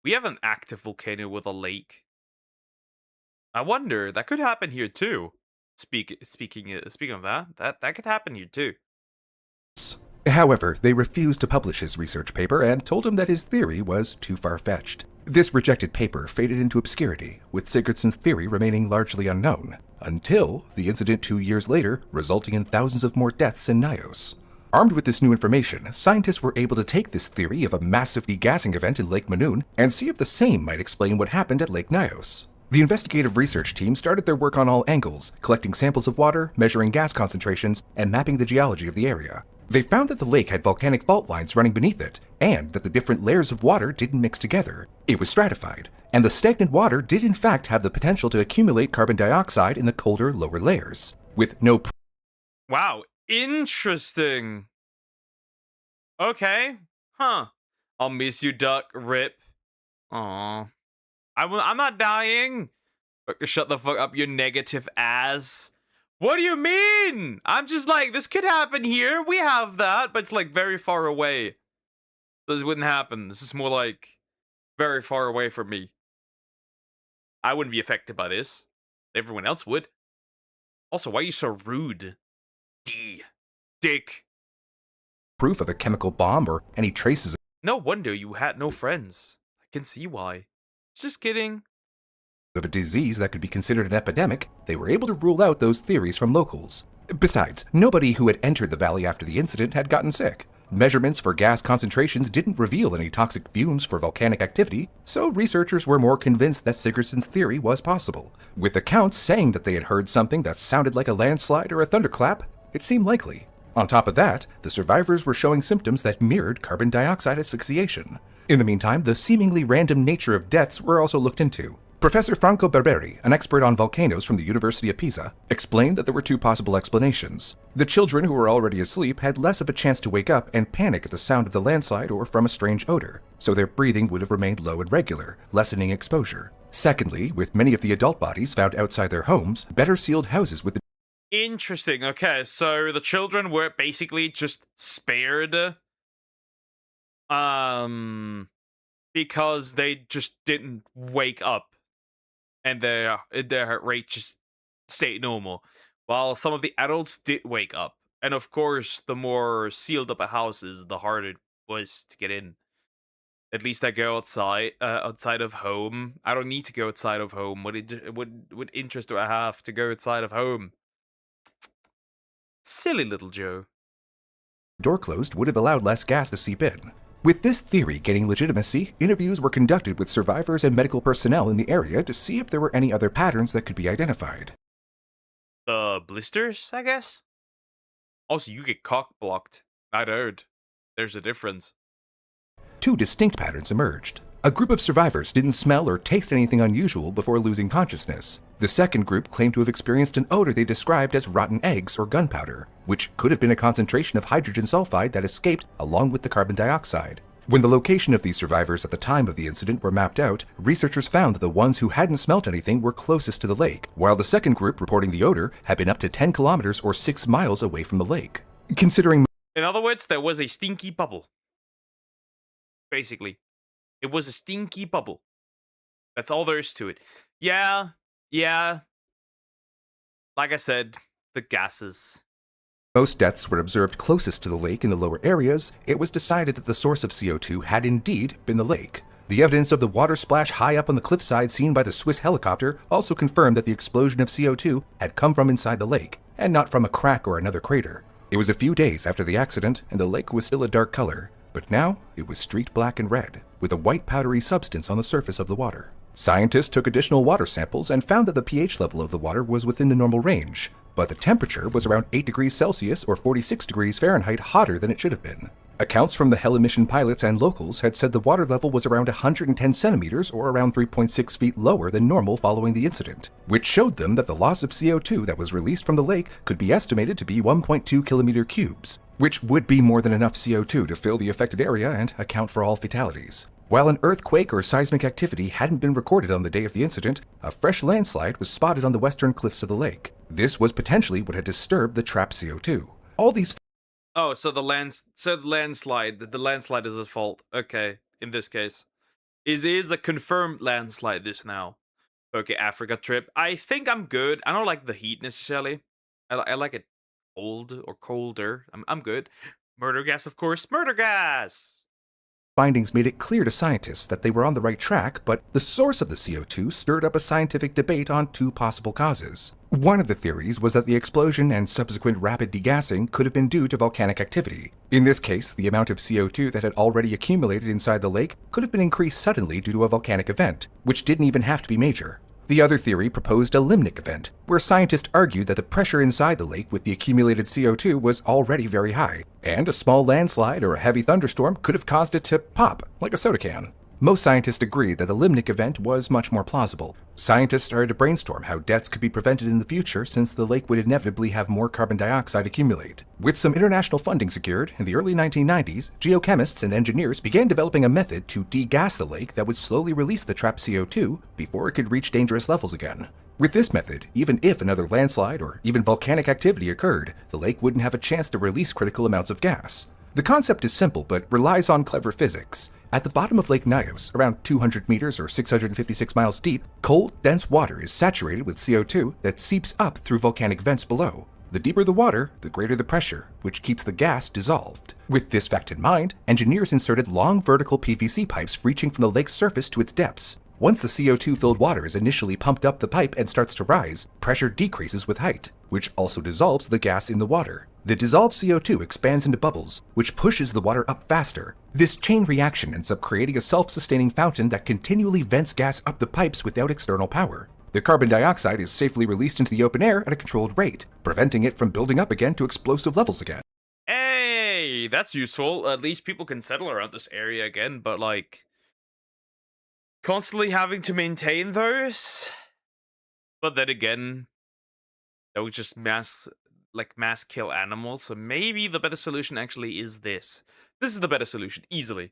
We have an active volcano with a lake. I wonder, that could happen here too. Speaking of that could happen here too. However, they refused to publish his research paper and told him that his theory was too far-fetched. This rejected paper faded into obscurity, with Sigurdsson's theory remaining largely unknown, until the incident 2 years later, resulting in thousands of more deaths in Nios. Armed with this new information, scientists were able to take this theory of a massive degassing event in Lake Manoon and see if the same might explain what happened at Lake Nios. The investigative research team started their work on all angles, collecting samples of water, measuring gas concentrations, and mapping the geology of the area. They found that the lake had volcanic fault lines running beneath it, and that the different layers of water didn't mix together. It was stratified, and the stagnant water did in fact have the potential to accumulate carbon dioxide in the colder lower layers. With no Wow, interesting. Okay, huh. I'll miss you, Duck. Rip. Aww. I'm not dying. Shut the fuck up, you negative ass. What do you mean? I'm just like, this could happen here. We have that, but it's like very far away. This wouldn't happen. This is more like very far away from me. I wouldn't be affected by this. Everyone else would. Also, why are you so rude? Dick. proof of a chemical bomb or any traces of No wonder you had no friends. I can see why. Just kidding. a disease that could be considered an epidemic, they were able to rule out those theories from locals. Besides, nobody who had entered the valley after the incident had gotten sick. Measurements for gas concentrations didn't reveal any toxic fumes for volcanic activity, so researchers were more convinced that Sigurdsson's theory was possible. With accounts saying that they had heard something that sounded like a landslide or a thunderclap, it seemed likely. On top of that, the survivors were showing symptoms that mirrored carbon dioxide asphyxiation. In the meantime, the seemingly random nature of deaths were also looked into. Professor Franco Barberi, an expert on volcanoes from the University of Pisa, explained that there were two possible explanations. The children who were already asleep had less of a chance to wake up and panic at the sound of the landslide or from a strange odor, so their breathing would have remained low and regular, lessening exposure. Secondly, with many of the adult bodies found outside their homes, better sealed houses with the Interesting. Okay, so the children were basically just spared. Because they just didn't wake up. And their heart rate just stayed normal. While some of the adults did wake up. And of course, the more sealed up a house is, the harder it was to get in. At least I go outside of home. I don't need to go outside of home. What interest do I have to go outside of home? Silly little Joe. door closed would have allowed less gas to seep in. With this theory gaining legitimacy, interviews were conducted with survivors and medical personnel in the area to see if there were any other patterns that could be identified. Blisters, I guess? Also, you get cock blocked. I'd heard. There's a difference. Two distinct patterns emerged. A group of survivors didn't smell or taste anything unusual before losing consciousness. The second group claimed to have experienced an odor they described as rotten eggs or gunpowder, which could have been a concentration of hydrogen sulfide that escaped along with the carbon dioxide. When the location of these survivors at the time of the incident were mapped out, researchers found that the ones who hadn't smelt anything were closest to the lake, while the second group reporting the odor had been up to 10 kilometers or 6 miles away from the lake. Considering In other words, there was a stinky bubble. Basically. It was a stinky bubble. That's all there is to it. Yeah. Like I said, the gases. Most deaths were observed closest to the lake in the lower areas. It was decided that the source of CO2 had indeed been the lake. The evidence of the water splash high up on the cliffside seen by the Swiss helicopter also confirmed that the explosion of CO2 had come from inside the lake, and not from a crack or another crater. It was a few days after the accident, and the lake was still a dark color, but now it was streaked black and red, with a white powdery substance on the surface of the water. Scientists took additional water samples and found that the pH level of the water was within the normal range, but the temperature was around 8 degrees Celsius or 46 degrees Fahrenheit hotter than it should have been. Accounts from the Hell mission pilots and locals had said the water level was around 110 centimeters or around 3.6 feet lower than normal following the incident, which showed them that the loss of CO2 that was released from the lake could be estimated to be 1.2 kilometer cubes, which would be more than enough CO2 to fill the affected area and account for all fatalities. While an earthquake or seismic activity hadn't been recorded on the day of the incident, a fresh landslide was spotted on the western cliffs of the lake. This was potentially what had disturbed the trapped CO2. All these Oh, so the landslide is at fault. Okay, in this case. Is a confirmed landslide this now. Okay, Africa trip. I think I'm good. I don't like the heat necessarily. I like it cold or colder. I'm good. Murder gas, of course. Murder gas! findings made it clear to scientists that they were on the right track, but the source of the CO2 stirred up a scientific debate on two possible causes. One of the theories was that the explosion and subsequent rapid degassing could have been due to volcanic activity. In this case, the amount of CO2 that had already accumulated inside the lake could have been increased suddenly due to a volcanic event, which didn't even have to be major. The other theory proposed a limnic event, where scientists argued that the pressure inside the lake with the accumulated CO2 was already very high, and a small landslide or a heavy thunderstorm could have caused it to pop, like a soda can. Most scientists agreed that the limnic event was much more plausible. Scientists started to brainstorm how deaths could be prevented in the future since the lake would inevitably have more carbon dioxide accumulate. With some international funding secured, in the early 1990s, geochemists and engineers began developing a method to degas the lake that would slowly release the trapped CO2 before it could reach dangerous levels again. With this method, even if another landslide or even volcanic activity occurred, the lake wouldn't have a chance to release critical amounts of gas. The concept is simple but relies on clever physics. At the bottom of Lake Nyos, around 200 meters or 656 miles deep, cold, dense water is saturated with CO2 that seeps up through volcanic vents below. The deeper the water, the greater the pressure, which keeps the gas dissolved. With this fact in mind, engineers inserted long vertical PVC pipes reaching from the lake's surface to its depths. Once the CO2-filled water is initially pumped up the pipe and starts to rise, pressure decreases with height, which also dissolves the gas in the water. The dissolved CO2 expands into bubbles, which pushes the water up faster. This chain reaction ends up creating a self-sustaining fountain that continually vents gas up the pipes without external power. The carbon dioxide is safely released into the open air at a controlled rate, preventing it from building up again to explosive levels again. Hey, that's useful. At least people can settle around this area again, but like, constantly having to maintain those? But then again, that would just mass kill animals, so maybe the better solution actually is this. This is the better solution, easily.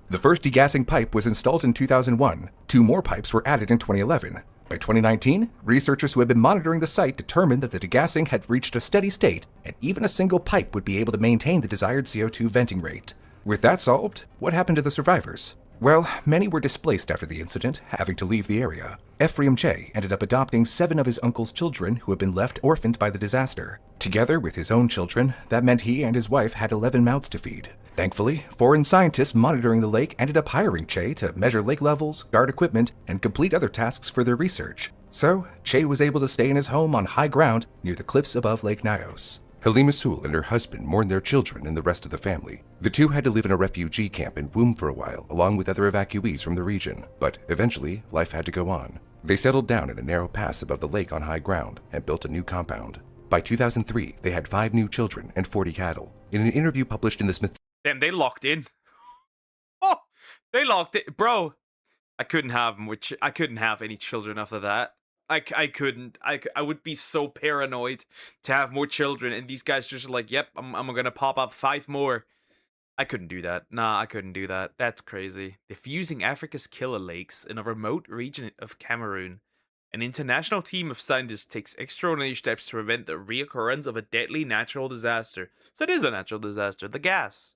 The first degassing pipe was installed in 2001. 2 more pipes were added in 2011. By 2019, researchers who had been monitoring the site determined that the degassing had reached a steady state, and even a single pipe would be able to maintain the desired CO2 venting rate. With that solved, what happened to the survivors? Well, many were displaced after the incident, having to leave the area. Ephraim Che ended up adopting 7 of his uncle's children who had been left orphaned by the disaster. Together with his own children, that meant he and his wife had 11 mouths to feed. Thankfully, foreign scientists monitoring the lake ended up hiring Che to measure lake levels, guard equipment, and complete other tasks for their research. So, Che was able to stay in his home on high ground near the cliffs above Lake Nyos. Halima Soul and her husband mourned their children and the rest of the family. The two had to live in a refugee camp in Womb for a while, along with other evacuees from the region. But eventually, life had to go on. They settled down in a narrow pass above the lake on high ground and built a new compound. By 2003, they had 5 new children and 40 cattle. In an interview published in the Smith... Damn, they locked in. Oh, they locked it. Bro, I couldn't have any children after that. I couldn't. I would be so paranoid to have more children, and these guys just like, yep, I'm gonna pop up 5 more. I couldn't do that. Nah, I couldn't do that. That's crazy. Diffusing Africa's killer lakes in a remote region of Cameroon. An international team of scientists takes extraordinary steps to prevent the reoccurrence of a deadly natural disaster. So it is a natural disaster, the gas.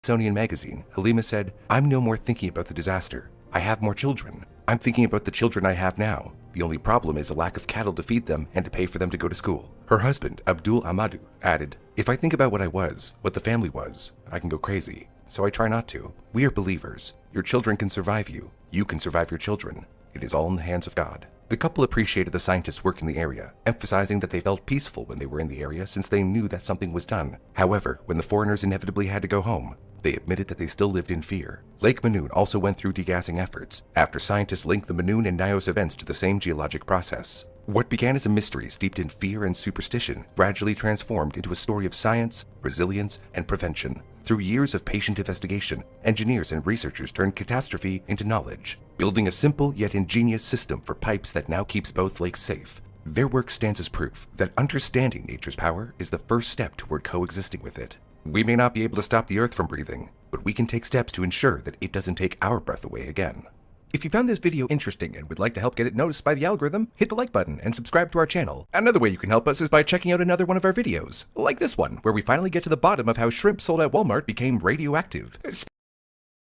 Smithsonian Magazine, Halima said, "I'm no more thinking about the disaster. I have more children. I'm thinking about the children I have now. The only problem is a lack of cattle to feed them and to pay for them to go to school. Her husband, Abdul Amadou, added, "If I think about what I was, what the family was, I can go crazy. So I try not to. We are believers. Your children can survive you. You can survive your children. It is all in the hands of God." The couple appreciated the scientists' work in the area, emphasizing that they felt peaceful when they were in the area since they knew that something was done. However, when the foreigners inevitably had to go home, they admitted that they still lived in fear. Lake Manoon also went through degassing efforts, after scientists linked the Manoon and Nios events to the same geologic process. What began as a mystery steeped in fear and superstition gradually transformed into a story of science, resilience, and prevention. Through years of patient investigation, engineers and researchers turned catastrophe into knowledge, building a simple yet ingenious system for pipes that now keeps both lakes safe. Their work stands as proof that understanding nature's power is the first step toward coexisting with it. We may not be able to stop the Earth from breathing, but we can take steps to ensure that it doesn't take our breath away again. If you found this video interesting and would like to help get it noticed by the algorithm, hit the like button and subscribe to our channel. Another way you can help us is by checking out another one of our videos, like this one, where we finally get to the bottom of how shrimp sold at Walmart became radioactive.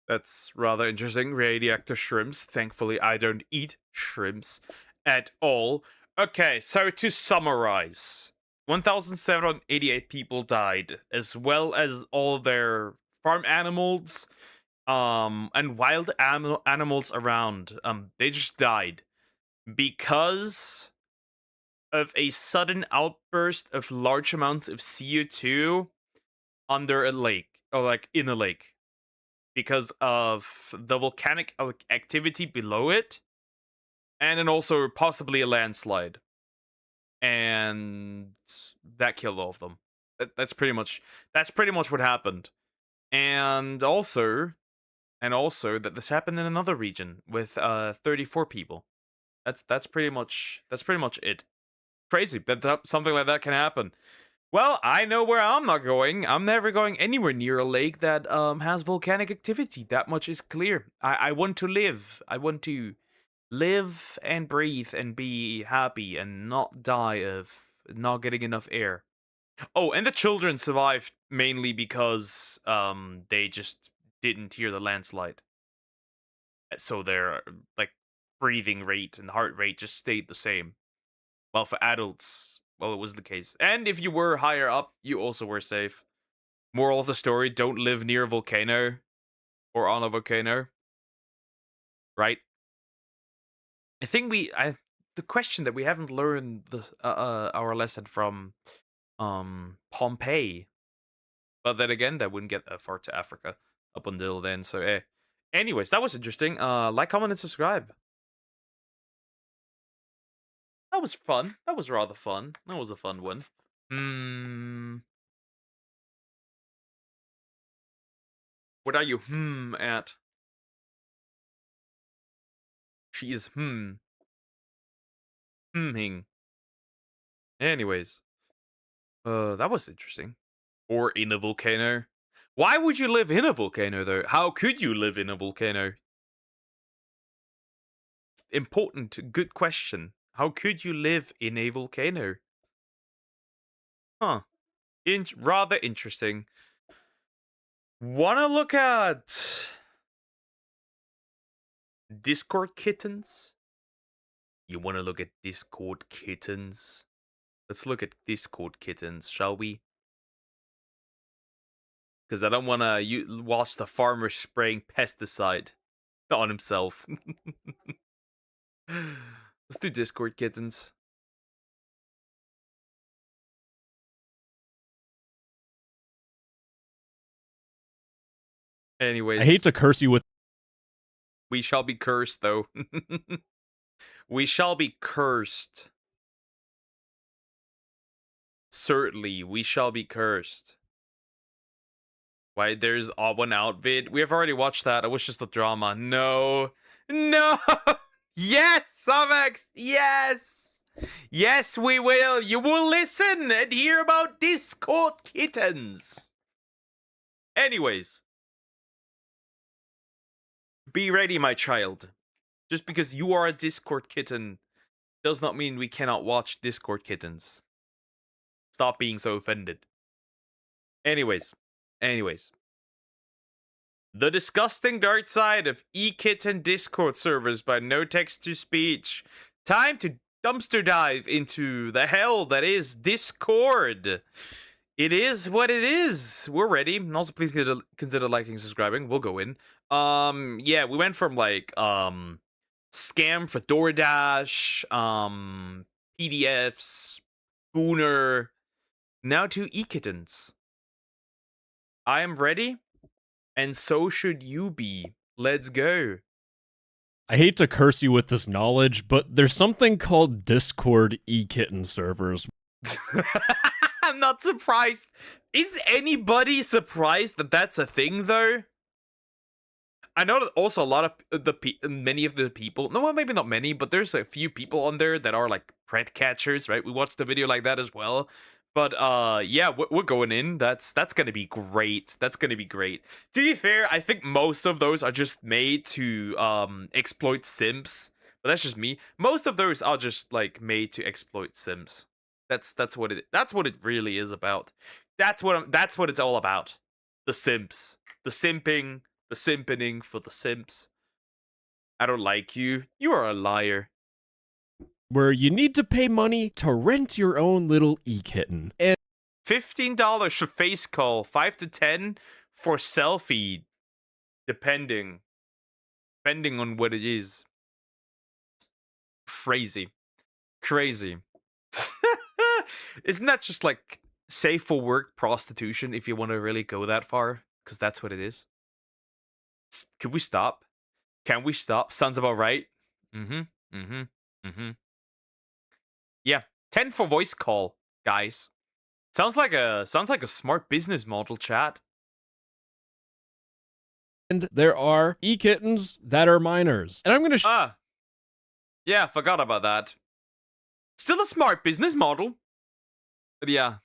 That's rather interesting. Radioactive shrimps. Thankfully, I don't eat shrimps at all. Okay, so to summarize, 1,788 people died, as well as all their farm animals, and wild animals around. They just died because of a sudden outburst of large amounts of CO2 under a lake, or like in a lake, because of the volcanic activity below it, and then also possibly a landslide. And that killed all of them. That's pretty much what happened. And also that this happened in another region with 34 people. That's pretty much it. Crazy that something like that can happen. Well, I know where I'm not going. I'm never going anywhere near a lake that has volcanic activity. That much is clear. I want to live. I want to live and breathe and be happy and not die of not getting enough air. Oh, and the children survived mainly because they just didn't hear the landslide. So their like breathing rate and heart rate just stayed the same. Well, for adults, well, it was the case. And if you were higher up, you also were safe. Moral of the story, don't live near a volcano or on a volcano. Right? I think the question that we haven't learned our lesson from Pompeii. But then again, that wouldn't get that far to Africa up until then. So anyways, that was interesting. Like, comment, and subscribe. That was fun. That was rather fun. That was a fun one. What are you at? She is hmming. Anyways. That was interesting. Or in a volcano. Why would you live in a volcano, though? How could you live in a volcano? Important, good question. How could you live in a volcano? Huh. Rather interesting. Wanna look at Discord kittens? You wanna look at Discord kittens? Let's look at Discord kittens, shall we? Because I don't want to watch the farmer spraying pesticide on himself. Let's do Discord kittens. Anyways. I hate to curse you with... We shall be cursed, though. We shall be cursed. Certainly, we shall be cursed. Why, there's one outfit. We have already watched that. It was just a drama. No. No! Yes, Savex! Yes! Yes, we will. You will listen and hear about Discord kittens. Anyways. Be ready, my child. Just because you are a Discord kitten does not mean we cannot watch Discord kittens. Stop being so offended. Anyways. The disgusting dark side of e-kitten Discord servers by no text to speech. Time to dumpster dive into the hell that is Discord. It is what it is. We're ready. And also, please consider liking and subscribing. We'll go in. Yeah, we went from like scam for DoorDash, PDFs, Gooner, now to e-kittens. I am ready, and so should you be. Let's go. I hate to curse you with this knowledge, but there's something called Discord e-kitten servers. I'm not surprised. Is anybody surprised that that's a thing, though? I know that also a lot of many of the people, no, well, maybe not many, but there's a few people on there that are like pet catchers, right? We watched the video like that as well. But yeah, we're going in. That's gonna be great. That's gonna be great. To be fair, I think most of those are just made to exploit simps. But that's just me. Most of those are just like made to exploit simps. That's what it really is about. That's what it's all about. The simps. The simping. The simpening for the simps. I don't like you. You are a liar. Where you need to pay money to rent your own little e-kitten. And $15 for face call, 5 to 10 for selfie, depending on what it is. Crazy. Isn't that just like safe for work prostitution if you want to really go that far? Because that's what it is. Could we stop? Can we stop? Sounds about right. Yeah, 10 for voice call, guys. Sounds like a smart business model, chat. And there are e-kittens that are minors. And I'm going to yeah, forgot about that. Still a smart business model. But yeah,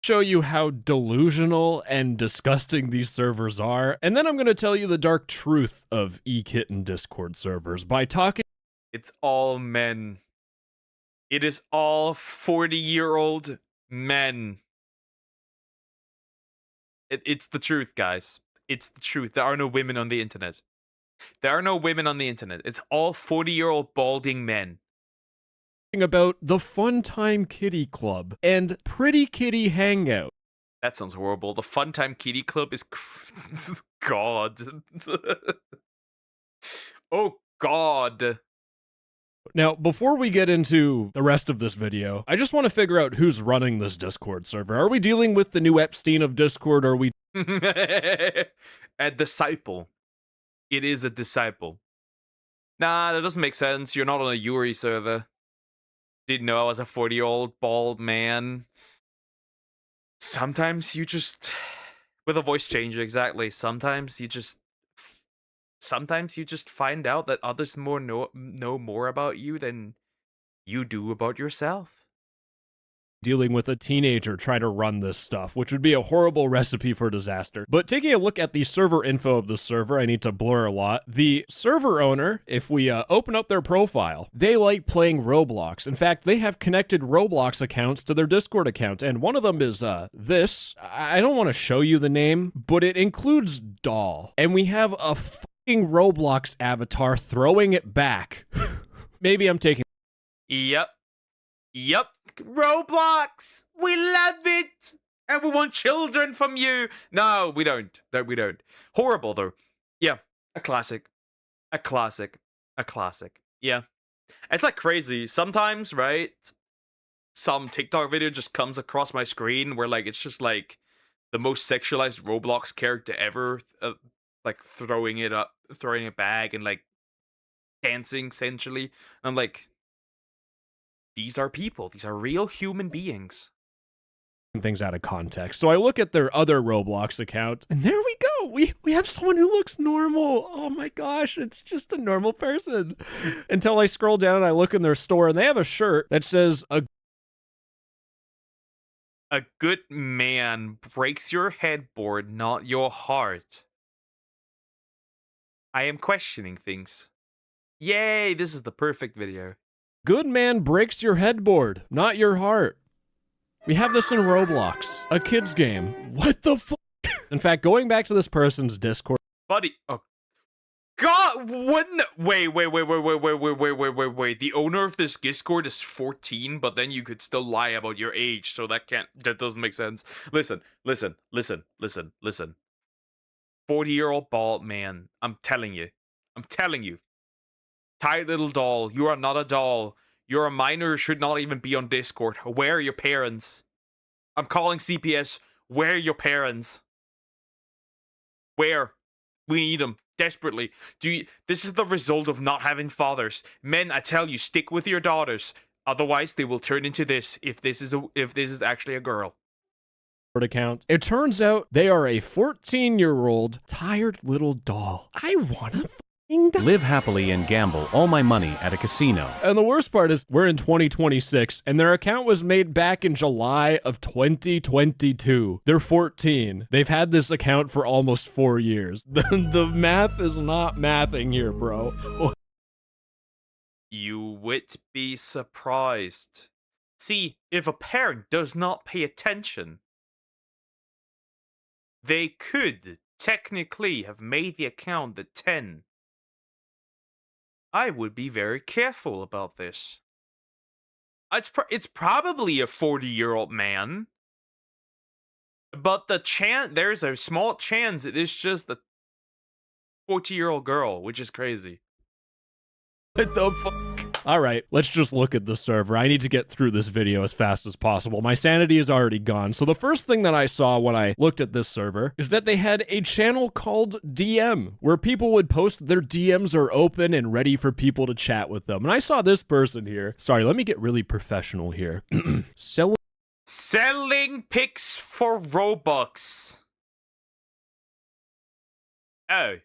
show you how delusional and disgusting these servers are, and then I'm going to tell you the dark truth of e-kitten Discord servers by talking. It's all men. It is all 40-year-old men. It's the truth, guys. It's the truth. There are no women on the internet. There are no women on the internet. It's all 40-year-old balding men. About the Funtime Kitty Club and Pretty Kitty Hangout. That sounds horrible. The Funtime Kitty Club is God. Oh God. Now, before we get into the rest of this video, I just want to figure out who's running this Discord server. Are we dealing with the new Epstein of Discord, or are we a disciple? It is a disciple. Nah, that doesn't make sense. You're not on a Yuri server. Didn't know I was a 40-year-old bald man. Sometimes you just, with a voice changer, exactly. Sometimes you just find out that others know more about you than you do about yourself. Dealing with a teenager trying to run this stuff, which would be a horrible recipe for disaster. But taking a look at the server info of the server, I need to blur a lot. The server owner, if we open up their profile, they like playing Roblox. In fact, they have connected Roblox accounts to their Discord account, and one of them is this. I don't want to show you the name, but it includes doll. And we have a fucking Roblox avatar throwing it back. Maybe I'm taking... Yep. Roblox, we love it, and we want children from you. No, we don't. We don't. Horrible though. Yeah, a classic. Yeah, it's like crazy. Sometimes, right? Some TikTok video just comes across my screen where like it's just like the most sexualized Roblox character ever, like throwing it back and like dancing essentially. And I'm like, these are people. These are real human beings. Things out of context. So I look at their other Roblox account, and there we go. We have someone who looks normal. Oh my gosh, it's just a normal person. Until I scroll down and I look in their store, and they have a shirt that says a good man breaks your headboard, not your heart. I am questioning things. Yay, this is the perfect video. Good man breaks your headboard, not your heart. We have this in Roblox, a kid's game. What the fuck? In fact, going back to this person's Discord. Buddy, oh. God, what? Wait. The owner of this Discord is 14, but then you could still lie about your age, so that doesn't make sense. Listen. 40-year-old bald man. I'm telling you. Tight little doll. You are not a doll. You're a minor, should not even be on Discord. Where are your parents? I'm calling CPS. Where are your parents? Where? We need them. Desperately. This is the result of not having fathers. Men, I tell you, stick with your daughters. Otherwise, they will turn into this if this is actually a girl. Account. It turns out they are a 14-year-old tired little doll. I wanna live happily and gamble all my money at a casino. And the worst part is we're in 2026 and their account was made back in July of 2022. They're 14. They've had this account for almost 4 years. The math is not mathing here, bro. You would be surprised. See, if a parent does not pay attention, they could technically have made the account at 10. I would be very careful about this. It's probably a 40-year-old man, but there's a small chance it is just a 40-year-old girl, which is crazy. What the fuck? Alright, let's just look at the server. I need to get through this video as fast as possible. My sanity is already gone. So the first thing that I saw when I looked at this server is that they had a channel called DM, where people would post their DMs are open and ready for people to chat with them. And I saw this person here. Sorry, let me get really professional here. Selling pics for Robux. Oh.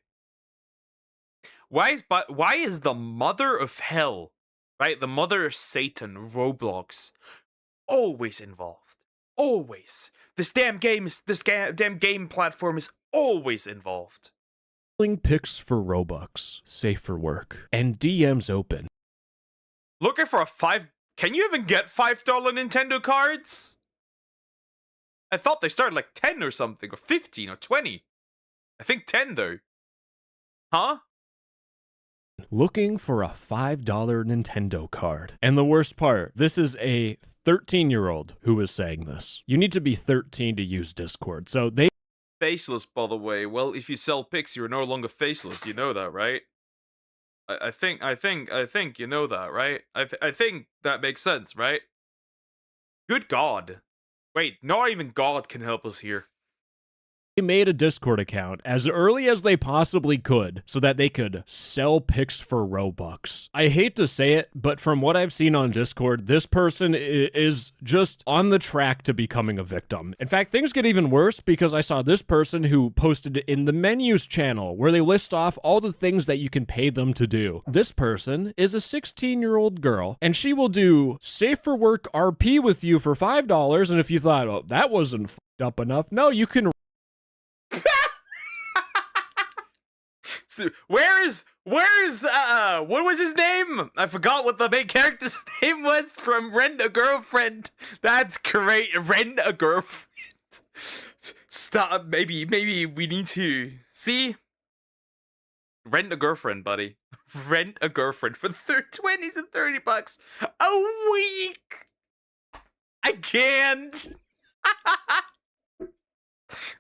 Why is the mother of hell, right? The mother of Satan, Roblox, always involved. Always. This damn game platform is always involved. Selling pics for Robux, safe for work, and DMs open. Looking for can you even get $5 Nintendo cards? I thought they started like 10 or something, or 15 or 20. I think 10 though. Huh? Looking for a $5 Nintendo card. And the worst part, this is a 13-year-old who is saying this. You need to be 13 to use Discord. So they faceless, by the way. Well, if you sell pics, you're no longer faceless. You know that, right? I think you know that, right? I think that makes sense, right? Good God. Wait, not even God can help us here. made a Discord account as early as they possibly could so that they could sell pics for Robux. I hate to say it, but from what I've seen on Discord, this person is just on the track to becoming a victim. In fact, things get even worse because I saw this person who posted it in the menus channel where they list off all the things that you can pay them to do. This person is a 16-year-old girl and she will do safe for work RP with you for $5. And if you thought, oh, that wasn't f***ed up enough, no, you can So where's what was his name? I forgot what the main character's name was from Rent a Girlfriend. That's great. Rent a Girlfriend. Stop. Maybe we need to see. Rent a girlfriend, buddy. Rent a girlfriend for 20 to 30 bucks a week. I can't.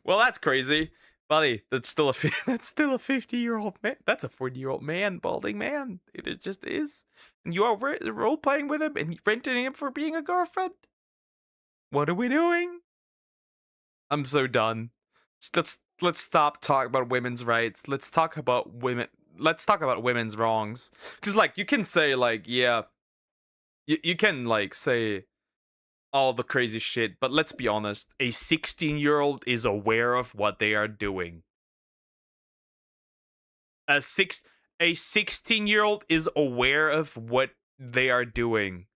Well, that's crazy. Buddy, that's still a 50-year-old man. That's a 40-year-old man, balding man. It just is. And you are role playing with him and renting him for being a girlfriend. What are we doing? I'm so done. Let's stop talking about women's rights. Let's talk about women. Let's talk about women's wrongs. Cause like you can say like yeah, you can like say all the crazy shit, but let's be honest, a 16-year-old is aware of what they are doing. A 16-year-old is aware of what they are doing.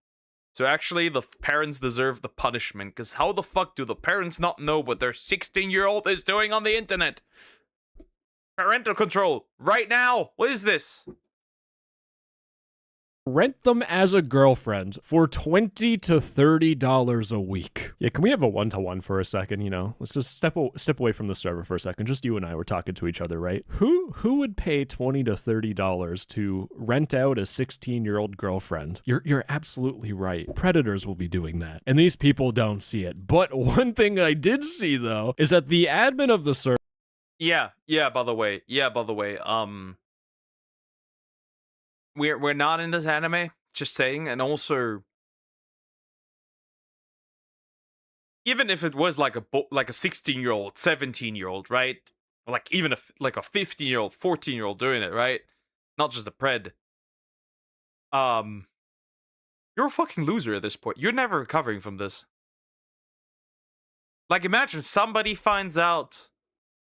So actually, the parents deserve the punishment, because how the fuck do the parents not know what their 16-year-old is doing on the internet? Parental control, right now! What is this? rent them as a girlfriend for $20 to $30 a week. Yeah, can we have a one-to-one for a second, you know? Let's just step away from the server for a second. Just you and I were talking to each other, right? Who would pay $20 to $30 to rent out a 16-year-old girlfriend? You're absolutely right. Predators will be doing that. And these people don't see it. But one thing I did see, though, is that the admin of the server... Yeah, by the way. We're not in this anime, just saying, and also even if it was like a 16-year-old, 17-year-old, right? Or like even a 15-year-old, 14-year-old doing it, right? Not just a pred. You're a fucking loser at this point. You're never recovering from this. Like, imagine somebody finds out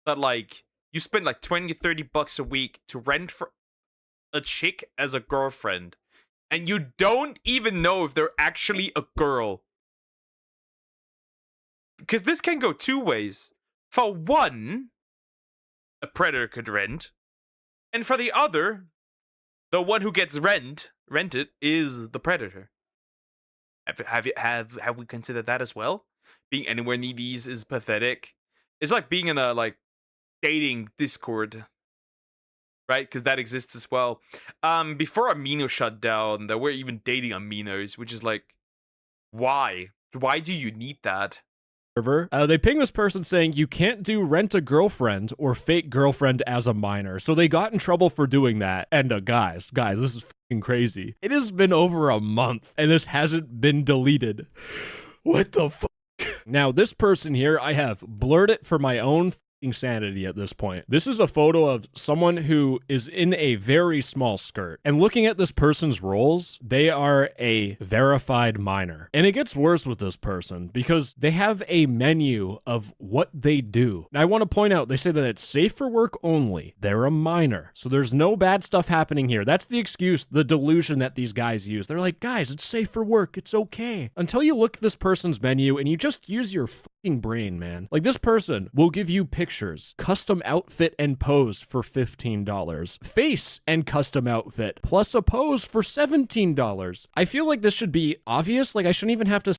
that like you spend like 20 to 30 bucks a week to rent for a chick as a girlfriend, and you don't even know if they're actually a girl. Because this can go two ways. For one, a predator could rent, and for the other, the one who gets rented is the predator. Have we considered that as well? Being anywhere near these is pathetic. It's like being in a like dating Discord, right? Because that exists as well. Before Amino shut down, there were even dating Aminos, which is like, why? Why do you need that? They ping this person saying you can't do rent a girlfriend or fake girlfriend as a minor. So they got in trouble for doing that. And guys, this is fucking crazy. It has been over a month and this hasn't been deleted. What the fuck? Now, this person here, I have blurred it for my own sanity at this point. This is a photo of someone who is in a very small skirt. And looking at this person's roles, they are a verified minor. And it gets worse with this person because they have a menu of what they do. Now, I want to point out, they say that it's safe for work only. They're a minor. So there's no bad stuff happening here. That's the excuse, the delusion that these guys use. They're like, guys, it's safe for work. It's okay. Until you look at this person's menu and you just use your fucking brain, man. Like, this person will give you pictures, custom outfit and pose for $15, face and custom outfit plus a pose for $17. I feel like this should be obvious. Like, I shouldn't even have to.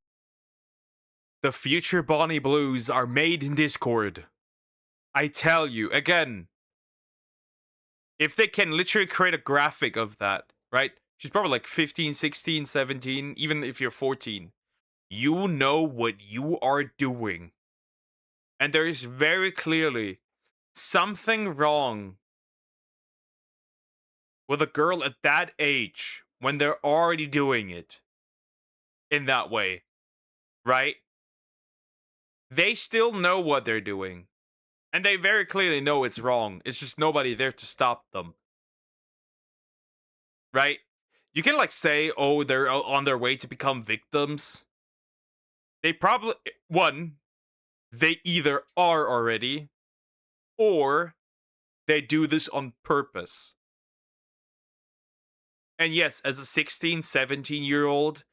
The future Bonnie Blues are made in Discord. I tell you, again, if they can literally create a graphic of that, right? She's probably like 15, 16, 17, even if you're 14. You know what you are doing. And there is very clearly something wrong with a girl at that age when they're already doing it in that way, right? They still know what they're doing. And they very clearly know it's wrong. It's just nobody there to stop them. Right? You can like say, oh, they're on their way to become victims. They probably, they either are already, or they do this on purpose. And yes, as a 16, 17-year-old,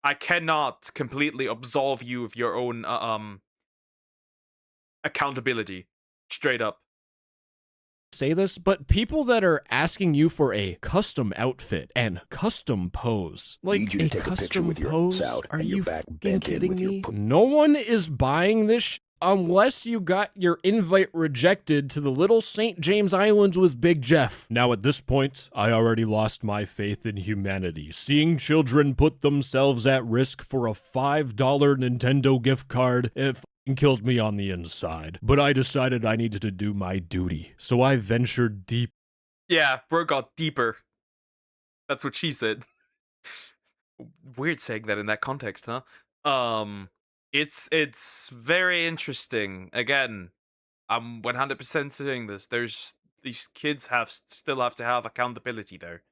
I cannot completely absolve you of your own accountability. Straight up. Say this, but people that are asking you for a custom outfit and custom pose, like a custom pose, are you fucking kidding me? No one is buying this unless you got your invite rejected to the little St. James Islands with Big Jeff. Now at this point, I already lost my faith in humanity. Seeing children put themselves at risk for a $5 Nintendo gift card, it killed me on the inside. But I decided I needed to do my duty, so I ventured deep. Yeah, bro got deeper. That's what she said. Weird saying that in that context, huh? It's very interesting. Again, I'm 100% saying this. These kids still have to have accountability there.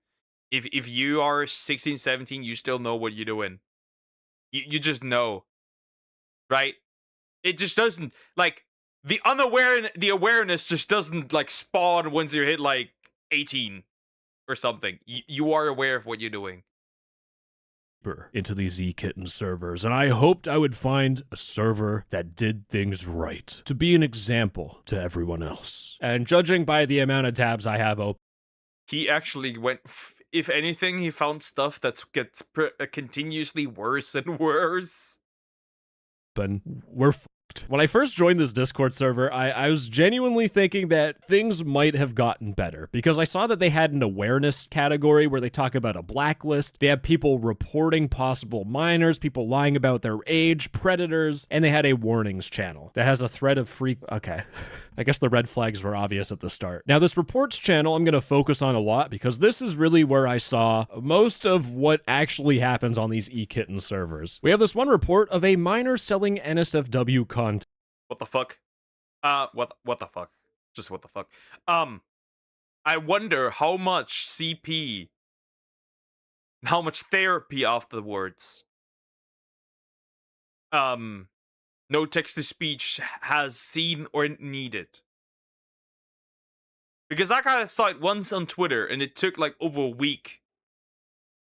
If you are 16, 17, you still know what you're doing. You just know, right? It just doesn't, like, the awareness just doesn't, like, spawn once you hit, like, 18 or something. You are aware of what you're doing. Into these Z-Kitten servers, and I hoped I would find a server that did things right, to be an example to everyone else. And judging by the amount of tabs I have open, he actually went. If anything, he found stuff that gets continuously worse and worse. But we're fucked. When I first joined this Discord server, I was genuinely thinking that things might have gotten better because I saw that they had an awareness category where they talk about a blacklist. They have people reporting possible minors, people lying about their age, predators, and they had a warnings channel that has a thread of free. Okay. I guess the red flags were obvious at the start. Now, this reports channel I'm going to focus on a lot because this is really where I saw most of what actually happens on these eKitten servers. We have this one report of a minor selling NSFW content. What the fuck? What the fuck? Just what the fuck? I wonder how much CP, how much therapy afterwards, no text-to-speech has seen or needed. Because I kind of saw it once on Twitter, and it took like over a week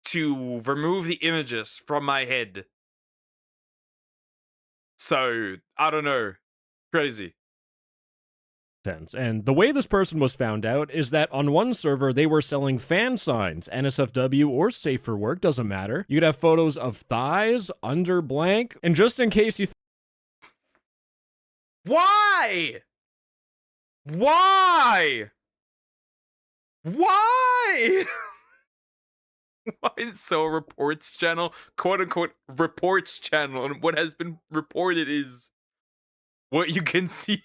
to remove the images from my head. So, I don't know. Crazy. And the way this person was found out is that on one server, they were selling fan signs, NSFW or Safe for Work, doesn't matter. You could have photos of thighs, under blank, and just in case you... Why? Why? Why? Why is so a reports channel, quote unquote reports channel, and what has been reported is what you can see?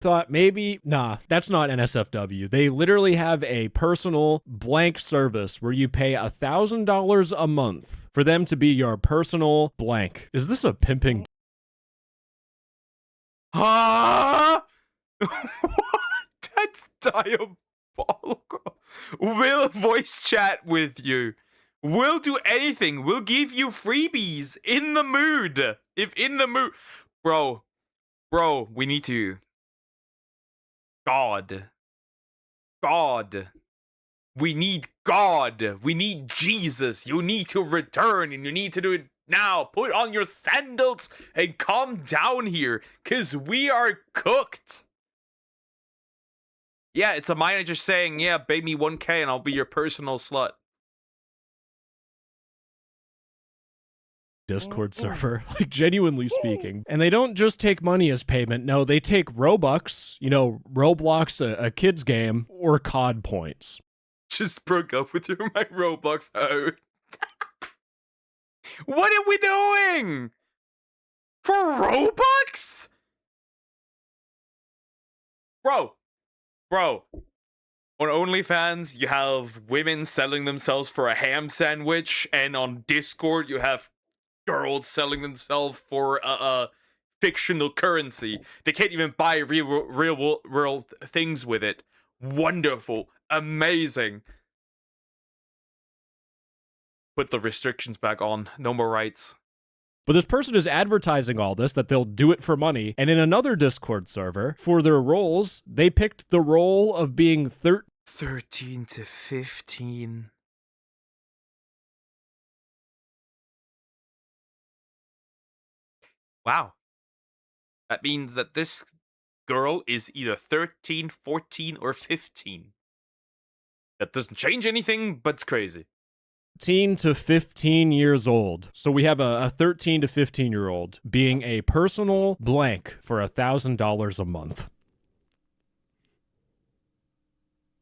Thought maybe, nah, that's not NSFW. They literally have a personal blank service where you pay $1,000 a month for them to be your personal blank. Is this a pimping? Huh? What? That's diabolical. We'll voice chat with you. We'll do anything. We'll give you freebies in the mood. If in the mood. Bro, we need to. God. We need God. We need Jesus. You need to return and you need to do it now. Put on your sandals and calm down here, because we are cooked. Yeah, it's a minor just saying, yeah, pay me 1K and I'll be your personal slut. Discord server, like genuinely speaking. And they don't just take money as payment. No, they take Robux, you know, Roblox, a kid's game, or COD points. Just broke up with you, my Roblox hoe. What are we doing? For Robux? Bro. On OnlyFans, you have women selling themselves for a ham sandwich, and on Discord, you have girls selling themselves for a fictional currency. They can't even buy real world things with it. Wonderful. Amazing. Put the restrictions back on. No more rights. But this person is advertising all this, that they'll do it for money. And in another Discord server, for their roles, they picked the role of being 13 to 15. Wow. That means that this girl is either 13, 14, or 15. That doesn't change anything, but it's crazy. 13 to 15 years old. So we have a 13 to 15-year-old being a personal blank for $1,000 a month.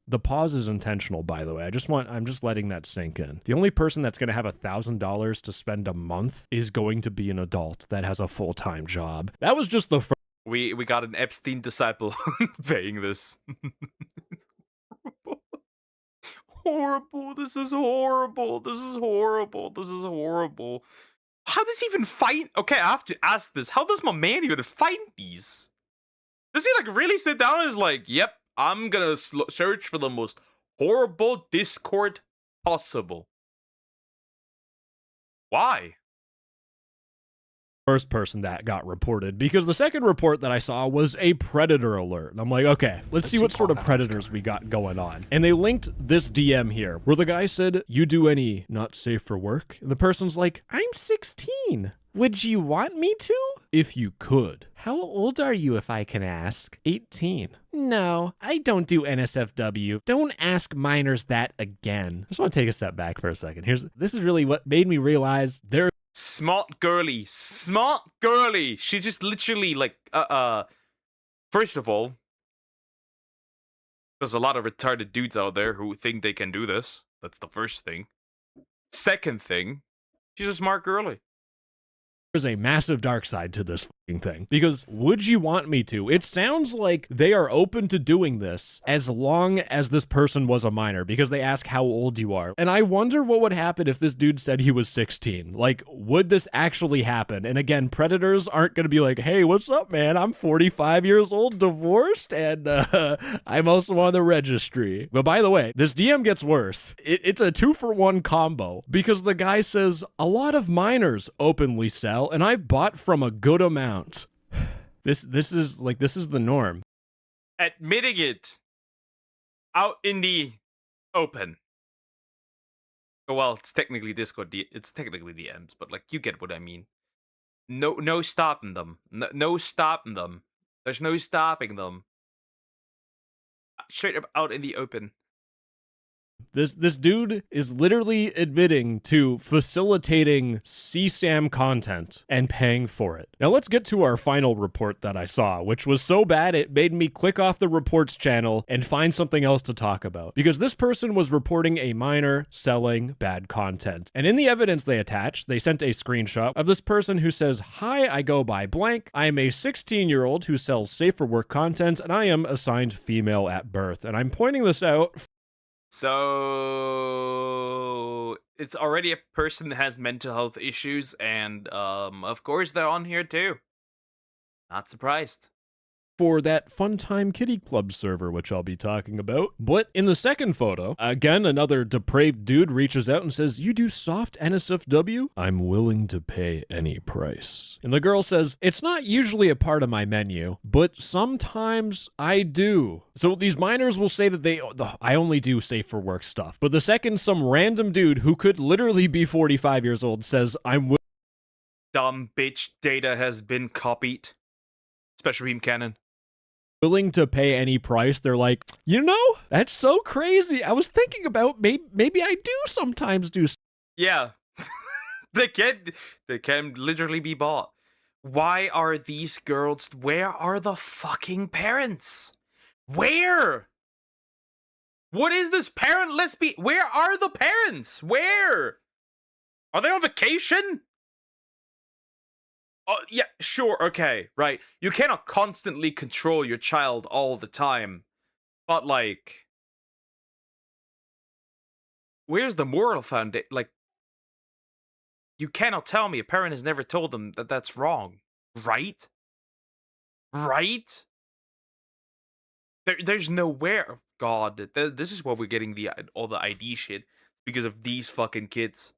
The pause is intentional, by the way. I'm just letting that sink in. The only person that's going to have $1,000 to spend a month is going to be an adult that has a full-time job. That was just the first. We got an Epstein disciple paying this. Horrible. This is horrible. This is horrible. This is horrible. How does he even find? Okay, I have to ask this. How does my man even find these? Does he like really sit down and is like, yep, I'm gonna search for the most horrible Discord possible? Why? First person that got reported, because the second report that I saw was a predator alert. And I'm like, okay, let's see what sort of predators we got going on. And they linked this DM here where the guy said, you do any not safe for work? And the person's like, I'm 16. Would you want me to? if you could. How old are you, if I can ask? 18. No, I don't do NSFW. Don't ask minors that again. I just want to take a step back for a second. This is really what made me realize there. Smart girly. She just literally like, first of all, there's a lot of retarded dudes out there who think they can do this. That's the first thing. Second thing, she's a smart girly. There's a massive dark side to this fucking thing. Because would you want me to? It sounds like they are open to doing this as long as this person was a minor, because they ask how old you are. And I wonder what would happen if this dude said he was 16. Like, would this actually happen? And again, predators aren't going to be like, hey, what's up, man? I'm 45 years old, divorced, and I'm also on the registry. But by the way, this DM gets worse. It's a 2-for-1 combo, because the guy says, a lot of minors openly sell, and I've bought from a good amount. This is the norm. Admitting it out in the open. Well, it's technically Discord. It's technically DMs, but like you get what I mean. No stopping them. No stopping them. There's no stopping them. Straight up out in the open. This dude is literally admitting to facilitating CSAM content and paying for it. Now let's get to our final report that I saw, which was so bad it made me click off the reports channel and find something else to talk about. Because this person was reporting a minor selling bad content. And in the evidence they attached, they sent a screenshot of this person who says, hi, I go by blank. I am a 16-year-old who sells safe for work content, and I am assigned female at birth. And I'm pointing this out. So it's already a person that has mental health issues, and of course they're on here too. Not surprised. For that Funtime Kitty Club server, which I'll be talking about. But in the second photo, again, another depraved dude reaches out and says, you do soft NSFW? I'm willing to pay any price. And the girl says, it's not usually a part of my menu, but sometimes I do. So these minors will say that I only do safe for work stuff. But the second some random dude who could literally be 45 years old says, I'm dumb bitch data has been copied. Special beam cannon. Willing to pay any price, they're like, you know, that's so crazy. I was thinking about maybe I do sometimes do. Yeah, they can literally be bought. Why are these girls? Where are the fucking parents? Where? What is this parent lesbian? Where are the parents? Where? Are they on vacation? Oh, yeah, sure, okay, right. You cannot constantly control your child all the time. But, like, where's the moral foundation? Like, you cannot tell me a parent has never told them that that's wrong, right? Right? There's nowhere. God, this is why we're getting all the ID shit, because of these fucking kids.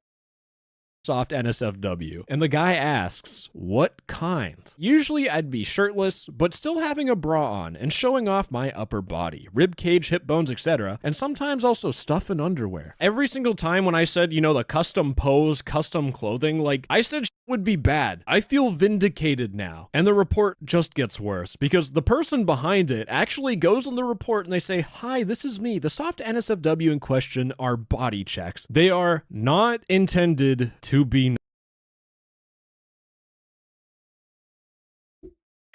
Soft NSFW. And the guy asks, what kind? Usually I'd be shirtless, but still having a bra on and showing off my upper body, rib cage, hip bones, etc. And sometimes also stuff in underwear. Every single time when I said, you know, the custom pose, custom clothing, like I said would be bad. I feel vindicated now. And the report just gets worse because the person behind it actually goes on the report and they say, hi, this is me. The soft NSFW in question are body checks. They are not intended to be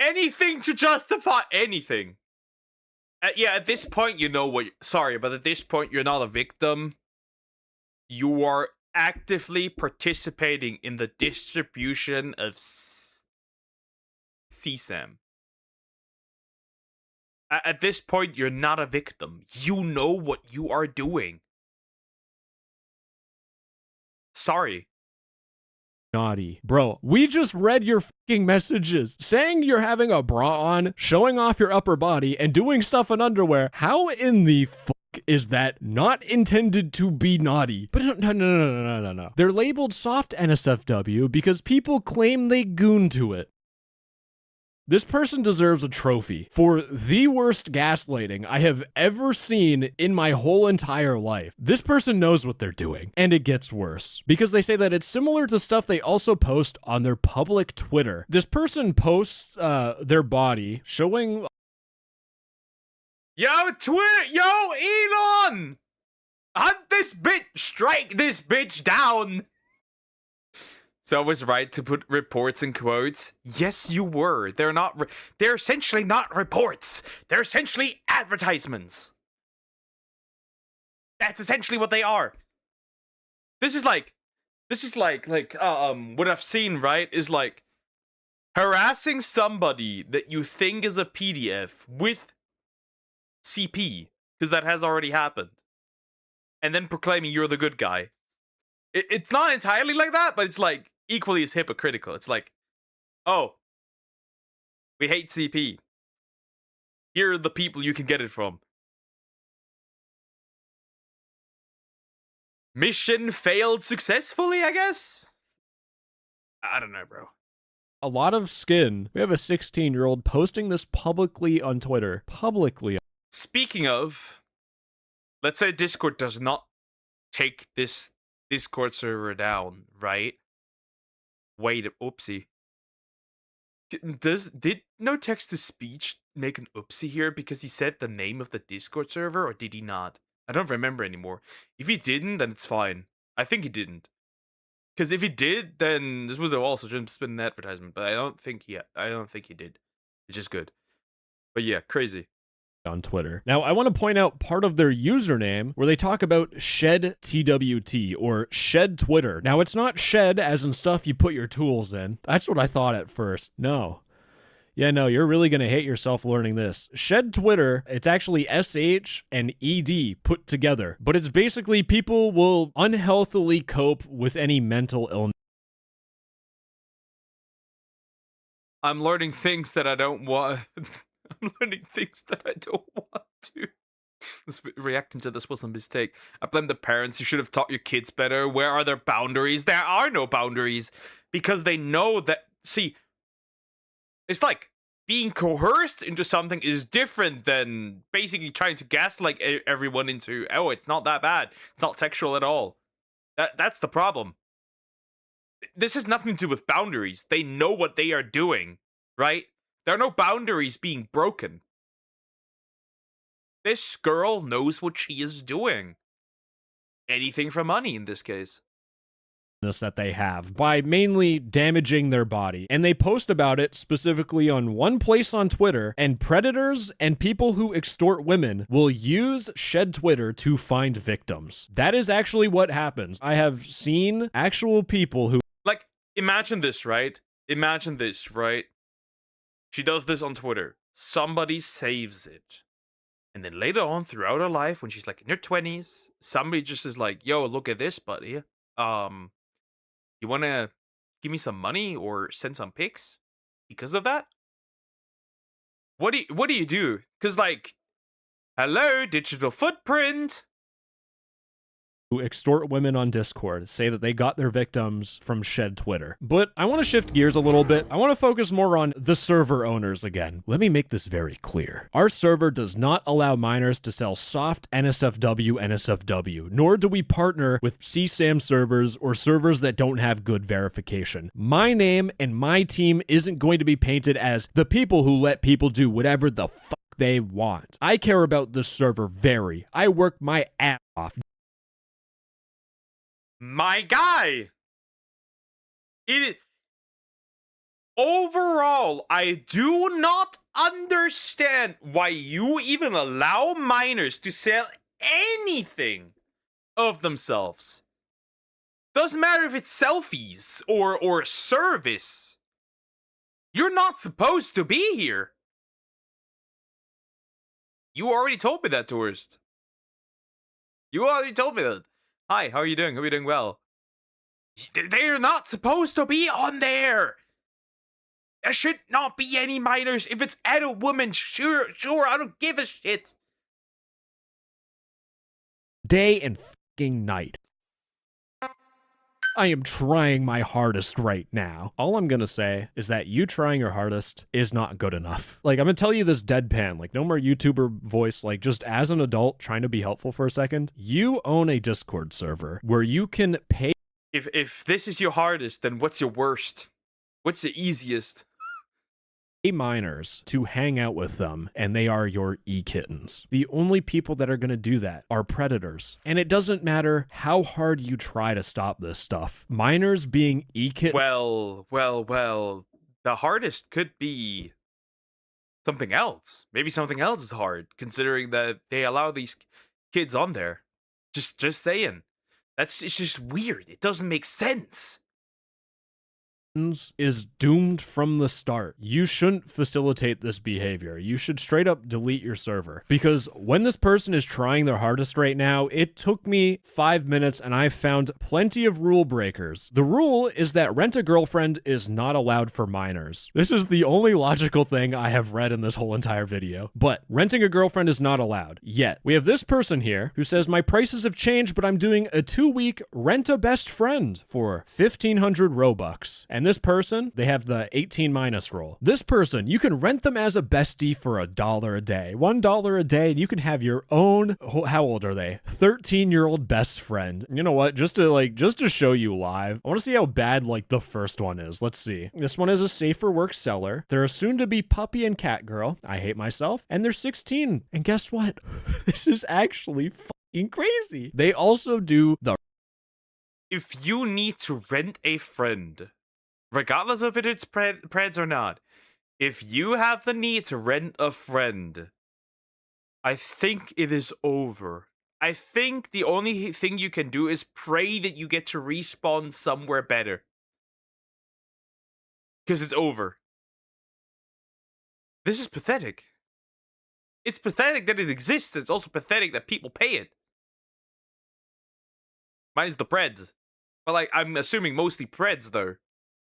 anything to justify anything. Yeah, at this point, you know what. Sorry, but at this point, you're not a victim. You are actively participating in the distribution of CSAM. At this point, you're not a victim. You know what you are doing. Sorry. Naughty. Bro, we just read your fucking messages saying you're having a bra on, showing off your upper body, and doing stuff in underwear. How in the fuck is that not intended to be naughty? But no. They're labeled soft NSFW because people claim they goon to it. This person deserves a trophy for the worst gaslighting I have ever seen in my whole entire life. This person knows what they're doing, and it gets worse because they say that it's similar to stuff they also post on their public Twitter. This person posts their body showing. Yo, Elon! Hunt this bitch! Strike this bitch down! So I was right to put reports in quotes. Yes, you were. They're essentially not reports. They're essentially advertisements. That's essentially what they are. This is like what I've seen, right, is like harassing somebody that you think is a PDF with CP, because that has already happened, and then proclaiming you're the good guy. It's not entirely like that, but it's like equally as hypocritical. It's like, oh, we hate CP. Here are the people you can get it from. Mission failed successfully, I guess? I don't know, bro. A lot of skin. We have a 16-year-old posting this publicly on Twitter. Publicly. Speaking of, let's say Discord does not take this Discord server down, right? Wait, oopsie. Did no text-to-speech make an oopsie here because he said the name of the Discord server, or did he not? I don't remember anymore. If he didn't, then it's fine. I think he didn't. Because if he did, then this would have also just been an advertisement. But I don't think he did. Which is good. But yeah, crazy. On Twitter. Now, I want to point out part of their username where they talk about shed TWT or shed Twitter. Now, it's not shed as in stuff you put your tools in. That's what I thought at first. No. Yeah, no, you're really going to hate yourself learning this. Shed Twitter, it's actually SH and ED put together, but it's basically people will unhealthily cope with any mental illness. I'm learning things that I don't want. I'm learning things that I don't want to. Reacting to this was a mistake. I blame the parents. You should have taught your kids better. Where are their boundaries? There are no boundaries. Because they know that... See, it's like being coerced into something is different than basically trying to gaslight everyone into, oh, it's not that bad. It's not sexual at all. That's the problem. This has nothing to do with boundaries. They know what they are doing, right? There are no boundaries being broken. This girl knows what she is doing. Anything for money in this case. That they have by mainly damaging their body. And they post about it specifically on one place on Twitter, and predators and people who extort women will use shed Twitter to find victims. That is actually what happens. I have seen actual people who... Like, imagine this, right? Imagine this, right? She does this on Twitter. Somebody saves it. And then later on throughout her life, when she's like in her 20s, somebody just is like, yo, look at this, buddy. You want to give me some money or send some pics because of that? What do you do? Because, like, hello, digital footprint. Who extort women on Discord say that they got their victims from shed Twitter. But I want to shift gears a little bit. I want to focus more on the server owners again. Let me make this very clear. Our server does not allow minors to sell soft NSFW, nor do we partner with CSAM servers or servers that don't have good verification. My name and my team isn't going to be painted as the people who let people do whatever the fuck they want. I care about this server very. I work my ass off. My guy! Overall, I do not understand why you even allow minors to sell anything of themselves. Doesn't matter if it's selfies or service. You're not supposed to be here. You already told me that, tourist. You already told me that. Hi, how are you doing? Hope you're doing well. They're not supposed to be on there. There should not be any minors. If it's adult women, sure, I don't give a shit. Day and fucking night. I am trying my hardest right now. All I'm gonna say is that you trying your hardest is not good enough. Like, I'm gonna tell you this deadpan, like, no more YouTuber voice, like, just as an adult trying to be helpful for a second. You own a Discord server where you can pay. If this is your hardest, then what's your worst? What's the easiest? Minors to hang out with them, and they are your e-kittens. The only people that are going to do that are predators. And it doesn't matter how hard you try to stop this stuff. Minors being e-kittens. Well. The hardest could be something else. Maybe something else is hard, considering that they allow these kids on there. Just saying. It's just weird. It doesn't make sense. Is doomed from the start. You shouldn't facilitate this behavior. You should straight up delete your server. Because when this person is trying their hardest right now, it took me 5 minutes and I found plenty of rule breakers. The rule is that rent a girlfriend is not allowed for minors. This is the only logical thing I have read in this whole entire video. But renting a girlfriend is not allowed. Yet, we have this person here who says, my prices have changed, but I'm doing a 2-week rent a best friend for 1,500 Robux. And this person, they have the 18 minus rule. This person, you can rent them as a bestie for $1 a day. $1 a day, and you can have your own, how old are they? 13-year-old best friend. You know what? Just to show you live, I want to see how bad like the first one is. Let's see. This one is a safer work seller. They're a soon-to-be puppy and cat girl. I hate myself. And they're 16. And guess what? This is actually fucking crazy. They also do the... If you need to rent a friend, regardless of if it's Preds or not, if you have the need to rent a friend, I think it is over. I think the only thing you can do is pray that you get to respawn somewhere better. Because it's over. This is pathetic. It's pathetic that it exists. It's also pathetic that people pay it. Mine's the Preds. But, like, I'm assuming mostly Preds, though.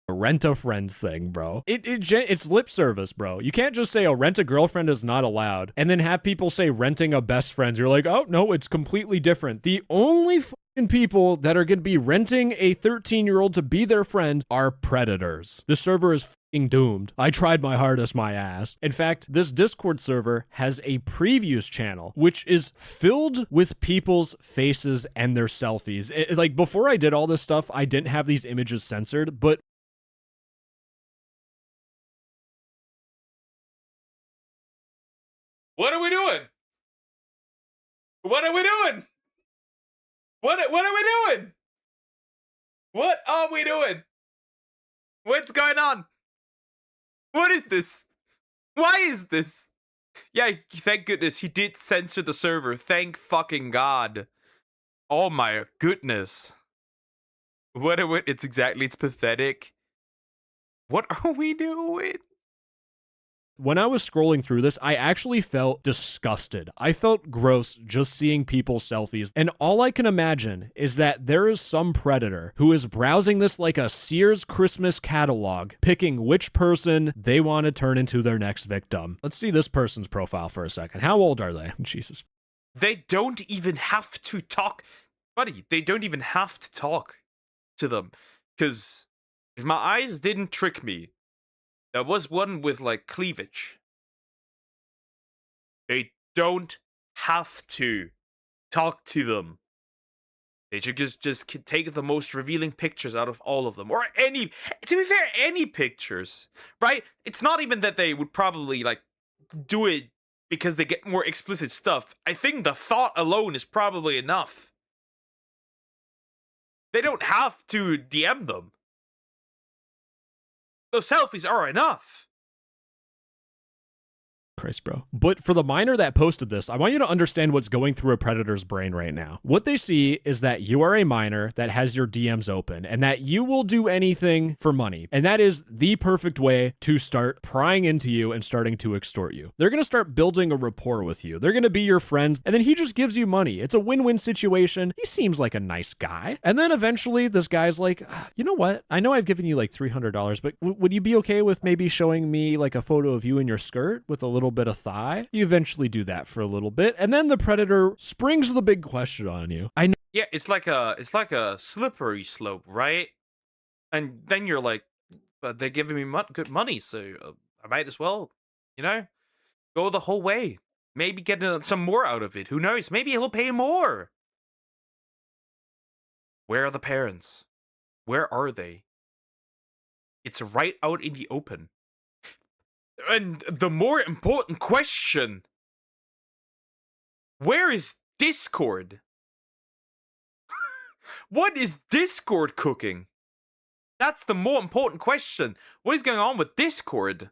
Rent a friend thing, bro. It's lip service, bro. You can't just say, oh, rent a girlfriend is not allowed, and then have people say renting a best friend. You're like, oh, no, it's completely different. The only fucking people that are going to be renting a 13-year-old to be their friend are predators. The server is fucking doomed. I tried my hardest, my ass. In fact, this Discord server has a previews channel, which is filled with people's faces and their selfies. Like, before I did all this stuff, I didn't have these images censored, but what are we doing? What are we doing? What are we doing? What are we doing? What's going on? What is this? Why is this? Yeah, thank goodness he did censor the server. Thank fucking God. Oh my goodness. It's pathetic. What are we doing? When I was scrolling through this, I actually felt disgusted. I felt gross just seeing people's selfies. And all I can imagine is that there is some predator who is browsing this like a Sears Christmas catalog, picking which person they want to turn into their next victim. Let's see this person's profile for a second. How old are they? Jesus. They don't even have to talk. Buddy, they don't even have to talk to them. Because if my eyes didn't trick me, there was one with, like, cleavage. They don't have to talk to them. They should just take the most revealing pictures out of all of them. Or any, to be fair, any pictures, right? It's not even that they would probably, like, do it because they get more explicit stuff. I think the thought alone is probably enough. They don't have to DM them. Those selfies are enough. Christ, bro. But for the minor that posted this, I want you to understand what's going through a predator's brain right now. What they see is that you are a minor that has your DMs open and that you will do anything for money. And that is the perfect way to start prying into you and starting to extort you. They're going to start building a rapport with you. They're going to be your friends, and then he just gives you money. It's a win-win situation. He seems like a nice guy. And then eventually this guy's like, you know what? I know I've given you like $300, but would you be okay with maybe showing me like a photo of you in your skirt with a little bit of thigh? You eventually do that for a little bit, and then the predator springs the big question on you. I know Yeah, it's like a slippery slope, right? And then you're like, but they're giving me good money, so I might as well, you know, go the whole way. Maybe get some more out of it. Who knows? Maybe he'll pay more. Where are the parents? Where are they? It's right out in the open. And the more important question, where is Discord? What is Discord cooking? That's the more important question. What is going on with Discord?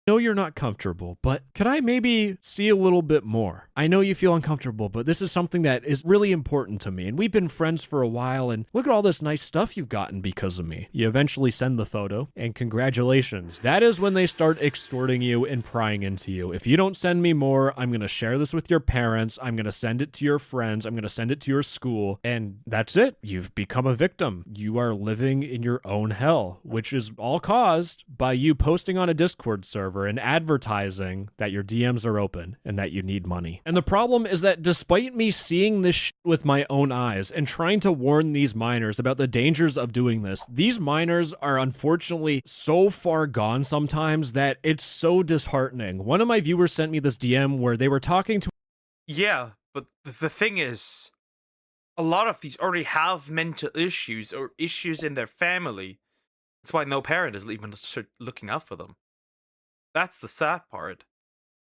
I know you're not comfortable, but could I maybe see a little bit more? I know you feel uncomfortable, but this is something that is really important to me, and we've been friends for a while, and look at all this nice stuff you've gotten because of me. You eventually send the photo, and congratulations. That is when they start extorting you and prying into you. If you don't send me more, I'm going to share this with your parents, I'm going to send it to your friends, I'm going to send it to your school, and that's it. You've become a victim. You are living in your own hell, which is all caused by you posting on a Discord server and advertising that your DMs are open and that you need money. And the problem is that despite me seeing this shit with my own eyes and trying to warn these minors about the dangers of doing this, these minors are unfortunately so far gone sometimes that it's so disheartening. One of my viewers sent me this DM where they were talking to... Yeah, but the thing is, a lot of these already have mental issues or issues in their family. That's why no parent is even looking out for them. That's the sad part.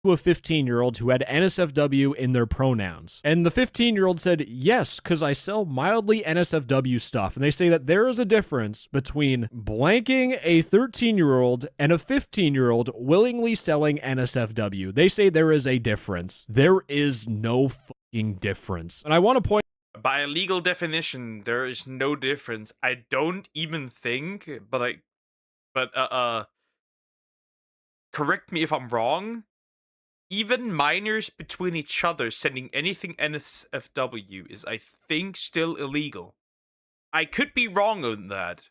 A 15-year-old who had NSFW in their pronouns. And the 15-year-old said, yes, because I sell mildly NSFW stuff. And they say that there is a difference between blanking a 13-year-old and a 15-year-old willingly selling NSFW. They say there is a difference. There is no fucking difference. And I want to point... By a legal definition, there is no difference. I don't even think, correct me if I'm wrong, even minors between each other sending anything NSFW is, I think, still illegal. I could be wrong on that.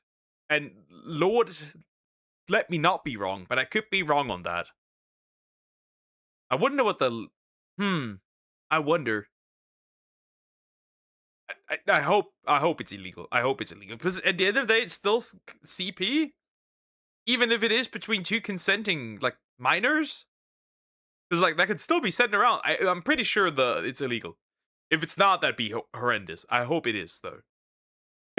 And Lord, let me not be wrong, but I could be wrong on that. I wonder what the... I wonder. I hope it's illegal. I hope it's illegal. Because at the end of the day, it's still CP. Even if it is between two consenting, like, minors? Because, like, that could still be sent around. I'm pretty sure it's illegal. If it's not, that'd be horrendous. I hope it is, though.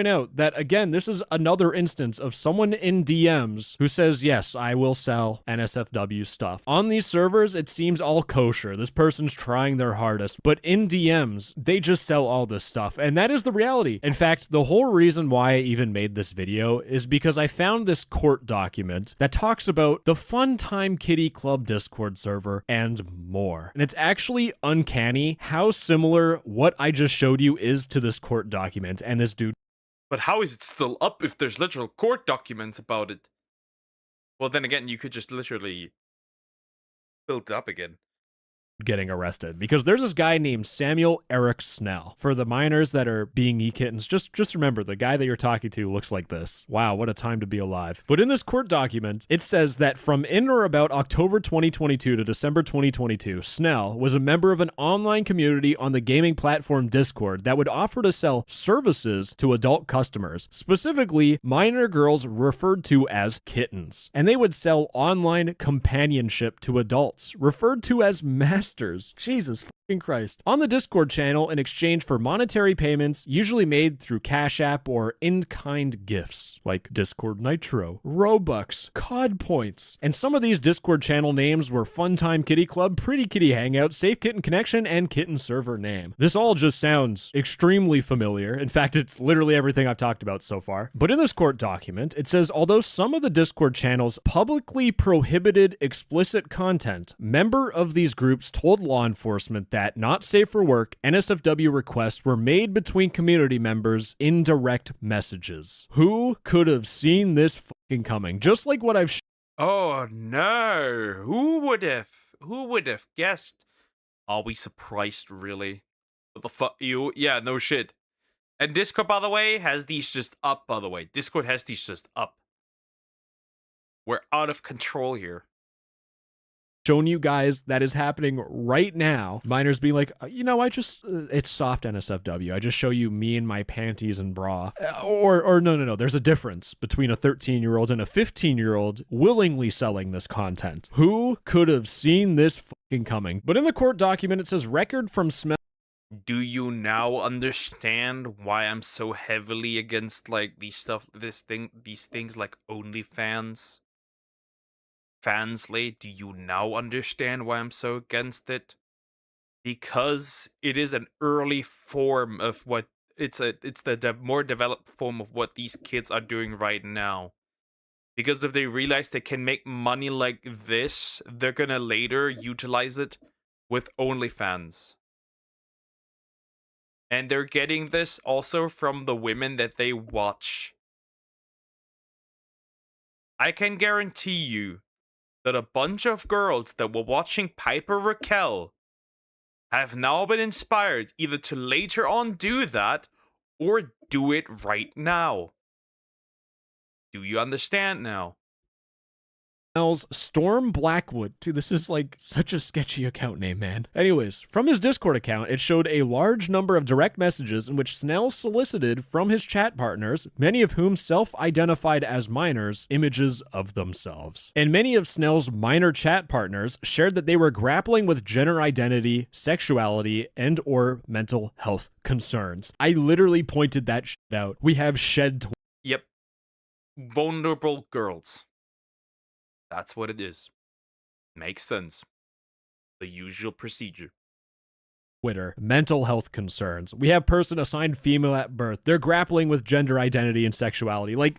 Out that again, this is another instance of someone in DMs who says, yes, I will sell NSFW stuff. On these servers, it seems all kosher. This person's trying their hardest, but in DMs, they just sell all this stuff. And that is the reality. In fact, the whole reason why I even made this video is because I found this court document that talks about the Fun Time Kitty Club Discord server and more. And it's actually uncanny how similar what I just showed you is to this court document. And this dude... But how is it still up if there's literal court documents about it? Well, then again, you could just literally build it up again. Getting arrested because there's this guy named Samuel Eric Snell. For the minors that are being e-kittens, just remember the guy that you're talking to looks like this. Wow, what a time to be alive. But in this court document, it says that from in or about October 2022 to December 2022, Snell was a member of an online community on the gaming platform Discord that would offer to sell services to adult customers, specifically minor girls referred to as kittens. And they would sell online companionship to adults, referred to as masters. Jesus fucking Christ. On the Discord channel in exchange for monetary payments, usually made through Cash App or in-kind gifts, like Discord Nitro, Robux, COD points. And some of these Discord channel names were Funtime Kitty Club, Pretty Kitty Hangout, Safe Kitten Connection, and Kitten Server Name. This all just sounds extremely familiar. In fact, it's literally everything I've talked about so far. But in this court document, it says, although some of the Discord channels publicly prohibited explicit content, member of these groups told law enforcement that not safe for work NSFW requests were made between community members in direct messages. Who could have seen this fucking coming? Just like what I've... Oh no! Who would have guessed? Are we surprised, really? What the fuck? Yeah, no shit. And Discord, by the way, has these just up, by the way. Discord has these just up. We're out of control here. shown you guys that is happening right now. Minors being like, you know, it's soft NSFW. I just show you me in my panties and bra. Or no. There's a difference between a 13-year-old and a 15-year-old willingly selling this content. Who could have seen this fucking coming? But in the court document, it says record from smell. Do you now understand why I'm so heavily against like these things like OnlyFans? Fansly, do you now understand why I'm so against it? Because it is an early form of what it's the more developed form of what these kids are doing right now. Because if they realize they can make money like this, they're gonna later utilize it with OnlyFans. And they're getting this also from the women that they watch. I can guarantee you that a bunch of girls that were watching Piper Raquel have now been inspired either to later on do that or do it right now. Do you understand now? Storm Blackwood. Dude, this is like such a sketchy account name, man. Anyways, from his Discord account, it showed a large number of direct messages in which Snell solicited from his chat partners, many of whom self-identified as minors, images of themselves. And many of Snell's minor chat partners shared that they were grappling with gender identity, sexuality, and or mental health concerns. I literally pointed that shit out. We have shed. Yep. Vulnerable girls. That's what it is. Makes sense. The usual procedure. Twitter, mental health concerns. We have person assigned female at birth. They're grappling with gender identity and sexuality. Like,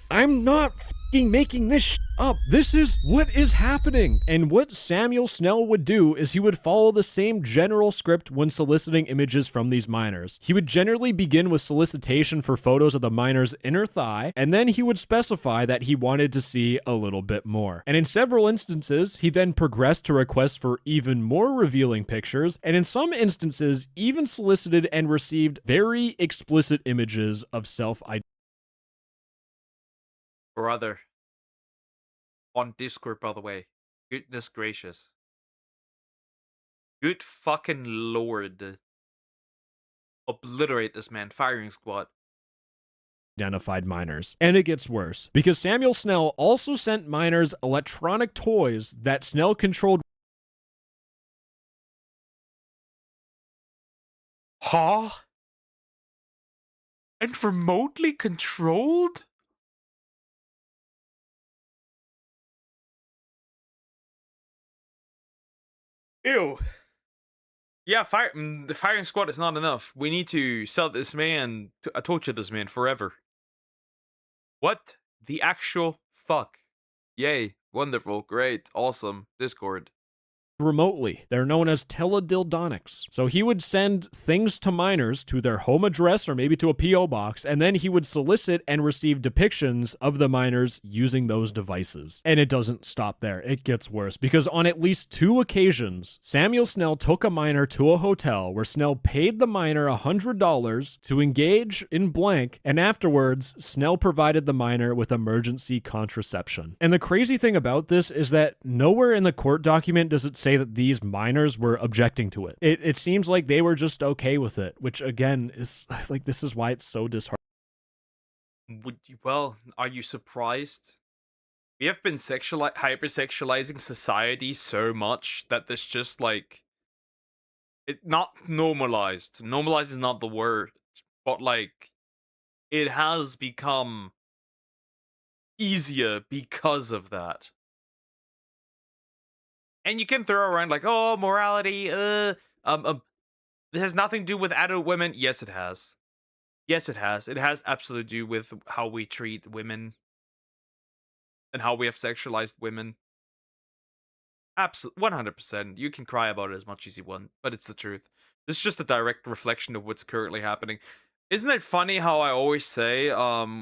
I'm not fucking making this up. This is what is happening. And what Samuel Snell would do is he would follow the same general script when soliciting images from these minors. He would generally begin with solicitation for photos of the minor's inner thigh, and then he would specify that he wanted to see a little bit more. And in several instances, he then progressed to requests for even more revealing pictures, and in some instances, even solicited and received very explicit images of self-identity. Brother. On Discord, by the way. Goodness gracious. Good fucking lord. Obliterate this man. Firing squad. Identified minors. And it gets worse, because Samuel Snell also sent minors electronic toys that Snell controlled. Huh? And remotely controlled? Ew. Yeah, the firing squad is not enough. We need to sell this man, torture this man forever. What the actual fuck? Yay, wonderful, great, awesome, Discord. Remotely. They're known as teledildonics. So he would send things to minors to their home address or maybe to a P.O. box, and then he would solicit and receive depictions of the minors using those devices. And it doesn't stop there. It gets worse, because on at least 2 occasions, Samuel Snell took a minor to a hotel where Snell paid the minor $100 to engage in blank, and afterwards, Snell provided the minor with emergency contraception. And the crazy thing about this is that nowhere in the court document does it say that these minors were objecting to it. It seems like they were just okay with it, which again is like, this is why it's so disheartening. Well, are you surprised? We have been hypersexualizing society so much that there's just like not normalized. Normalized is not the word, but like it has become easier because of that. And you can throw around like, oh, morality, this has nothing to do with adult women. Yes, it has. Yes, it has. It has absolutely to do with how we treat women and how we have sexualized women. Absolutely, 100%. You can cry about it as much as you want, but it's the truth. This is just a direct reflection of what's currently happening. Isn't it funny how I always say,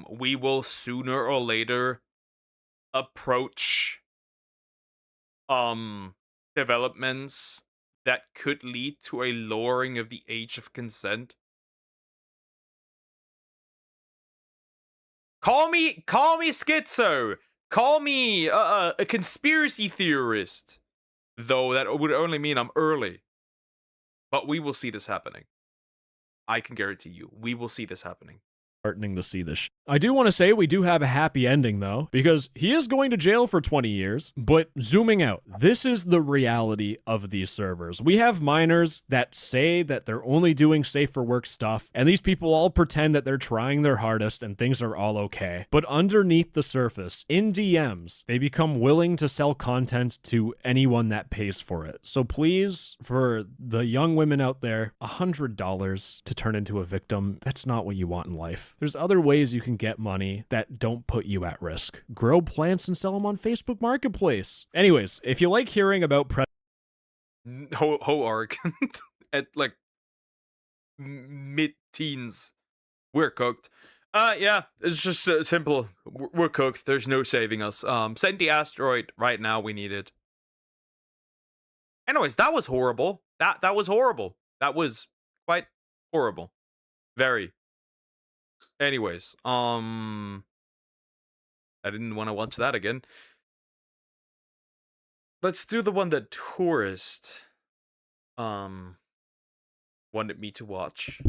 we will sooner or later approach developments that could lead to a lowering of the age of consent? Call me schizo. Call me a conspiracy theorist. Though that would only mean I'm early. But we will see this happening. I can guarantee you, we will see this happening. Heartening to see this. I do want to say we do have a happy ending though, because he is going to jail for 20 years, but zooming out, this is the reality of these servers. We have minors that say that they're only doing safe for work stuff, and these people all pretend that they're trying their hardest and things are all okay. But underneath the surface, in DMs, they become willing to sell content to anyone that pays for it. So please, for the young women out there, $100 to turn into a victim, that's not what you want in life. There's other ways you can get money that don't put you at risk. Grow plants and sell them on Facebook Marketplace. Anyways, if you like hearing about Ho-arg at like mid-teens, we're cooked. Yeah, it's just simple. We're cooked. There's no saving us. Send the asteroid right now. We need it. Anyways, that was horrible. That was horrible. That was quite horrible. Very. Anyways, I didn't want to watch that again. Let's do the one that Tourist wanted me to watch.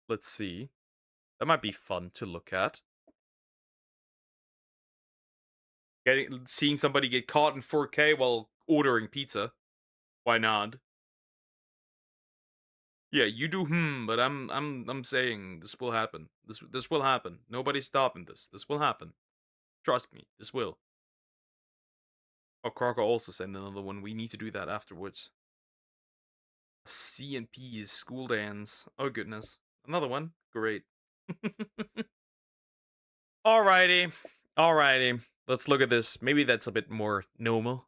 Let's see. That might be fun to look at. Seeing somebody get caught in 4K while ordering pizza. Why not? Yeah, you do but I'm saying this will happen. This will happen. Nobody's stopping this. This will happen. Trust me, this will. Oh, Crocker also sent another one. We need to do that afterwards. C&P's school dance. Oh goodness. Another one? Great. Alrighty. Alrighty. Let's look at this. Maybe that's a bit more normal.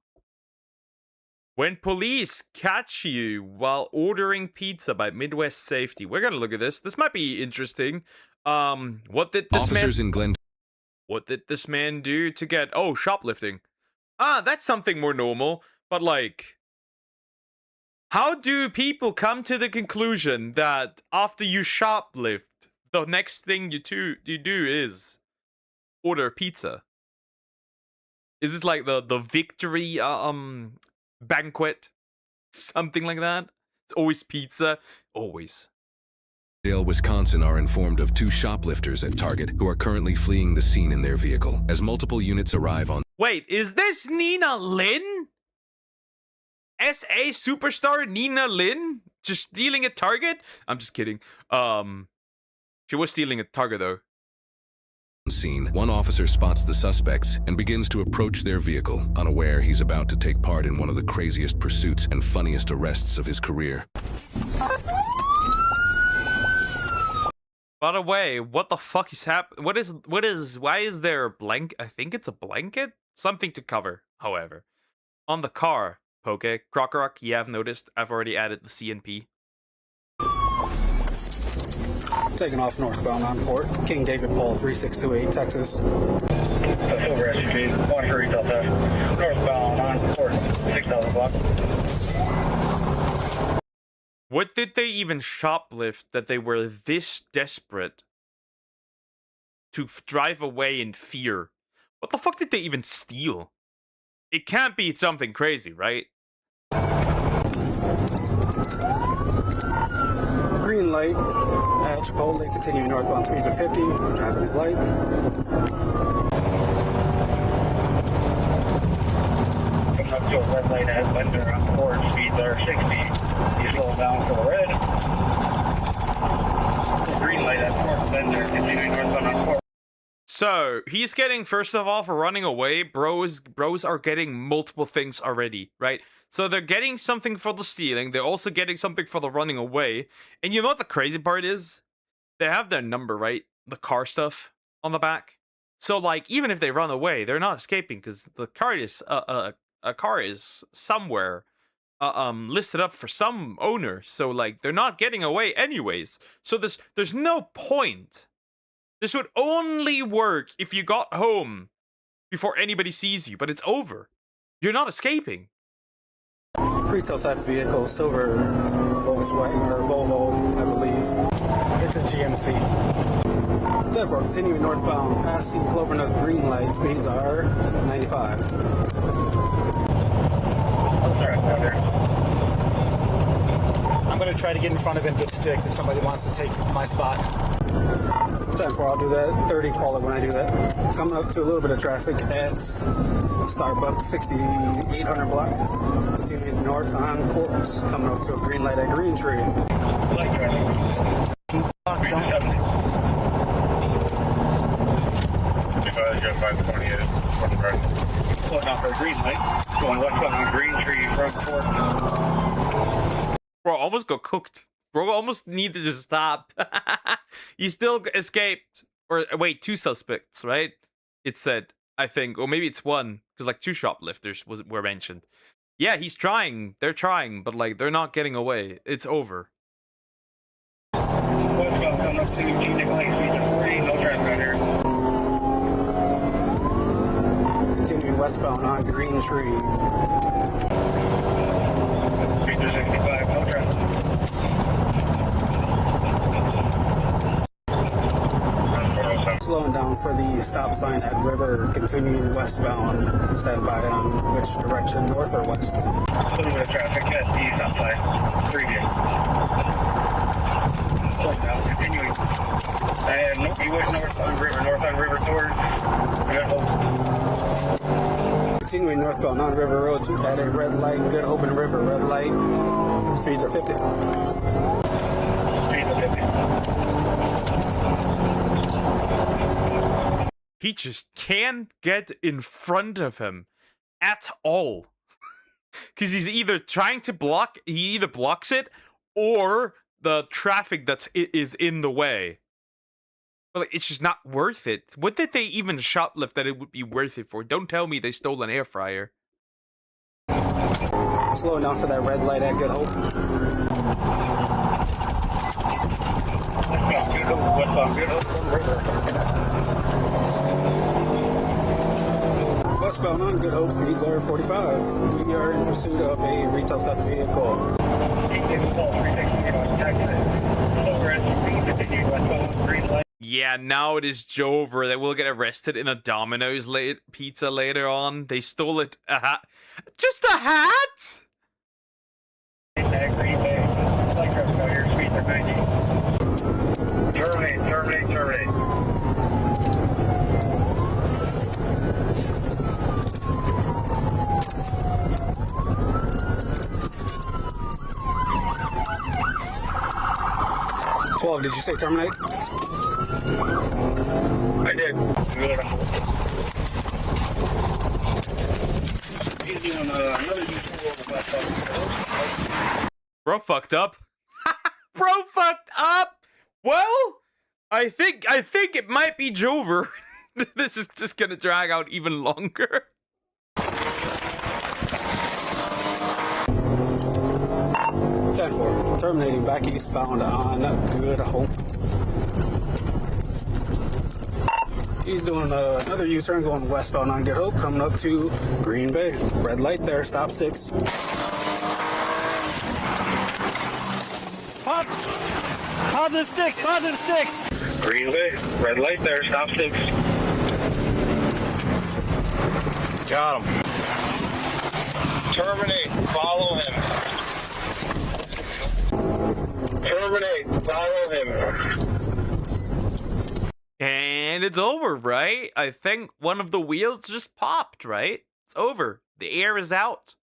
When police catch you while ordering pizza by Midwest Safety. We're gonna look at this. This might be interesting. What did this Officers in Glen. What did this man do to get... Oh, shoplifting. That's something more normal. But like... How do people come to the conclusion that after you shoplift, the next thing you do is order pizza? Is this like the victory banquet? Something like that? It's always pizza. Always. Dale, Wisconsin are informed of 2 shoplifters at Target who are currently fleeing the scene in their vehicle. As multiple units arrive on... Wait, is this Nina Lynn? SA superstar Nina Lynn? Just stealing at Target? I'm just kidding. She was stealing at Target though. Scene, one officer spots the suspects and begins to approach their vehicle, unaware he's about to take part in one of the craziest pursuits and funniest arrests of his career. By the way, what the fuck is happening? Why is there a blanket? I think it's a blanket? Something to cover, however. On the car, Poke, Crockrock, you have noticed, I've already added the CNP. Taking off northbound on Port, King David Paul 3628, Texas. Silver SUV, 1 Delta, northbound on Port, 6000 block. What did they even shoplift that they were this desperate to drive away in fear? What the fuck did they even steal? It can't be something crazy, right? Green light at Chipotle, continuing northbound speeds of 50, traffic is light. Coming up to a red light at Lender on Port, speeds are 60. You slow down for the red. Green light at Port, Lender, continuing northbound on Port. So, he's getting, first of all, for running away, bros are getting multiple things already, right? So they're getting something for the stealing, they're also getting something for the running away, and you know what the crazy part is? They have their number, right? The car stuff on the back. So, like, even if they run away, they're not escaping, because the car is, a car is somewhere, listed up for some owner, so, like, they're not getting away anyways. So there's no point. This would only work if you got home before anybody sees you, but it's over. You're not escaping. Retail type vehicle, silver Volkswagen or Volvo, I believe. It's a GMC. Therefore, continuing northbound, passing Clovernut green light, speeds are 95. I'm gonna try to get in front of him, get sticks if somebody wants to take my spot. 10-4, I'll do that. 30, call it when I do that. Coming up to a little bit of traffic at Starbucks, 6800 block. Continuing north on Corpus. Coming up to a green light at Green Tree. Light traffic. Pulling off our green light. Going west on Green Tree from Corpus. Bro, almost got cooked. Bro, almost needed to stop. He still escaped. Or wait, 2 suspects, right? It said, I think, or maybe it's 1, because like 2 shoplifters were mentioned. Yeah, he's trying. They're trying, but like they're not getting away. It's over. Westbound coming up to G Nicolay, speed of 40, no traffic out here. Continuing westbound on Green Tree. Speed of 65, no traffic. Slowing down for the stop sign at River, continuing westbound. Stand by on which direction, north or west? A little bit of traffic at the stop sign. 3 vehicles. Slowing down, continuing. And nope, he was north on River towards Good Hope. Continuing northbound on River Road to at a red light, Good Hope and River, red light. Speeds are 50. Speeds are 50. He just can't get in front of him at all. Because he's either trying to block, he either blocks it, or the traffic is in the way. But like, it's just not worth it. What did they even shoplift that it would be worth it for? Don't tell me they stole an air fryer. Slowing down for that red light at Good Hope. Westbound Good Hope from River. Westbound on Good Hope, speeds are 45. We are in pursuit of a retail theft vehicle. Yeah, now it is Jover that will get arrested in a Domino's pizza later on. They stole it. A hat. Just a hat? Terminate. 12, did you say terminate? I did. He's doing another Bro fucked up. Bro fucked up. Well, I think it might be Jover. This is just gonna drag out even longer. 10-4, terminating back eastbound on Good Hope. He's doing another U-turn going westbound on Good Hope, coming up to Green Bay. Red light there, stop 6. Positive sticks! Green Bay, red light there, stop 6. Got him. Terminate, follow him. Terminate, follow him. And it's over, right? I think one of the wheels just popped, right? It's over. The air is out.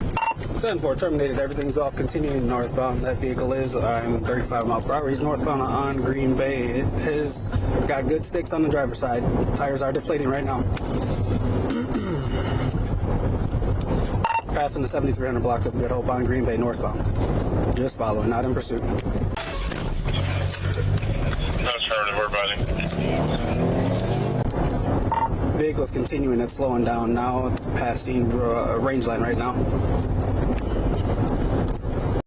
10-4, terminated. Everything's off. Continuing northbound. That vehicle is, I'm 35 miles per hour. He's northbound on Green Bay. It has got good sticks on the driver's side. Tires are deflating right now. Passing the 7300 block of Good Hope on Green Bay northbound. Just following, not in pursuit. Vehicle's continuing, it's slowing down now. It's passing a range line right now.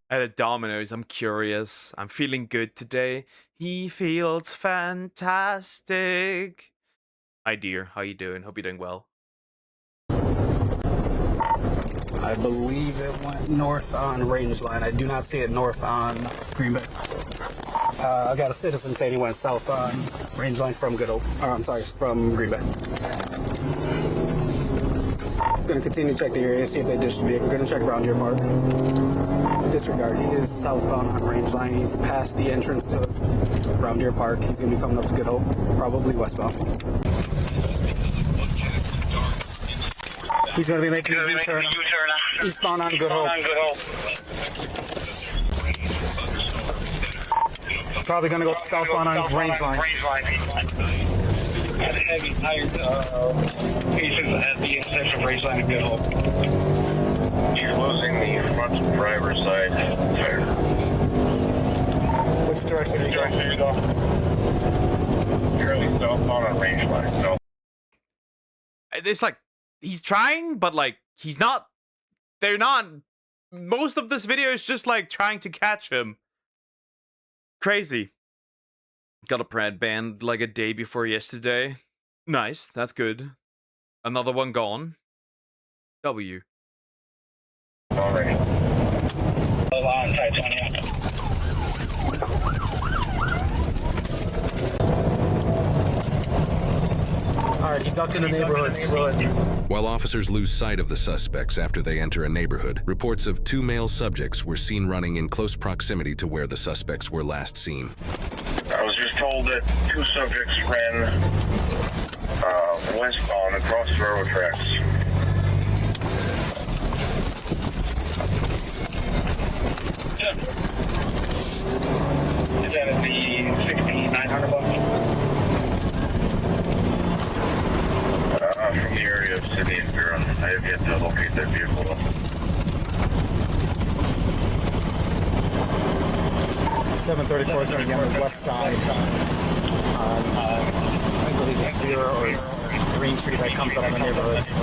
At a Domino's, I'm curious. I'm feeling good today. He feels fantastic. Hi dear, how you doing? Hope you're doing well. I believe it went north on range line. I do not see it north on Green Bay. I got a citizen saying he went south on range line from Good Hope. Or I'm sorry, from Green Bay. Gonna continue to check the area, see if they ditched the vehicle. Gonna check Brown Deer Park. Disregard. He is southbound on Range Line. He's past the entrance to Brown Deer Park. He's gonna be coming up to Good Hope, probably westbound. He's gonna be making a U-turn eastbound on Good Hope. Probably gonna go southbound on Range Line. Had heavy tire cases at the intersection of Range Line and Good Hope. You're losing the front driver's side tire. Which direction are you going? Currently southbound on Range Line. So. It's like he's trying, but like he's not. They're not. Most of this video is just like trying to catch him. Crazy. Got a Brad band like a day before yesterday. Nice, that's good. Another one gone. W. Already. On Titanium. Alright, he ducked in the neighborhood. While officers lose sight of the suspects after they enter a neighborhood, reports of 2 male subjects were seen running in close proximity to where the suspects were last seen. I was just told that 2 subjects ran westbound across the railroad tracks. Yeah. Is that at the 6900 bucks? From the area of Sydney and Buren. I have yet to locate that vehicle. 734 is going to be on the west side. I believe it's Vera or Green Tree that comes up in the neighborhoods.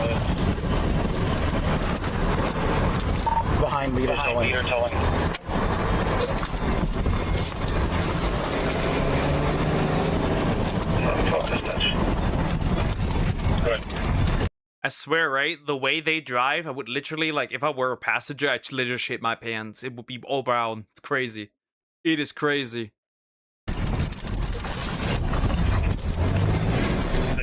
Behind leader towing. Good. I swear, right? The way they drive, I would literally, like, if I were a passenger, I'd literally shit my pants. It would be all brown. It's crazy. It is crazy.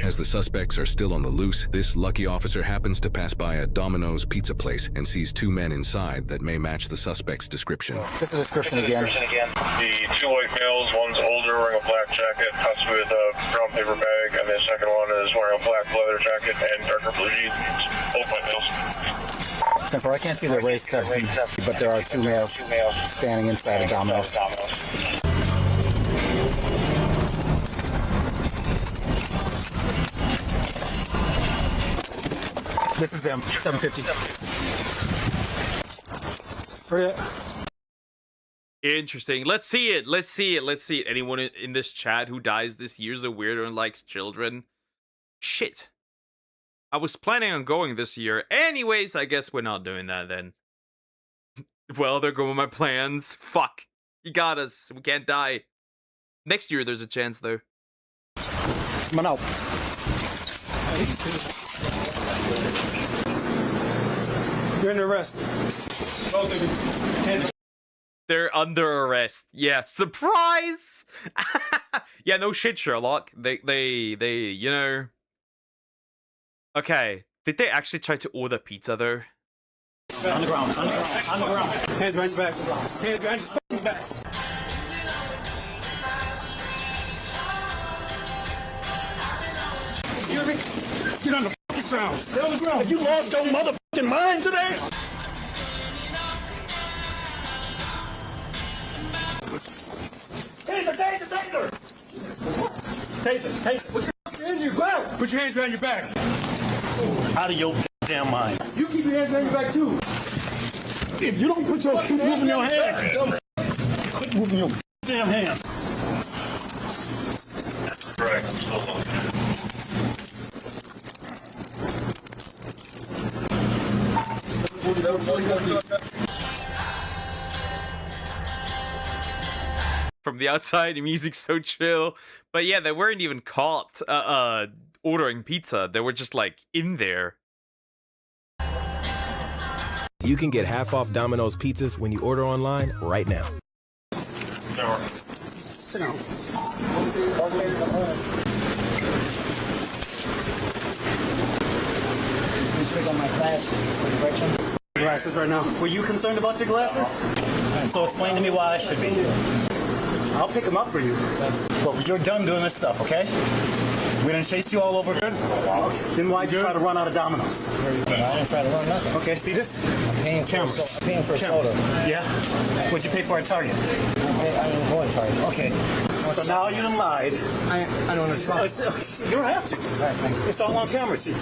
As the suspects are still on the loose, this lucky officer happens to pass by a Domino's pizza place and sees 2 men inside that may match the suspect's description. Just a description again. The 2 white males, one's older, wearing a black jacket, possibly with a brown paper bag, and the second one is wearing a black leather jacket and darker blue jeans. Both white males. 10-4, I can't see the race 7, but there are 2 males standing inside a Domino's. This is them, 750. Interesting. Let's see it. Let's see it. Let's see it. Anyone in this chat who dies this year is a weirdo and likes children? Shit. I was planning on going this year. Anyways, I guess we're not doing that then. Well, there go my plans. Fuck. You got us. We can't die. Next year there's a chance though. Come on out. You're under arrest. They're under arrest. Yeah, surprise! Yeah, no shit, Sherlock. They, you know. Okay, did they actually try to order pizza though? On the ground. Hands behind your back. Hands behind your back. You hear me? Get on the fucking ground. Get on the ground. Have you lost your motherfucking mind today? Taser! Taser! Put your hands in your back! Put your hands behind your back! Out of your damn mind. You keep your hands behind your back too! If you don't keep moving your hands! Quit moving your damn hands! Correct. From the outside, the music's so chill. But yeah, they weren't even caught ordering pizza. They were just like in there. You can get half off Domino's pizzas when you order online right now. Sit down. Pick on my Glasses right now. Were you concerned about your glasses? So explain to me why I should be. I'll pick them up for you. But you're done doing this stuff, okay? We didn't chase you all over good? Then why'd you try to run out of Domino's? I didn't try to run nothing. Okay, see this? I'm paying for Cameras. I'm paying for a soda. Yeah? What'd you pay for at Target? I didn't go in Target. Okay. So now you lied. I don't understand. You don't have to. All right, thank you. It's all on camera, see?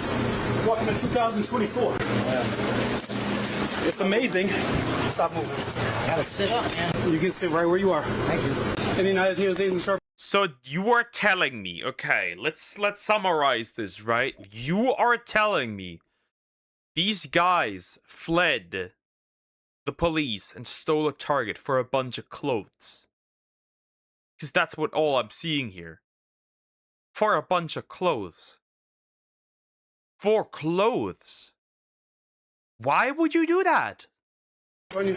Welcome to 2024. Yeah. It's amazing. Stop moving. I gotta sit up, man. You can sit right where you are. Thank you. Any knives, needles, anything sharp? So you are telling me, okay, let's summarize this, right? You are telling me these guys fled the police and stole a Target for a bunch of clothes. Because that's what all I'm seeing here. For a bunch of clothes. For clothes. Why would you do that? No. No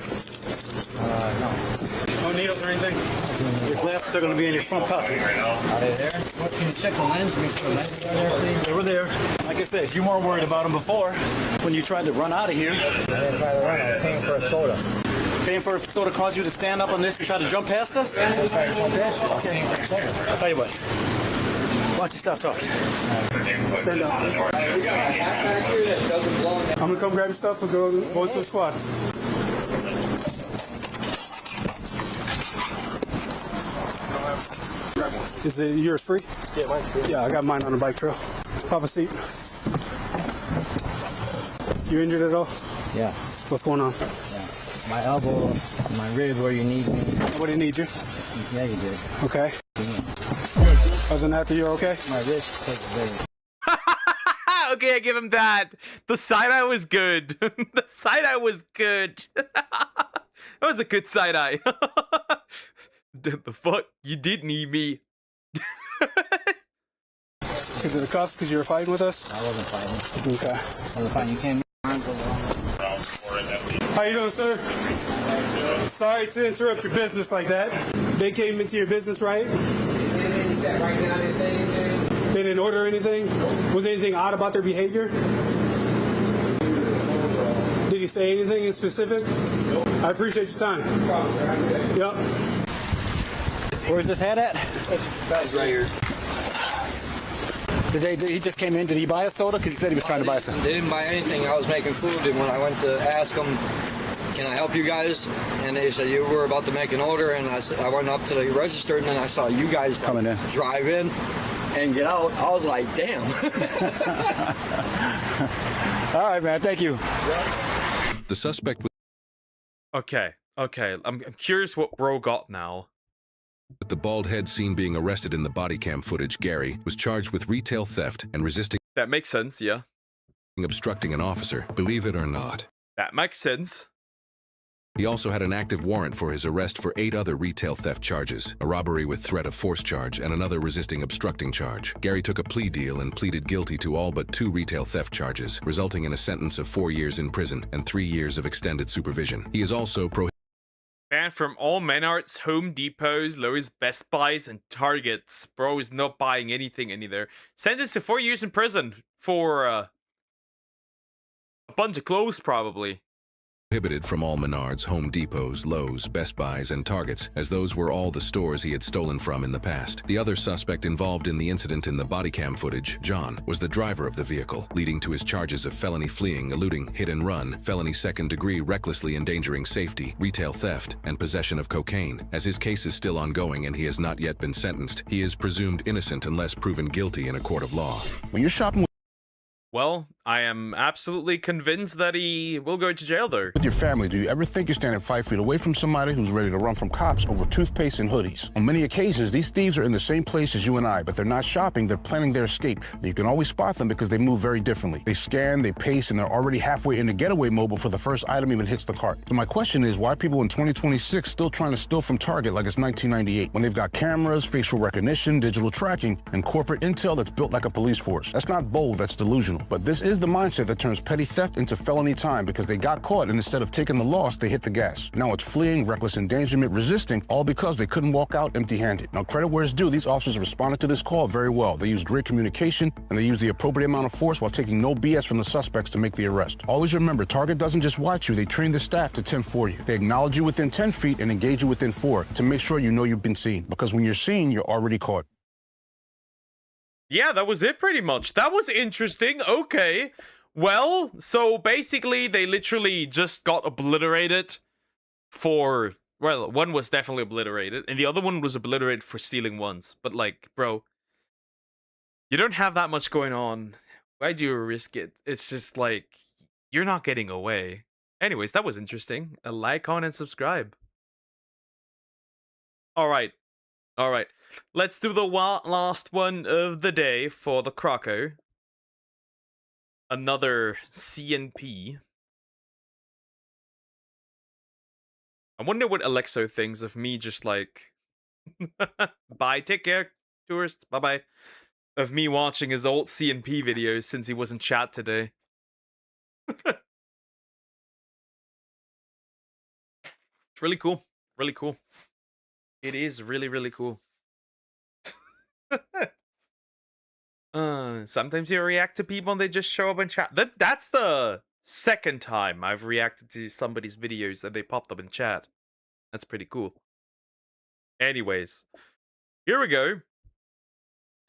needles or anything? Your glasses are going to be in your front pocket. Are they there? What, can you check the lens? Make sure the lenses are there, please? They were there. Like I said, you weren't worried about them before when you tried to run out of here. I didn't try to run. I was paying for a soda. Paying for a soda caused you to stand up on this and try to jump past us? I was trying to jump past you. I was paying for a soda. I'll tell you what. Why don't you stop talking? Stand up. I'm going to come grab your stuff and go to the squad. Is it yours free? Yeah, mine's free. Yeah, I got mine on the bike trail. Pop a seat. You injured at all? Yeah. What's going on? Yeah. My elbow, my rib where you need me. What do you need you? Yeah, you did. Okay. Other than that, you're okay? My wrist was very... Okay, I give him that. The side-eye was good. The side-eye was good. That was a good side-eye. The fuck? You did need me. Is it the cuffs because you were fighting with us? I wasn't fighting. Okay. I wasn't fighting. You came... How you doing, sir? Sorry to interrupt your business like that. They came into your business, right? They didn't order anything? Was anything odd about their behavior? Did he say anything in specific? Nope. I appreciate your time. Yep. Where's this hat at? It's right here. Did he just came in? Did he buy a soda? Because he said he was trying to buy something. They didn't buy anything. I was making food, and when I went to ask them, can I help you guys? And they said you were about to make an order, and I went up to the register, and then I saw you guys coming in, drive in, and get out. I was like, damn. All right, man. Thank you. The suspect with Okay. I'm curious what bro got now. the bald head seen being arrested in the body cam footage, Gary, was charged with retail theft and resisting That makes sense, yeah. obstructing an officer, believe it or not. That makes sense. He also had an active warrant for his arrest for 8 other retail theft charges, a robbery with threat of force charge, and another resisting obstructing charge. Gary took a plea deal and pleaded guilty to all but 2 retail theft charges, resulting in a sentence of 4 years in prison and 3 years of extended supervision. He is also Banned from all Menards, Home Depots, Lowe's, Best Buys, and Targets. Bro is not buying anything there. Sentenced to 4 years in prison for a bunch of clothes, probably. prohibited from all Menards, Home Depots, Lowe's, Best Buys, and Targets, as those were all the stores he had stolen from in the past. The other suspect involved in the incident in the body cam footage, John, was the driver of the vehicle, leading to his charges of felony fleeing, eluding, hit and run, felony second-degree recklessly endangering safety, retail theft, and possession of cocaine. As his case is still ongoing and he has not yet been sentenced, he is presumed innocent unless proven guilty in a court of law. When you're shopping Well, I am absolutely convinced that he will go to jail, though. with your family, do you ever think you're standing 5 feet away from somebody who's ready to run from cops over toothpaste and hoodies? On many occasions, these thieves are in the same place as you and I, but they're not shopping, they're planning their escape. You can always spot them because they move very differently. They scan, they pace, and they're already halfway in the getaway mode before the first item even hits the cart. So my question is, why are people in 2026 still trying to steal from Target like it's 1998, when they've got cameras, facial recognition, digital tracking, and corporate intel that's built like a police force? That's not bold, that's delusional. But this is is the mindset that turns petty theft into felony time because they got caught and instead of taking the loss, they hit the gas. Now it's fleeing, reckless endangerment, resisting, all because they couldn't walk out empty-handed. Now credit where it's due, these officers responded to this call very well. They used great communication and they used the appropriate amount of force while taking no BS from the suspects to make the arrest. Always remember, Target doesn't just watch you, they train the staff to tend for you. They acknowledge you within 10 feet and engage you within 4 to make sure you know you've been seen. Because when you're seen, you're already caught. Yeah, that was it pretty much. That was interesting. Okay. Well, so basically they literally just got obliterated for, well, one was definitely obliterated and the other one was obliterated for stealing ones. But like, bro, you don't have that much going on. Why do you risk it? It's just like, you're not getting away. Anyways, that was interesting. A like, comment, and subscribe. All right. Let's do the last one of the day for the Croco. Another CNP. I wonder what Alexo thinks of me just like... Bye, take care, tourist. Bye-bye. Of me watching his old CNP videos since he was in chat today. It's really cool. Really cool. It is really, really cool. Sometimes you react to people and they just show up in chat. That's the second time I've reacted to somebody's videos and they popped up in chat. That's pretty cool. Anyways, here we go.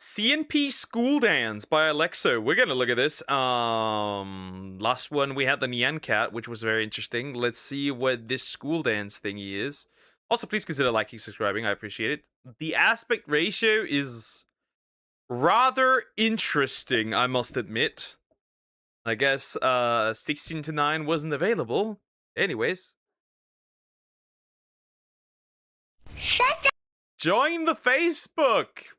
CNP School Dance by Alexo. We're gonna look at this. Last one we had the Nyan Cat, which was very interesting. Let's see what this school dance thingy is. Also, please consider liking, subscribing. I appreciate it. The aspect ratio is rather interesting, I must admit. I guess 16:9 wasn't available. Anyways. Join the Facebook!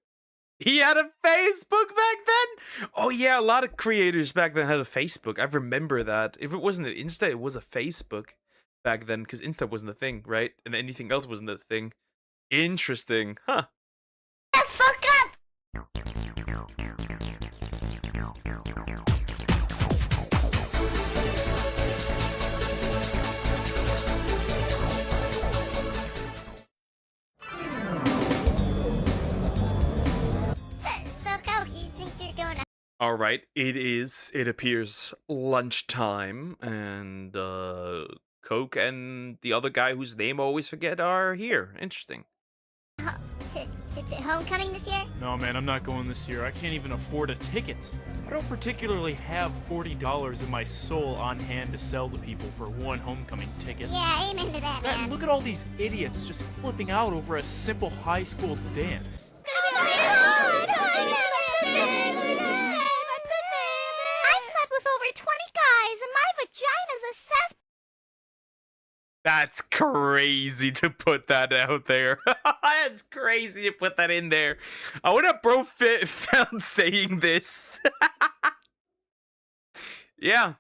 He had a Facebook back then? Oh yeah, a lot of creators back then had a Facebook. I remember that. If it wasn't an Insta, it was a Facebook back then, because Insta wasn't a thing, right? And anything else wasn't a thing. Interesting. Huh. All right, it appears lunchtime, and Coke and the other guy whose name I always forget are here. Interesting. To homecoming this year? No, man, I'm not going this year. I can't even afford a ticket. I don't particularly have $40 in my soul on hand to sell to people for one homecoming ticket. Yeah, amen to that, man. Look at all these idiots just flipping out over a simple high school dance. I've slept with over 20 guys, and my vagina's a cess. That's crazy to put that out there. That's crazy to put that in there. I would have bro found saying this. Yeah.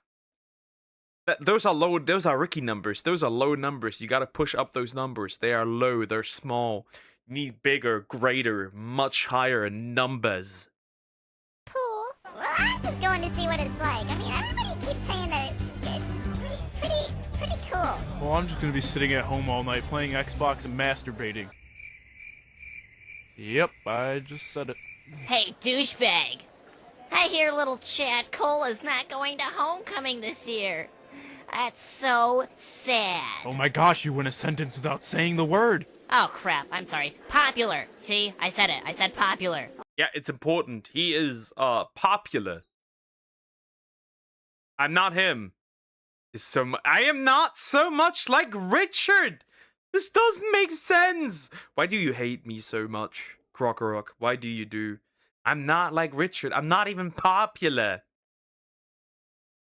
Those are low. Those are Ricky numbers. Those are low numbers. You gotta push up those numbers. They are low. They're small. You need bigger, greater, much higher numbers. Cool. Well, I'm just going to see what it's like. I mean, everybody keeps saying that it's pretty cool. Well, I'm just gonna be sitting at home all night playing Xbox and masturbating. Yep, I just said it. Hey, douchebag. I hear little Chad Cola's not going to homecoming this year. That's so sad. Oh my gosh, you went a sentence without saying the word. Oh, crap. I'm sorry. Popular. See? I said it. I said popular. Yeah, it's important. He is, popular. I'm not him. I am not so much like Richard. This doesn't make sense. Why do you hate me so much, Krokorok? Why do you do? I'm not like Richard. I'm not even popular.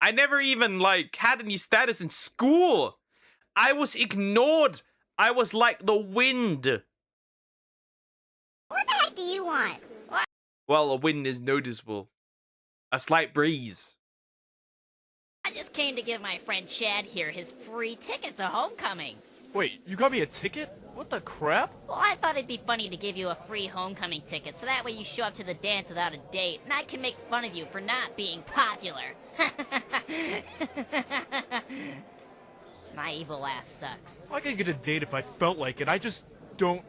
I never even, like, had any status in school. I was ignored. I was like the wind. What the heck do you want? What? Well, a wind is noticeable. A slight breeze. I just came to give my friend Chad here his free ticket to homecoming. Wait, you got me a ticket? What the crap? Well, I thought it'd be funny to give you a free homecoming ticket, so that way you show up to the dance without a date, and I can make fun of you for not being popular. My evil laugh sucks. I could get a date if I felt like it. I just don't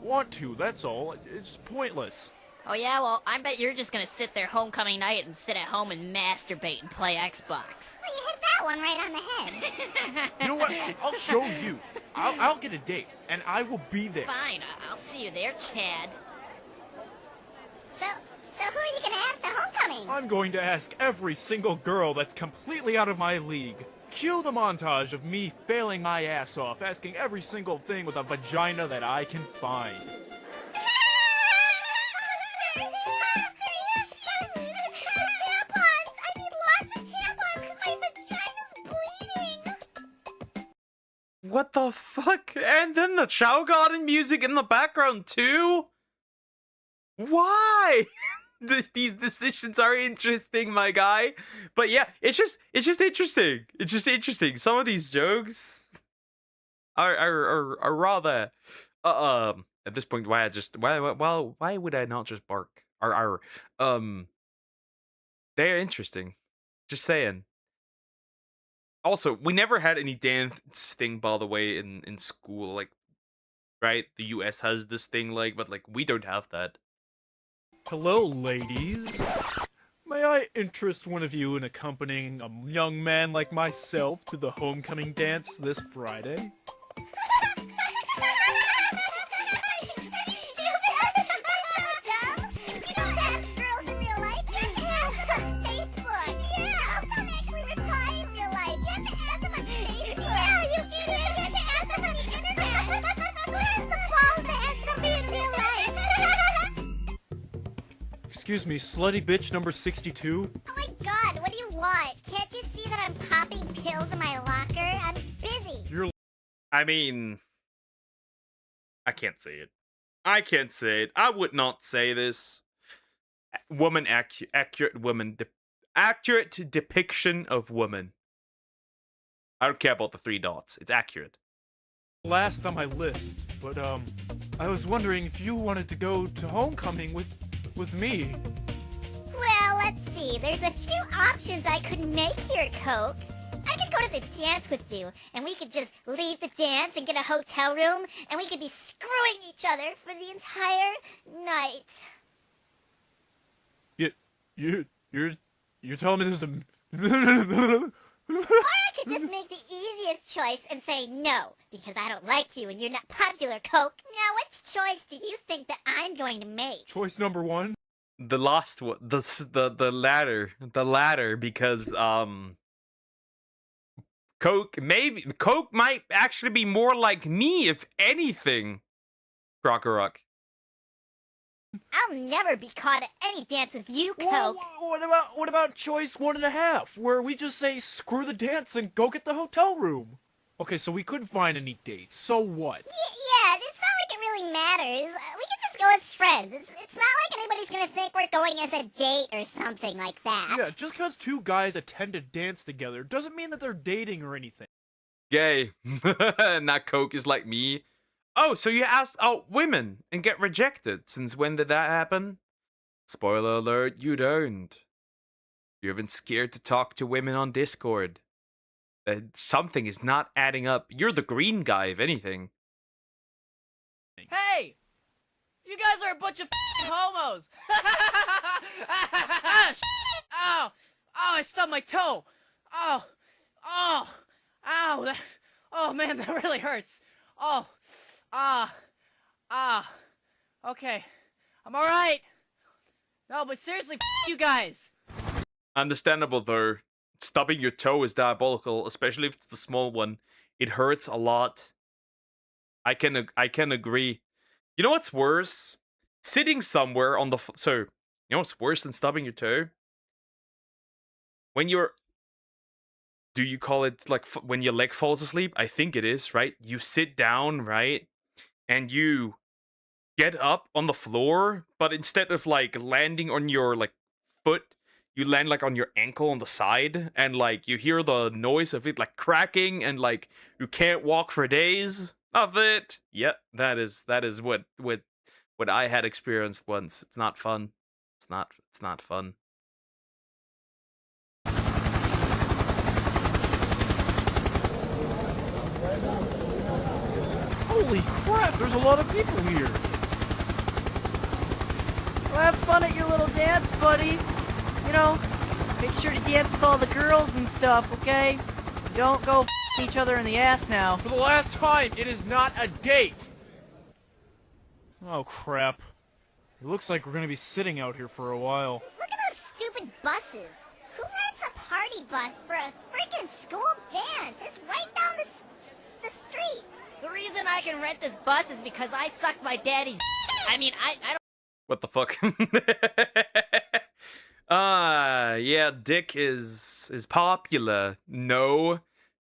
want to, that's all. It's pointless. Oh yeah, well, I bet you're just gonna sit there homecoming night and sit at home and masturbate and play Xbox. Well, you hit that one right on the head. You know what? I'll show you. I'll get a date, and I will be there. Fine, I'll see you there, Chad. So who are you gonna ask to homecoming? I'm going to ask every single girl that's completely out of my league. Cue the montage of me failing my ass off, asking every single thing with a vagina that I can find. What the fuck? And then the Chow Garden music in the background too? Why? These decisions are interesting, my guy. But yeah, it's just interesting. It's just interesting. Some of these jokes are rather at this point why would I not just bark? They're interesting. Just saying. Also, we never had any dance thing, by the way, in school, like, right? The US has this thing, like, but like we don't have that. Hello, ladies. May I interest one of you in accompanying a young man like myself to the homecoming dance this Friday? Excuse me, slutty bitch number 62? Oh my god, what do you want? Can't you see that I'm popping pills in my locker? I'm busy. I mean, I can't say it. I can't say it. I would not say this. Woman accurate woman accurate depiction of woman. I don't care about the 3 dots. It's accurate. Last on my list, but I was wondering if you wanted to go to homecoming with me. Well, let's see. There's a few options I could make here, Coke. I could go to the dance with you, and we could just leave the dance and get a hotel room, and we could be screwing each other for the entire night. You're telling me there's a... Or I could just make the easiest choice and say no, because I don't like you and you're not popular, Coke. Now, which choice do you think that I'm going to make? Choice number 1? The last one, the latter, because Coke might actually be more like me, if anything. Crocorock. I'll never be caught at any dance with you, Coke. What about choice 1.5, where we just say screw the dance and go get the hotel room? Okay, so we couldn't find any dates. So what? Yeah, it's not like it really matters. We can just go as friends. It's not like anybody's gonna think we're going as a date or something like that. Yeah, just because 2 guys attend a dance together doesn't mean that they're dating or anything. Gay. Not Coke is like me. Oh, so you ask out women and get rejected. Since when did that happen? Spoiler alert, you don't. You're even scared to talk to women on Discord. Something is not adding up. You're the green guy, if anything. Hey! You guys are a bunch of homos! Ow! Oh, I stubbed my toe! Oh! Oh! Ow! Oh man, that really hurts! Oh! Okay. I'm alright! No, but seriously, you guys! Understandable, though. Stubbing your toe is diabolical, especially if it's the small one. It hurts a lot. I can agree. You know what's worse? Sitting somewhere on the... So, you know what's worse than stubbing your toe? When you're... Do you call it, like, when your leg falls asleep? I think it is, right? You sit down, right? And you get up on the floor, but instead of, like, landing on your, like, foot, you land, like, on your ankle on the side, and, like, you hear the noise of it, like, cracking, and, like, you can't walk for days. Love it. Yeah, that is what I had experienced once. It's not fun. It's not fun. Holy crap, there's a lot of people here. Well, have fun at your little dance, buddy. You know, make sure to dance with all the girls and stuff, okay? Don't go each other in the ass now. For the last time, it is not a date. Oh crap. It looks like we're gonna be sitting out here for a while. Look at those stupid buses. Who rents a party bus for a freaking school dance? It's right down the street. The reason I can rent this bus is because I suck my daddy's. I mean, I don't. What the fuck? Yeah, dick is popular. No.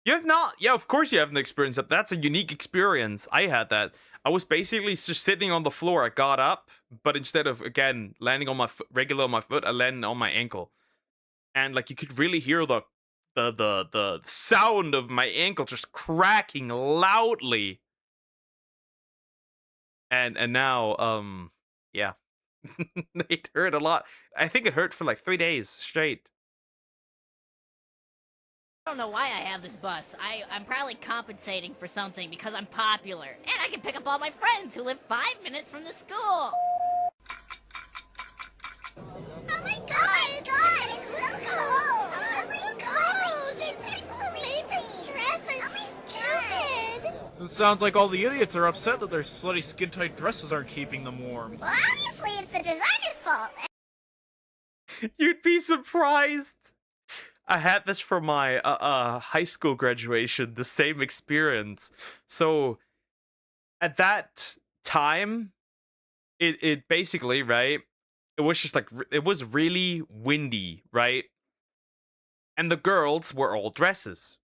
You have not. Yeah, of course you haven't experienced that. That's a unique experience. I had that. I was basically just sitting on the floor. I got up, but instead of, again, landing on my foot, regular on my foot, I landed on my ankle. And, like, you could really hear the sound of my ankle just cracking loudly. And now, yeah. It hurt a lot. I think it hurt for like 3 days straight. I don't know why I have this bus. I'm probably compensating for something because I'm popular. And I can pick up all my friends who live 5 minutes from the school. Oh my god, it's so cool. Oh my god, it's like latest dresses. Oh my god. It sounds like all the idiots are upset that their slutty skin-tight dresses aren't keeping them warm. Well, obviously it's the designer's fault. You'd be surprised. I had this for my high school graduation, the same experience. So at that time, it basically, right, it was just like, it was really windy, right? And the girls were all dresses.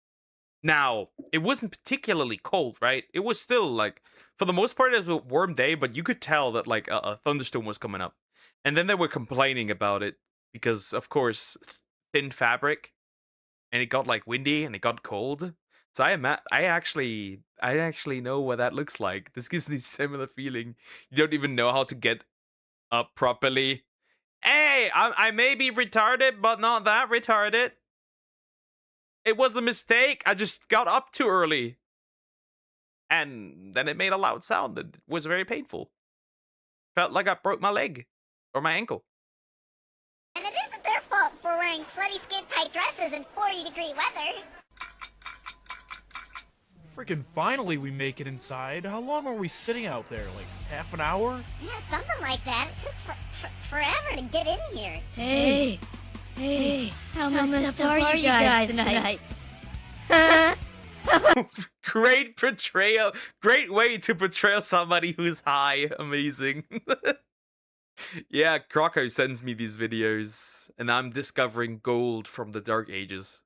Now, it wasn't particularly cold, right? It was still like, for the most part, it was a warm day, but you could tell that like a thunderstorm was coming up. And then they were complaining about it because, of course, thin fabric, and it got like windy and it got cold. So I actually know what that looks like. This gives me a similar feeling. You don't even know how to get up properly. Hey, I may be retarded, but not that retarded. It was a mistake. I just got up too early. And then it made a loud sound that was very painful. Felt like I broke my leg or my ankle. And it isn't their fault for wearing slutty skin-tight dresses in 40-degree weather. Freaking finally we make it inside. How long were we sitting out there? Like half an hour? Yeah, something like that. It took forever to get in here. Hey, how messed up are you guys tonight? Great portrayal. Great way to portray somebody who's high. Amazing. Yeah, Croco sends me these videos, and I'm discovering gold from the Dark Ages.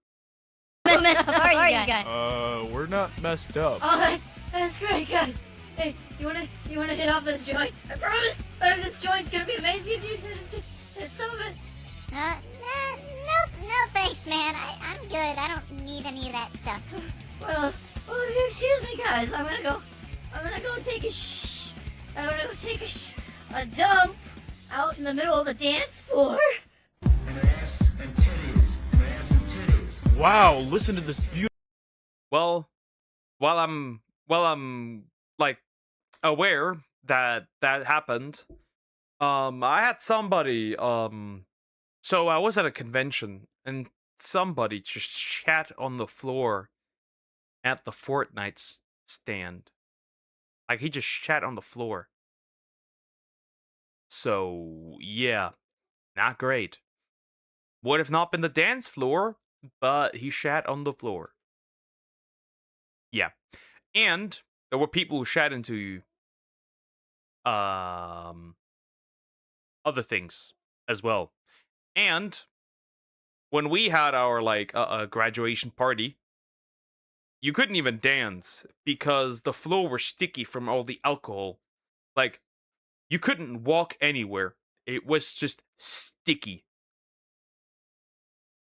How messed up are you guys? We're not messed up. Oh, that's great, guys. Hey, you wanna hit off this joint? I promise this joint's gonna be amazing if you hit some of it. No thanks, man. I'm good. I don't need any of that stuff. Well, excuse me, guys. I'm gonna go take a dump out in the middle of the dance floor. Wow, listen to this beautiful. Well, while I'm like aware that happened, I had somebody so I was at a convention and somebody just shat on the floor at the Fortnite stand. Like, he just shat on the floor. So, yeah, not great. Would have not been the dance floor, but he shat on the floor. Yeah. And there were people who shat into other things as well. And when we had our like graduation party, you couldn't even dance because the floor was sticky from all the alcohol. Like, you couldn't walk anywhere. It was just sticky.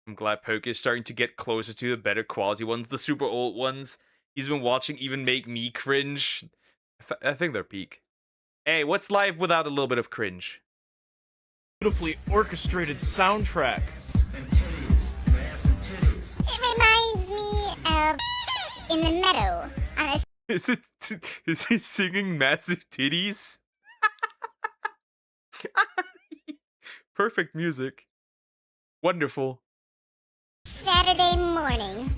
I'm glad Poke is starting to get closer to the better quality ones, the super old ones. he's been watching even make me cringe. I think they're peak. Hey, what's life without a little bit of cringe? Beautifully orchestrated soundtrack. It reminds me of in the meadow on a Is he singing Massive Titties? Perfect music. Wonderful. Saturday morning.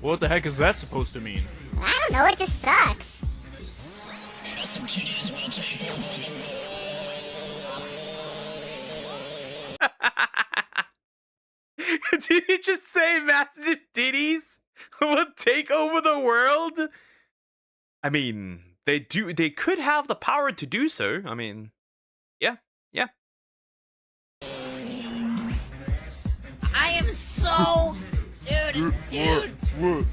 What the heck is that supposed to mean? I don't know, it just sucks. Did he just say massive titties will take over the world? I mean, they could have the power to do so. I mean, yeah. I am so... Dude,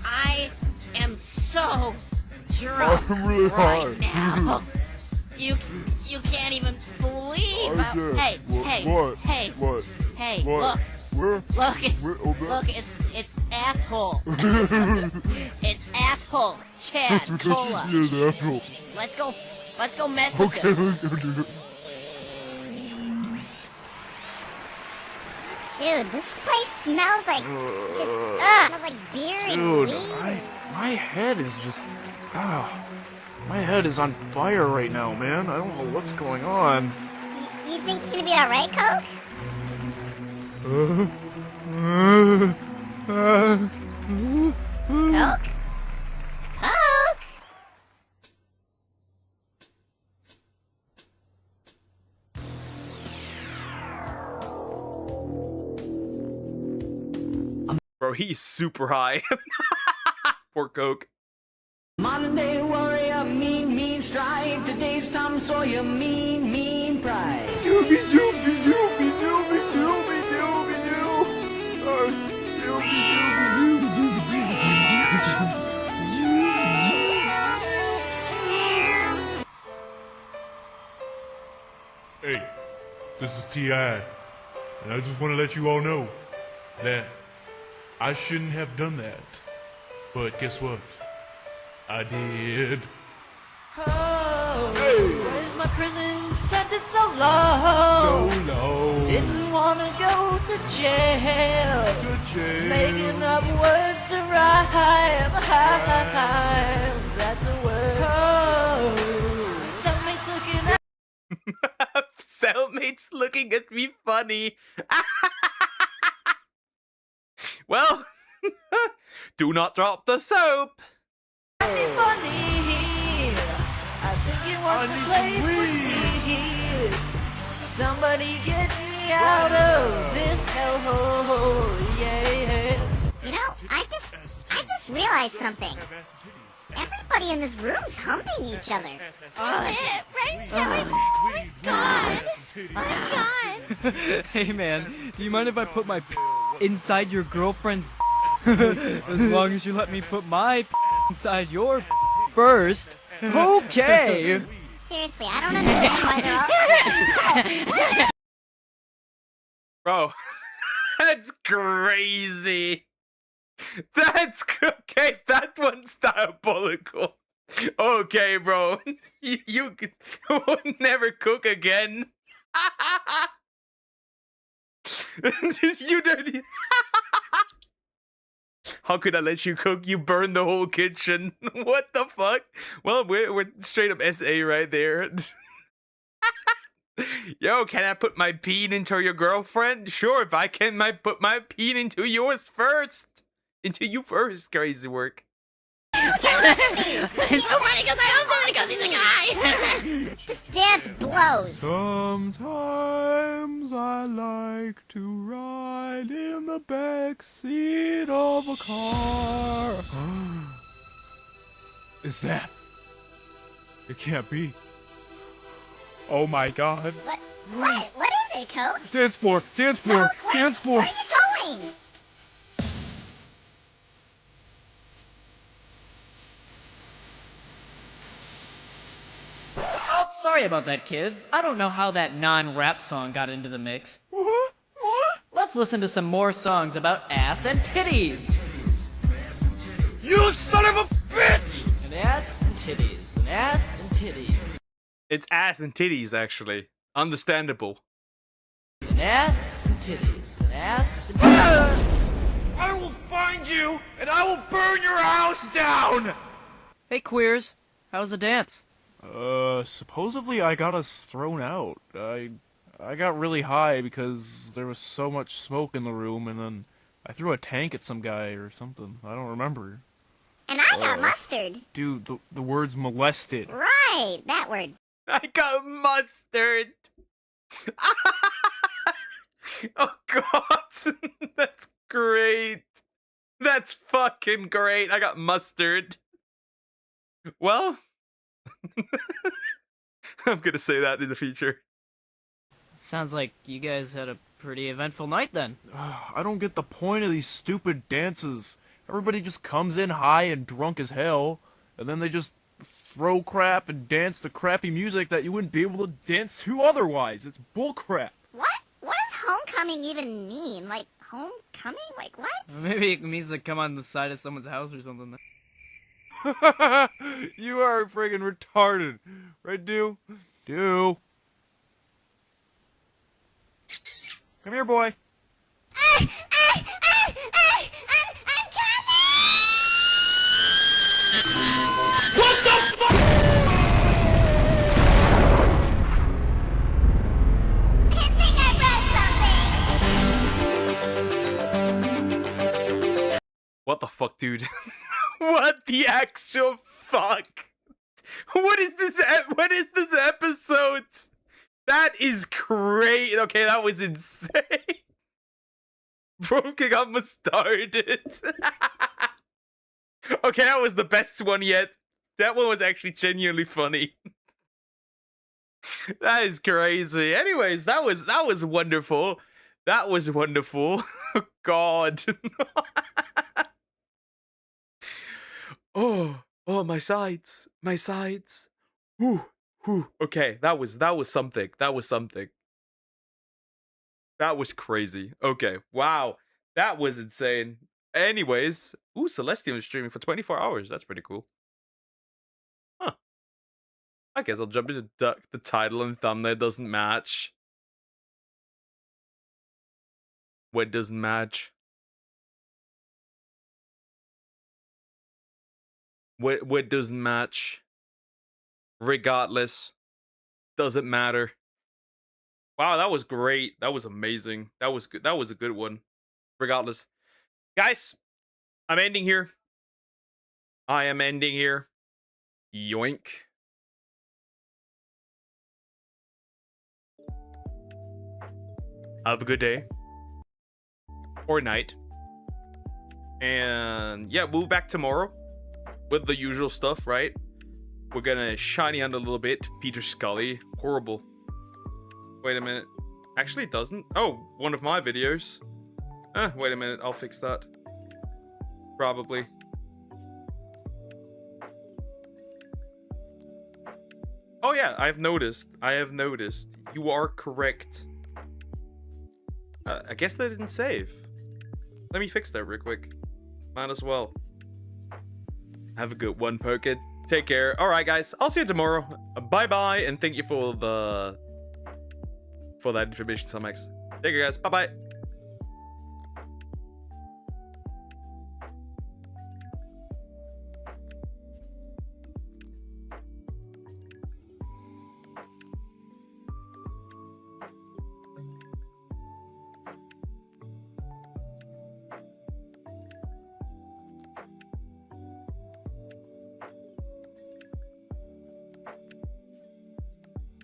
I am so drunk right now. You can't even believe how... Hey, look, it's asshole. It's asshole, Chad, Cola. Let's go mess with him. Dude, this place smells like smells like beer and weed. My head is just my head is on fire right now, man. I don't know what's going on. You think you're gonna be alright, Coke? Coke? Coke? Bro, he's super high. Poor Coke. Modern day warrior, mean strike. Today's Tom Sawyer, mean pride. Doobie doobie doobie doobie doobie doobie doo. Doobie doobie doobie doobie. Hey, this is T.I. And I just want to let you all know that I shouldn't have done that. But guess what? I did. Oh, where's my prison sentence so low? So low. Didn't wanna go to jail. Making up words to rhyme. That's a word. Oh, cellmate's looking at Cellmate's looking at me funny. Well, do not drop the soap. funny. I think he wants to play footsies. Somebody get me out of this hellhole, yeah. You know, I just realized something. Everybody in this room's humping each other. Oh, God. Oh, my God. Hey, man, do you mind if I put my inside your girlfriend's as long as you let me put my inside your first? Okay. Seriously, I don't understand why they're all... Bro, that's crazy. That's okay. That one's diabolical. Okay, bro. You would never cook again. You don't. How could I let you cook? You burned the whole kitchen. What the fuck? Well, we're straight up SA right there. Yo, can I put my peen into your girlfriend? Sure, if I can, put my peen into yours first. Into you first, crazy work. It's so funny because I love him because he's a guy. This dance blows. Sometimes I like to ride in the back seat of a car. Is that? It can't be. Oh my God. What is it, Coke? Dance floor, dance floor, dance floor. Where are you going? Oh, sorry about that, kids. I don't know how that non-rap song got into the mix. Let's listen to some more songs about ass and titties. You son of a bitch! An ass and titties. An ass and titties. It's ass and titties, actually. Understandable. An ass and titties. An ass and titties. I will find you, and I will burn your house down! Hey, queers. How was the dance? Supposedly I got us thrown out. I got really high because there was so much smoke in the room, and then I threw a tank at some guy or something. I don't remember. And I got mustard. Dude, the word's molested. Right, that word. I got mustard. Oh god, that's great. That's fucking great. I got mustard. Well, I'm gonna say that in the future. Sounds like you guys had a pretty eventful night then. I don't get the point of these stupid dances. Everybody just comes in high and drunk as hell, and then they just throw crap and dance to crappy music that you wouldn't be able to dance to otherwise. It's bullcrap. What? What does homecoming even mean? Like, homecoming? Like, what? Maybe it means to come on the side of someone's house or something. You are friggin' retarded. Right, Do? Do. Come here, boy. What the fuck? What the fuck, dude? What the actual fuck? What is this? What is this episode? That is great. Okay, that was insane. Broken up must started. Okay, that was the best one yet. That one was actually genuinely funny. That is crazy. Anyways, that was wonderful. That was wonderful. God. Oh, my sides. My sides. Whew. Whew. Okay, that was something. That was something. That was crazy. Okay, wow. That was insane. Anyways, Celestium is streaming for 24 hours. That's pretty cool. Huh. I guess I'll jump into Duck. The title and thumbnail doesn't match. What doesn't match? What doesn't match? Regardless, doesn't matter. Wow, that was great. That was amazing. That was good. That was a good one. Regardless, guys, I'm ending here. I am ending here. Yoink. Have a good day or night. And yeah, we'll be back tomorrow with the usual stuff, right? We're gonna shiny on a little bit. Peter Scully. Horrible. Wait a minute. Actually, it doesn't. Oh, one of my videos. Wait a minute. I'll fix that. Probably. Oh yeah, I have noticed. You are correct. I guess that didn't save. Let me fix that real quick. Might as well. Have a good one, Poked. Take care. Alright, guys. I'll see you tomorrow. Bye-bye, and thank you for that information, Sumex. Take care, guys. Bye-bye.